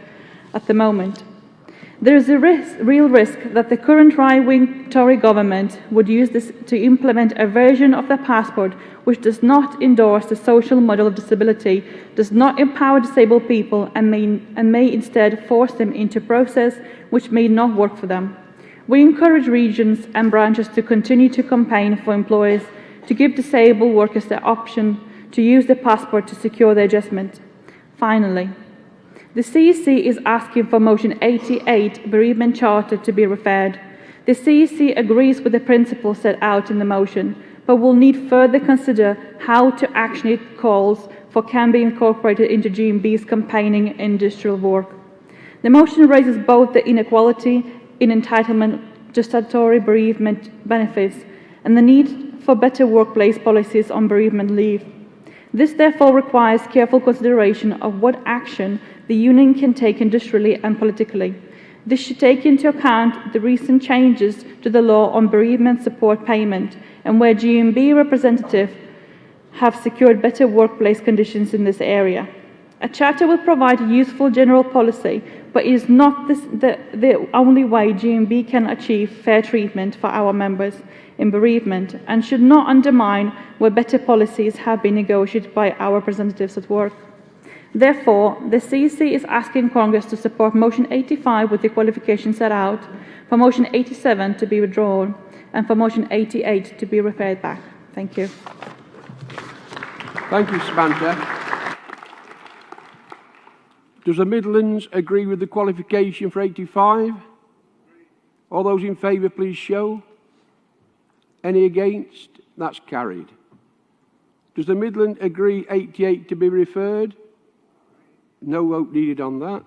at the moment. There is a real risk that the current right-wing Tory government would use this to implement a version of the passport which does not endorse the social model of disability, does not empower disabled people, and may instead force them into a process which may not work for them. We encourage regions and branches to continue to campaign for employers to give disabled workers the option to use the passport to secure their adjustment. Finally, the CEC is asking for motion 88, bereavement charter, to be referred. The CEC agrees with the principles set out in the motion, but will need further consider how to action it calls for can be incorporated into GMB's campaigning and industrial work. The motion raises both the inequality in entitlement to statutory bereavement benefits and the need for better workplace policies on bereavement leave. This therefore requires careful consideration of what action the Union can take industrially and politically. This should take into account the recent changes to the law on bereavement support payment and where GMB representatives have secured better workplace conditions in this area. A charter will provide useful general policy, but it is not the only way GMB can achieve fair treatment for our members in bereavement and should not undermine where better policies have been negotiated by our representatives at work. Therefore, the CEC is asking Congress to support motion 85 with the qualifications set out, for motion 87 to be withdrawn, and for motion 88 to be referred back. Thank you. Thank you, Samantha. Does the Midlands agree with the qualification for 85? All those in favour, please show. Any against? That's carried. Does the Midland agree 88 to be referred? No vote needed on that.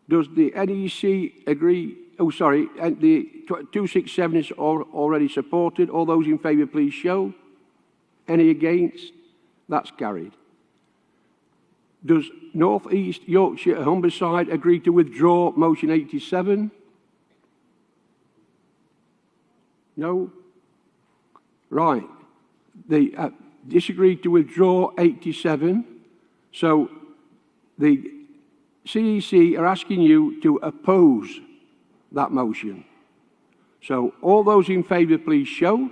Does the NEC agree? Oh, sorry, the 267 is already supported. All those in favour, please show. Any against? That's carried. Does North East Yorkshire and Humberside agree to withdraw motion 87? No? Right. They disagreed to withdraw 87. So the CEC are asking you to oppose that motion. So all those in favour, please show.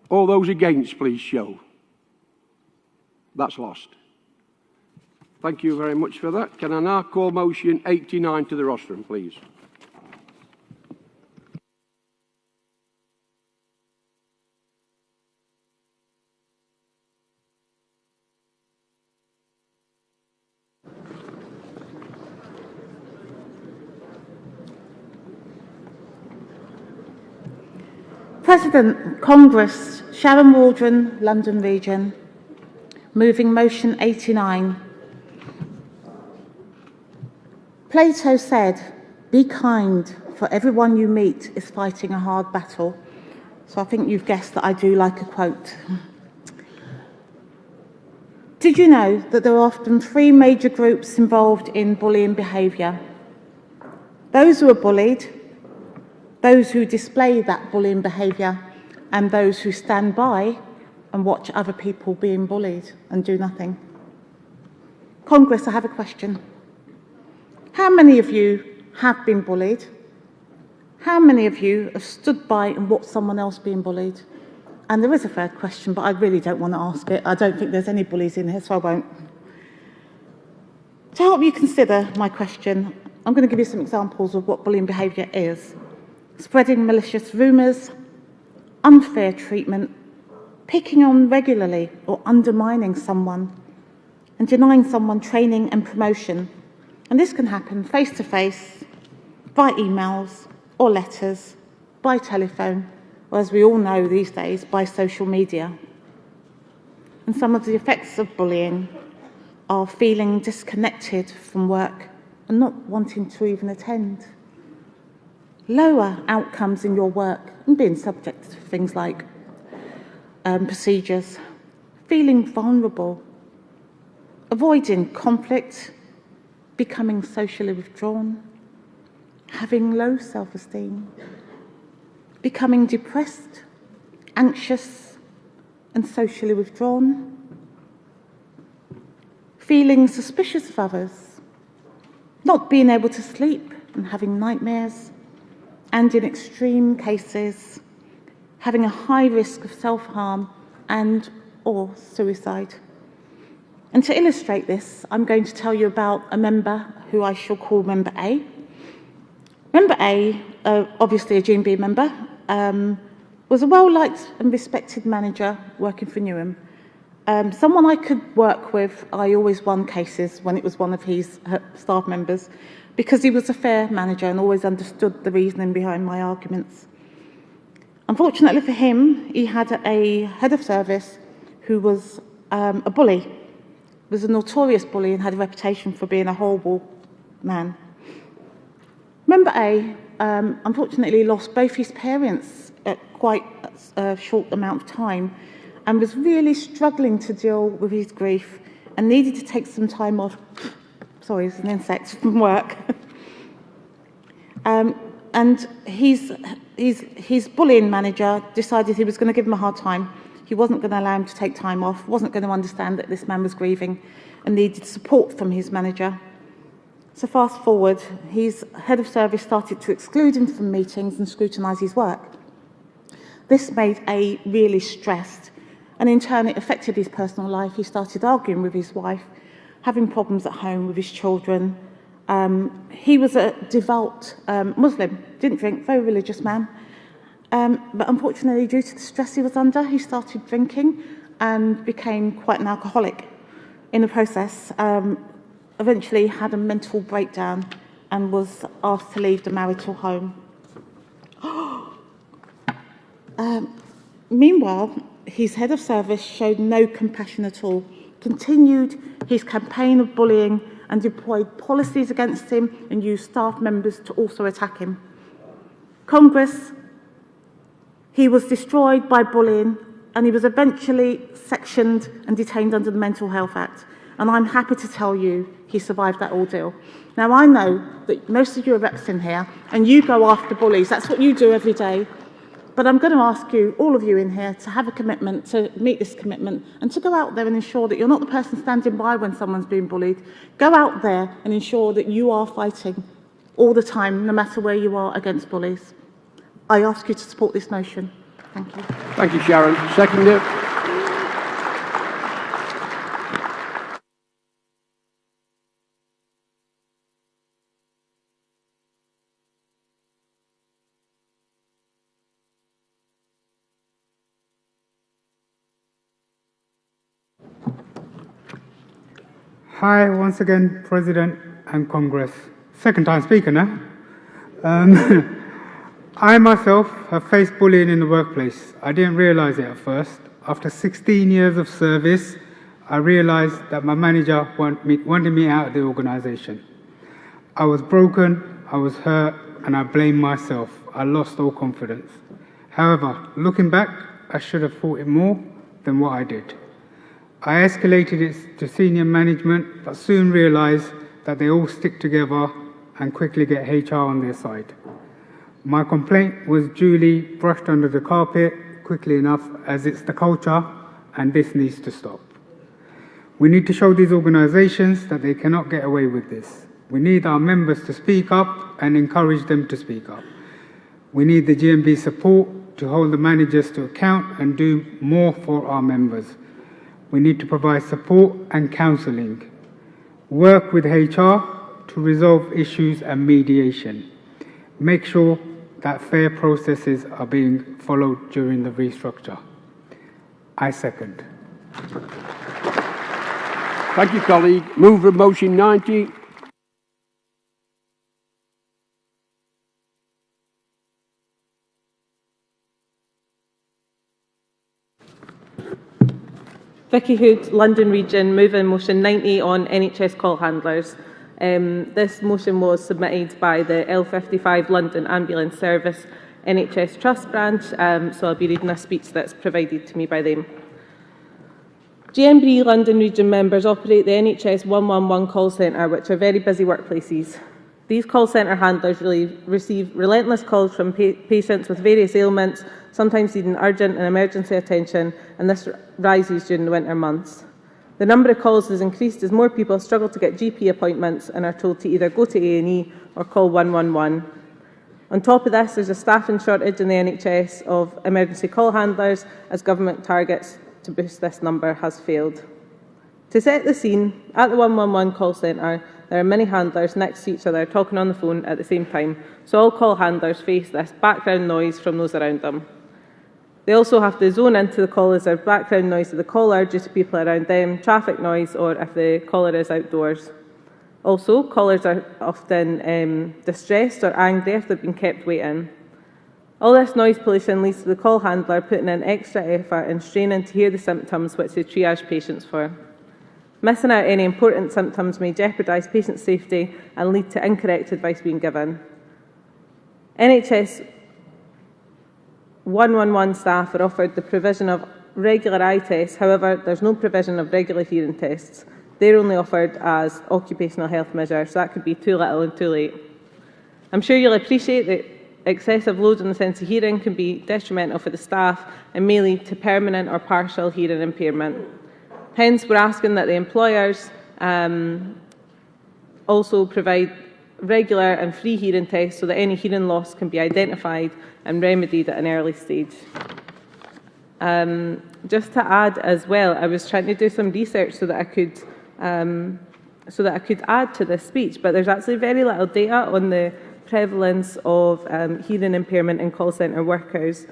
All those against, please show. That's lost. Thank you very much for that. Can I now call motion 89 to the rostrum, please? President, Congress, Sharon Waldron, London Region, moving motion 89. Plato said, "Be kind, for everyone you meet is fighting a hard battle." So I think you've guessed that I do like a quote. Did you know that there are often three major groups involved in bullying behaviour? Those who are bullied, those who display that bullying behaviour, and those who stand by and watch other people being bullied and do nothing. Congress, I have a question. How many of you have been bullied? How many of you have stood by and watched someone else being bullied? And there is a third question, but I really don't want to ask it. I don't think there's any bullies in here, so I won't. To help you consider my question, I'm going to give you some examples of what bullying behaviour is. Spreading malicious rumours, unfair treatment, picking on regularly or undermining someone, and denying someone training and promotion. And this can happen face-to-face, by emails or letters, by telephone, or as we all know these days, by social media. And some of the effects of bullying are feeling disconnected from work and not wanting to even attend. Lower outcomes in your work and being subject to things like procedures, feeling vulnerable, avoiding conflict, becoming socially withdrawn, having low self-esteem, becoming depressed, anxious and socially withdrawn, feeling suspicious of others, not being able to sleep and having nightmares, and in extreme cases, having a high risk of self-harm and or suicide. And to illustrate this, I'm going to tell you about a member who I shall call Member A. Member A, obviously a GMB member, was a well-liked and respected manager working for Newham. Someone I could work with. I always won cases when it was one of his staff members, because he was a fair manager and always understood the reasoning behind my arguments. Unfortunately for him, he had a head of service who was a bully, was a notorious bully and had a reputation for being a horrible man. Member A, unfortunately, lost both his parents at quite a short amount of time and was really struggling to deal with his grief and needed to take some time off. Sorry, it's an insect from work. And his bullying manager decided he was going to give him a hard time. He wasn't going to allow him to take time off, wasn't going to understand that this man was grieving and needed support from his manager. So fast forward, his head of service started to exclude him from meetings and scrutinise his work. This made A really stressed, and in turn it affected his personal life. He started arguing with his wife, having problems at home with his children. He was a devout Muslim, didn't drink, very religious man. But unfortunately, due to the stress he was under, he started drinking and became quite an alcoholic. In the process, eventually had a mental breakdown and was asked to leave the marital home. Meanwhile, his head of service showed no compassion at all, continued his campaign of bullying and deployed policies against him and used staff members to also attack him. Congress, he was destroyed by bullying and he was eventually sectioned and detained under the Mental Health Act. And I'm happy to tell you he survived that ordeal. Now, I know that most of you are reps in here and you go after bullies. That's what you do every day. But I'm going to ask you, all of you in here, to have a commitment, to meet this commitment, and to go out there and ensure that you're not the person standing by when someone's being bullied. Go out there and ensure that you are fighting all the time, no matter where you are, against bullies. I ask you to support this motion. Thank you. Thank you, Sharon. Seconded. Hi, once again, President and Congress. Second time speaker now. I myself have faced bullying in the workplace. I didn't realise it at first. After 16 years of service, I realised that my manager wanted me out of the organisation. I was broken, I was hurt, and I blamed myself. I lost all confidence. However, looking back, I should have thought it more than what I did. I escalated it to senior management, but soon realised that they all stick together and quickly get HR on their side. My complaint was duly brushed under the carpet quickly enough, as it's the culture, and this needs to stop. We need to show these organisations that they cannot get away with this. We need our members to speak up and encourage them to speak up. We need the GMB support to hold the managers to account and do more for our members. We need to provide support and counselling. Work with HR to resolve issues and mediation. Make sure that fair processes are being followed during the restructure. I second. Thank you, colleague. Move of motion 90. Vicky Hood, London Region, moving motion 90 on NHS call handlers. This motion was submitted by the L55 London Ambulance Service NHS Trust branch, so I'll be reading a speech that's provided to me by them. GMB London Region members operate the NHS 111 call centre, which are very busy workplaces. These call centre handlers receive relentless calls from patients with various ailments, sometimes needing urgent and emergency attention, and this rises during the winter months. The number of calls has increased as more people struggle to get GP appointments and are told to either go to A&E or call 111. On top of this, there's a staffing shortage in the NHS of emergency call handlers, as government targets to boost this number has failed. To set the scene, at the 111 call centre, there are many handlers next to each other talking on the phone at the same time, so all call handlers face this background noise from those around them. They also have to zone into the call as their background noise of the caller due to people around them, traffic noise, or if the caller is outdoors. Also, callers are often distressed or angry if they've been kept waiting. All this noise pollution leads to the call handler putting in extra effort and straining to hear the symptoms which they triage patients for. Missing out any important symptoms may jeopardise patient safety and lead to incorrect advice being given. NHS 111 staff are offered the provision of regular eye tests, however, there's no provision of regular hearing tests. They're only offered as occupational health measures, so that could be too little and too late. I'm sure you'll appreciate that excessive load on the sense of hearing can be detrimental for the staff and may lead to permanent or partial hearing impairment. Hence, we're asking that the employers also provide regular and free hearing tests so that any hearing loss can be identified and remedied at an early stage. Just to add as well, I was trying to do some research so that I could add to this speech, but there's actually very little data on the prevalence of hearing impairment in call centre workers.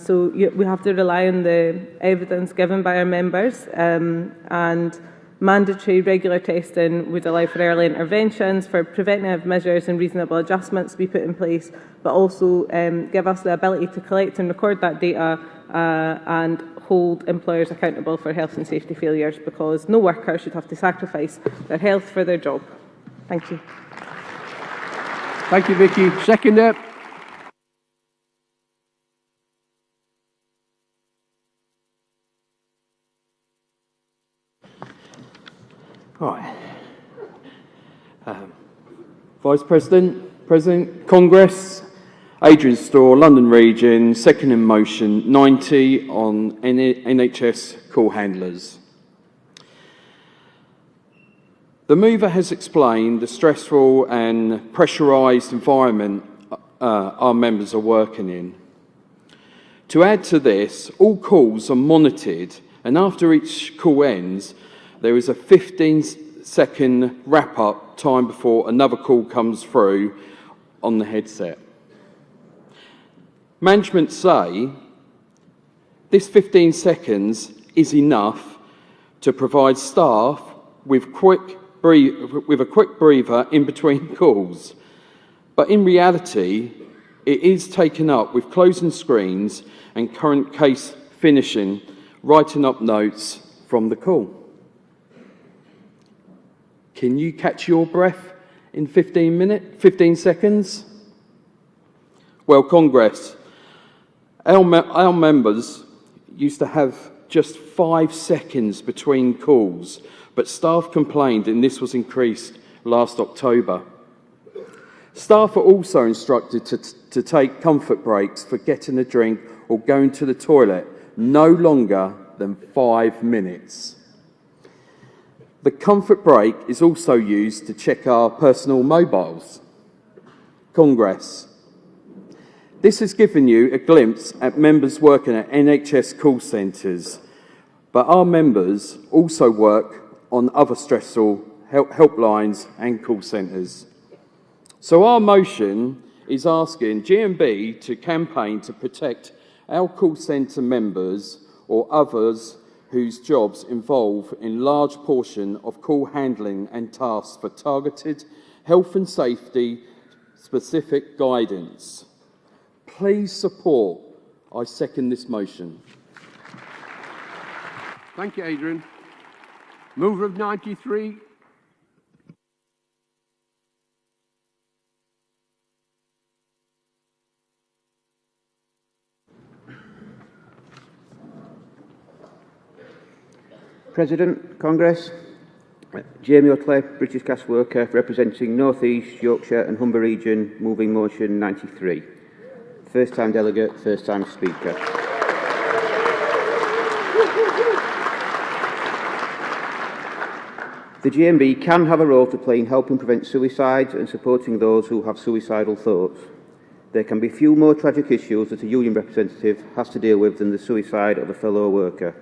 So we have to rely on the evidence given by our members, and mandatory regular testing would allow for early interventions, for preventative measures and reasonable adjustments to be put in place, but also give us the ability to collect and record that data and hold employers accountable for health and safety failures, because no worker should have to sacrifice their health for their job. Thank you. Thank you, Vicky. Seconder. Right. Vice President, President, Congress, Adrian Storr, London Region, second in motion 90 on NHS call handlers. The mover has explained the stressful and pressurised environment our members are working in. To add to this, all calls are monitored, and after each call ends, there is a 15-second wrap-up time before another call comes through on the headset. Management say this 15 seconds is enough to provide staff with a quick breather in between calls. But in reality, it is taken up with closing screens and current case finishing, writing up notes from the call. Can you catch your breath in 15 seconds? Well, Congress, our members used to have just 5 seconds between calls, but staff complained and this was increased last October. Staff are also instructed to take comfort breaks for getting a drink or going to the toilet no longer than 5 minutes. The comfort break is also used to check our personal mobiles. Congress, this has given you a glimpse at members working at NHS call centres, but our members also work on other stressful helplines and call centres. So our motion is asking GMB to campaign to protect our call centre members or others whose jobs involve in large portion of call handling and tasks for targeted health and safety specific guidance. Please support. I second this motion. Thank you, Adrian. Mover of 93. President, Congress, Jamie Utley, British Gas Worker, representing North East, Yorkshire and Humber Region, moving motion 93. First time delegate, first time speaker. The GMB can have a role to play in helping prevent suicides and supporting those who have suicidal thoughts. There can be few more tragic issues that a union representative has to deal with than the suicide of a fellow worker.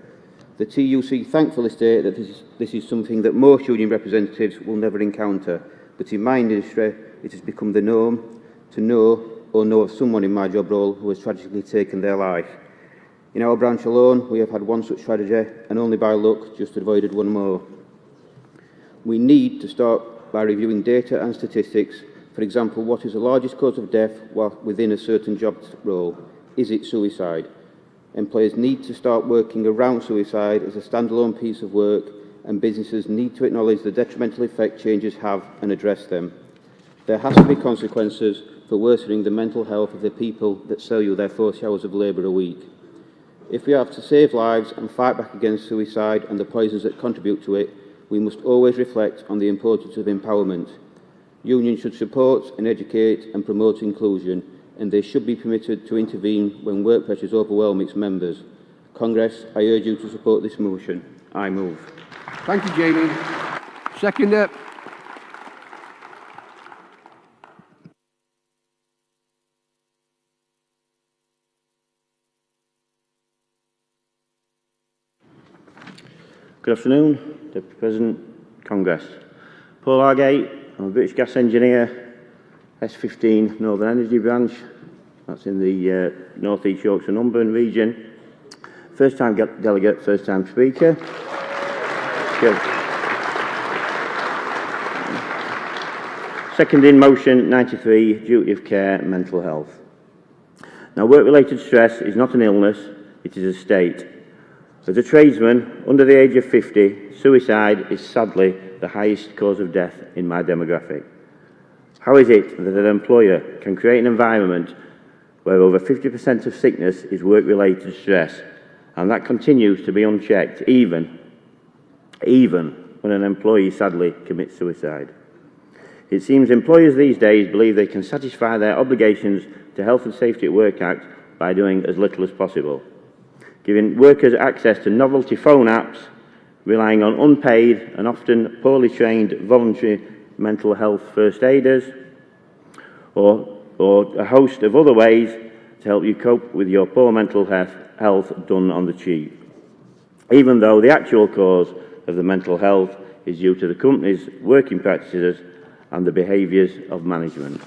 The TUC thankfully state that this is something that most union representatives will never encounter, but in my industry it has become the norm to know or know of someone in my job role who has tragically taken their life. In our branch alone, we have had one such tragedy, and only by luck just avoided one more. We need to start by reviewing data and statistics. For example, what is the largest cause of death within a certain job role? Is it suicide? Employers need to start working around suicide as a standalone piece of work, and businesses need to acknowledge the detrimental effect changes have and address them. There has to be consequences for worsening the mental health of the people that sell you their 40 hours of labour a week. If we have to save lives and fight back against suicide and the poisons that contribute to it, we must always reflect on the importance of empowerment. Unions should support and educate and promote inclusion, and they should be permitted to intervene when work pressures overwhelm its members. Congress, I urge you to support this motion. I move. Thank you, Jamie. Seconder. Good afternoon, Deputy President, Congress. Paul Hargate, I'm a British gas engineer, S15 Northern Energy Branch. That's in the North East Yorkshire and Humber region. First time delegate, first time speaker. Good. Seconding motion 93, duty of care, mental health. Now, work-related stress is not an illness, it is a state. As a tradesman under the age of 50, suicide is sadly the highest cause of death in my demographic. How is it that an employer can create an environment where over 50% of sickness is work-related stress, and that continues to be unchecked, even when an employee sadly commits suicide? It seems employers these days believe they can satisfy their obligations to Health and Safety at Work Act by doing as little as possible, giving workers access to novelty phone apps, relying on unpaid and often poorly trained voluntary mental health first aiders, or a host of other ways to help you cope with your poor mental health done on the cheap, even though the actual cause of the mental health is due to the company's working practices and the behaviours of management.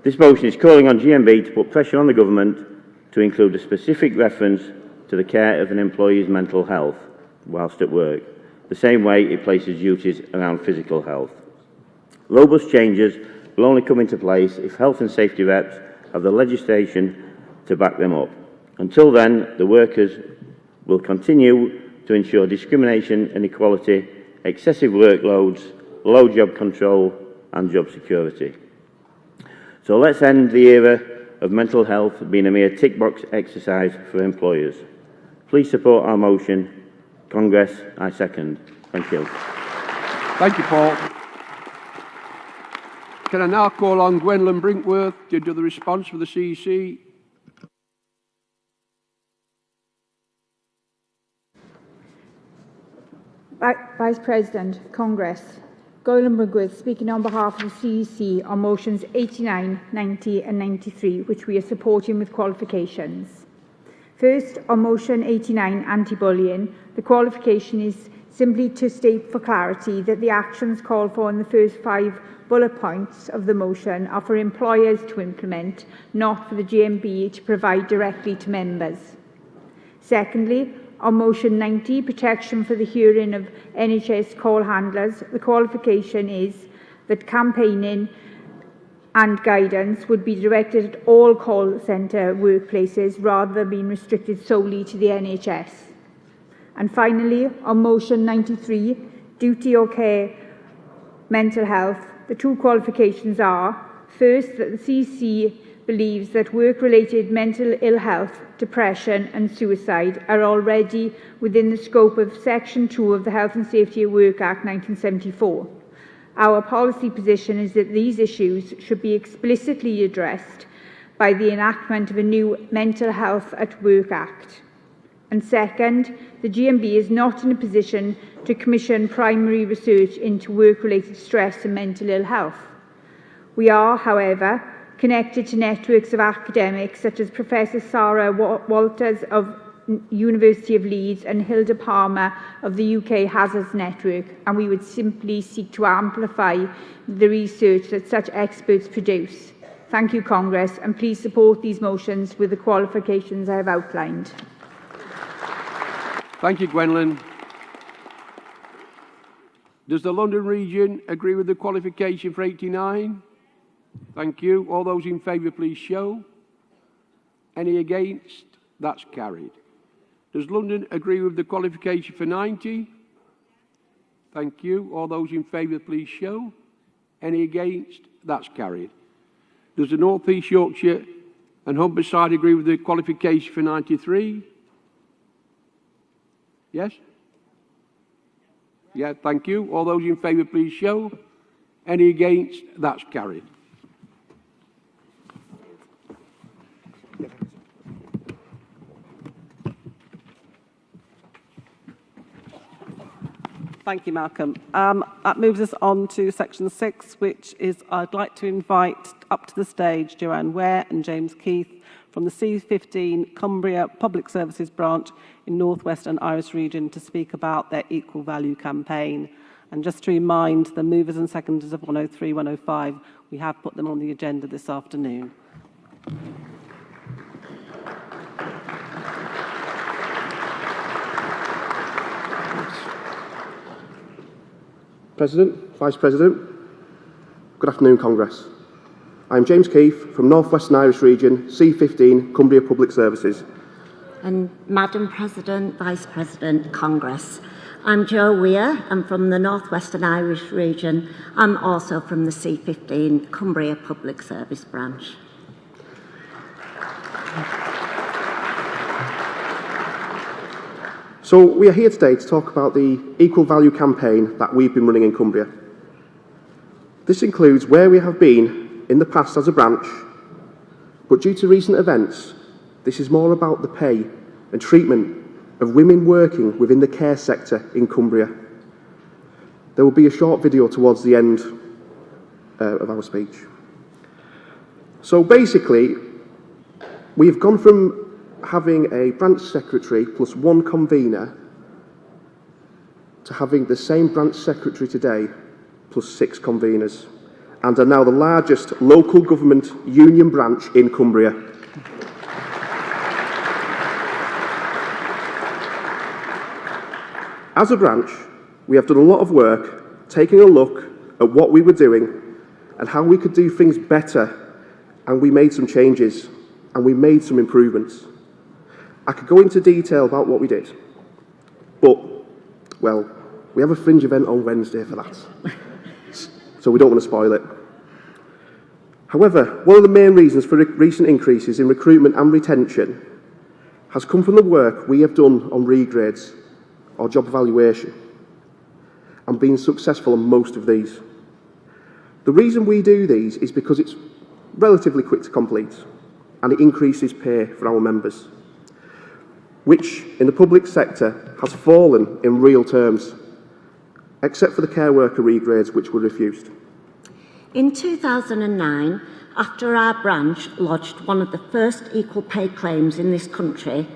This motion is calling on GMB to put pressure on the government to include a specific reference to the care of an employee's mental health whilst at work, the same way it places duties around physical health. Robust changes will only come into place if health and safety reps have the legislation to back them up. Until then, the workers will continue to ensure discrimination, inequality, excessive workloads, low job control and job security. So let's end the era of mental health being a mere tick box exercise for employers. Please support our motion. Congress, I second. Thank you. Thank you, Paul. Can I now call on Gwendolyn Brinkworth to do the response for the CEC? Vice President, Congress. Gwendolyn Brinkworth speaking on behalf of the CEC on motions 89, 90 and 93, which we are supporting with qualifications. First, on motion 89, anti-bullying, the qualification is simply to state for clarity that the actions called for in the first 5 bullet points of the motion are for employers to implement, not for the GMB to provide directly to members. Secondly, on motion 90, protection for the hearing of NHS call handlers, the qualification is that campaigning and guidance would be directed at all call centre workplaces rather than being restricted solely to the NHS. And finally, on motion 93, duty or care, mental health, the two qualifications are, first, that the CC believes that work-related mental ill health, depression and suicide are already within the scope of Section 2 of the Health and Safety at Work Act 1974. Our policy position is that these issues should be explicitly addressed by the enactment of a new Mental Health at Work Act. And second, the GMB is not in a position to commission primary research into work-related stress and mental ill health. We are, however, connected to networks of academics such as Professor Sarah Walters of University of Leeds and Hilda Palmer of the UK Hazards Network, and we would simply seek to amplify the research that such experts produce. Thank you, Congress, and please support these motions with the qualifications I have outlined. Thank you, Gwendolyn. Does the London region agree with the qualification for 89? Thank you. All those in favour, please show. Any against? That's carried. Does London agree with the qualification for 90? Thank you. All those in favour, please show. Any against? That's carried. Does the North East Yorkshire and Humberside agree with the qualification for 93? Yes? Yeah, thank you. All those in favour, please show. Any against? That's carried. Thank you, Malcolm. That moves us on to section 6, which is I'd like to invite up to the stage Joanne Ware and James Keith from the C15 Cumbria Public Services Branch in North West and Irish Region to speak about their Equal Value campaign. And just to remind the movers and seconders of 103, 105, we have put them on the agenda this afternoon. President, Vice President, good afternoon, Congress. I'm James Keefe from North Western Irish Region, C15, Cumbria Public Services. And Madam President, Vice President, Congress. I'm Jo Weir. I'm from the North Western Irish Region. I'm also from the C15, Cumbria Public Service branch. So we are here today to talk about the Equal Value campaign that we've been running in Cumbria. This includes where we have been in the past as a branch, but due to recent events, this is more about the pay and treatment of women working within the care sector in Cumbria. There will be a short video towards the end of our speech. So basically, we have gone from having a branch secretary plus one convener to having the same branch secretary today plus 6 conveners, and are now the largest local government union branch in Cumbria. As a branch, we have done a lot of work taking a look at what we were doing and how we could do things better, and we made some changes and we made some improvements. I could go into detail about what we did, but, well, we have a fringe event on Wednesday for that, so we don't want to spoil it. However, one of the main reasons for recent increases in recruitment and retention has come from the work we have done on regrades or job evaluation and been successful on most of these. The reason we do these is because it's relatively quick to complete and it increases pay for our members, which in the public sector has fallen in real terms, except for the care worker regrades which were refused. In 2009, after our branch lodged one of the first equal pay claims in this country,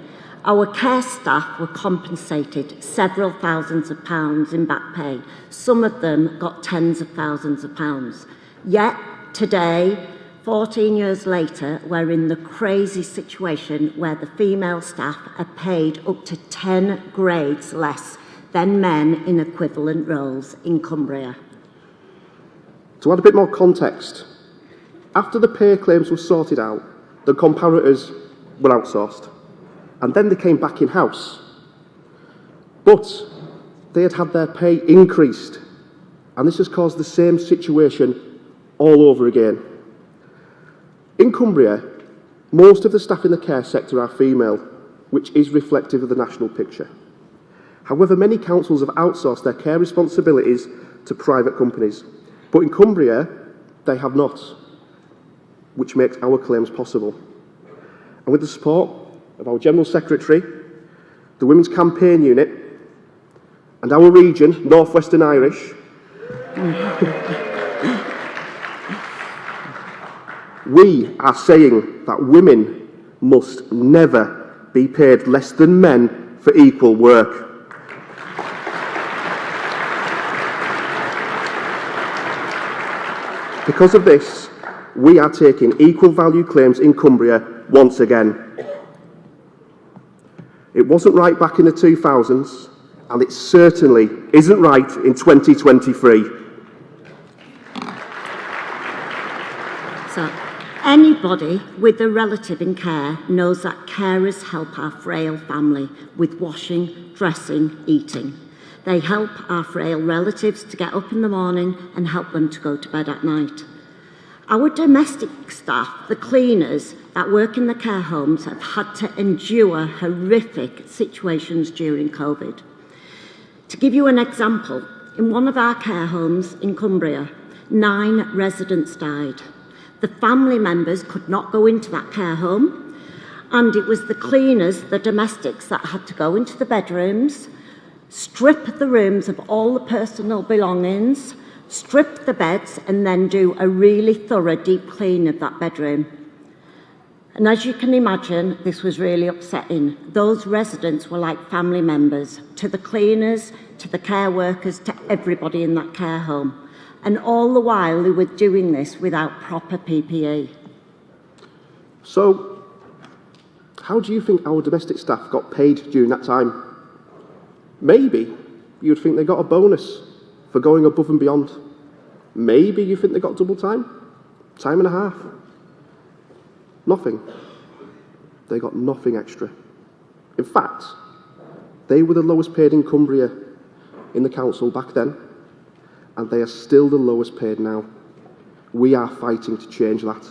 our care staff were compensated several thousands of pounds in back pay. Some of them got tens of thousands of pounds. Yet today, 14 years later, we're in the crazy situation where the female staff are paid up to 10 grades less than men in equivalent roles in Cumbria. To add a bit more context, after the pay claims were sorted out, the comparators were outsourced, and then they came back in-house. But they had had their pay increased, and this has caused the same situation all over again. In Cumbria, most of the staff in the care sector are female, which is reflective of the national picture. However, many councils have outsourced their care responsibilities to private companies, but in Cumbria, they have not, which makes our claims possible. And with the support of our General Secretary, the Women's Campaign Unit, and our region, North Western Irish, we are saying that women must never be paid less than men for equal work. Because of this, we are taking equal value claims in Cumbria once again. It wasn't right back in the 2000s, and it certainly isn't right in 2023. So, anybody with a relative in care knows that carers help our frail family with washing, dressing, eating. They help our frail relatives to get up in the morning and help them to go to bed at night. Our domestic staff, the cleaners that work in the care homes, have had to endure horrific situations during COVID. To give you an example, in one of our care homes in Cumbria, 9 residents died. The family members could not go into that care home, and it was the cleaners, the domestics, that had to go into the bedrooms, strip the rooms of all the personal belongings, strip the beds, and then do a really thorough deep clean of that bedroom. And as you can imagine, this was really upsetting. Those residents were like family members to the cleaners, to the care workers, to everybody in that care home. And all the while, they were doing this without proper PPE. So, how do you think our domestic staff got paid during that time? Maybe you'd think they got a bonus for going above and beyond. Maybe you think they got double time, time and a half. Nothing. They got nothing extra. In fact, they were the lowest paid in Cumbria in the council back then, and they are still the lowest paid now. We are fighting to change that.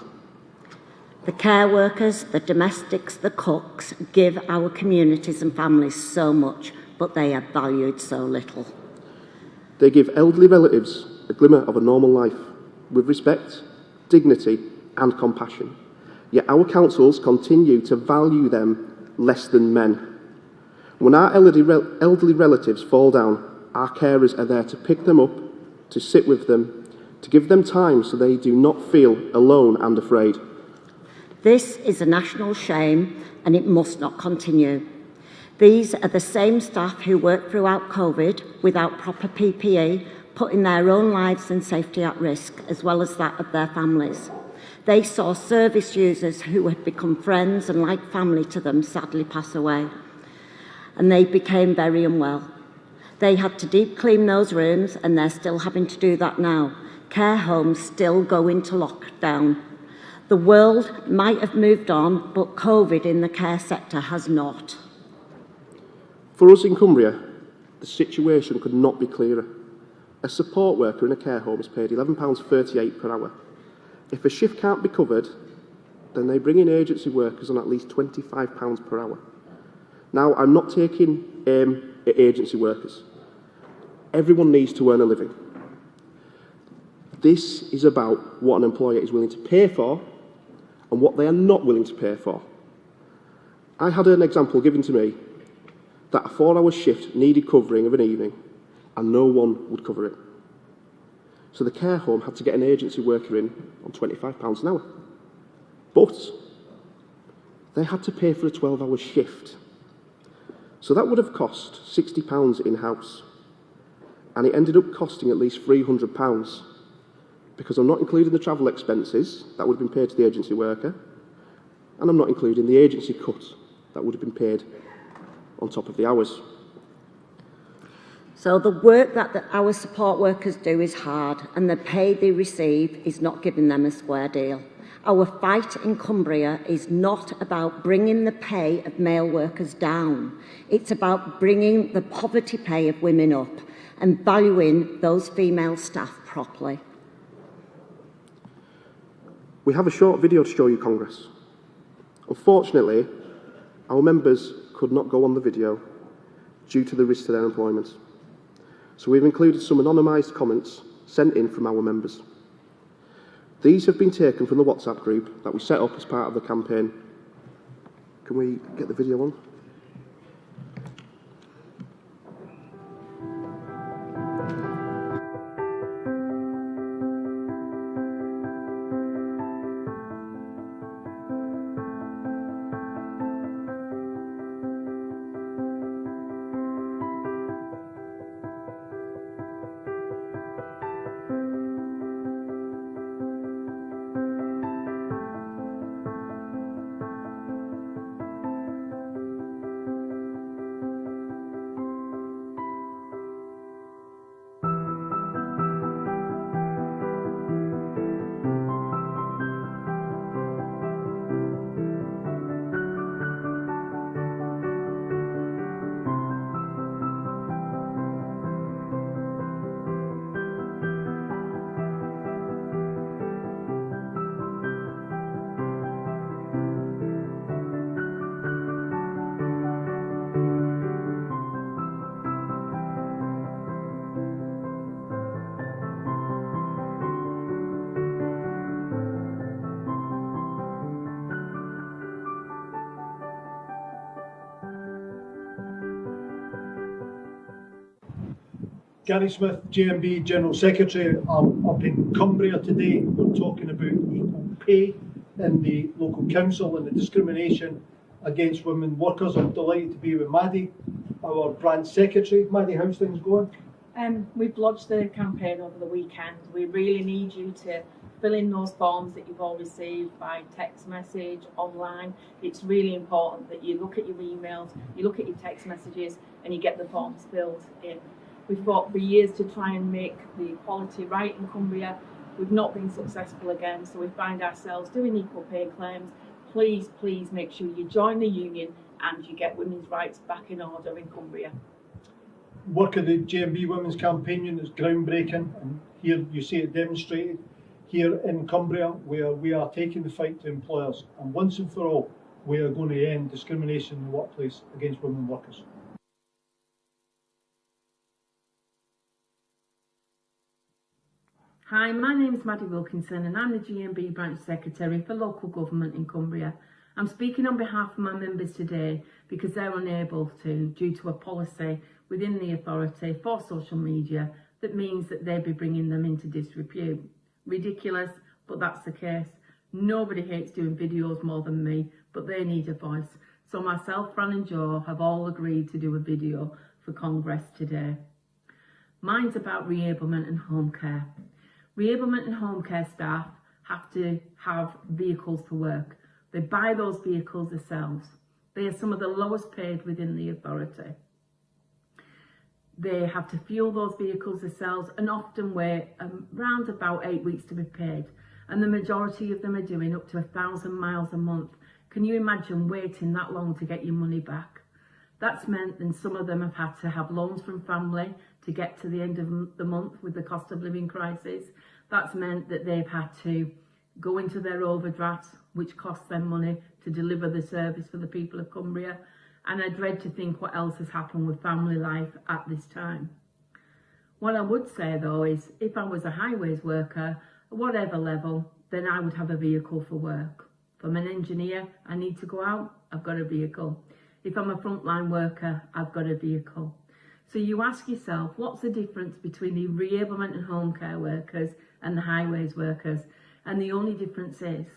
The care workers, the domestics, the cooks give our communities and families so much, but they are valued so little. They give elderly relatives a glimmer of a normal life, with respect, dignity and compassion. Yet our councils continue to value them less than men. When our elderly relatives fall down, our carers are there to pick them up, to sit with them, to give them time so they do not feel alone and afraid. This is a national shame and it must not continue. These are the same staff who worked throughout COVID without proper PPE, putting their own lives and safety at risk, as well as that of their families. They saw service users who had become friends and like family to them sadly pass away, and they became very unwell. They had to deep clean those rooms, and they're still having to do that now. Care homes still go into lockdown. The world might have moved on, but COVID in the care sector has not. For us in Cumbria, the situation could not be clearer. A support worker in a care home is paid £11.38 per hour. If a shift can't be covered, then they bring in agency workers on at least £25 per hour. Now, I'm not taking agency workers. Everyone needs to earn a living. This is about what an employer is willing to pay for and what they are not willing to pay for. I had an example given to me that a 4-hour shift needed covering of an evening and no one would cover it. So the care home had to get an agency worker in on £25 an hour. But they had to pay for a 12-hour shift. So that would have cost £60 in-house. And it ended up costing at least £300 because I'm not including the travel expenses that would have been paid to the agency worker, and I'm not including the agency cut that would have been paid on top of the hours. So the work that our support workers do is hard, and the pay they receive is not giving them a square deal. Our fight in Cumbria is not about bringing the pay of male workers down. It's about bringing the poverty pay of women up and valuing those female staff properly. We have a short video to show you, Congress. Unfortunately, our members could not go on the video due to the risk to their employment. So we've included some anonymised comments sent in from our members. These have been taken from the WhatsApp group that we set up as part of the campaign. Can we get the video on? Gary Smith, GMB General Secretary. I'm up in Cumbria today. We're talking about equal pay in the local council and the discrimination against women workers. I'm delighted to be with Maddie, our branch secretary. Maddie, how's things going? We've lodged the campaign over the weekend. We really need you to fill in those forms that you've all received by text message, online. It's really important that you look at your emails, you look at your text messages, and you get the forms filled in. We've fought for years to try and make the equality right in Cumbria. We've not been successful again, so we find ourselves doing equal pay claims. Please, please make sure you join the union and you get women's rights back in order in Cumbria. Work of the GMB Women's Campaign Union is groundbreaking, and here you see it demonstrated here in Cumbria, where we are taking the fight to employers, and once and for all we are going to end discrimination in the workplace against women workers. Hi, my name is Maddie Wilkinson and I'm the GMB Branch Secretary for Local Government in Cumbria. I'm speaking on behalf of my members today because they're unable to, due to a policy within the authority for social media that means that they'd be bringing them into disrepute. Ridiculous, but that's the case. Nobody hates doing videos more than me, but they need a voice. So myself, Fran and Joe have all agreed to do a video for Congress today. Mine's about reablement and home care. Reablement and home care staff have to have vehicles for work. They buy those vehicles themselves. They are some of the lowest paid within the authority. They have to fuel those vehicles themselves and often wait around about 8 weeks to be paid. And the majority of them are doing up to 1,000 miles a month. Can you imagine waiting that long to get your money back? That's meant that some of them have had to have loans from family to get to the end of the month with the cost of living crisis. That's meant that they've had to go into their overdrafts, which costs them money to deliver the service for the people of Cumbria. And I dread to think what else has happened with family life at this time. What I would say though is if I was a highways worker, at whatever level, then I would have a vehicle for work. If I'm an engineer, I need to go out, I've got a vehicle. If I'm a frontline worker, I've got a vehicle. So you ask yourself, what's the difference between the reablement and home care workers and the highways workers? And the only difference is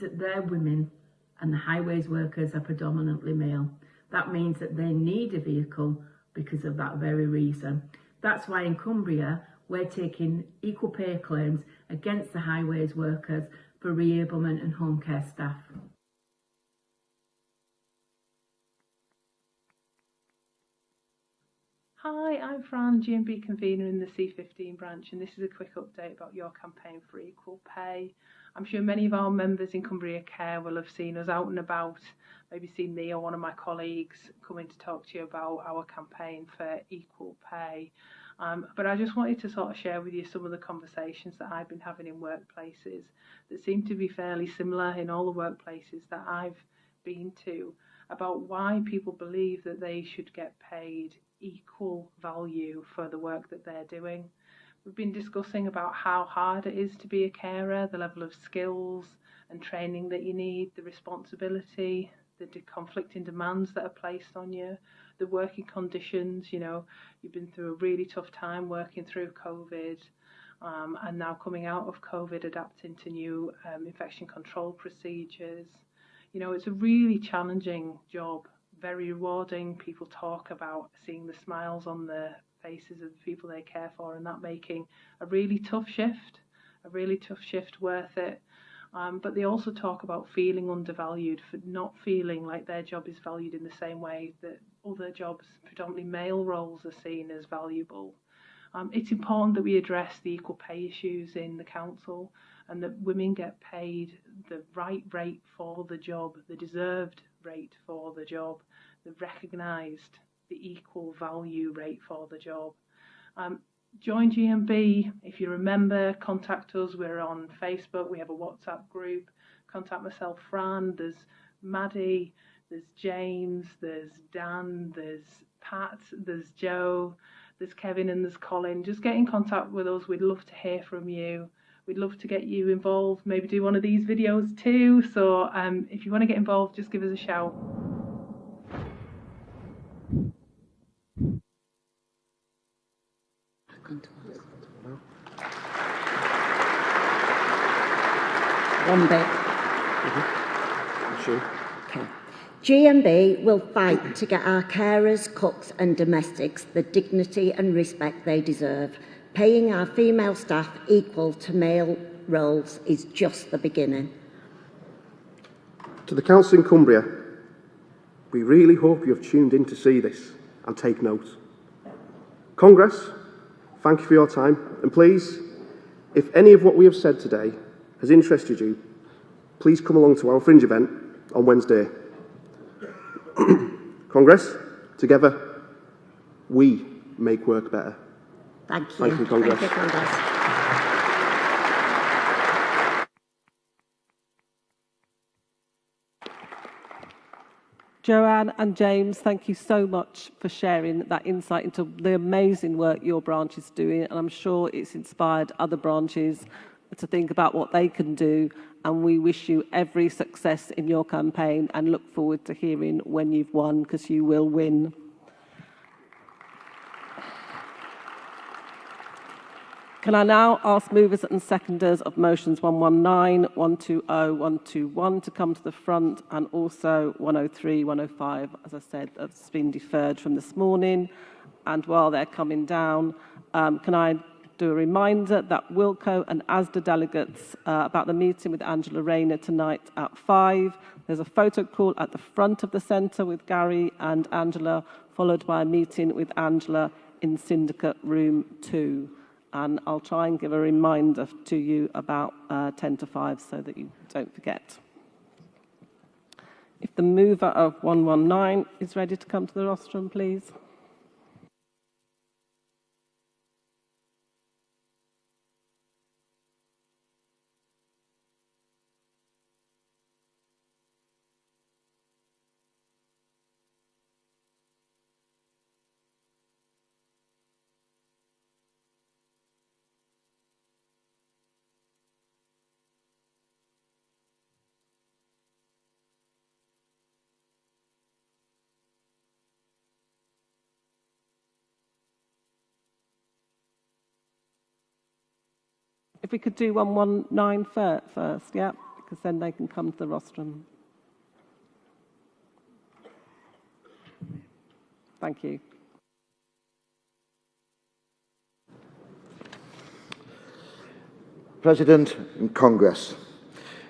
that they're women and the highways workers are predominantly male. That means that they need a vehicle because of that very reason. That's why in Cumbria, we're taking equal pay claims against the highways workers for reablement and home care staff. Hi, I'm Fran, GMB convener in the C15 branch, and this is a quick update about your campaign for equal pay. I'm sure many of our members in Cumbria Care will have seen us out and about, maybe seen me or one of my colleagues coming to talk to you about our campaign for equal pay. But I just wanted to sort of share with you some of the conversations that I've been having in workplaces that seem to be fairly similar in all the workplaces that I've been to about why people believe that they should get paid equal value for the work that they're doing. We've been discussing about how hard it is to be a carer, the level of skills and training that you need, the responsibility, the conflicting demands that are placed on you, the working conditions. You know, you've been through a really tough time working through COVID, and now coming out of COVID, adapting to new infection control procedures. You know, it's a really challenging job, very rewarding. People talk about seeing the smiles on the faces of the people they care for and that making a really tough shift worth it. But they also talk about feeling undervalued, for not feeling like their job is valued in the same way that other jobs, predominantly male roles, are seen as valuable. It's important that we address the equal pay issues in the council and that women get paid the right rate for the job, the deserved rate for the job, the recognised, the equal value rate for the job. Join GMB. If you remember, contact us. We're on Facebook. We have a WhatsApp group. Contact myself, Fran. There's Maddie. There's James. There's Dan. There's Pat. There's Joe. There's Kevin and there's Colin. Just get in contact with us. We'd love to hear from you. We'd love to get you involved. Maybe do one of these videos too. So if you want to get involved, just give us a shout. One bit. GMB will fight to get our carers, cooks and domestics the dignity and respect they deserve. Paying our female staff equal to male roles is just the beginning. To the Council in Cumbria, we really hope you have tuned in to see this and take note. Congress, thank you for your time, and please, if any of what we have said today has interested you, please come along to our Fringe event on Wednesday. Congress, together, we make work better. Thank you. Thank you, Congress. Thank you, Congress. Joanne and James, thank you so much for sharing that insight into the amazing work your branch is doing, and I'm sure it's inspired other branches to think about what they can do, and we wish you every success in your campaign and look forward to hearing when you've won, because you will win. Can I now ask movers and seconders of motions 119, 120, 121 to come to the front, and also 103, 105, as I said, has been deferred from this morning. And while they're coming down, can I do a reminder that Wilco and ASDA delegates about the meeting with Angela Rayner tonight at 5. There's a photo call at the front of the centre with Gary and Angela, followed by a meeting with Angela in Syndicate Room 2. And I'll try and give a reminder to you about 10 to 5 so that you don't forget. If the mover of 119 is ready to come to the rostrum, please. If we could do 119 first, yeah, because then they can come to the rostrum. Thank you. President and Congress.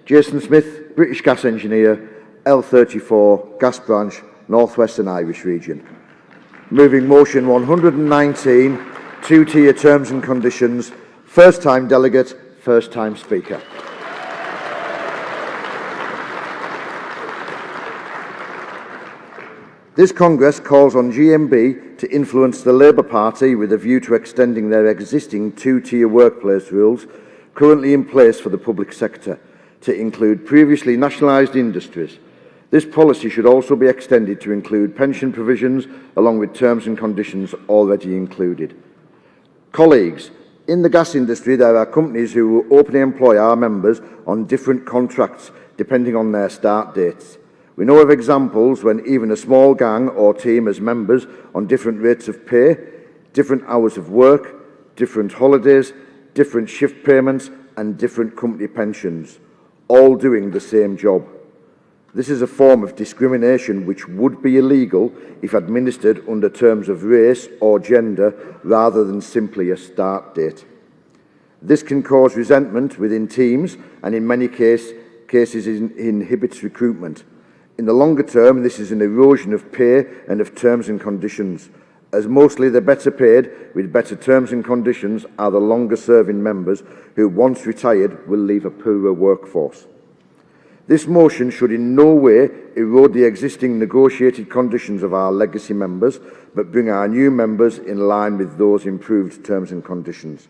Jason Smith, British Gas Engineer, L34, Gas Branch, North Western Irish Region. Moving motion 119, two-tier terms and conditions. First-time delegate, first-time speaker. This Congress calls on GMB to influence the Labour Party with a view to extending their existing two-tier workplace rules currently in place for the public sector to include previously nationalised industries. This policy should also be extended to include pension provisions along with terms and conditions already included. Colleagues, in the gas industry, there are companies who openly employ our members on different contracts depending on their start dates. We know of examples when even a small gang or team has members on different rates of pay, different hours of work, different holidays, different shift payments and different company pensions, all doing the same job. This is a form of discrimination which would be illegal if administered under terms of race or gender rather than simply a start date. This can cause resentment within teams and in many cases inhibits recruitment. In the longer term, this is an erosion of pay and of terms and conditions, as mostly the better paid with better terms and conditions are the longer serving members who, once retired, will leave a poorer workforce. This motion should in no way erode the existing negotiated conditions of our legacy members, but bring our new members in line with those improved terms and conditions.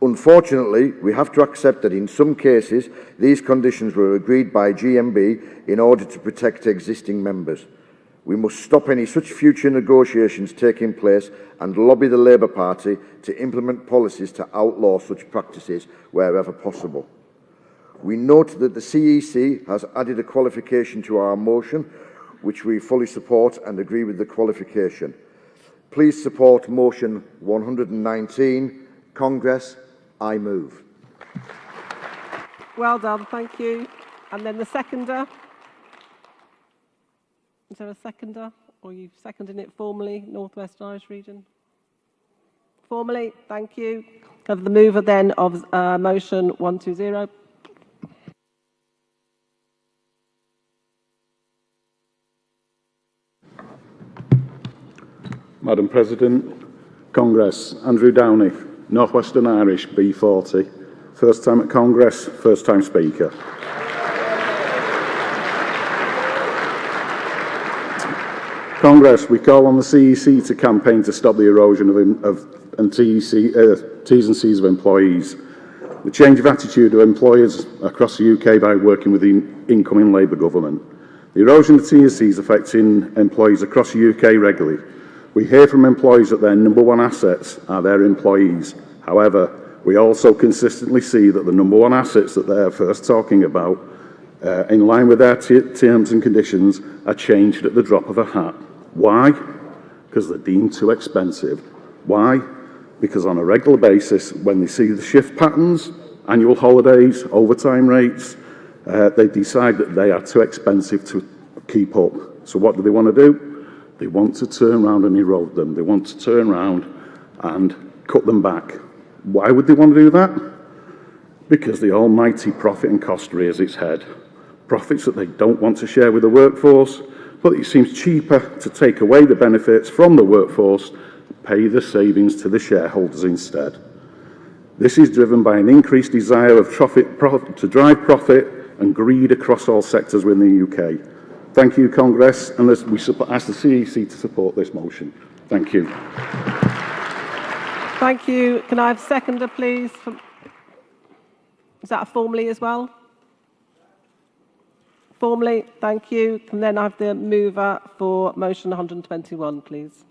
Unfortunately, we have to accept that in some cases, these conditions were agreed by GMB in order to protect existing members. We must stop any such future negotiations taking place and lobby the Labour Party to implement policies to outlaw such practices wherever possible. We note that the CEC has added a qualification to our motion, which we fully support and agree with the qualification. Please support motion 119. Congress, I move. Well done, thank you. And then the seconder. Is there a seconder? Or are you seconding it formally, North West Irish region? Formally, thank you. Have the mover then of motion 120. Madam President, Congress, Andrew Downey, North Western Irish, B40. First time at Congress, first time speaker. Congress, we call on the CEC to campaign to stop the erosion of T's and C's of employees. The change of attitude of employers across the UK by working with the incoming Labour government. The erosion of T's and C's affecting employees across the UK regularly. We hear from employees that their number one assets are their employees. However, we also consistently see that the number one assets that they're first talking about, in line with their terms and conditions, are changed at the drop of a hat. Why? Because they're deemed too expensive. Why? Because on a regular basis, when they see the shift patterns, annual holidays, overtime rates, they decide that they are too expensive to keep up. So what do they want to do? They want to turn around and erode them. They want to turn around and cut them back. Why would they want to do that? Because the almighty profit and cost rears its head. Profits that they don't want to share with the workforce, but it seems cheaper to take away the benefits from the workforce and pay the savings to the shareholders instead. This is driven by an increased desire of to drive profit and greed across all sectors within the UK. Thank you, Congress, and we ask the CEC to support this motion. Thank you. Thank you. Can I have a seconder, please? Is that formally as well? Formally, thank you. Can then I have the mover for motion 121, please?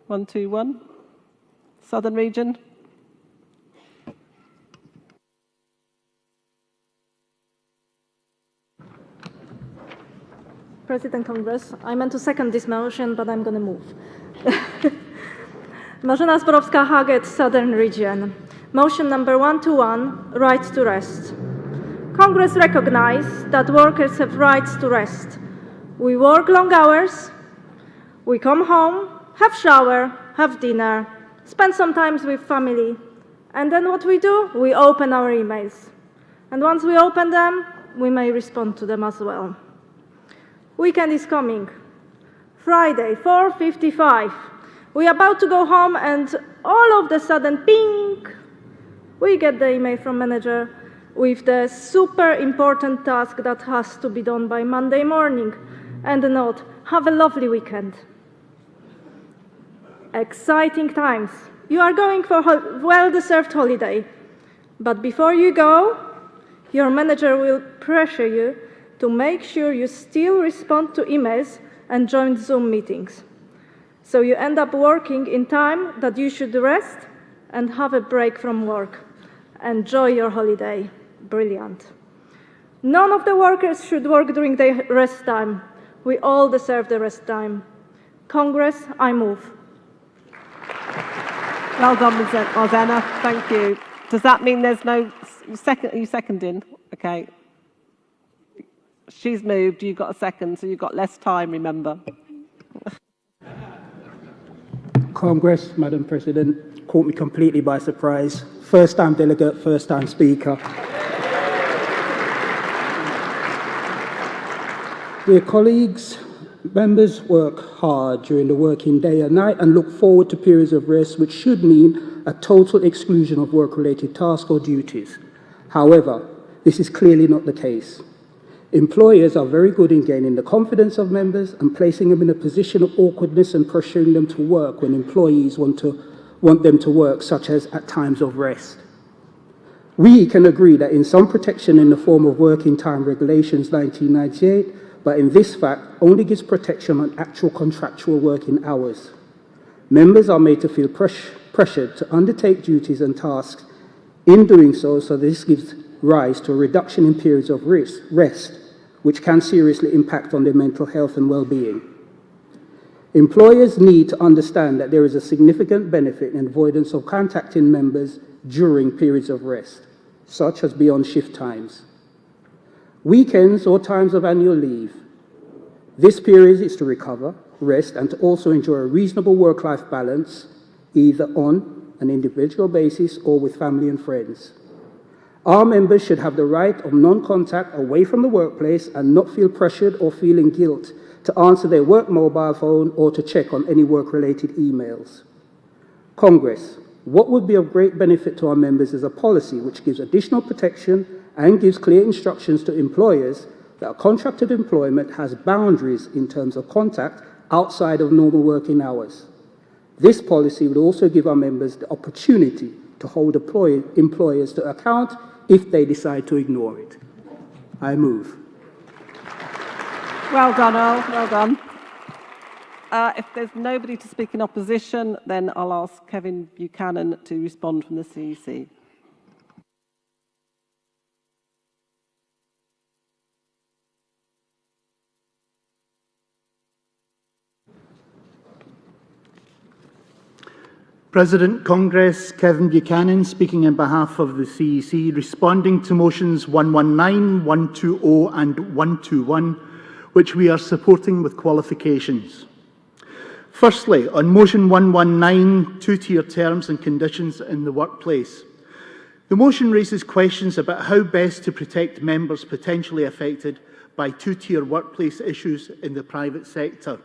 121. Southern region. President Congress, I meant to second this motion, but I'm going to move. Marzena Zborowska-Haget, Southern Region. Motion number 121, right to rest. Congress recognizes that workers have rights to rest. We work long hours, we come home, have shower, have dinner, spend some time with family, and then what we do? We open our emails. And once we open them, we may respond to them as well. Weekend is coming. Friday, 4:55. We're about to go home and all of a sudden, ping, we get the email from manager with the super important task that has to be done by Monday morning. And a note, have a lovely weekend. Exciting times. You are going for a well-deserved holiday. But before you go, your manager will pressure you to make sure you still respond to emails and join Zoom meetings. So you end up working in time that you should rest and have a break from work. Enjoy your holiday. Brilliant. None of the workers should work during their rest time. We all deserve the rest time. Congress, I move. Well done, Marzena. Thank you. Does that mean there's no second? Are you seconding? Okay. She's moved, you got a second, so you've got less time, remember. Congress, Madam President, caught me completely by surprise. First time delegate, first time speaker. Dear colleagues, members work hard during the working day and night and look forward to periods of rest, which should mean a total exclusion of work-related tasks or duties. However, this is clearly not the case. Employers are very good in gaining the confidence of members and placing them in a position of awkwardness and pressuring them to work when employees want them to work, such as at times of rest. We can agree that in some protection in the form of Working Time Regulations 1998, but in this fact only gives protection on actual contractual working hours. Members are made to feel pressured to undertake duties and tasks. In doing so this gives rise to a reduction in periods of rest, which can seriously impact on their mental health and well-being. Employers need to understand that there is a significant benefit in avoidance of contacting members during periods of rest. such as beyond shift times, weekends or times of annual leave. This period is to recover, rest, and to also enjoy a reasonable work-life balance, either on an individual basis or with family and friends. Our members should have the right of non-contact away from the workplace and not feel pressured or feeling guilt to answer their work mobile phone or to check on any work-related emails. Congress, what would be of great benefit to our members is a policy which gives additional protection and gives clear instructions to employers that a contracted employment has boundaries in terms of contact outside of normal working hours. This policy would also give our members the opportunity to hold employers to account if they decide to ignore it. I move. Well done, Earl. Well done. If there's nobody to speak in opposition, then I'll ask Kevin Buchanan to respond from the CEC. President, Congress, Kevin Buchanan, speaking on behalf of the CEC, responding to motions 119, 120 and 121, which we are supporting with qualifications. Firstly, on motion 119, two-tier terms and conditions in the workplace. The motion raises questions about how best to protect members potentially affected by two-tier workplace issues in the private sector,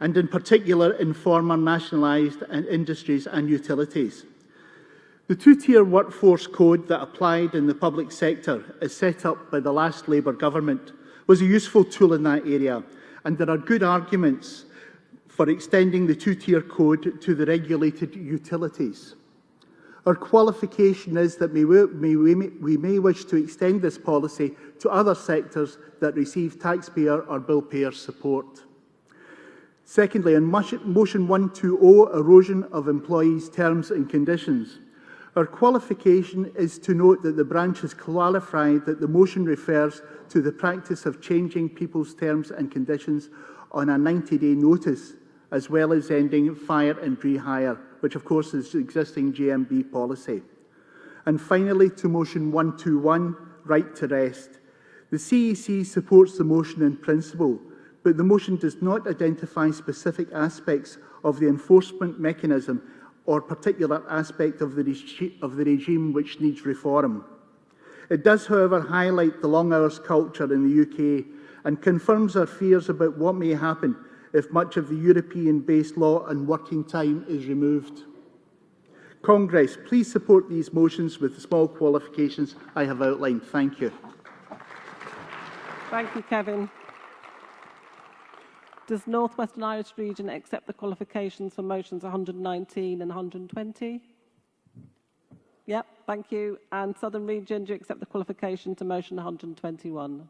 and in particular in former nationalised industries and utilities. The two-tier workforce code that applied in the public sector, as set up by the last Labour government, was a useful tool in that area, and there are good arguments for extending the two-tier code to the regulated utilities. Our qualification is that we may wish to extend this policy to other sectors that receive taxpayer or bill payer support. Secondly, on motion 120, erosion of employees' terms and conditions. Our qualification is to note that the branch has clarified that the motion refers to the practice of changing people's terms and conditions on a 90-day notice, as well as ending fire and rehire, which of course is existing GMB policy. And finally, to motion 121, right to rest. The CEC supports the motion in principle, but the motion does not identify specific aspects of the enforcement mechanism or particular aspect of the regime which needs reform. It does, however, highlight the long hours culture in the UK and confirms our fears about what may happen if much of the European-based law on working time is removed. Congress, please support these motions with the small qualifications I have outlined. Thank you. Thank you, Kevin. Does North Western Irish Region accept the qualifications for motions 119 and 120? Yep, thank you. And Southern Region, do you accept the qualification to motion 121?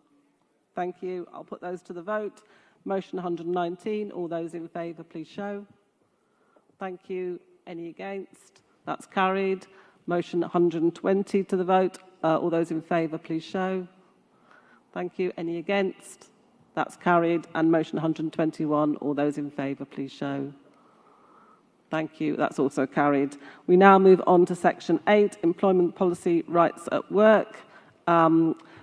Thank you. I'll put those to the vote. Motion 119, all those in favour, please show. Thank you. Any against? That's carried. Motion 120 to the vote. All those in favour, please show. Thank you. Any against? That's carried. And motion 121, all those in favour, please show. Thank you. That's also carried. We now move on to section 8, employment policy rights at work,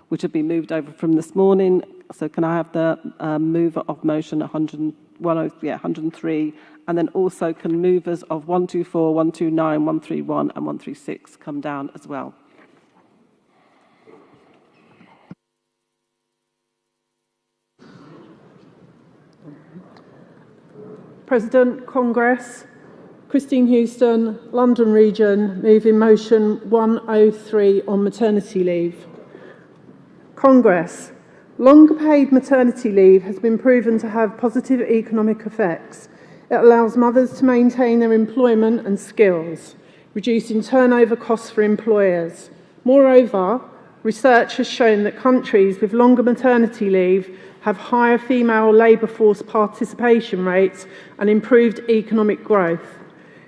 which have been moved over from this morning. So can I have the mover of motion 103, and then also can movers of 124, 129, 131 and 136 come down as well? President, Congress, Christine Houston, London Region, moving motion 103 on maternity leave. Congress, longer paid maternity leave has been proven to have positive economic effects. It allows mothers to maintain their employment and skills, reducing turnover costs for employers. Moreover, research has shown that countries with longer maternity leave have higher female labour force participation rates and improved economic growth.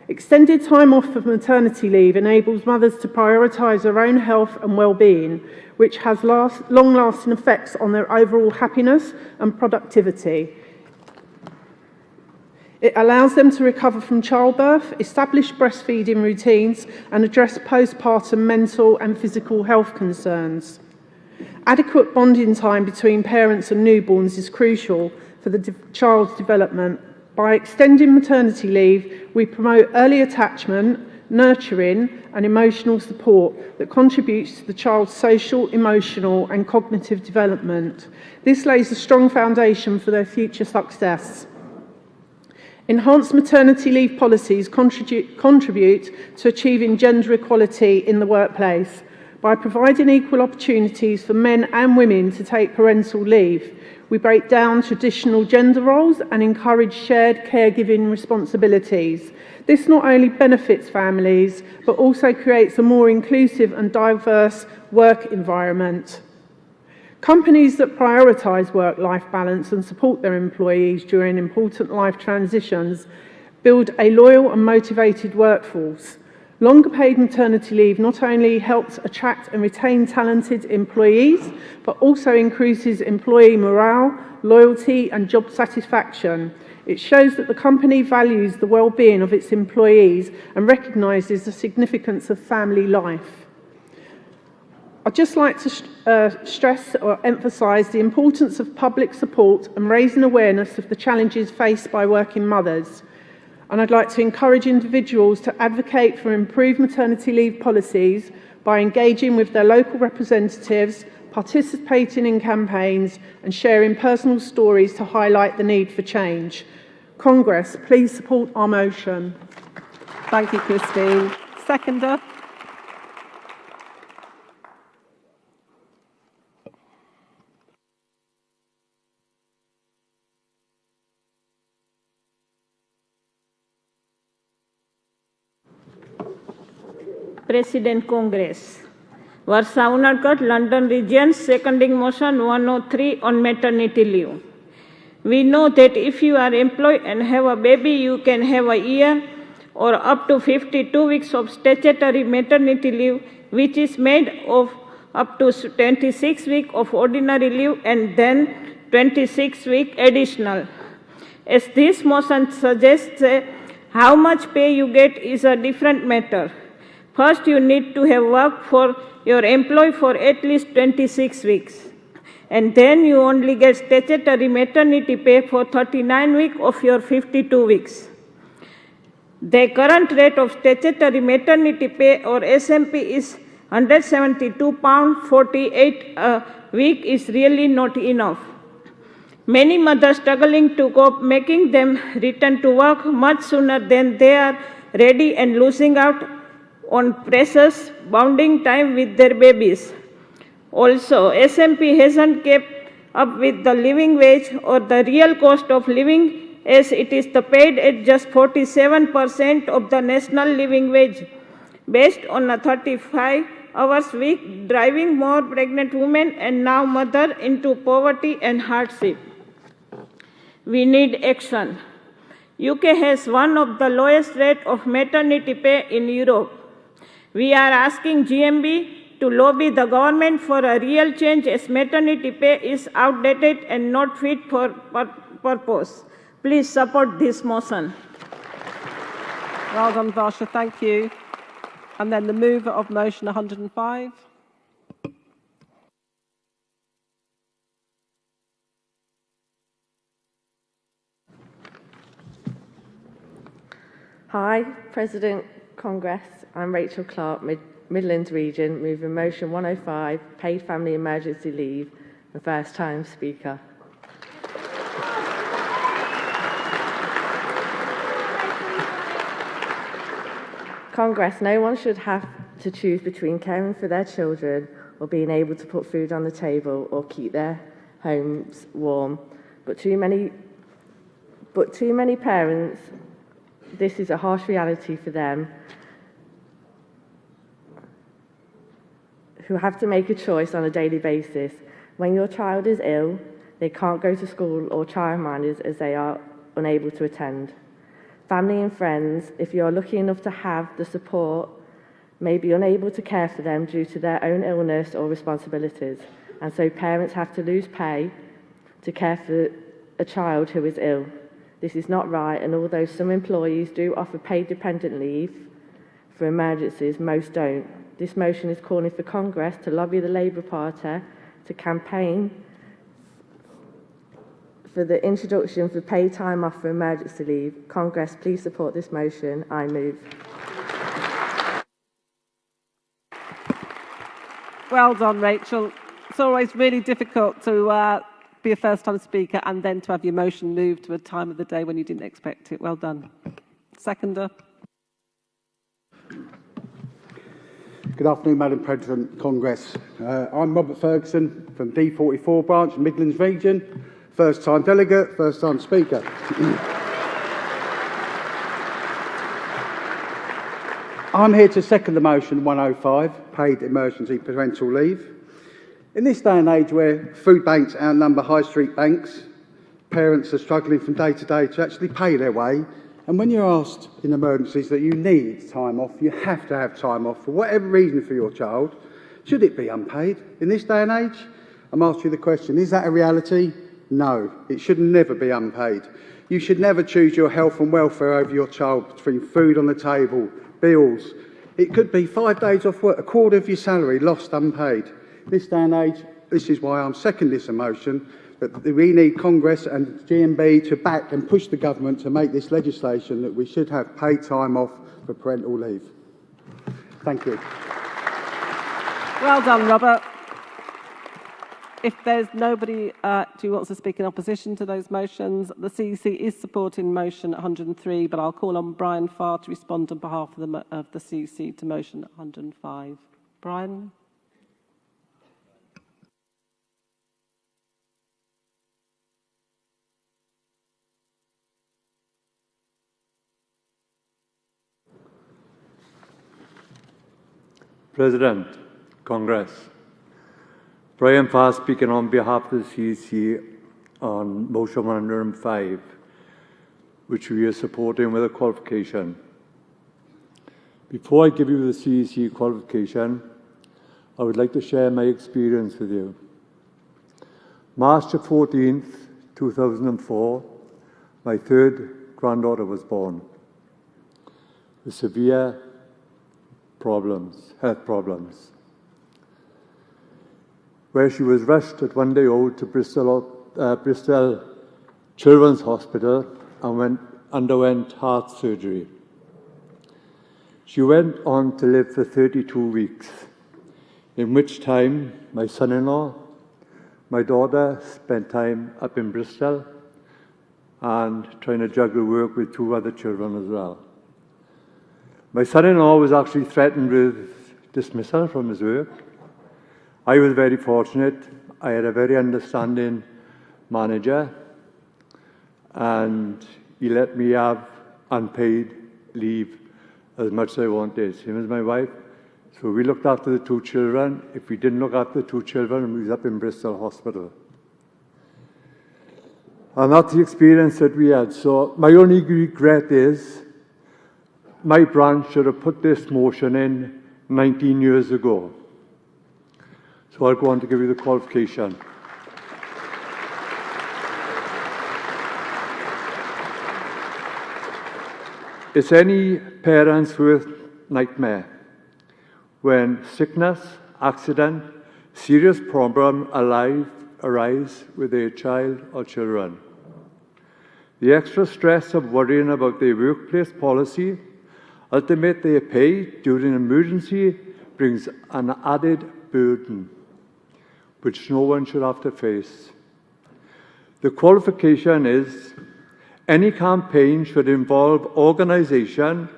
Extended time off of maternity leave enables mothers to prioritise their own health and well-being, which has long-lasting effects on their overall happiness and productivity. It allows them to recover from childbirth, establish breastfeeding routines, and address postpartum mental and physical health concerns. Adequate bonding time between parents and newborns is crucial for the child's development. By extending maternity leave, we promote early attachment, nurturing, and emotional support that contributes to the child's social, emotional, and cognitive development. This lays a strong foundation for their future success. Enhanced maternity leave policies contribute to achieving gender equality in the workplace. By providing equal opportunities for men and women to take parental leave, we break down traditional gender roles and encourage shared caregiving responsibilities. This not only benefits families, but also creates a more inclusive and diverse work environment. Companies that prioritise work-life balance and support their employees during important life transitions build a loyal and motivated workforce. Longer paid maternity leave not only helps attract and retain talented employees, but also increases employee morale, loyalty, and job satisfaction. It shows that the company values the well-being of its employees and recognises the significance of family life. I'd just like to stress or emphasise the importance of public support and raising awareness of the challenges faced by working mothers. And I'd like to encourage individuals to advocate for improved maternity leave policies by engaging with their local representatives, participating in campaigns, and sharing personal stories to highlight the need for change. Congress, please support our motion. Thank you, Christine. Seconder. President Congress. Warsaw Unarkat, London Region, seconding motion 103 on maternity leave. We know that if you are employed and have a baby, you can have a year or up to 52 weeks of statutory maternity leave, which is made of up to 26 weeks of ordinary leave and then 26 weeks additional. As this motion suggests, how much pay you get is a different matter. First, you need to have worked for your employee for at least 26 weeks. And then you only get statutory maternity pay for 39 weeks of your 52 weeks. The current rate of statutory maternity pay or SMP is £172.48 a week is really not enough. Many mothers struggling to cope, making them return to work much sooner than they are ready and losing out on precious bonding time with their babies. Also, SMP hasn't kept up with the living wage or the real cost of living, as it is paid at just 47% of the national living wage, based on a 35 hours week, driving more pregnant women and now mothers into poverty and hardship. We need action. UK has one of the lowest rates of maternity pay in Europe. We are asking GMB to lobby the government for a real change, as maternity pay is outdated and not fit for purpose. Please support this motion. Well done, Varsha. Thank you. And then the mover of motion 105. Hi, President, Congress. I'm Rachel Clark, Midlands Region, moving motion 105, paid family emergency leave, and first time speaker. Congress, no one should have to choose between caring for their children or being able to put food on the table or keep their homes warm. But too many parents, this is a harsh reality for them, who have to make a choice on a daily basis. When your child is ill, they can't go to school or childminders as they are unable to attend. Family and friends, if you are lucky enough to have the support, may be unable to care for them due to their own illness or responsibilities, and so parents have to lose pay to care for a child who is ill. This is not right, and although some employees do offer paid dependent leave for emergencies, most don't. This motion is calling for Congress to lobby the Labour Party to campaign for the introduction for paid time off for emergency leave. Congress, please support this motion. I move. Well done, Rachel. It's always really difficult to be a first-time speaker and then to have your motion moved to a time of the day when you didn't expect it. Well done. Seconder. Good afternoon, Madam President, Congress. I'm Robert Ferguson from D44 branch, Midlands region. First-time delegate, first-time speaker. I'm here to second the motion 105, paid emergency parental leave. In this day and age where food banks outnumber high street banks, parents are struggling from day to day to actually pay their way. And when you're asked in emergencies that you need time off, you have to have time off for whatever reason for your child, should it be unpaid? In this day and age, I'm asking you the question, is that a reality? No, it should never be unpaid. You should never choose your health and welfare over your child between food on the table, bills. It could be 5 days off work, a quarter of your salary lost unpaid. This day and age, this is why I'm seconding this motion, that we need Congress and GMB to back and push the government to make this legislation that we should have paid time off for parental leave. Thank you. Well done, Robert. If there's nobody who wants to speak in opposition to those motions, the CEC is supporting motion 103, but I'll call on Brian Farr to respond on behalf of the CEC to motion 105. Brian? President, Congress. Brian Farr speaking on behalf of the CEC on motion 105, which we are supporting with a qualification. Before I give you the CEC qualification, I would like to share my experience with you. March the 14th, 2004, my third granddaughter was born with severe health problems, where she was rushed at 1 day old to Bristol Children's Hospital and underwent heart surgery. She went on to live for 32 weeks, in which time my son-in-law, my daughter spent time up in Bristol and trying to juggle work with 2 other children as well. My son-in-law was actually threatened with dismissal from his work. I was very fortunate. I had a very understanding manager, and he let me have unpaid leave as much as I wanted, same as my wife. So we looked after the 2 children. If we didn't look after the 2 children, we was up in Bristol Hospital. And that's the experience that we had. So my only regret is my branch should have put this motion in 19 years ago. So I'll go on to give you the qualification. It's any parent's worst nightmare when sickness, accident, serious problem arise with their child or children. The extra stress of worrying about their workplace policy, ultimate their pay during emergency, brings an added burden, which no one should have to face. The qualification is, any campaign should involve organisation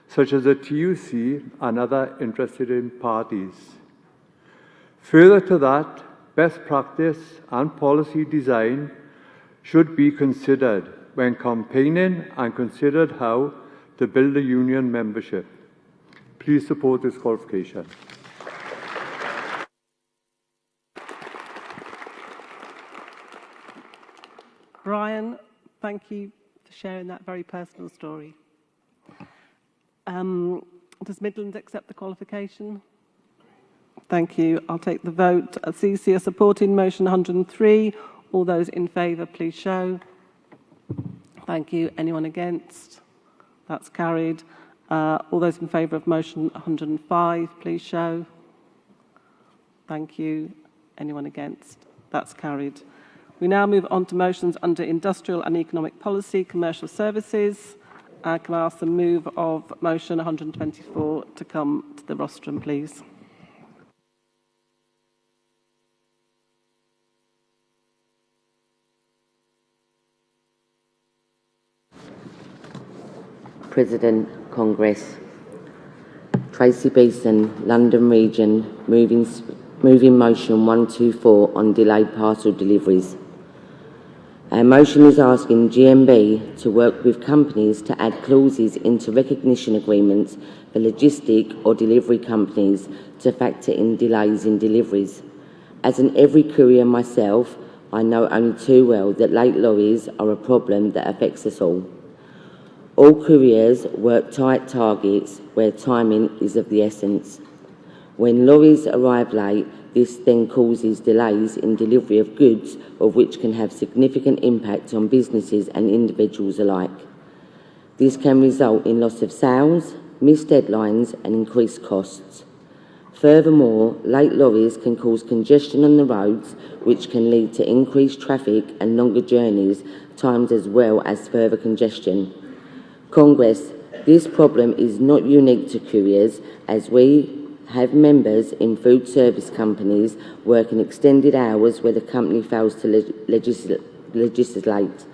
such as the TUC and other interested in parties. Further to that, best practice and policy design should be considered when campaigning and considered how to build a union membership. Please support this qualification. Brian, thank you for sharing that very personal story. Does Midlands accept the qualification? Thank you. I'll take the vote. CC are supporting motion 103. All those in favour, please show. Thank you. Anyone against? That's carried. All those in favour of motion 105, please show. Thank you. Anyone against? That's carried. We now move on to motions under Industrial and Economic Policy, Commercial Services. Can I ask the move of motion 124 to come to the rostrum, please? President, Congress. Tracy Beeson, London Region, moving motion 124 on delayed parcel deliveries. Our motion is asking GMB to work with companies to add clauses into recognition agreements for logistic or delivery companies to factor in delays in deliveries. As an every courier myself, I know only too well that late lorries are a problem that affects us all. All couriers work tight targets where timing is of the essence. When lorries arrive late, this then causes delays in delivery of goods, of which can have significant impact on businesses and individuals alike. This can result in loss of sales, missed deadlines and increased costs. Furthermore, late lorries can cause congestion on the roads, which can lead to increased traffic and longer journeys times as well as further congestion. Congress, this problem is not unique to couriers, as we have members in food service companies working extended hours where the company fails to legislate.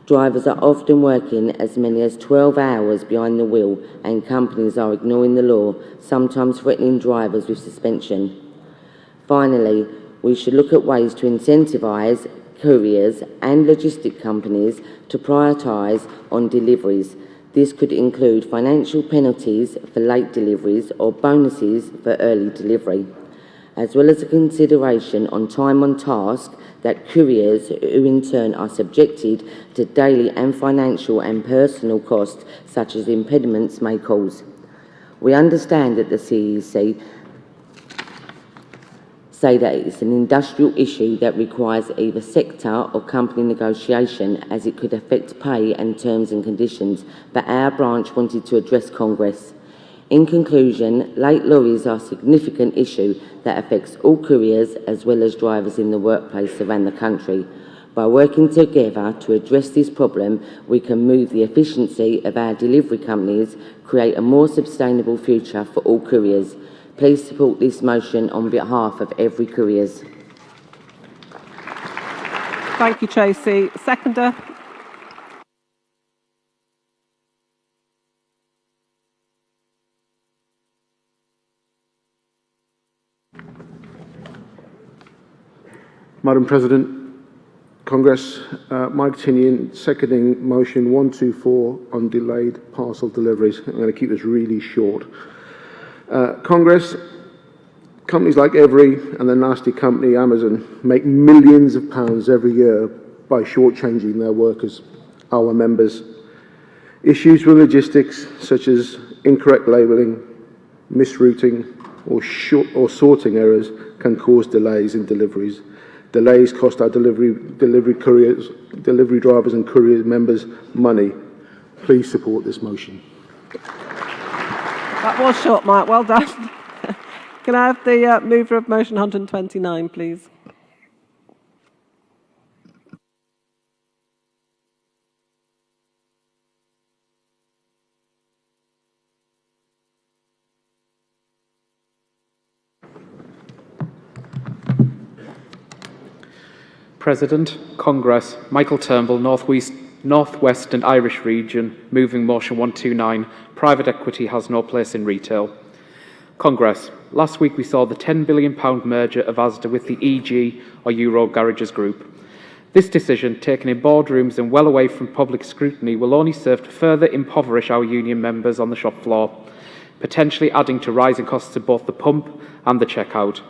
Drivers are often working as many as 12 hours behind the wheel, and companies are ignoring the law, sometimes threatening drivers with suspension. Finally, we should look at ways to incentivise couriers and logistic companies to prioritise on deliveries. This could include financial penalties for late deliveries or bonuses for early delivery, as well as a consideration on time on task that couriers, who in turn are subjected to daily and financial and personal costs such as impediments, may cause. We understand that the CEC say that it's an industrial issue that requires either sector or company negotiation, as it could affect pay and terms and conditions, but our branch wanted to address Congress. In conclusion, late lorries are a significant issue that affects all couriers as well as drivers in the workplace around the country. By working together to address this problem, we can move the efficiency of our delivery companies, create a more sustainable future for all couriers. Please support this motion on behalf of every couriers. Thank you, Tracy. Seconder. Madam President, Congress, Mike Tinian, seconding motion 124 on delayed parcel deliveries. I'm going to keep this really short. Congress, companies like Every and the nasty company Amazon make millions of pounds every year by shortchanging their workers, our members. Issues with logistics, such as incorrect labelling, misrouting, or sorting errors, can cause delays in deliveries. Delays cost our delivery drivers and courier members money. Please support this motion. That was short, Mike. Well done. Can I have the mover of motion 129, please? President, Congress, Michael Turnbull, North West and Irish Region, moving motion 129, private equity has no place in retail. Congress, last week we saw the £10 billion merger of Asda with the EG or Euro Garages Group. This decision, taken in boardrooms and well away from public scrutiny, will only serve to further impoverish our union members on the shop floor, potentially adding to rising costs at both the pump and the checkout.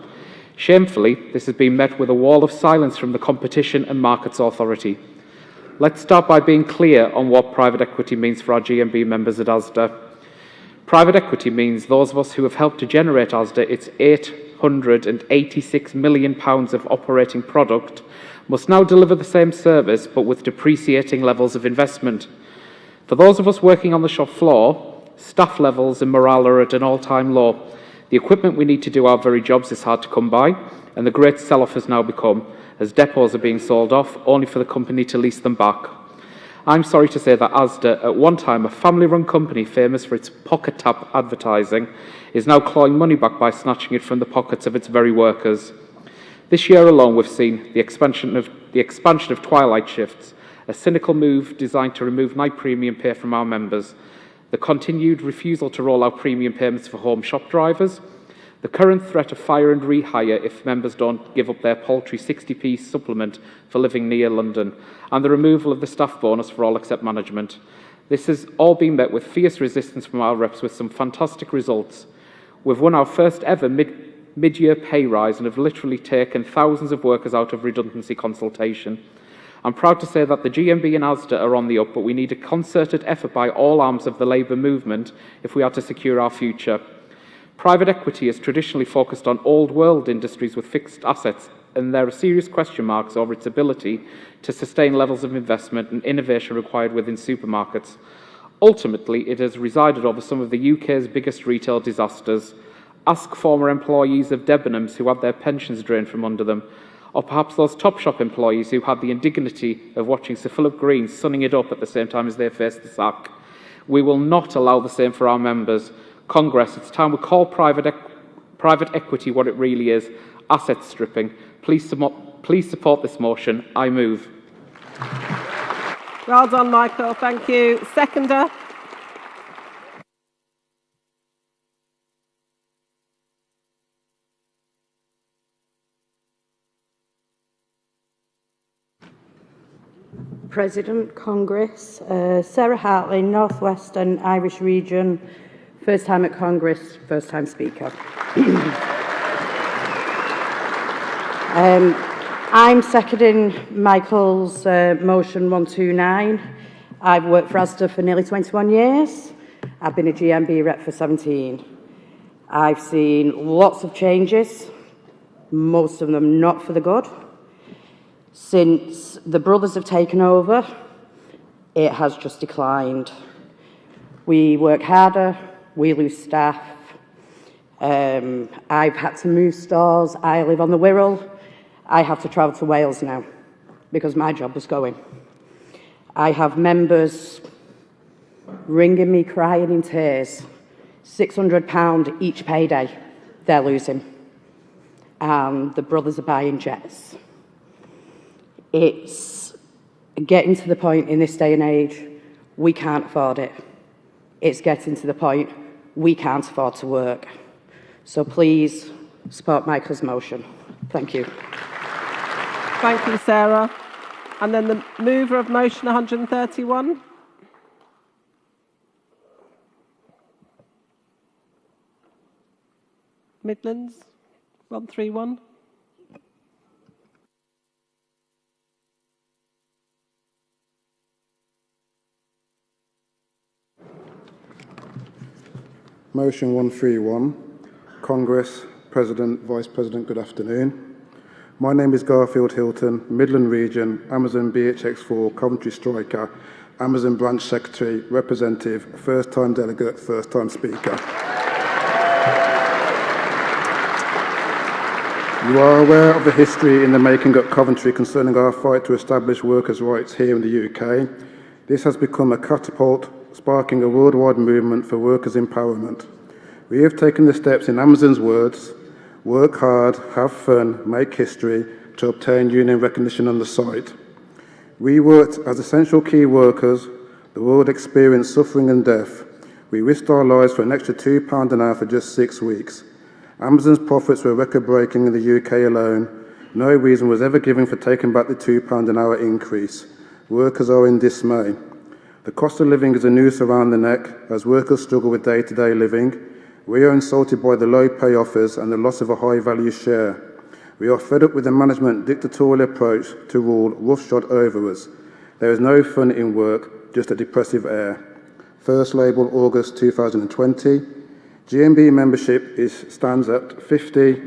Shamefully, this has been met with a wall of silence from the Competition and Markets Authority. Let's start by being clear on what private equity means for our GMB members at Asda. Private equity means those of us who have helped to generate Asda its £886 million of operating product must now deliver the same service but with depreciating levels of investment. For those of us working on the shop floor, staff levels and morale are at an all-time low. The equipment we need to do our very jobs is hard to come by, and the great sell-off has now become, as depots are being sold off, only for the company to lease them back. I'm sorry to say that Asda, at one time a family-run company famous for its pocket tap advertising, is now clawing money back by snatching it from the pockets of its very workers. This year alone, we've seen the expansion of twilight shifts, a cynical move designed to remove night premium pay from our members, the continued refusal to roll out premium payments for home shop drivers, the current threat of fire and rehire if members don't give up their paltry 60p supplement for living near London, and the removal of the staff bonus for all except management. This has all been met with fierce resistance from our reps with some fantastic results. We've won our first ever mid-year pay rise and have literally taken thousands of workers out of redundancy consultation. I'm proud to say that the GMB and Asda are on the up, but we need a concerted effort by all arms of the labour movement if we are to secure our future. Private equity is traditionally focused on old-world industries with fixed assets, and there are serious question marks over its ability to sustain levels of investment and innovation required within supermarkets. Ultimately, it has resided over some of the UK's biggest retail disasters. Ask former employees of Debenhams who had their pensions drained from under them, or perhaps those Topshop employees who had the indignity of watching Sir Philip Green sunning it up at the same time as they faced the sack. We will not allow the same for our members. Congress, it's time we call private equity what it really is, asset stripping. Please support this motion. I move. Well done, Michael. Thank you. Seconder. President, Congress, Sarah Hartley, North West and Irish Region, first time at Congress, first time speaker. I'm seconding Michael's motion 129. I've worked for Asda for nearly 21 years. I've been a GMB rep for 17. I've seen lots of changes, most of them not for the good. Since the brothers have taken over, it has just declined. We work harder, we lose staff. I've had to move stores. I live on the Wirral. I have to travel to Wales now because my job was going. I have members ringing me, crying in tears. £600 each payday they're losing. The brothers are buying jets. It's getting to the point in this day and age, we can't afford it. It's getting to the point we can't afford to work. So please support Michael's motion. Thank you. Thank you, Sarah. And then the mover of motion 131. Midlands 131. Motion 131. Congress, President, Vice President, good afternoon. My name is Garfield Hilton, Midland Region, Amazon BHX4, Coventry Striker, Amazon Branch Secretary, Representative, first-time delegate, first-time speaker. You are aware of the history in the making at Coventry concerning our fight to establish workers' rights here in the UK. This has become a catapult, sparking a worldwide movement for workers' empowerment. We have taken the steps in Amazon's words, work hard, have fun, make history, to obtain union recognition on the site. We worked as essential key workers. The world experienced suffering and death. We risked our lives for an extra £2 an hour for just 6 weeks. Amazon's profits were record-breaking in the UK alone. No reason was ever given for taking back the £2 an hour increase. Workers are in dismay. The cost of living is a noose around the neck as workers struggle with day-to-day living. We are insulted by the low pay offers and the loss of a high-value share. We are fed up with the management dictatorial approach to rule roughshod over us. There is no fun in work, just a depressive air. First label August 2020. GMB membership stands at 50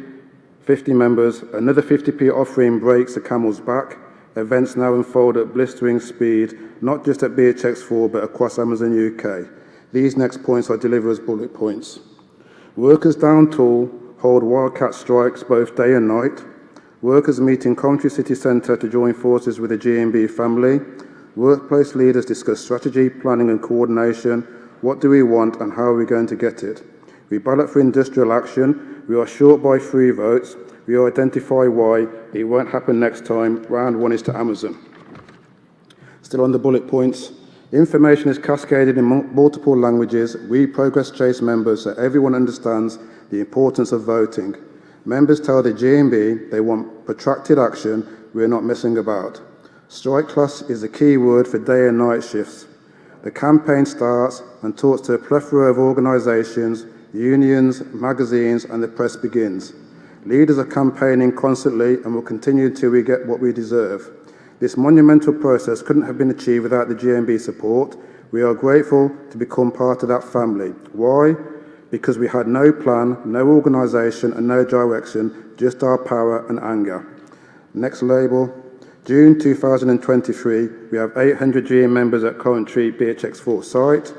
50 members, another 50p offering breaks the camel's back. Events now unfold at blistering speed, not just at BHX4 but across Amazon UK. These next points are delivered as bullet points. Workers down tool hold wildcat strikes both day and night. Workers meet in Coventry City Centre to join forces with the GMB family. Workplace leaders discuss strategy, planning and coordination. What do we want and how are we going to get it? We ballot for industrial action. We are short by 3 votes. We identify why. It won't happen next time. Round 1 is to Amazon. Still on the bullet points. Information is cascaded in multiple languages. We progress chase members so everyone understands the importance of voting. Members tell the GMB they want protracted action. We are not messing about. Strike class is the key word for day and night shifts. The campaign starts and talks to a plethora of organisations, unions, magazines, and the press begins. Leaders are campaigning constantly and will continue until we get what we deserve. This monumental process couldn't have been achieved without the GMB support. We are grateful to become part of that family. Why? Because we had no plan, no organisation and no direction, just our power and anger. Next label. June 2023, we have 800 GM members at Coventry BHX4 site.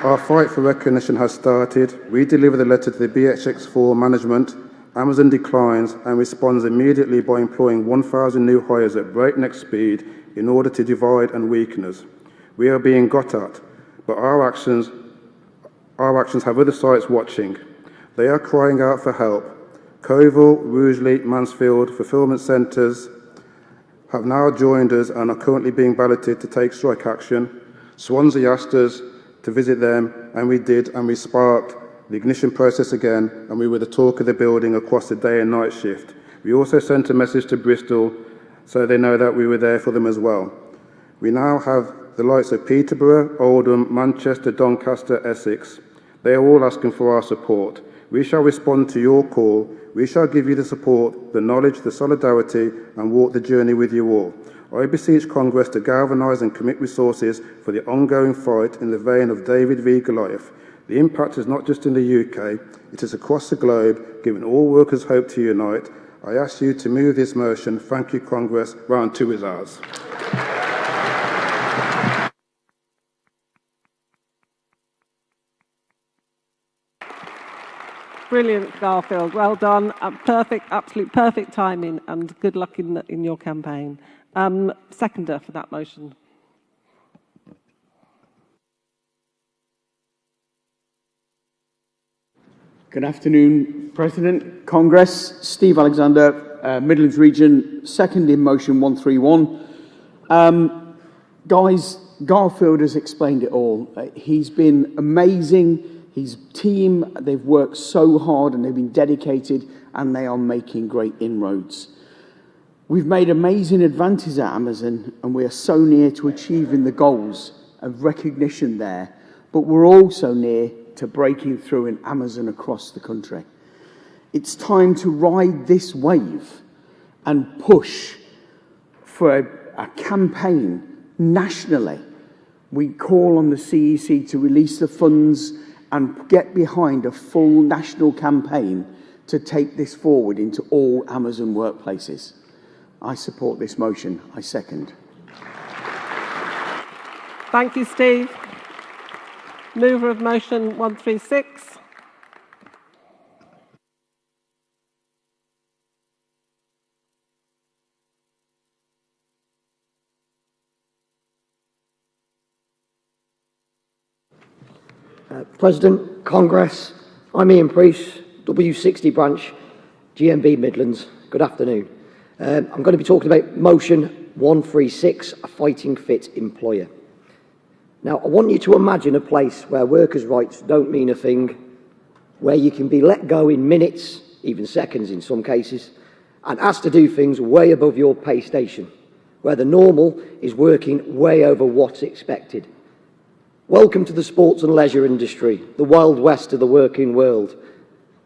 Our fight for recognition has started. We deliver the letter to the BHX4 management. Amazon declines and responds immediately by employing 1,000 new hires at breakneck speed in order to divide and weaken us. We are being got at, but our actions have other sites watching. They are crying out for help. Coval, Rugeley, Mansfield, fulfilment centres have now joined us and are currently being balloted to take strike action. Swansea asked us to visit them, and we did, and we sparked the ignition process again, and we were the talk of the building across the day and night shift. We also sent a message to Bristol so they know that we were there for them as well. We now have the likes of Peterborough, Oldham, Manchester, Doncaster, Essex. They are all asking for our support. We shall respond to your call. We shall give you the support, the knowledge, the solidarity, and walk the journey with you all. I beseech Congress to galvanise and commit resources for the ongoing fight in the vein of David v Goliath. The impact is not just in the UK, it is across the globe, giving all workers hope to unite. I ask you to move this motion. Thank you, Congress. Round 2 is ours. Brilliant, Garfield. Well done. Perfect, absolute perfect timing, and good luck in your campaign. Seconder for that motion. Good afternoon, President, Congress. Steve Alexander, Midlands Region, second in motion 131. Guys, Garfield has explained it all. He's been amazing. His team, they've worked so hard and they've been dedicated and they are making great inroads. We've made amazing advances at Amazon and we are so near to achieving the goals of recognition there, but we're also near to breaking through in Amazon across the country. It's time to ride this wave and push for a campaign nationally. We call on the CEC to release the funds and get behind a full national campaign to take this forward into all Amazon workplaces. I support this motion. I second. Thank you, Steve. Mover of motion 136. President, Congress, I'm Ian Priest, W60 branch, GMB Midlands. Good afternoon. I'm going to be talking about motion 136, a fighting fit employer. Now, I want you to imagine a place where workers' rights don't mean a thing, where you can be let go in minutes, even seconds in some cases, and asked to do things way above your pay station, where the normal is working way over what's expected. Welcome to the sports and leisure industry, the wild west of the working world.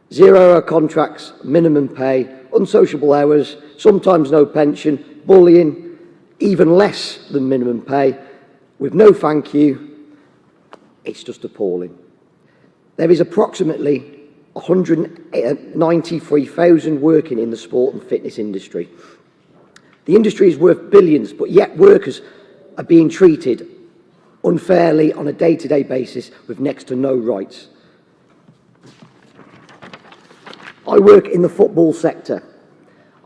0-hour contracts, minimum pay, unsociable hours, sometimes no pension, bullying, even less than minimum pay, with no thank you. It's just appalling. There is approximately 193,000 working in the sport and fitness industry. The industry is worth billions, but yet workers are being treated unfairly on a day-to-day basis with next to no rights. I work in the football sector.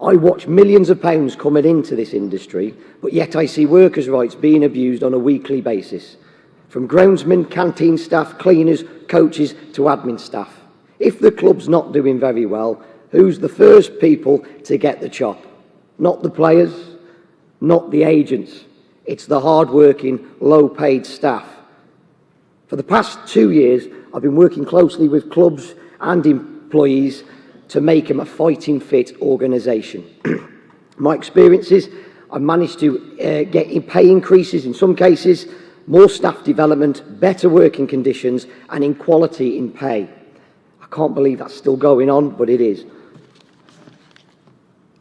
I watch millions of pounds coming into this industry, but yet I see workers' rights being abused on a weekly basis, from groundsmen, canteen staff, cleaners, coaches to admin staff. If the club's not doing very well, who's the first people to get the chop? Not the players, not the agents. It's the hard-working, low-paid staff. For the past 2 years, I've been working closely with clubs and employees to make them a fighting fit organisation. My experiences, I've managed to get pay increases in some cases, more staff development, better working conditions and equality in pay. I can't believe that's still going on, but it is.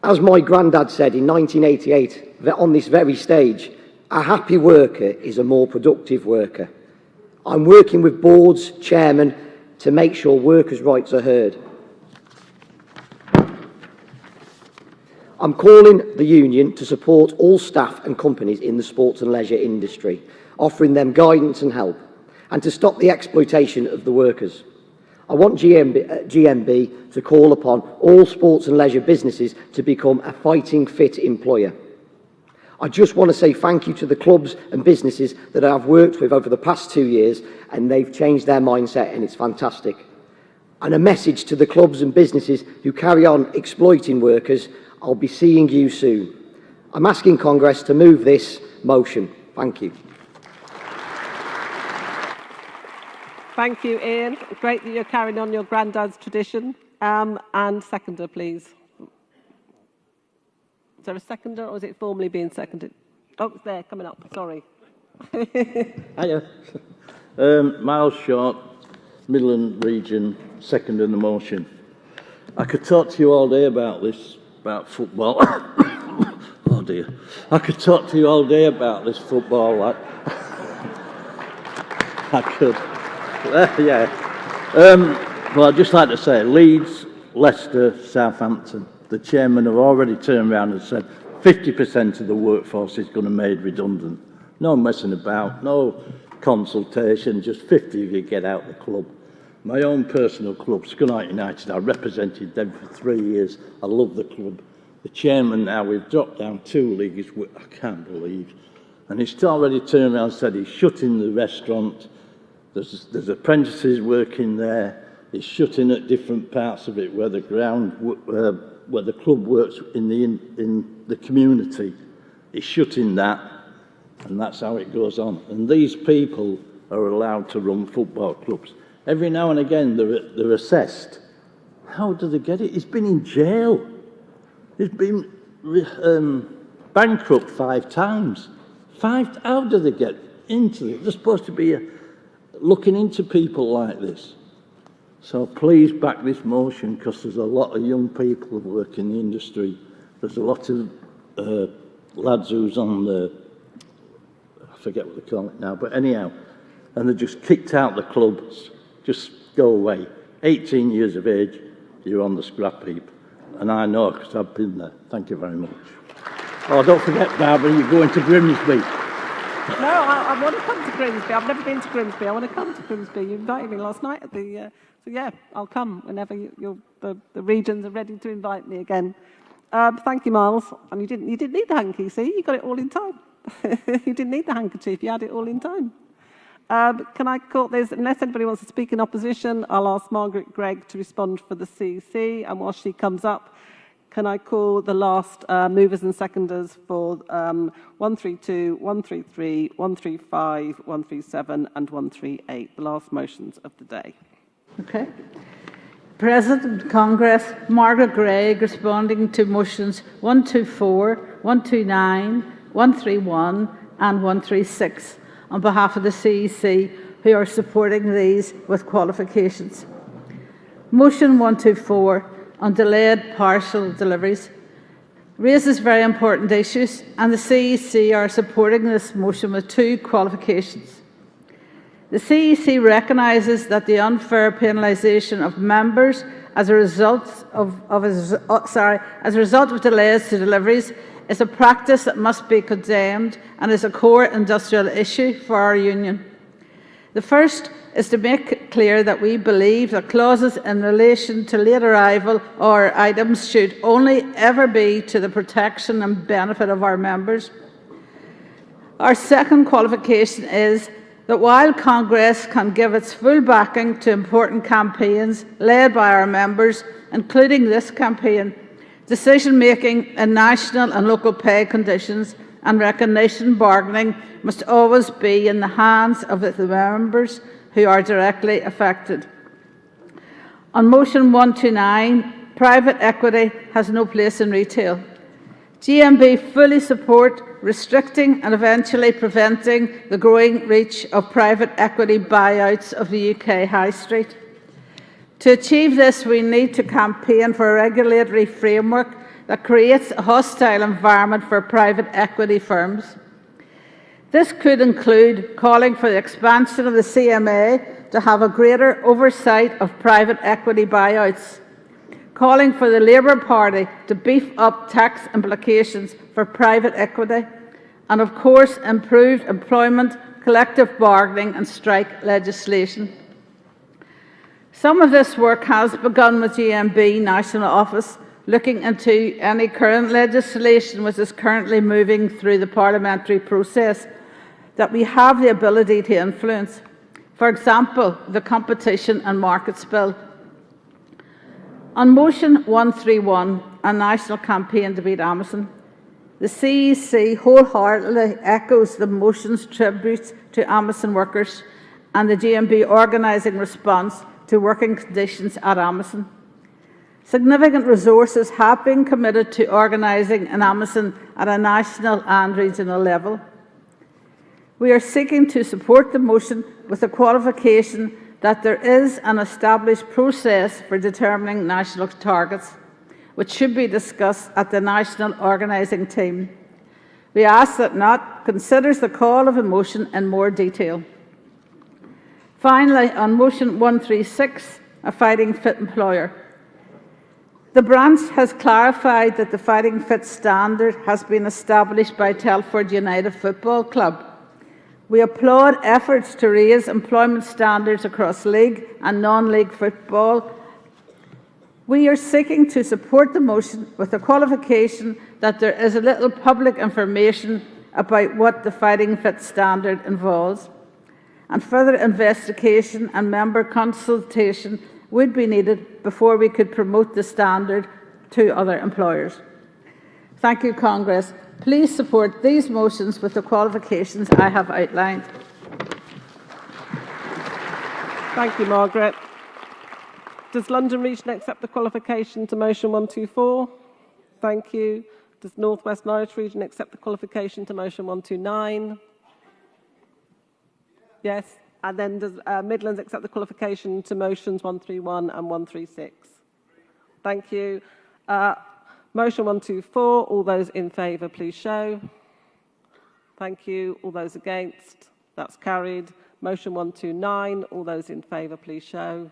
As my granddad said in 1988, that on this very stage, a happy worker is a more productive worker. I'm working with boards, chairmen, to make sure workers' rights are heard. I'm calling the union to support all staff and companies in the sports and leisure industry, offering them guidance and help, and to stop the exploitation of the workers. I want GMB to call upon all sports and leisure businesses to become a fighting fit employer. I just want to say thank you to the clubs and businesses that I've worked with over the past 2 years, and they've changed their mindset, and it's fantastic. And a message to the clubs and businesses who carry on exploiting workers: I'll be seeing you soon. I'm asking Congress to move this motion. Thank you. Thank you, Ian. Great that you're carrying on your granddad's tradition. And seconder, please. Is there a seconder, or is it formally being seconded? Oh, it's there, coming up. Sorry. Hiya. Miles Short, Midland Region, second in the motion. I could talk to you all day about this, about football. Oh dear. I could talk to you all day about this football. I could. Yeah. Well, I'd just like to say, Leeds, Leicester, Southampton, the chairman have already turned around and said 50% of the workforce is going to be made redundant. No messing about, no consultation, just 50 of you get out the club. My own personal club, Scunthorpe United, I represented them for 3 years. I love the club. The chairman now, we've dropped down 2 leagues, I can't believe. And he's already turned around and said he's shutting the restaurant. There's apprentices working there. He's shutting at different parts of it where the ground, where the club works in the community. He's shutting that, and that's how it goes on. And these people are allowed to run football clubs. Every now and again, they're assessed. How do they get it? He's been in jail. He's been bankrupt 5 times. How do they get into it? They're supposed to be looking into people like this. So please back this motion, because there's a lot of young people who work in the industry. There's a lot of lads who's on the, I forget what they call it now, but anyhow, and they're just kicked out the clubs. Just go away. 18 years of age, you're on the scrap heap. And I know, because I've been there. Thank you very much. Oh, don't forget, Barbara, you're going to Grimsby. No, I want to come to Grimsby. I've never been to Grimsby. I want to come to Grimsby. You invited me last night at the... so, yeah, I'll come whenever the regions are ready to invite me again. Thank you, Miles. And you didn't need the hanky, see? You got it all in time. You didn't need the handkerchief. You had it all in time. Can I call this? Unless anybody wants to speak in opposition, I'll ask Margaret Gregg to respond for the CEC. And while she comes up, can I call the last movers and seconders for 132, 133, 135, 137 and 138, the last motions of the day. Okay. President of Congress, Margaret Gregg, responding to motions 124, 129, 131 and 136 on behalf of the CEC, who are supporting these with qualifications. Motion 124 on delayed parcel deliveries raises very important issues, and the CEC are supporting this motion with 2 qualifications. The CEC recognises that the unfair penalisation of members as a result of delays to deliveries is a practice that must be condemned and is a core industrial issue for our union. The first is to make it clear that we believe that clauses in relation to late arrival or items should only ever be to the protection and benefit of our members. Our second qualification is that while Congress can give its full backing to important campaigns led by our members, including this campaign, decision-making in national and local pay conditions and recognition bargaining must always be in the hands of the members who are directly affected. On motion 129, private equity has no place in retail. GMB fully support restricting and eventually preventing the growing reach of private equity buyouts of the UK High Street. To achieve this, we need to campaign for a regulatory framework that creates a hostile environment for private equity firms. This could include calling for the expansion of the CMA to have a greater oversight of private equity buyouts, calling for the Labour Party to beef up tax implications for private equity, and of course improved employment, collective bargaining and strike legislation. Some of this work has begun with GMB National Office, looking into any current legislation which is currently moving through the parliamentary process that we have the ability to influence. For example, the Competition and Markets Bill. On motion 131, a national campaign to beat Amazon, the CEC wholeheartedly echoes the motion's tributes to Amazon workers and the GMB organising response to working conditions at Amazon. Significant resources have been committed to organising an Amazon at a national and regional level. We are seeking to support the motion with the qualification that there is an established process for determining national targets, which should be discussed at the national organising team. We ask that NOT considers the call of a motion in more detail. Finally, on motion 136, a fighting fit employer. The branch has clarified that the fighting fit standard has been established by Telford United Football Club. We applaud efforts to raise employment standards across league and non-league football. We are seeking to support the motion with the qualification that there is a little public information about what the fighting fit standard involves, and further investigation and member consultation would be needed before we could promote the standard to other employers. Thank you, Congress. Please support these motions with the qualifications I have outlined. Thank you, Margaret. Does London Region accept the qualification to motion 124? Thank you. Does North West and Irish Region accept the qualification to motion 129? Yes. And then does Midlands accept the qualification to motions 131 and 136? Thank you. Motion 124, all those in favour, please show. Thank you. All those against? That's carried. Motion 129, all those in favour, please show.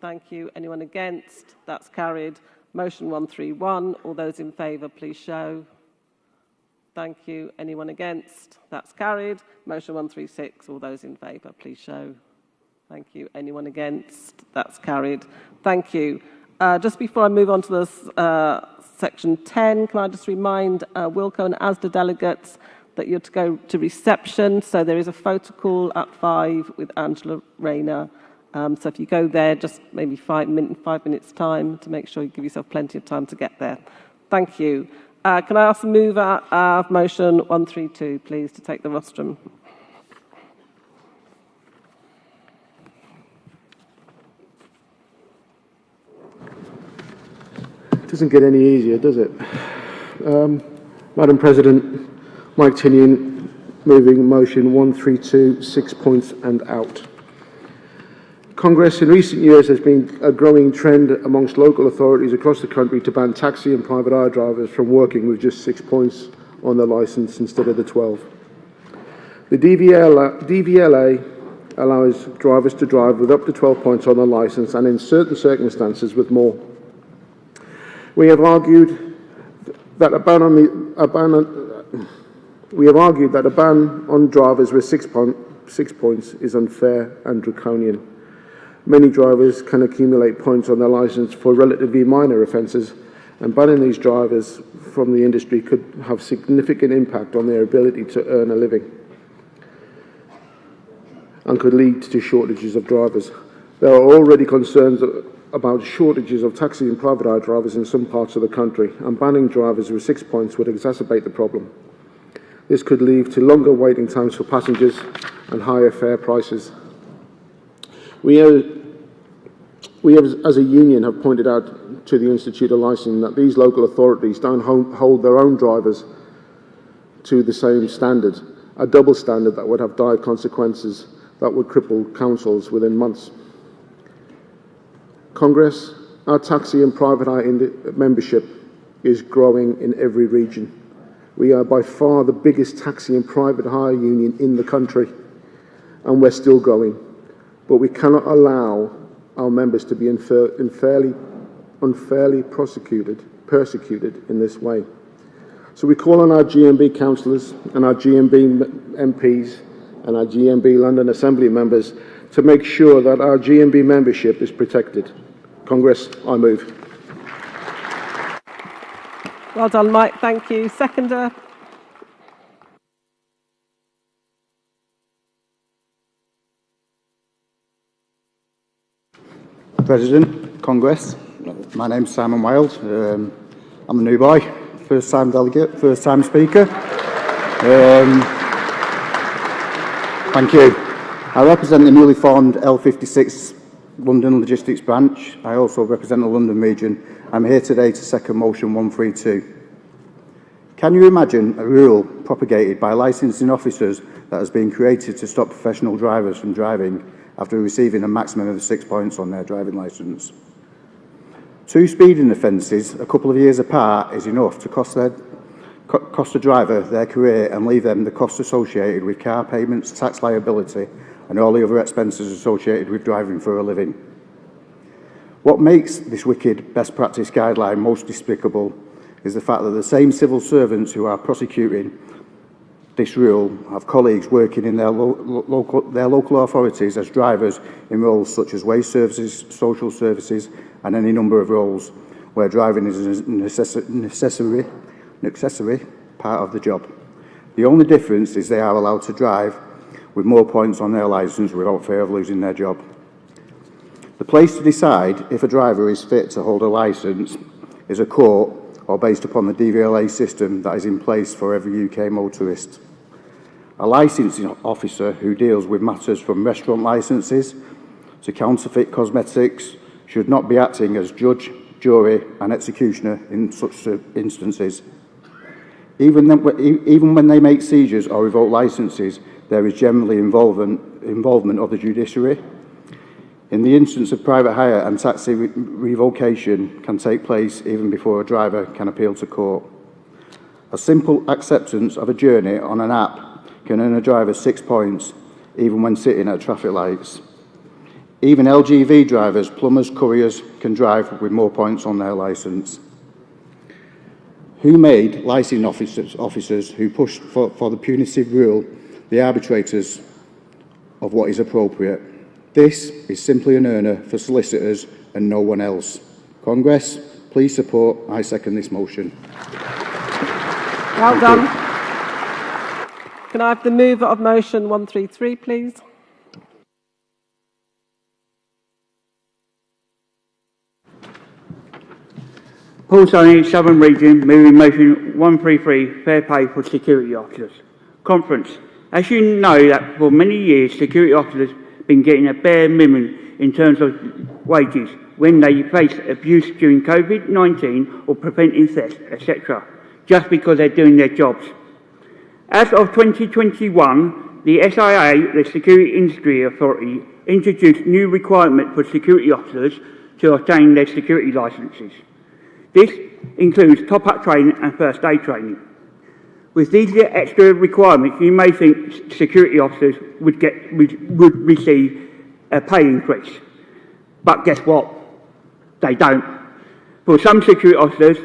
Thank you. Anyone against? That's carried. Motion 131, all those in favour, please show. Thank you. Anyone against? That's carried. Motion 136, all those in favour, please show. Thank you. Anyone against? That's carried. Thank you. Just before I move on to this, section 10, can I just remind Wilco and ASDA delegates that you're to go to reception. So there is a photo call at 5 with Angela Rayner. So if you go there, just maybe 5 minutes time to make sure you give yourself plenty of time to get there. Thank you. Can I ask the mover of motion 132, please, to take the rostrum? It doesn't get any easier, does it? Madam President, Mike Tinian, moving motion 132, 6 points and out. Congress, in recent years, has been a growing trend amongst local authorities across the country to ban taxi and private hire drivers from working with just 6 points on their licence instead of the 12. The DVLA allows drivers to drive with up to 12 points on their licence and in certain circumstances with more. We have argued that a ban on drivers with 6 points is unfair and draconian. Many drivers can accumulate points on their licence for relatively minor offences, and banning these drivers from the industry could have significant impact on their ability to earn a living and could lead to shortages of drivers. There are already concerns about shortages of taxi and private hire drivers in some parts of the country, and banning drivers with 6 points would exacerbate the problem. This could lead to longer waiting times for passengers and higher fare prices. We have, as a union, have pointed out to the Institute of Licensing that these local authorities don't hold their own drivers to the same standard, a double standard that would have dire consequences that would cripple councils within months. Congress, our taxi and private hire membership is growing in every region. We are by far the biggest taxi and private hire union in the country, and we're still growing. But we cannot allow our members to be unfairly persecuted in this way. So we call on our GMB councillors and our GMB MPs and our GMB London Assembly members to make sure that our GMB membership is protected. Congress, I move. Well done, Mike. Thank you. Seconder. President, Congress, my name's Simon Wilde. I'm a new boy, first time delegate, first time speaker. Thank you. I represent the newly formed L56 London Logistics Branch. I also represent the London region. I'm here today to second motion 132. Can you imagine a rule propagated by licensing officers that has been created to stop professional drivers from driving after receiving a maximum of 6 points on their driving licence? 2 speeding offences a couple of years apart is enough to cost a driver their career and leave them the costs associated with car payments, tax liability and all the other expenses associated with driving for a living. What makes this wicked best practice guideline most despicable is the fact that the same civil servants who are prosecuting this rule have colleagues working in their local authorities as drivers in roles such as waste services, social services and any number of roles where driving is an accessory part of the job. The only difference is they are allowed to drive with more points on their licence without fear of losing their job. The place to decide if a driver is fit to hold a licence is a court or based upon the DVLA system that is in place for every UK motorist. A licensing officer who deals with matters from restaurant licences to counterfeit cosmetics should not be acting as judge, jury and executioner in such instances. Even when they make seizures or revoke licences, there is generally involvement of the judiciary. In the instance of private hire and taxi revocation can take place even before a driver can appeal to court. A simple acceptance of a journey on an app can earn a driver 6 points even when sitting at traffic lights. Even LGV drivers, plumbers, couriers can drive with more points on their licence. Who made licensing officers who pushed for the punitive rule the arbitrators of what is appropriate? This is simply an earner for solicitors and no one else. Congress, please support. I second this motion. Well done. Can I have the mover of motion 133, please? Paul Sonny, Southern Region, moving motion 133, fair pay for security officers. Conference. As you know that for many years, security officers have been getting a bare minimum in terms of wages when they face abuse during COVID-19 or preventing theft, etc., just because they're doing their jobs. As of 2021, the SIA, the Security Industry Authority, introduced new requirements for security officers to obtain their security licences. This includes top-up training and first aid training. With these extra requirements, you may think security officers would receive a pay increase. But guess what? They don't. For some security officers,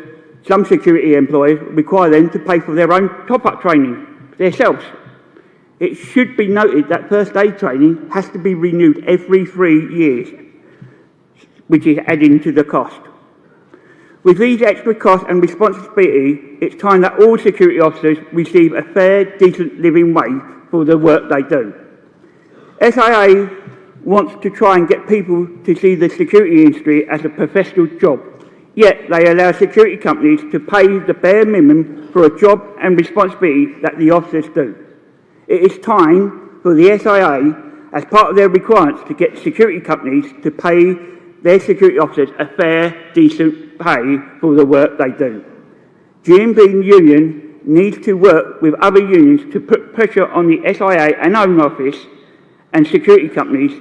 some security employers require them to pay for their own top-up training themselves. It should be noted that first aid training has to be renewed every 3 years, which is adding to the cost. With these extra costs and responsibility, it's time that all security officers receive a fair, decent living wage for the work they do. SIA wants to try and get people to see the security industry as a professional job, yet they allow security companies to pay the bare minimum for a job and responsibility that the officers do. It is time for the SIA, as part of their requirements, to get security companies to pay their security officers a fair, decent pay for the work they do. GMB Union needs to work with other unions to put pressure on the SIA and Home Office and security companies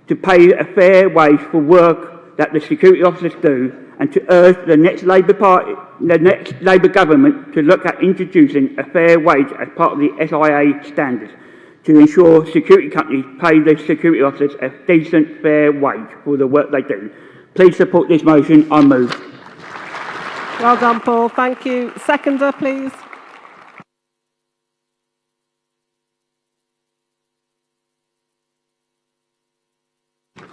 to pay a fair wage for work that the security officers do, and to urge the next Labour government to look at introducing a fair wage as part of the SIA standards to ensure security companies pay the security officers a decent, fair wage for the work they do. Please support this motion. I move. Well done, Paul. Thank you. Seconder, please.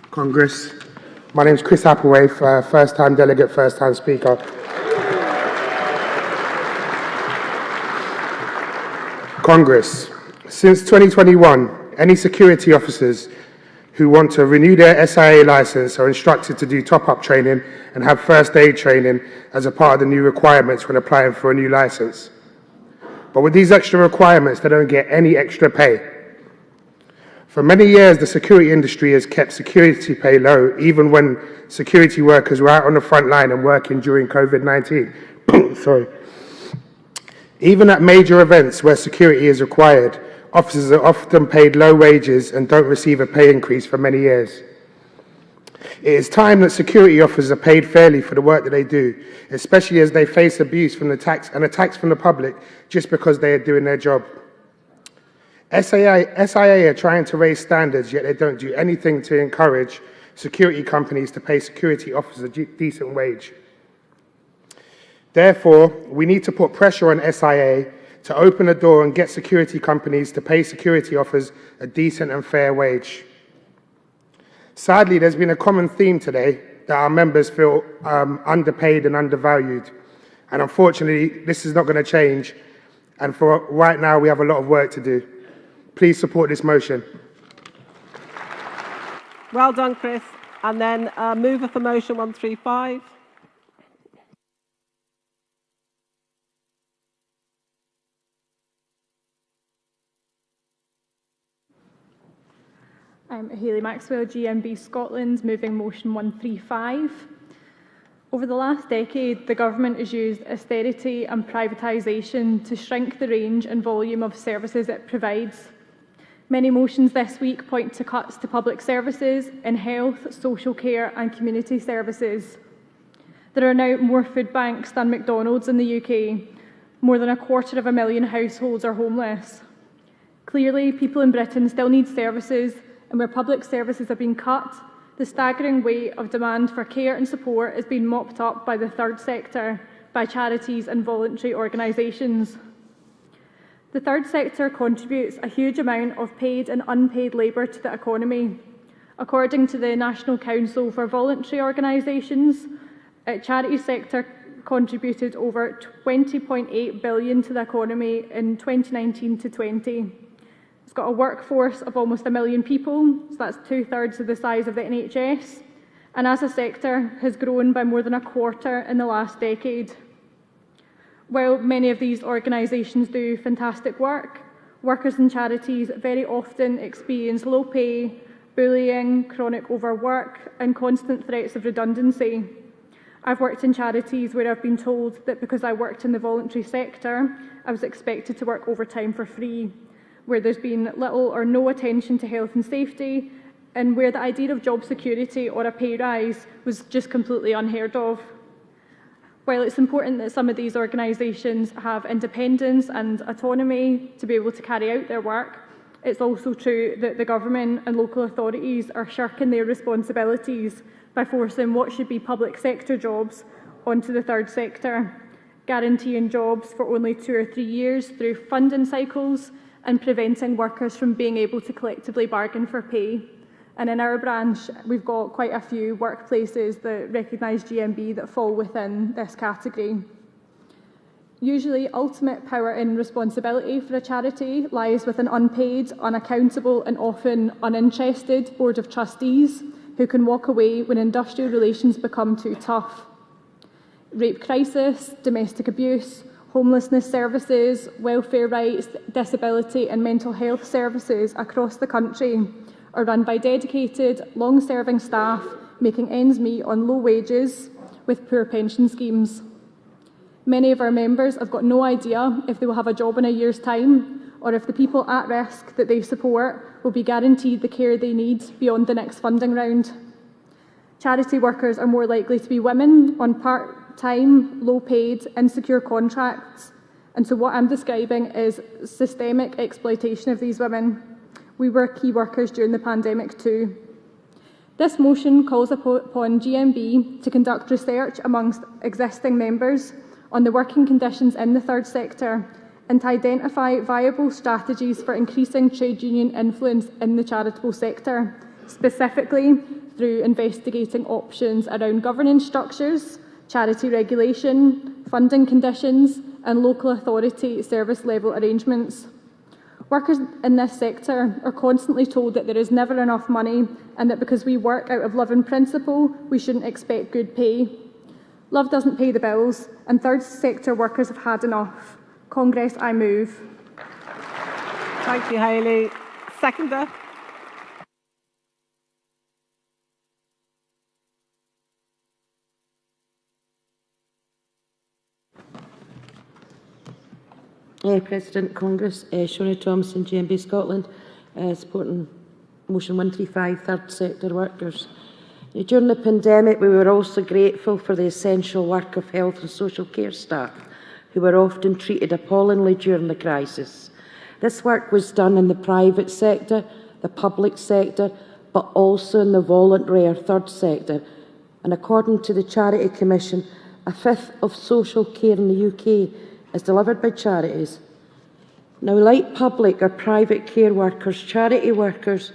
Congress. My name is Chris Appleway, first-time delegate, first-time speaker. Congress. Since 2021, any security officers who want to renew their SIA licence are instructed to do top-up training and have first aid training as a part of the new requirements when applying for a new licence. But with these extra requirements, they don't get any extra pay. For many years, the security industry has kept security pay low, even when security workers were out on the front line and working during COVID-19. Sorry. Even at major events where security is required, officers are often paid low wages and don't receive a pay increase for many years. It is time that security officers are paid fairly for the work that they do, especially as they face abuse from the attacks from the public just because they are doing their job. SIA are trying to raise standards, yet they don't do anything to encourage security companies to pay security officers a decent wage. Therefore, we need to put pressure on SIA to open the door and get security companies to pay security officers a decent and fair wage. Sadly, there's been a common theme today that our members feel underpaid and undervalued. And unfortunately, this is not going to change. And for right now, we have a lot of work to do. Please support this motion. Well done, Chris. And then mover for motion 135. I'm Hayley Maxwell, GMB Scotland, moving motion 135. Over the last decade, the government has used austerity and privatisation to shrink the range and volume of services it provides. Many motions this week point to cuts to public services in health, social care and community services. There are now more food banks than McDonald's in the UK. More than 250,000 households are homeless. Clearly, people in Britain still need services, and where public services have been cut, the staggering weight of demand for care and support is being mopped up by the third sector, by charities and voluntary organisations. The third sector contributes a huge amount of paid and unpaid labour to the economy. According to the National Council for Voluntary Organisations, the charity sector contributed over £20.8 billion to the economy in 2019 to 20. It's got a workforce of almost 1 million people, so that's 2/3 of the size of the NHS, and as a sector has grown by more than a quarter in the last decade. While many of these organisations do fantastic work, workers in charities very often experience low pay, bullying, chronic overwork and constant threats of redundancy. I've worked in charities where I've been told that because I worked in the voluntary sector, I was expected to work overtime for free, where there's been little or no attention to health and safety, and where the idea of job security or a pay rise was just completely unheard of. While it's important that some of these organisations have independence and autonomy to be able to carry out their work, it's also true that the government and local authorities are shirking their responsibilities by forcing what should be public sector jobs onto the third sector, guaranteeing jobs for only 2 or 3 years through funding cycles and preventing workers from being able to collectively bargain for pay. And in our branch, we've got quite a few workplaces that recognise GMB that fall within this category. Usually, ultimate power and responsibility for a charity lies with an unpaid, unaccountable and often uninterested board of trustees who can walk away when industrial relations become too tough. Rape crisis, domestic abuse, homelessness services, welfare rights, disability and mental health services across the country are run by dedicated, long-serving staff making ends meet on low wages with poor pension schemes. Many of our members have got no idea if they will have a job in a year's time or if the people at risk that they support will be guaranteed the care they need beyond the next funding round. Charity workers are more likely to be women on part-time, low-paid, insecure contracts, and so what I'm describing is systemic exploitation of these women. We were key workers during the pandemic too. This motion calls upon GMB to conduct research amongst existing members on the working conditions in the third sector and to identify viable strategies for increasing trade union influence in the charitable sector, specifically through investigating options around governance structures, charity regulation, funding conditions and local authority service level arrangements. Workers in this sector are constantly told that there is never enough money and that because we work out of love and principle, we shouldn't expect good pay. Love doesn't pay the bills, and third sector workers have had enough. Congress, I move. Thank you, Hayley. Seconder. President, Congress, Shona Thompson, GMB Scotland, supporting motion 135, third sector workers. During the pandemic, we were also grateful for the essential work of health and social care staff, who were often treated appallingly during the crisis. This work was done in the private sector, the public sector, but also in the voluntary or third sector. And according to the Charity Commission, a fifth of social care in the UK is delivered by charities. Now, like public or private care workers, charity workers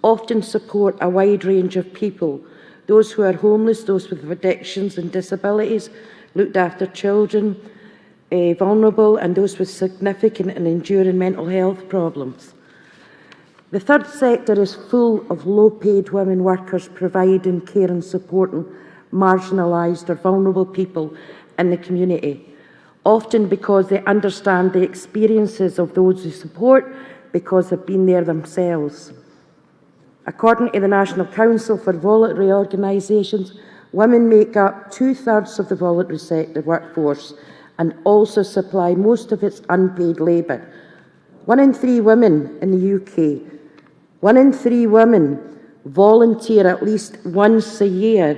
often support a wide range of people, those who are homeless, those with addictions and disabilities, looked after children, vulnerable, and those with significant and enduring mental health problems. The third sector is full of low-paid women workers providing care and supporting marginalised or vulnerable people in the community, often because they understand the experiences of those who support because they've been there themselves. According to the National Council for Voluntary Organisations, women make up 2/3 of the voluntary sector workforce and also supply most of its unpaid labour. 1 in 3 women in the UK, 1 in 3 women volunteer at least once a year.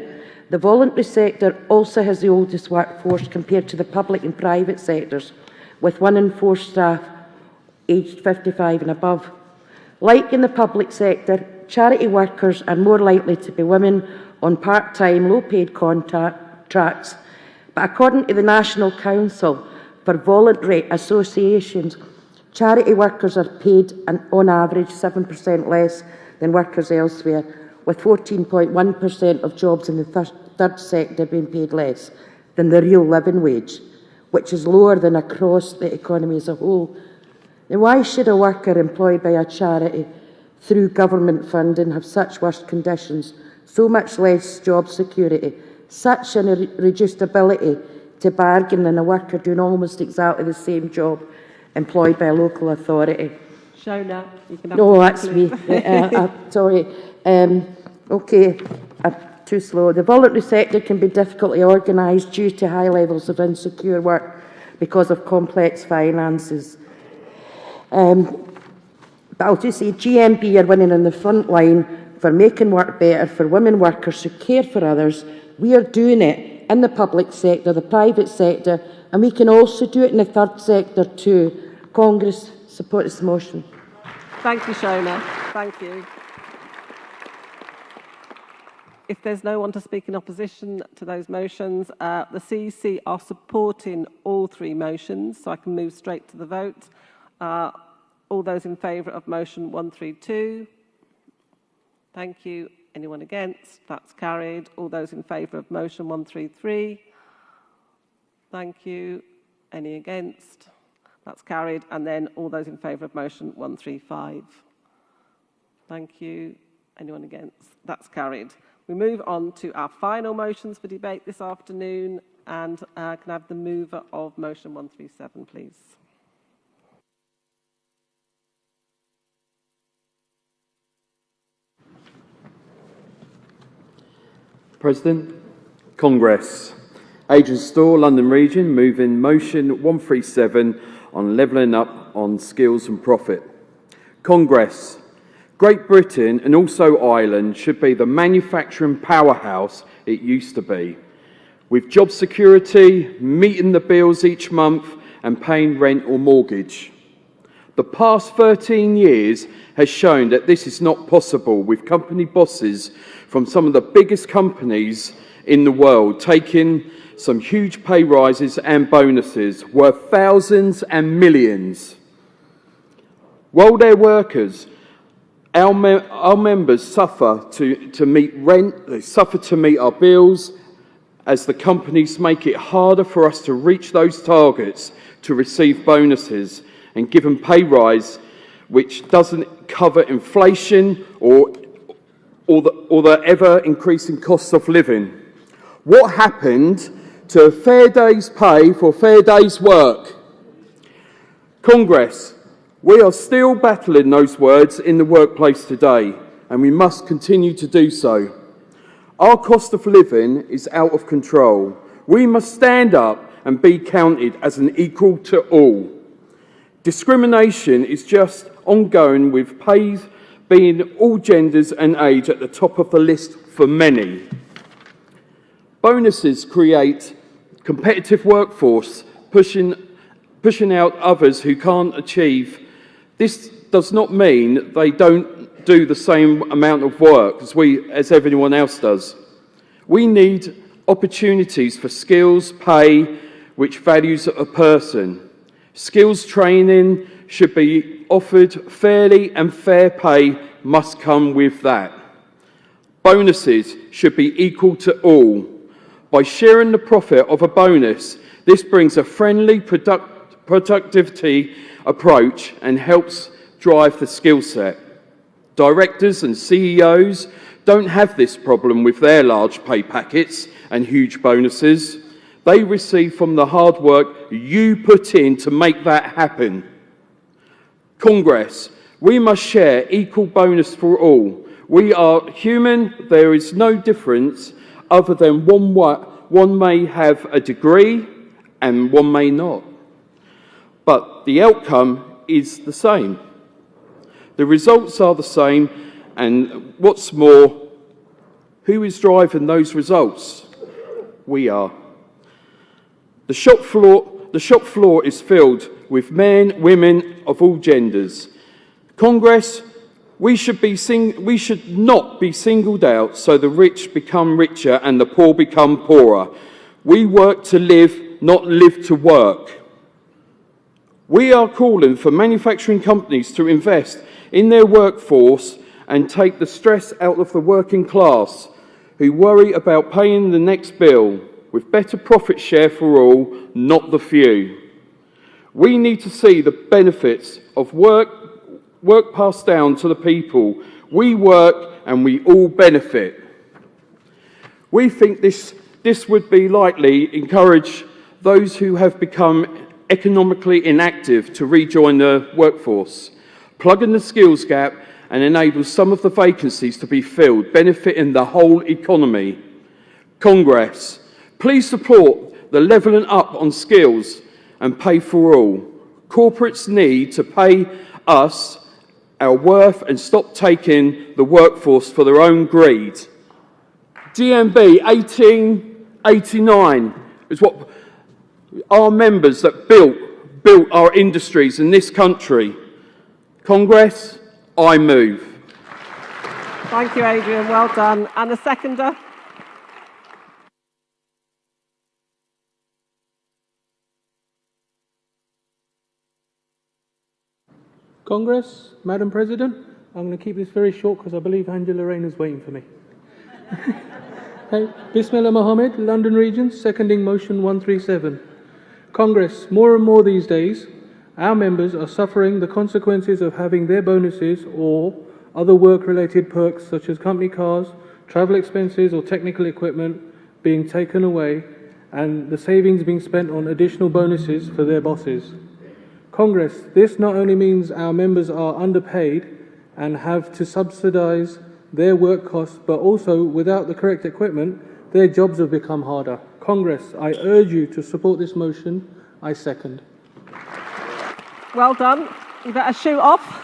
The voluntary sector also has the oldest workforce compared to the public and private sectors, with 1 in 4 staff aged 55 and above. Like in the public sector, charity workers are more likely to be women on part-time, low-paid contracts, but according to the National Council for Voluntary Associations, charity workers are paid on average 7% less than workers elsewhere, with 14.1% of jobs in the third sector being paid less than the real living wage, which is lower than across the economy as a whole. Now, why should a worker employed by a charity through government funding have such worse conditions, so much less job security, such a reduced ability to bargain than a worker doing almost exactly the same job employed by a local authority? Shona, you can have No, that's me. Sorry. Okay, too slow. The voluntary sector can be difficultly organised due to high levels of insecure work because of complex finances. But I'll just say GMB are winning on the front line for making work better for women workers who care for others. We are doing it in the public sector, the private sector, and we can also do it in the third sector too. Congress support this motion. Thank you, Shona. Thank you. If there's no one to speak in opposition to those motions, the CEC are supporting all three motions, so I can move straight to the vote. All those in favour of motion 132? Thank you. Anyone against? That's carried. All those in favour of motion 133? Thank you. Any against? That's carried. And then all those in favour of motion 135? Thank you. Anyone against? That's carried. We move on to our final motions for debate this afternoon, and can I have the mover of motion 137, please? President, Congress. Agent Store, London Region, moving motion 137 on levelling up on skills and profit. Congress. Great Britain and also Ireland should be the manufacturing powerhouse it used to be, with job security, meeting the bills each month and paying rent or mortgage. The past 13 years has shown that this is not possible, with company bosses from some of the biggest companies in the world taking some huge pay rises and bonuses worth thousands and millions. While their workers, our members suffer to meet rent, they suffer to meet our bills, as the companies make it harder for us to reach those targets, to receive bonuses and give them pay rise, which doesn't cover inflation or the ever-increasing costs of living. What happened to a fair day's pay for a fair day's work? Congress. We are still battling those words in the workplace today, and we must continue to do so. Our cost of living is out of control. We must stand up and be counted as an equal to all. Discrimination is just ongoing, with pay being all genders and age at the top of the list for many. Bonuses create competitive workforce, pushing out others who can't achieve. This does not mean they don't do the same amount of work as everyone else does. We need opportunities for skills pay which values a person. Skills training should be offered fairly, and fair pay must come with that. Bonuses should be equal to all. By sharing the profit of a bonus, this brings a friendly productivity approach and helps drive the skill set. Directors and CEOs don't have this problem with their large pay packets and huge bonuses. They receive from the hard work you put in to make that happen. Congress, we must share equal bonus for all. We are human. There is no difference other than one may have a degree and one may not. But the outcome is the same. The results are the same, and what's more, who is driving those results? We are. The shop floor is filled with men, women of all genders. Congress, we should not be singled out so the rich become richer and the poor become poorer. We work to live, not live to work. We are calling for manufacturing companies to invest in their workforce and take the stress out of the working class, who worry about paying the next bill, with better profit share for all, not the few. We need to see the benefits of work passed down to the people. We work and we all benefit. We think this would be likely encourage those who have become economically inactive to rejoin the workforce, plug in the skills gap and enable some of the vacancies to be filled, benefiting the whole economy. Congress, please support the levelling up on skills and pay for all. Corporates need to pay us our worth and stop taking the workforce for their own greed. GMB 89 is what our members that built our industries in this country. Congress, I move. Thank you, Adrian. Well done. And a seconder? Congress, Madam President, I'm going to keep this very short because I believe Angela Rayner is waiting for me. Okay. Bismillah Mohammed, London Region, seconding motion 137. Congress, more and more these days, our members are suffering the consequences of having their bonuses or other work-related perks such as company cars, travel expenses or technical equipment being taken away and the savings being spent on additional bonuses for their bosses. Congress, this not only means our members are underpaid and have to subsidise their work costs, but also, without the correct equipment, their jobs have become harder. Congress, I urge you to support this motion. I second. Well done. You better shoot off.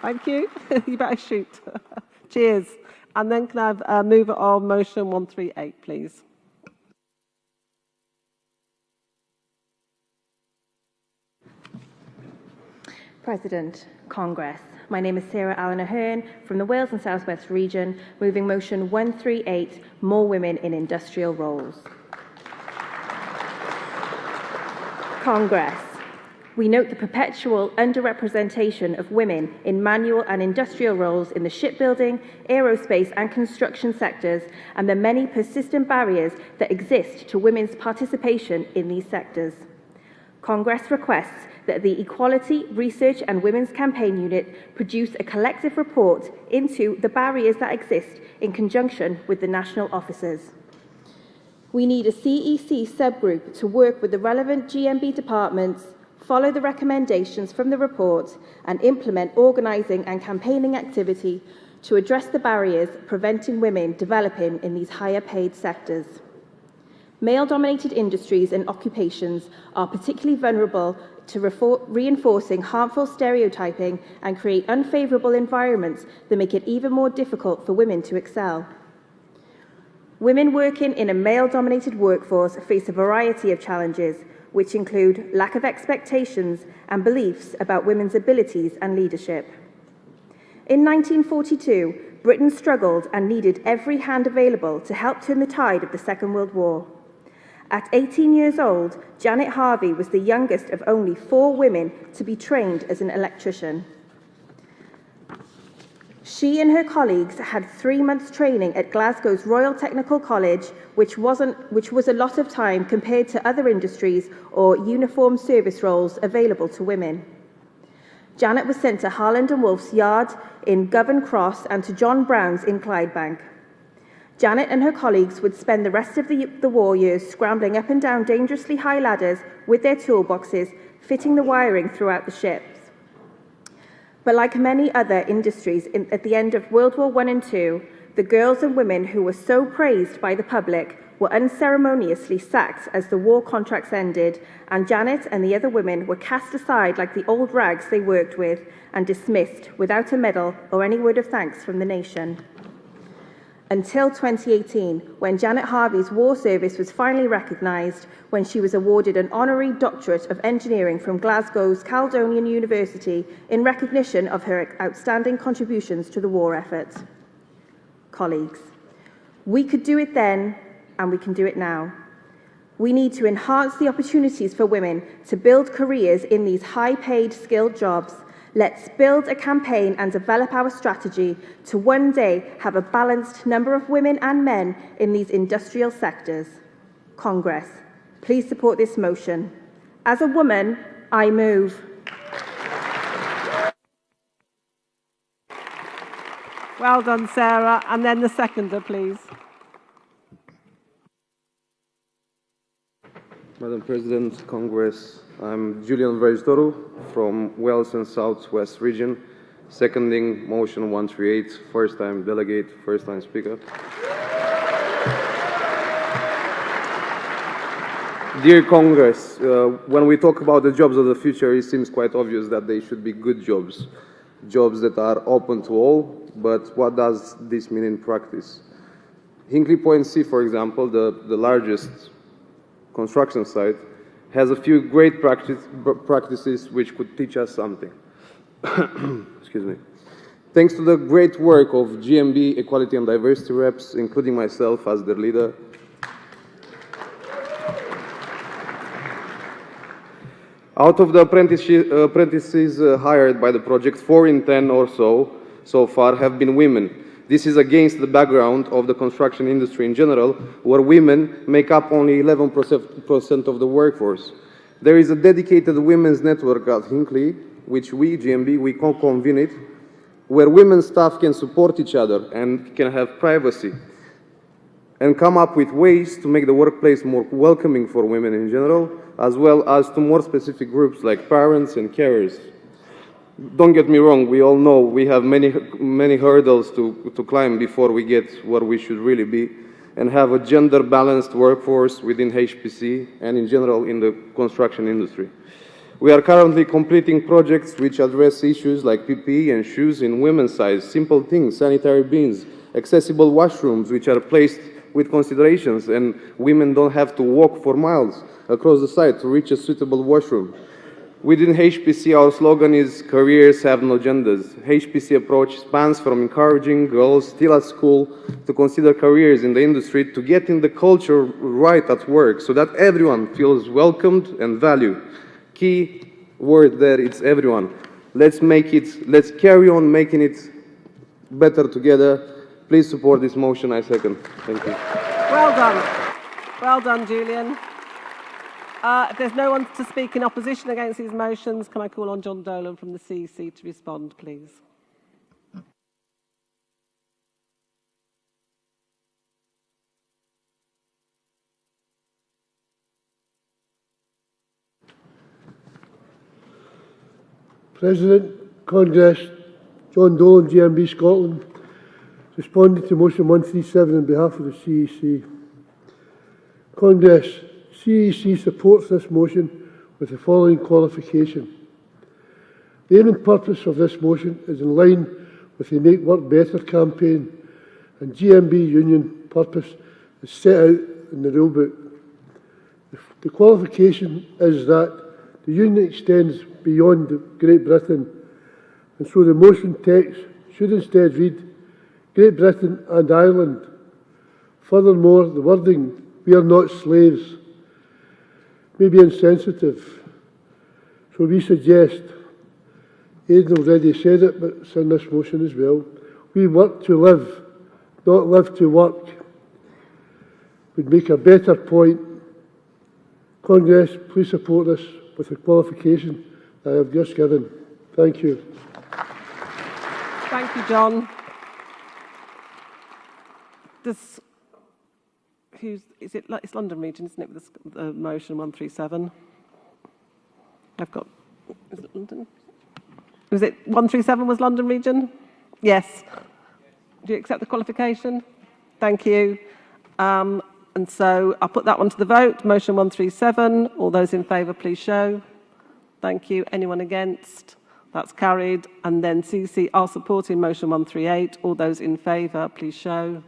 Thank you. You better shoot. Cheers. And then can I have a mover of motion 138, please? President, Congress. My name is Sarah Allen Ahern from the Wales and South West region, moving motion 138, more women in industrial roles. Congress. We note the perpetual underrepresentation of women in manual and industrial roles in the shipbuilding, aerospace and construction sectors and the many persistent barriers that exist to women's participation in these sectors. Congress requests that the Equality, Research and Women's Campaign Unit produce a collective report into the barriers that exist in conjunction with the national officers. We need a CEC subgroup to work with the relevant GMB departments, follow the recommendations from the report and implement organising and campaigning activity to address the barriers preventing women developing in these higher paid sectors. Male-dominated industries and occupations are particularly vulnerable to reinforcing harmful stereotyping and create unfavourable environments that make it even more difficult for women to excel. Women working in a male-dominated workforce face a variety of challenges, which include lack of expectations and beliefs about women's abilities and leadership. In 1942, Britain struggled and needed every hand available to help turn the tide of the Second World War. At 18 years old, Janet Harvey was the youngest of only 4 women to be trained as an electrician. She and her colleagues had 3 months training at Glasgow's Royal Technical College, which was a lot of time compared to other industries or uniformed service roles available to women. Janet was sent to Harland and Wolff's yard in Govan Cross and to John Brown's in Clydebank. Janet and her colleagues would spend the rest of the war years scrambling up and down dangerously high ladders with their toolboxes, fitting the wiring throughout the ships. But like many other industries at the end of World War I and II, the girls and women who were so praised by the public were unceremoniously sacked as the war contracts ended, and Janet and the other women were cast aside like the old rags they worked with and dismissed without a medal or any word of thanks from the nation. Until 2018, when Janet Harvey's war service was finally recognised when she was awarded an honorary doctorate of engineering from Glasgow's Caledonian University in recognition of her outstanding contributions to the war effort. Colleagues, we could do it then, and we can do it now. We need to enhance the opportunities for women to build careers in these high-paid, skilled jobs. Let's build a campaign and develop our strategy to one day have a balanced number of women and men in these industrial sectors. Congress, please support this motion. As a woman, I move. Well done, Sarah. And then the seconder, please. Madam President, Congress, I'm Julian Vergitoro from Wales and South West region, seconding motion 138, first time delegate, first time speaker. Dear Congress, when we talk about the jobs of the future, it seems quite obvious that they should be good jobs, jobs that are open to all, but what does this mean in practice? Hinkley Point C, for example, the largest construction site, has a few great practices which could teach us something. Excuse me. Thanks to the great work of GMB Equality and Diversity reps, including myself as their leader, out of the apprentices hired by the project, 4 in 10 or so far have been women. This is against the background of the construction industry in general, where women make up only 11% of the workforce. There is a dedicated women's network at Hinkley, which we, GMB, we co-convene it, where women staff can support each other and can have privacy and come up with ways to make the workplace more welcoming for women in general, as well as to more specific groups like parents and carers. Don't get me wrong, we all know we have many hurdles to climb before we get where we should really be and have a gender-balanced workforce within HPC and in general in the construction industry. We are currently completing projects which address issues like PPE and shoes in women's size, simple things, sanitary bins, accessible washrooms which are placed with considerations and women don't have to walk for miles across the site to reach a suitable washroom. Within HPC, our slogan is "Careers have no genders." HPC approach spans from encouraging girls still at school to consider careers in the industry to getting the culture right at work so that everyone feels welcomed and valued. Key word there, it's everyone. Let's carry on making it better together. Please support this motion. I second. Thank you. Well done. Well done, Julian. If there's no one to speak in opposition against these motions, can I call on John Dolan from the CEC to respond, please? President, Congress, John Dolan, GMB Scotland, responding to motion 137 on behalf of the CEC. Congress, CEC supports this motion with the following qualification. The aim and purpose of this motion is in line with the Make Work Better campaign and GMB Union purpose is set out in the rulebook. The qualification is that the Union extends beyond Great Britain, and so the motion text should instead read Great Britain and Ireland. Furthermore, the wording, "We are not slaves," may be insensitive, so we suggest, Aidan already said it, but it's in this motion as well, we work to live, not live to work, would make a better point. Congress, please support this with the qualification I have just given. Thank you. Thank you, John. It's London Region, isn't it, with the motion 137? Is it London? Was it 137 was London Region? Yes. Do you accept the qualification? Thank you. And so I'll put that one to the vote. Motion 137. All those in favour, please show. Thank you. Anyone against? That's carried. And then CC are supporting motion 138. All those in favour, please show.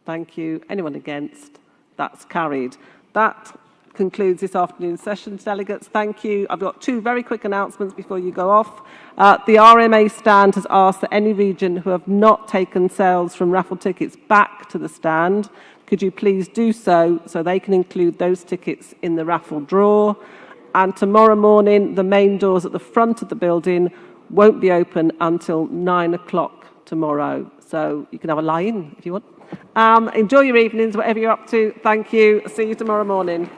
Thank you. Anyone against? That's carried. That concludes this afternoon's session. Delegates, thank you. I've got 2 very quick announcements before you go off. The RMA stand has asked that any region who have not taken sales from raffle tickets back to the stand, could you please do so they can include those tickets in the raffle draw. And tomorrow morning, the main doors at the front of the building won't be open until 9 o'clock tomorrow. So you can have a lie-in if you want. Enjoy your evenings, whatever you're up to. Thank you. See you tomorrow morning.